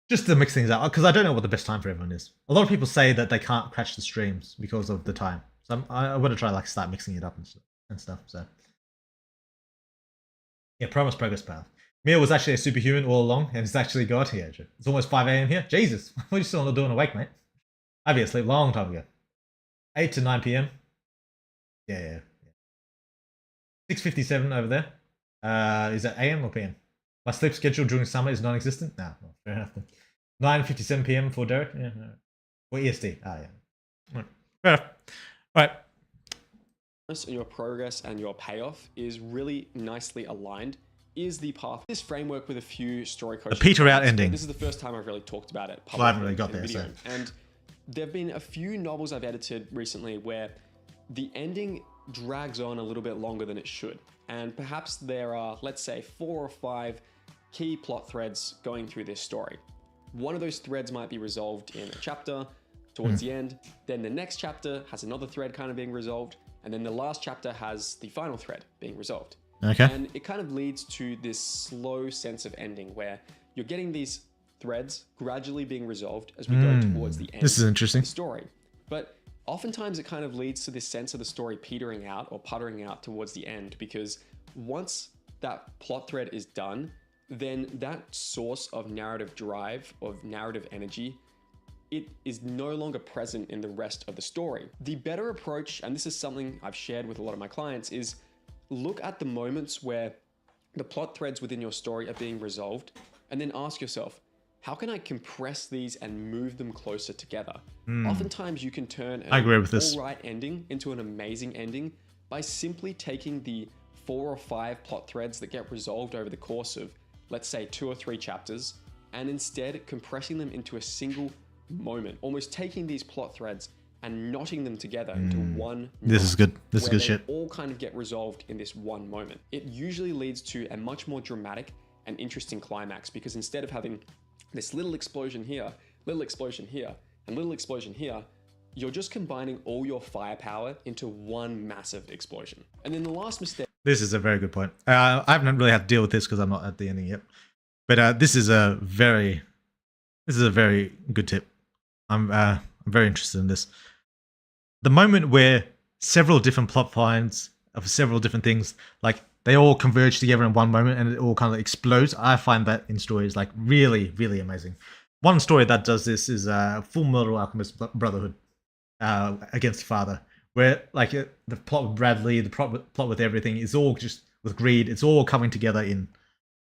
Just to mix things out, because I don't know what the best time for everyone is. A lot of people say that they can't catch the streams because of the time. So I want to try like start mixing it up and stuff. So yeah, promise, progress, path. Mia was actually a superhuman all along, and it's actually got here. It's almost 5 a.m. here. Jesus, what are you still not doing awake, mate? I'd be asleep a long time ago. 8 to 9 p.m. Yeah. 6:57 over there. Is that AM or PM? My sleep schedule during summer is non-existent. No, fair enough. 9:57 p.m. for Derek. Yeah, no. Or EST. Yeah. Right. Fair enough. All right. And your progress and your payoff is really nicely aligned. Is the path this framework with a few story coaching. The peter out ending. This is the first time I've really talked about it. Well, I haven't really got there. So. And there've been a few novels I've edited recently where the ending drags on a little bit longer than it should. and perhaps there are, let's say, 4 or 5 key plot threads going through this story. One of those threads might be resolved in a chapter towards the end, then the next chapter has another thread kind of being resolved, and then the last chapter has the final thread being resolved. Okay. And it kind of leads to this slow sense of ending where you're getting these threads gradually being resolved as we go towards the end This is interesting. of the story. But oftentimes it kind of leads to this sense of the story petering out or puttering out towards the end, because once that plot thread is done, then that source of narrative drive, of narrative energy, it is no longer present in the rest of the story. The better approach, and this is something I've shared with a lot of my clients, is look at the moments where the plot threads within your story are being resolved, and then ask yourself, how can I compress these and move them closer together? Oftentimes you can turn I agree with this. all right ending into an amazing ending by simply taking the 4 or 5 plot threads that get resolved over the course of, let's say, 2 or 3 chapters, and instead compressing them into a single moment, almost taking these plot threads and knotting them together into one. This is good. This is where good they shit. all kind of get resolved in this one moment. It usually leads to a much more dramatic and interesting climax, because instead of having this little explosion here, little explosion here, and little explosion here, you're just combining all your firepower into one massive explosion. And then the last mistake. This is a very good point. I haven't really had to deal with this because I'm not at the ending yet. But this is a very good tip. I'm very interested in this. The moment where several different plot lines of several different things, like they all converge together in one moment and it all kind of explodes. I find that in stories like really, really amazing. One story that does this is Full Metal Alchemist Brotherhood against Father, where like the plot with Bradley, the plot with everything is all just with greed. It's all coming together in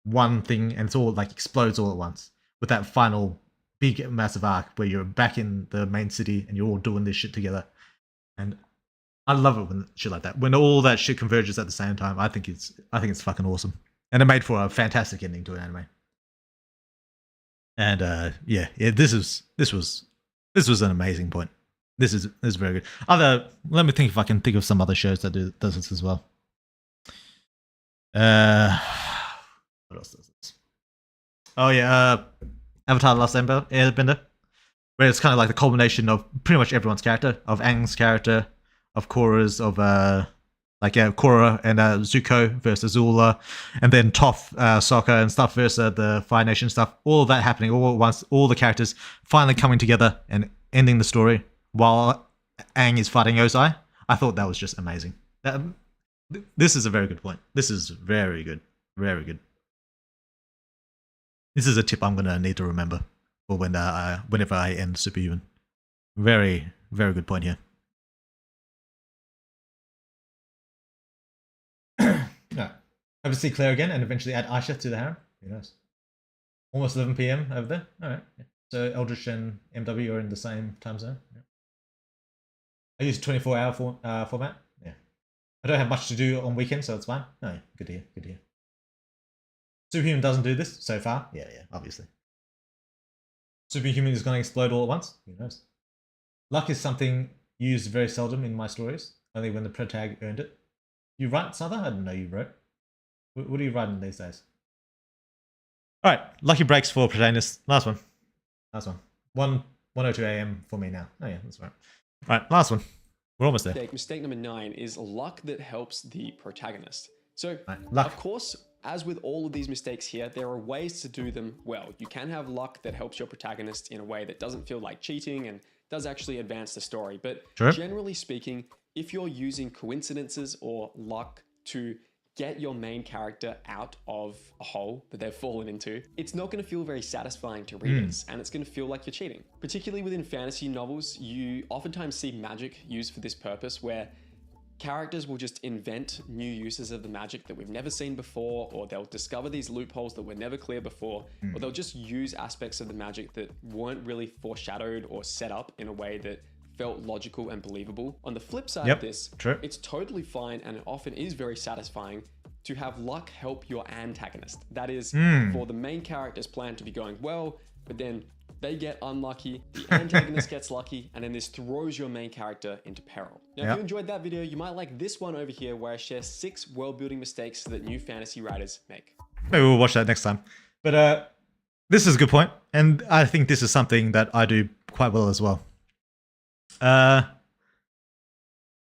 one thing, and it's all like explodes all at once with that final big massive arc where you're back in the main city and you're all doing this shit together. And I love it when shit like that, when all that shit converges at the same time. I think it's fucking awesome, and it made for a fantastic ending to an anime. And yeah, this was an amazing point. This is very good. Let me think if I can think of some other shows that does this as well. What else does this? Oh yeah, Avatar: The Last Airbender, where it's kind of like the culmination of pretty much everyone's character, of Aang's character, of Korra's, of Korra and Zuko versus Azula, and then Toph, Sokka and stuff versus the Fire Nation stuff. All of that happening all at once. All the characters finally coming together and ending the story while Aang is fighting Ozai. I thought that was just amazing. This is a very good point. This is very good. Very good. This is a tip I'm going to need to remember for whenever I end Superhuman. Very, very good point here. No. Hope to see Claire again and eventually add Aisha to the harem. Who knows? Almost 11 PM over there. Alright. Yeah. So Eldritch and MW are in the same time zone. Yeah. I use 24-hour format. Yeah. I don't have much to do on weekends, so it's fine. No, yeah. Good to hear. Good to hear. Superhuman doesn't do this so far. Yeah, obviously. Superhuman is going to explode all at once. Who knows? Luck is something used very seldom in my stories, only when the protag earned it. You write something? I didn't know you wrote. What are you writing these days? Alright, lucky breaks for protagonists. Last one. 1:02 AM for me now. Oh yeah, that's right. Alright, last one. We're almost there. Mistake number 9 is luck that helps the protagonist. So, luck. Of course, as with all of these mistakes here, there are ways to do them well. You can have luck that helps your protagonist in a way that doesn't feel like cheating and does actually advance the story. But generally speaking, if you're using coincidences or luck to get your main character out of a hole that they've fallen into, it's not going to feel very satisfying to readers, and it's going to feel like you're cheating. Particularly within fantasy novels, you oftentimes see magic used for this purpose, where characters will just invent new uses of the magic that we've never seen before, or they'll discover these loopholes that were never clear before, or they'll just use aspects of the magic that weren't really foreshadowed or set up in a way that felt logical and believable. On the flip side of this, it's totally fine, and it often is very satisfying to have luck help your antagonist. That is, for the main character's plan to be going well, but then they get unlucky, the antagonist gets lucky, and then this throws your main character into peril. Now, if you enjoyed that video, you might like this one over here where I share 6 world-building mistakes that new fantasy writers make. Maybe we'll watch that next time. But this is a good point, and I think this is something that I do quite well as well.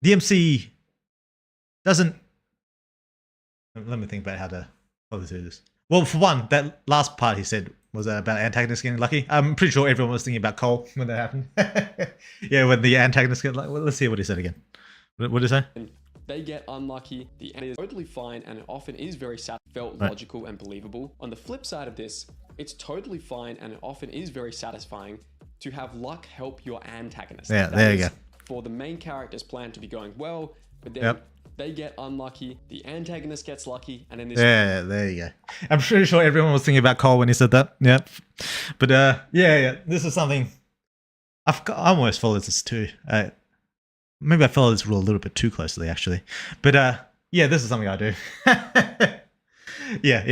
DMC doesn't... Let me think about how to probably do this. Well, for one, that last part he said was about antagonists getting lucky. I'm pretty sure everyone was thinking about Cole when that happened. Yeah, when the antagonists get lucky. Well, let's hear what he said again. What did he say? They get unlucky, the end is totally fine, and it often is very felt logical and believable. On the flip side of this, it's totally fine and it often is very satisfying to have luck help your antagonist. Yeah, there you go. For the main character's plan to be going well, but then they get unlucky, the antagonist gets lucky, and then this... Yeah, there you go. I'm pretty sure everyone was thinking about Cole when he said that. Yeah. But yeah, this is something... I almost followed this too. Maybe I followed this rule a little bit too closely, actually. But yeah, this is something I do. yeah,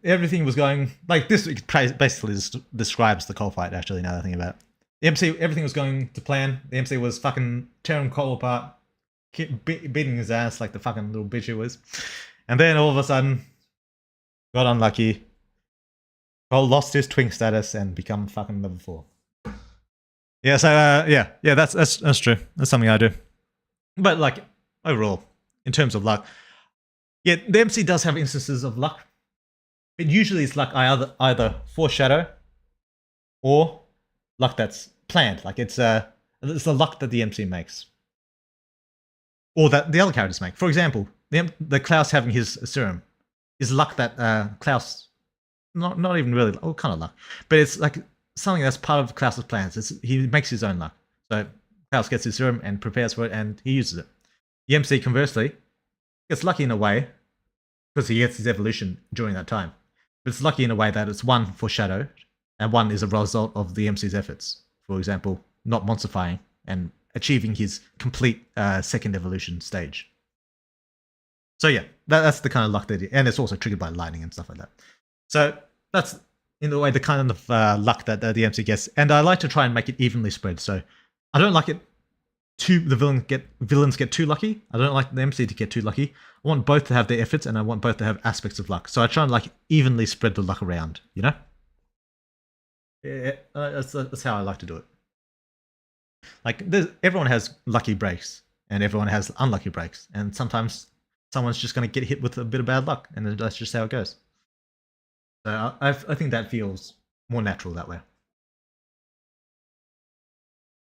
everything was going... Like, this basically describes the Cole fight, actually, now that I think about it. The MC, everything was going to plan. The MC was fucking tearing Cole apart, beating his ass like the fucking little bitch he was. And then all of a sudden, got unlucky. Cole lost his twink status and become fucking level 4. Yeah, so yeah, that's true. That's something I do. But like overall, in terms of luck, yeah, the MC does have instances of luck. But usually it's luck either foreshadow or luck that's planned. Like it's the luck that the MC makes, or that the other characters make. For example, the Klaus having his serum is luck that Klaus, not even really, kind of luck, but it's like something that's part of Klaus's plans. He makes his own luck. So Klaus gets his serum and prepares for it, and he uses it. The MC, conversely, gets lucky in a way because he gets his evolution during that time. But it's lucky in a way that it's one foreshadowed, and one is a result of the MC's efforts. For example, not monsterifying and achieving his complete second evolution stage. So yeah, that's the kind of luck that and it's also triggered by lightning and stuff like that. So that's in a way the kind of luck that the MC gets, and I like to try and make it evenly spread. So I don't like it the villains get too lucky. I don't like the MC to get too lucky. I want both to have their efforts, and I want both to have aspects of luck. So I try and like evenly spread the luck around, you know? Yeah, that's how I like to do it. Like everyone has lucky breaks, and everyone has unlucky breaks, and sometimes someone's just going to get hit with a bit of bad luck, and that's just how it goes. So I think that feels more natural that way.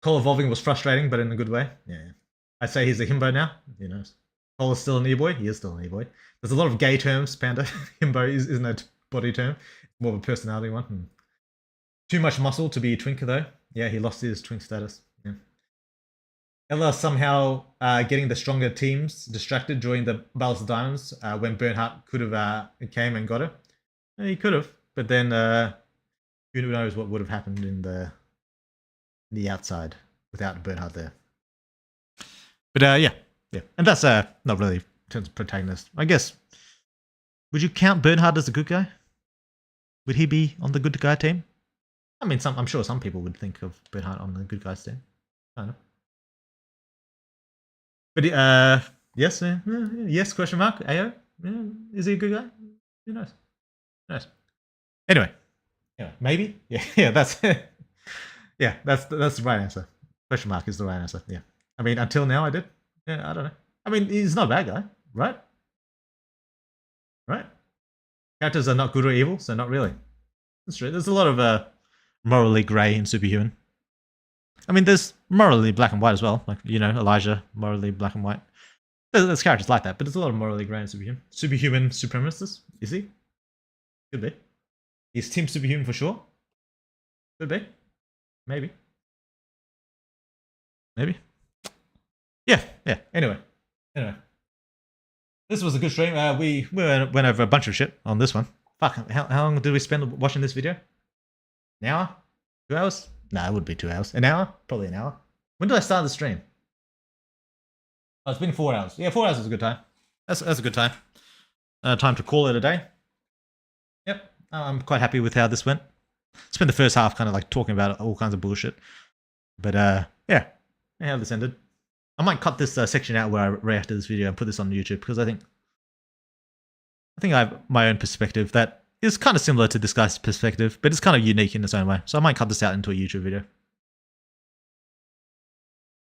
Cole evolving was frustrating, but in a good way. Yeah. I'd say he's a himbo now. Who knows? Cole is still an e-boy. He is still an e-boy. There's a lot of gay terms, Panda. Himbo isn't a body term. It's more of a personality one. Too much muscle to be a twinker, though. Yeah, he lost his twink status. Yeah. Ella somehow getting the stronger teams distracted during the Battles of Diamonds when Bernhardt could have came and got her. He could have, but then who knows what would have happened in the outside without Bernhardt there. But yeah, and that's not really in terms of protagonist. I guess, would you count Bernhardt as a good guy? Would he be on the good guy team? I mean, I'm sure some people would think of Bernhardt on the good guys team. I don't know. But yes, yes? Question mark. AO, yeah, is he a good guy? Who knows? Nice. Anyway, maybe. Yeah, that's yeah, that's the right answer. Question mark is the right answer. Yeah, I mean, until now I did. Yeah, I don't know. I mean, he's not a bad guy, right? Right. Characters are not good or evil, so not really. That's true. There's a lot of morally grey in Superhuman. I mean, there's morally black and white as well. Like, you know, Elijah, morally black and white. There's characters like that, but there's a lot of morally grey in Superhuman. Superhuman supremacist, is he? Could be. He's Team Superhuman for sure. Could be. Maybe. Yeah. Anyway. This was a good stream. We went over a bunch of shit on this one. Fuck, how long did we spend watching this video? An hour? 2 hours? Nah, it would be 2 hours. An hour? Probably an hour. When did I start the stream? Oh, it's been 4 hours. Yeah, 4 hours is a good time. That's a good time. Time to call it a day. Yep, I'm quite happy with how this went. spent the first half kind of like talking about all kinds of bullshit. But yeah, how this ended. I might cut this section out where I react to this video and put this on YouTube because I think I have my own perspective that is kind of similar to this guy's perspective, but it's kind of unique in its own way. So I might cut this out into a YouTube video.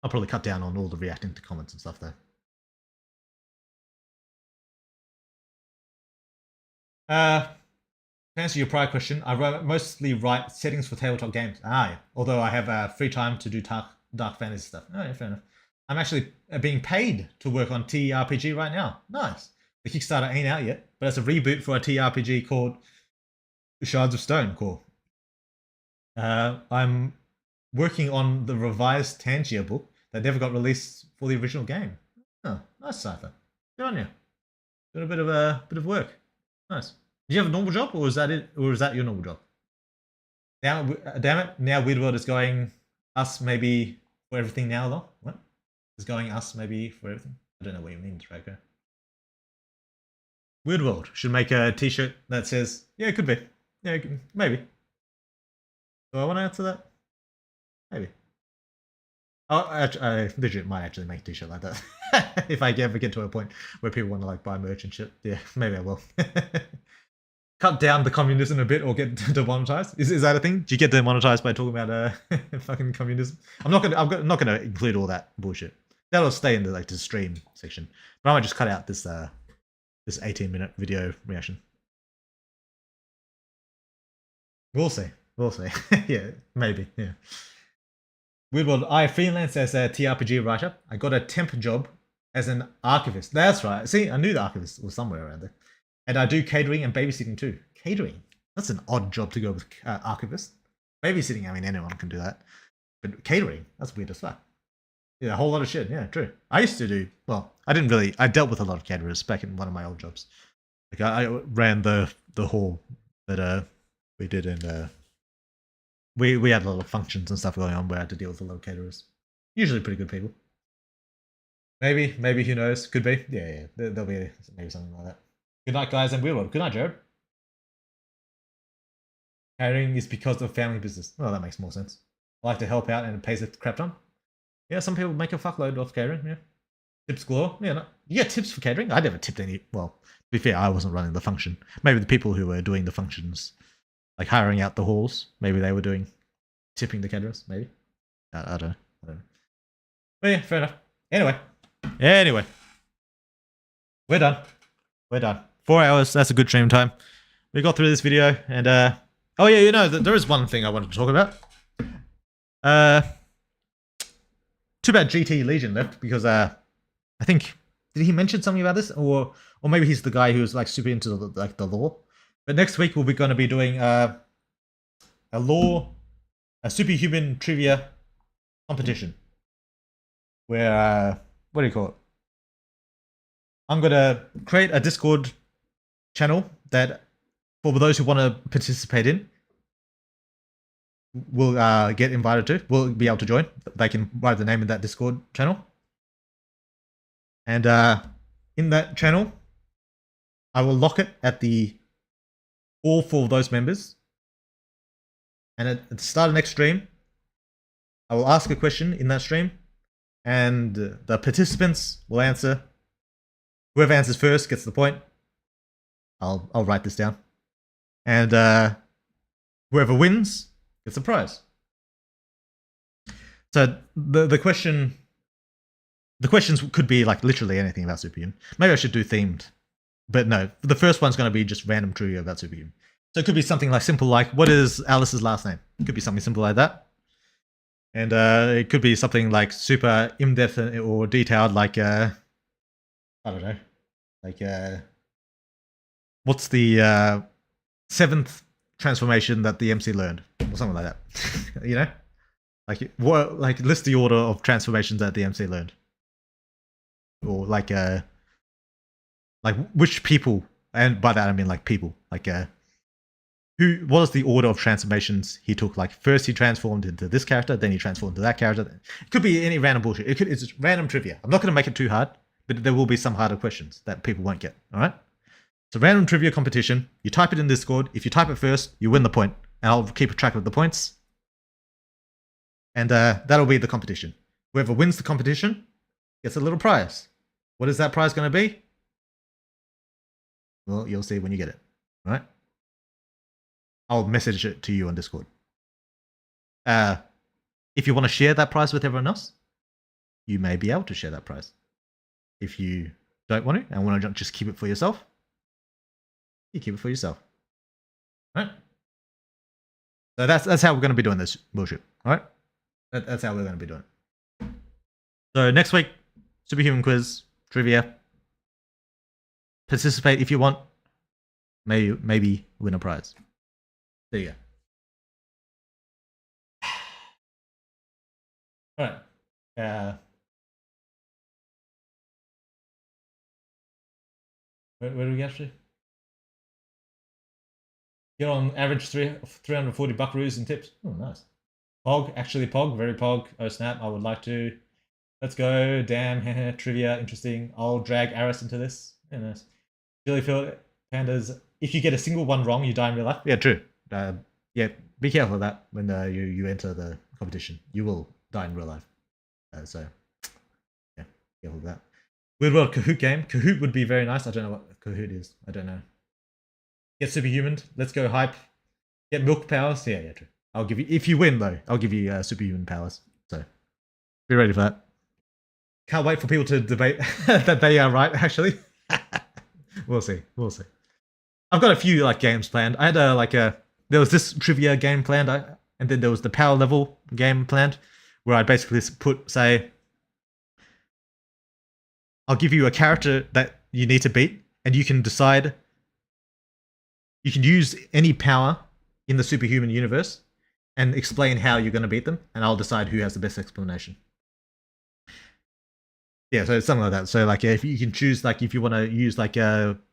I'll probably cut down on all the reacting to comments and stuff though. To answer your prior question, I mostly write settings for tabletop games. Yeah. Although I have free time to do dark fantasy stuff. Oh, yeah, fair enough. I'm actually being paid to work on TRPG right now. Nice. The Kickstarter ain't out yet, but it's a reboot for a TRPG called Shards of Stone Core. I'm working on the revised Tangier book that never got released for the original game. Oh, nice, Cypher. Good on you. Doing a bit of work. Nice. Do you have a normal job, or is that it? Or is that your normal job? Now, damn it! Now Weird World is going us maybe for everything now, though. What? Is going us maybe for everything? I don't know what you mean, Draco. Weird World should make a T-shirt that says, "Yeah, it could be. Yeah, maybe." Do I want to answer that? Maybe. Oh, I legit might actually make a T-shirt like that if I ever get to a point where people want to like buy merch and shit. Yeah, maybe I will. Cut down the communism a bit or get demonetized. Is that a thing? Do you get demonetized by talking about fucking communism? I'm not gonna include all that bullshit. That'll stay in the like the stream section. But I might just cut out this 18-minute video reaction. We'll see. Yeah, maybe. Yeah. Weird World. I freelance as a TRPG writer. I got a temp job as an archivist. That's right. See, I knew the archivist was somewhere around there. And I do catering and babysitting too. Catering? That's an odd job to go with archivist. Babysitting, I mean, anyone can do that. But catering, that's weird as fuck. Yeah, a whole lot of shit. Yeah, true. I used to do, well, I dealt with a lot of caterers back in one of my old jobs. Like I ran the hall that we did, and we had a lot of functions and stuff going on where I had to deal with a lot of caterers. Usually pretty good people. Maybe, who knows? Could be. Yeah. There'll be maybe something like that. Good night, guys, and Weird World. Good night, Jared. Catering is because of family business. Well, that makes more sense. I like to help out and it pays a crap ton. Yeah, some people make a fuckload off catering, yeah. Tips galore. Yeah, no. You get tips for catering? I never tipped any. Well, to be fair, I wasn't running the function. Maybe the people who were doing the functions, like hiring out the halls, maybe they were tipping the caterers, maybe. I don't know. But yeah, fair enough. Anyway. We're done. 4 hours, that's a good stream time. We got through this video, and oh yeah, there is one thing I wanted to talk about. Too bad GT Legion left, because I think, did he mention something about this, or maybe he's the guy who's like super into the lore. But next week we're going to be doing a superhuman trivia competition, where what do you call it? I'm going to create a Discord channel that, for those who want to participate in, will get invited to, will be able to join. They can write the name in that Discord channel. And in that channel, I will lock it at all 4 of those members. And at the start of next stream, I will ask a question in that stream, and the participants will answer. Whoever answers first gets the point. I'll write this down. And whoever wins gets a prize. So the questions could be like literally anything about Superhuman. Maybe I should do themed. But no, the first one's going to be just random trivia about Superhuman. So it could be something like simple like, what is Alice's last name? It could be something simple like that. And it could be something like super in-depth or detailed, like I don't know, like what's the 7th transformation that the MC learned, or something like that. Like list the order of transformations that the MC learned, or like which people, and by that I mean like people, like what is the order of transformations he took? Like first he transformed into this character, then he transformed into that character. It could be any random bullshit. It's just random trivia. I'm not going to make it too hard, but there will be some harder questions that people won't get. All right. So random trivia competition. You type it in Discord. If you type it first, you win the point. and I'll keep track of the points. And that'll be the competition. Whoever wins the competition gets a little prize. What is that prize going to be? Well, you'll see when you get it. All right? I'll message it to you on Discord. If you want to share that prize with everyone else, you may be able to share that prize. If you don't want to and want to just keep it for yourself, you keep it for yourself. All right? So that's how we're going to be doing this bullshit. All right? That's how we're going to be doing it. So next week, Superhuman quiz, trivia. Participate if you want. Maybe win a prize. There you go. All right. Where do we get to? Get on average 340 buckaroos and tips. Oh, nice. Pog, actually Pog, very Pog. Oh snap, I would like to. Let's go. Damn, trivia, interesting. I'll drag Aris into this. Yeah, nice. Chilifield Pandas. If you get a single one wrong, you die in real life. Yeah, true. Yeah, be careful of that when you enter the competition. You will die in real life. So, yeah, careful of that. Weird World Kahoot game. Kahoot would be very nice. I don't know what Kahoot is. I don't know. Get Superhuman. Let's go hype. Get Milk Powers. Yeah, true. I'll give you, if you win though, I'll give you Superhuman powers. So, be ready for that. Can't wait for people to debate that they are right, actually. We'll see. I've got a few like games planned. I had there was this trivia game planned, and then there was the power level game planned, where I'd basically say, I'll give you a character that you need to beat, and you can decide, you can use any power in the Superhuman universe and explain how you're going to beat them, and I'll decide who has the best explanation. Yeah, so it's something like that. So like, if you can choose, like, if you want to use like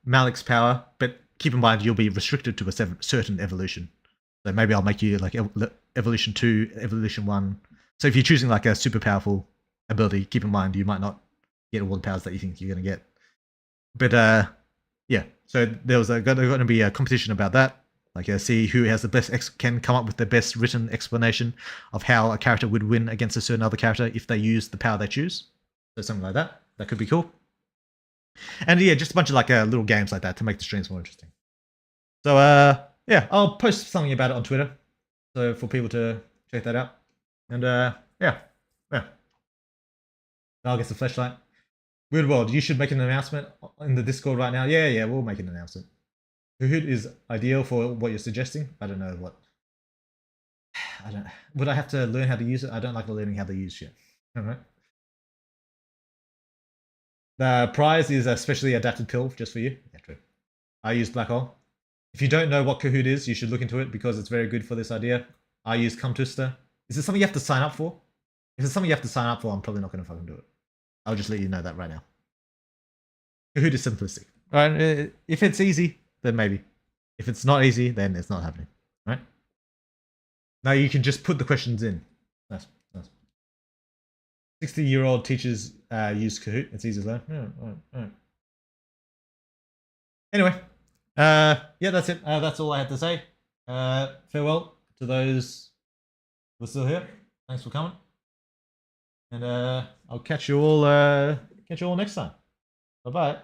Malik's power, but keep in mind you'll be restricted to a certain evolution. So maybe I'll make you like evolution 2, evolution 1. So if you're choosing like a super powerful ability, keep in mind you might not get all the powers that you think you're going to get. But yeah, so there was going to be a competition about that. Like, see who has the best can come up with the best written explanation of how a character would win against a certain other character if they use the power they choose. So something like that. That could be cool. And yeah, just a bunch of like little games like that to make the streams more interesting. So yeah, I'll post something about it on Twitter, so for people to check that out. And yeah. I'll get the flashlight. Weird World, you should make an announcement in the Discord right now. Yeah, we'll make an announcement. Kahoot is ideal for what you're suggesting. I don't know what. Would I have to learn how to use it? I don't like learning how to use shit. All right. The prize is a specially adapted pill just for you. Yeah, true. I use Black Hole. If you don't know what Kahoot is, you should look into it because it's very good for this idea. I use Cum Twister. Is it something you have to sign up for? If it's something you have to sign up for, I'm probably not going to fucking do it. I'll just let you know that right now. Kahoot is simplistic. All right, if it's easy, then maybe. If it's not easy, then it's not happening. All right? Now you can just put the questions in. Nice. 60-year-old teachers use Kahoot. It's easy to learn. Yeah, all right. Anyway, yeah, that's it. That's all I had to say. Farewell to those who are still here. Thanks for coming. And I'll catch you all next time. Bye-bye.